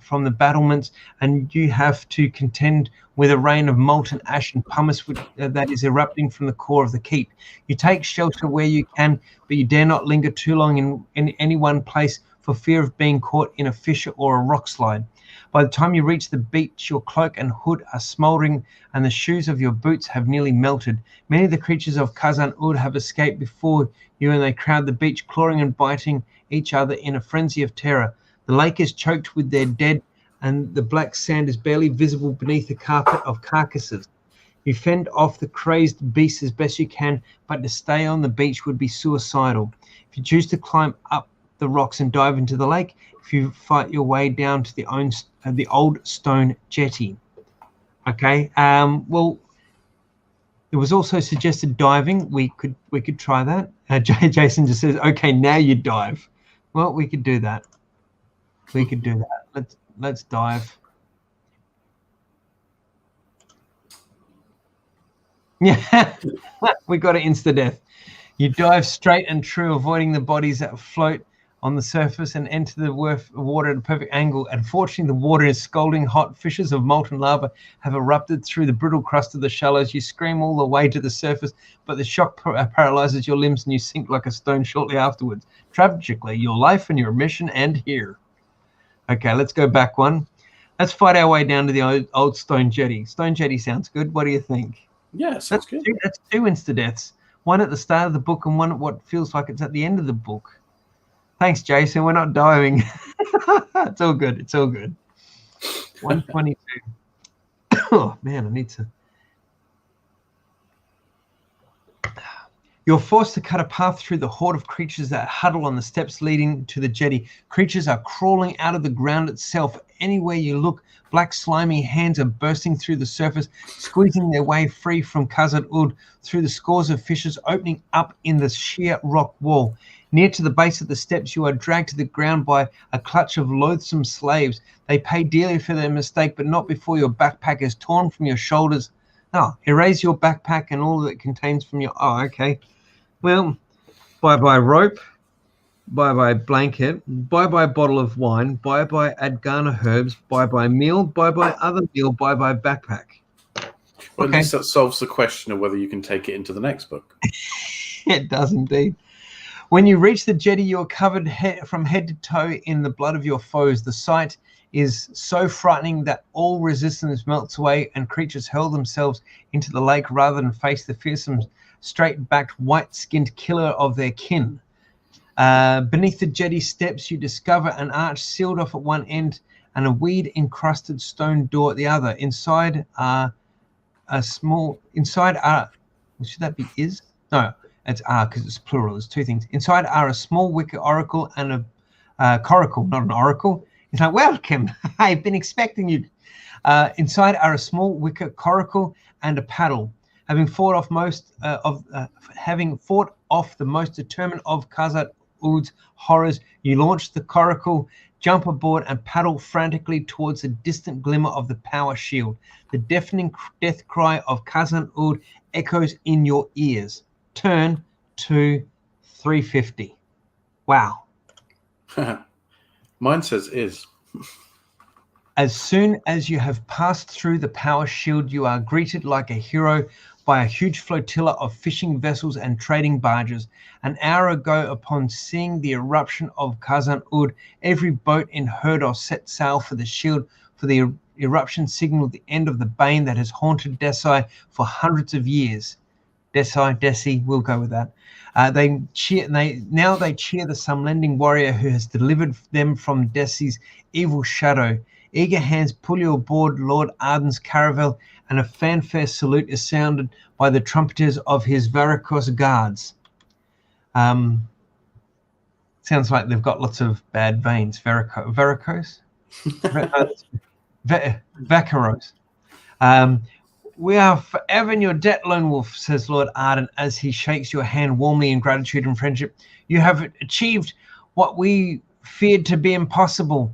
from the battlements, and you have to contend with a rain of molten ash and pumice that is erupting from the core of the keep. You take shelter where you can, but you dare not linger too long in any one place for fear of being caught in a fissure or a rock slide. By the time you reach the beach, your cloak and hood are smouldering, and the shoes of your boots have nearly melted. Many of the creatures of Khazad-ud have escaped before you, and they crowd the beach, clawing and biting each other in a frenzy of terror. The lake is choked with their dead, and the black sand is barely visible beneath a carpet of carcasses. You fend off the crazed beasts as best you can, but to stay on the beach would be suicidal. If you choose to climb up the rocks and dive into the lake, if you fight your way down to the old stone jetty. Okay. Well, it was also suggested diving. We could try that. Jason just says, "Okay, now you dive." Well, we could do that. We could do that. Let's dive. Yeah, we got it insta-death. You dive straight and true, avoiding the bodies that float on the surface and enter the water at a perfect angle. Unfortunately, the water is scalding hot. Fishes of molten lava have erupted through the brittle crust of the shallows. You scream all the way to the surface, but the shock paralyzes your limbs and you sink like a stone shortly afterwards. Tragically, your life and your mission end here. Okay, let's go back one. Let's fight our way down to the old stone jetty. Stone jetty sounds good. What do you think? Yeah, sounds good. That's two insta-deaths. One at the start of the book and one at what feels like it's at the end of the book. Thanks, Jason. We're not diving. It's all good. It's all good. 122. Oh, man, I need to. You're forced to cut a path through the horde of creatures that huddle on the steps leading to the jetty. Creatures are crawling out of the ground itself. Anywhere you look, black slimy hands are bursting through the surface, squeezing their way free from Khazad-ud through the scores of fissures opening up in the sheer rock wall. Near to the base of the steps, you are dragged to the ground by a clutch of loathsome slaves. They pay dearly for their mistake, but not before your backpack is torn from your shoulders. Oh, erase your backpack and all that it contains from your... Oh, okay. Well, bye-bye rope, bye-bye blanket, bye-bye bottle of wine, bye-bye Adgana herbs, bye-bye meal, bye-bye other meal, bye-bye backpack. Well, okay. At least that solves the question of whether you can take it into the next book. It does indeed. When you reach the jetty, you are covered from head to toe in the blood of your foes. The sight is so frightening that all resistance melts away and creatures hurl themselves into the lake rather than face the fearsome, straight-backed, white-skinned killer of their kin. Beneath the jetty steps, you discover an arch sealed off at one end and a weed-encrusted stone door at the other. Inside are should that be is? No. It's because it's plural. There's two things. Inside are a small wicker oracle and a coracle, not an oracle. It's like, welcome. I've been expecting you. Inside are a small wicker coracle and a paddle. Having fought off the most determined of Khazad-ud's horrors, you launch the coracle, jump aboard, and paddle frantically towards the distant glimmer of the power shield. The deafening death cry of Khazad-ud echoes in your ears. Turn to 350. Wow. Mine says is. As soon as you have passed through the power shield, you are greeted like a hero by a huge flotilla of fishing vessels and trading barges. An hour ago, upon seeing the eruption of Khazad-ud, every boat in Herdos set sail for the shield, for the eruption signaled the end of the bane that has haunted Desai for hundreds of years. Desi, we'll go with that. They cheer the Sumlending warrior who has delivered them from Desi's evil shadow. Eager hands pull you aboard Lord Arden's caravel, and a fanfare salute is sounded by the trumpeters of his varicose guards. Sounds like they've got lots of bad veins. Varicose? Vacaros. We are forever in your debt, Lone Wolf, says Lord Arden as he shakes your hand warmly in gratitude and friendship. You have achieved what we feared to be impossible,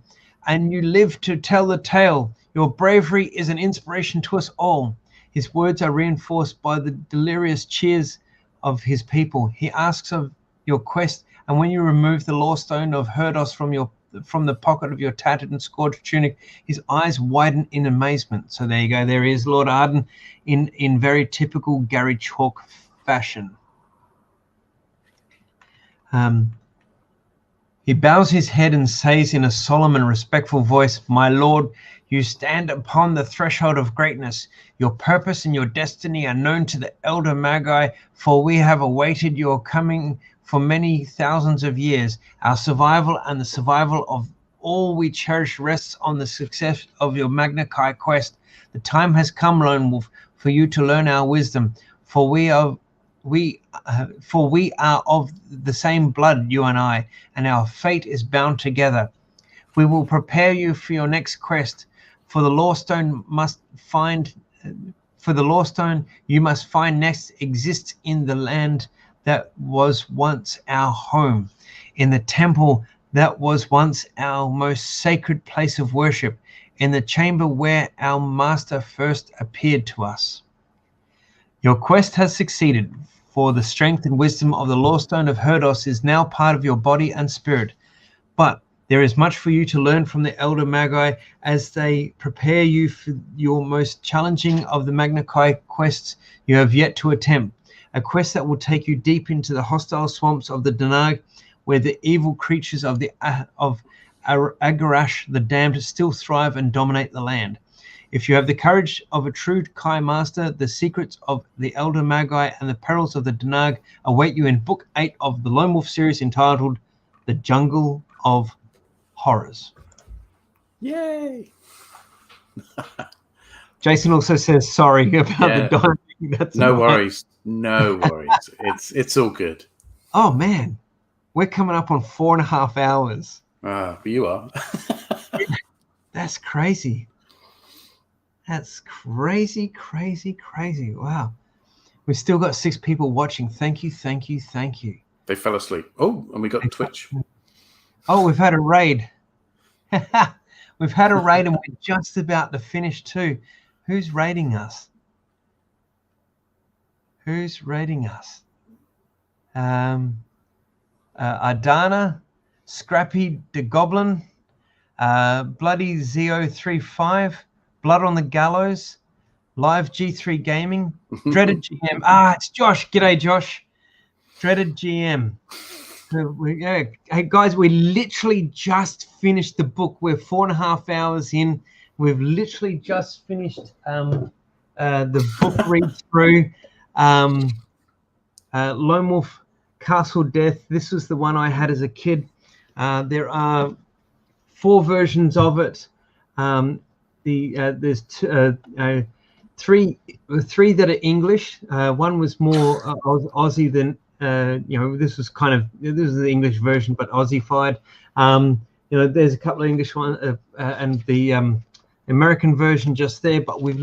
and you live to tell the tale. Your bravery is an inspiration to us all. His words are reinforced by the delirious cheers of his people. He asks of your quest, and when you remove the law stone of Herdos from the pocket of your tattered and scorched tunic, his eyes widen in amazement. So there you go. There is Lord Arden in very typical Gary Chalk fashion. He bows his head and says in a solemn and respectful voice, "My lord, you stand upon the threshold of greatness. Your purpose and your destiny are known to the elder Magi, for we have awaited your coming for many thousands of years. Our survival and the survival of all we cherish rests on the success of your Magna Chi quest. The time has come, Lone Wolf, for you to learn our wisdom, for we are of the same blood, you and I, and our fate is bound together. We will prepare you for your next quest, for the Lawstone you must find next exists in the land that was once our home, in the temple that was once our most sacred place of worship, in the chamber where our master first appeared to us. Your quest has succeeded, for the strength and wisdom of the Lawstone of Herdos is now part of your body and spirit. But there is much for you to learn from the Elder Magi as they prepare you for your most challenging of the Magna Chi quests you have yet to attempt, a quest that will take you deep into the hostile swamps of the Danag, where the evil creatures of Agarash the Damned still thrive and dominate the land. If you have the courage of a true Kai master, the secrets of the Elder Magi and the perils of the Danag await you in Book 8 of the Lone Wolf series entitled The Jungle of Horrors. Yay! Jason also says sorry about the dying. That's no worries. No worries. It's all good. Oh man, we're coming up on 4.5 hours. But you are. That's crazy. That's crazy. Wow. We've still got 6 people watching. Thank you. They fell asleep. Oh, and we got Twitch. Oh, we've had a raid. We've had a raid and we're just about to finish too. Who's raiding us? Adana, Scrappy the Goblin, Bloody Zeo35, Blood on the Gallows, Live G3 Gaming, Dreaded GM. It's Josh. G'day, Josh. Dreaded GM. Hey guys, we literally just finished the book. We're 4.5 hours in. We've literally just finished the book read through. Lone Wolf Castle Death. This was the one I had as a kid. There are 4 versions of it. There's three that are English. One was more Aussie than this is the English version, but Aussified. There's a couple of English ones and the American version just there. But we've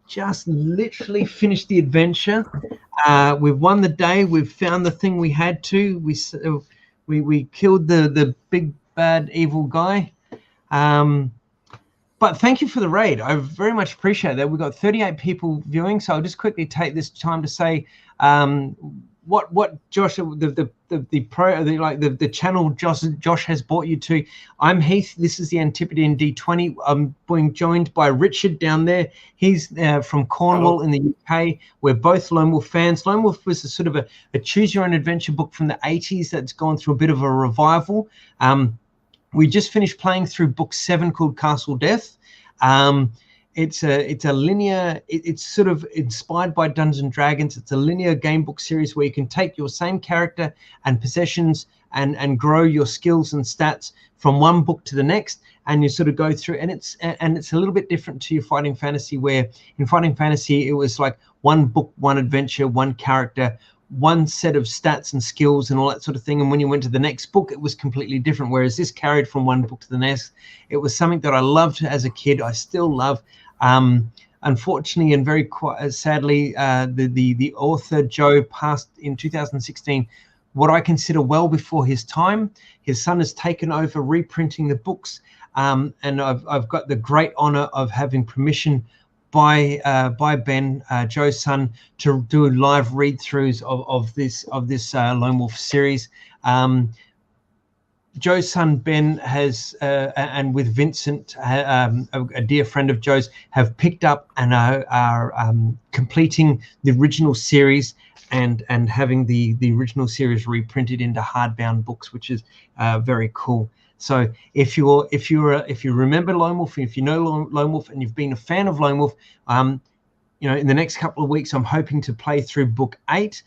just literally finished the adventure. We've won the day. We've found the thing we had to. We killed the big bad evil guy. But thank you for the raid. I very much appreciate that. We've got 38 people viewing, so I'll just quickly take this time to say what Josh, the channel Josh has brought you to. I'm Heath. This is the Antipodean D20. I'm being joined by Richard down there. He's from Cornwall in the UK. We're both Lone Wolf fans. Lone Wolf was a sort of a choose-your-own-adventure book from the 80s that's gone through a bit of a revival. We just finished playing through book 7 called Castle Death. It's a linear. It's sort of inspired by Dungeons and Dragons. It's a linear game book series where you can take your same character and possessions and grow your skills and stats from one book to the next, and you sort of go through. And it's a little bit different to your Fighting Fantasy, where in Fighting Fantasy it was like one book, one adventure, one character, one set of stats and skills and all that sort of thing. And when you went to the next book, it was completely different. Whereas this carried from one book to the next. It was something that I loved as a kid. I still love. Unfortunately, and very sadly, the author Joe passed in 2016. What I consider well before his time. His son has taken over reprinting the books, and I've got the great honor of having permission by Ben, Joe's son, to do live read-throughs of this Lone Wolf series. Joe's son Ben has, and with Vincent, a dear friend of Joe's, have picked up and are completing the original series and having the original series reprinted into hardbound books, which is very cool. So if you remember Lone Wolf, if you know Lone Wolf and you've been a fan of Lone Wolf, in the next couple of weeks, I'm hoping to play through book 8.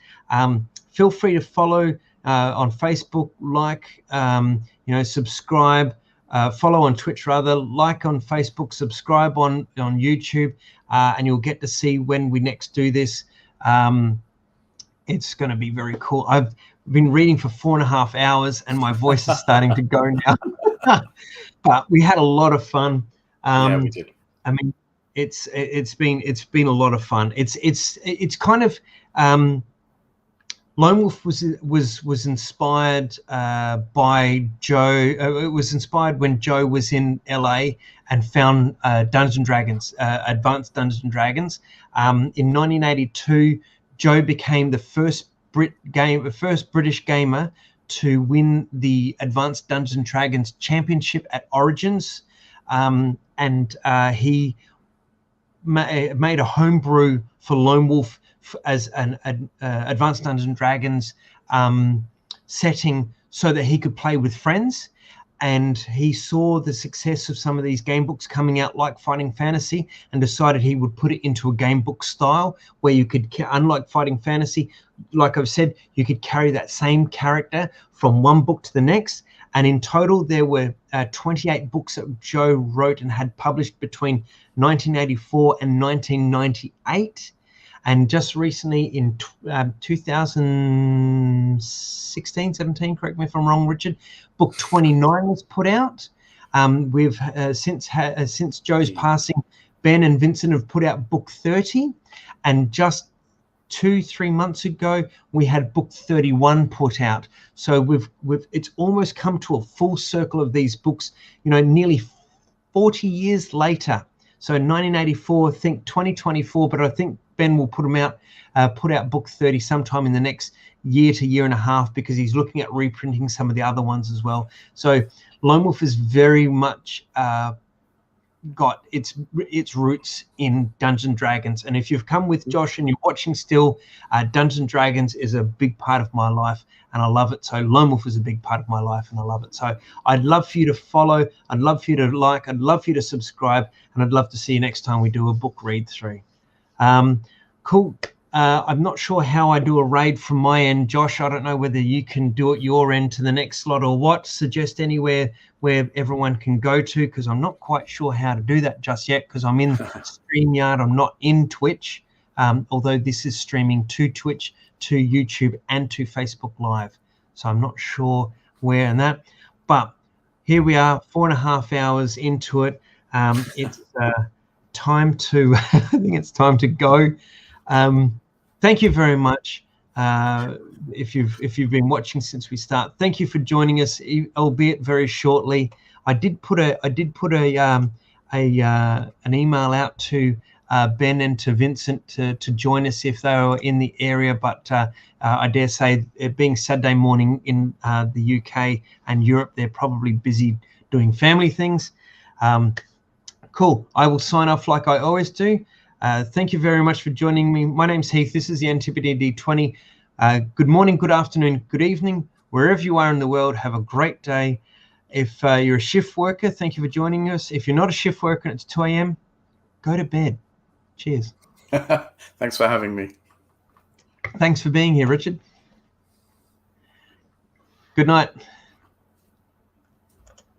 feel free to follow on Facebook, like, subscribe, follow on Twitch rather, like on Facebook, subscribe on YouTube, and you'll get to see when we next do this. It's going to be very cool. I've been reading for 4.5 hours and my voice is starting to go now. But we had a lot of fun. Yeah, we did. I mean, it's been a lot of fun. It's kind of Lone Wolf was inspired by Joe. It was inspired when Joe was in LA and found Dungeons and Dragons, Advanced Dungeons and Dragons. In 1982, Joe became the first British gamer to win the Advanced Dungeons and Dragons Championship at Origins, and he made a homebrew for Lone Wolf as an Advanced Dungeons and Dragons setting so that he could play with friends. And he saw the success of some of these game books coming out like Fighting Fantasy and decided he would put it into a game book style where you could, unlike Fighting Fantasy, like I've said, you could carry that same character from one book to the next. And in total, there were 28 books that Joe wrote and had published between 1984 and 1998. And just recently in 2016, 17, correct me if I'm wrong, Richard, book 29 was put out. We've since Joe's passing, Ben and Vincent have put out book 30. And just 2-3 months ago, we had book 31 put out. So it's almost come to a full circle of these books, nearly 40 years later. So 1984, I think 2024, but I think Ben will put out book 30 sometime in the next year to year and a half because he's looking at reprinting some of the other ones as well. So Lone Wolf is very much got its roots in Dungeons and Dragons. And if you've come with Josh and you're watching still, Dungeons and Dragons is a big part of my life and I love it. So Lone Wolf is a big part of my life and I love it. So I'd love for you to follow, I'd love for you to like, I'd love for you to subscribe, and I'd love to see you next time we do a book read through. Cool. I'm not sure how I do a raid from my end. Josh, I don't know whether you can do it your end to the next slot or what. Suggest anywhere where everyone can go to, because I'm not quite sure how to do that just yet because I'm in StreamYard. I'm not in Twitch, although this is streaming to Twitch, to YouTube, and to Facebook Live. So I'm not sure where and that. But here we are, 4.5 hours into it. It's time to, I think it's time to go. Thank you very much. If you've been watching since we start, thank you for joining us, albeit very shortly. I did put an email out to Ben and to Vincent to join us if they were in the area, but I dare say it being Saturday morning in the UK and Europe, they're probably busy doing family things. Cool. I will sign off like I always do. Thank you very much for joining me. My name's Heath. This is the Antipodes D20. Good morning, good afternoon, good evening. Wherever you are in the world, have a great day. If you're a shift worker, thank you for joining us. If you're not a shift worker and it's 2 a.m., go to bed. Cheers. Thanks for having me. Thanks for being here, Richard. Good night.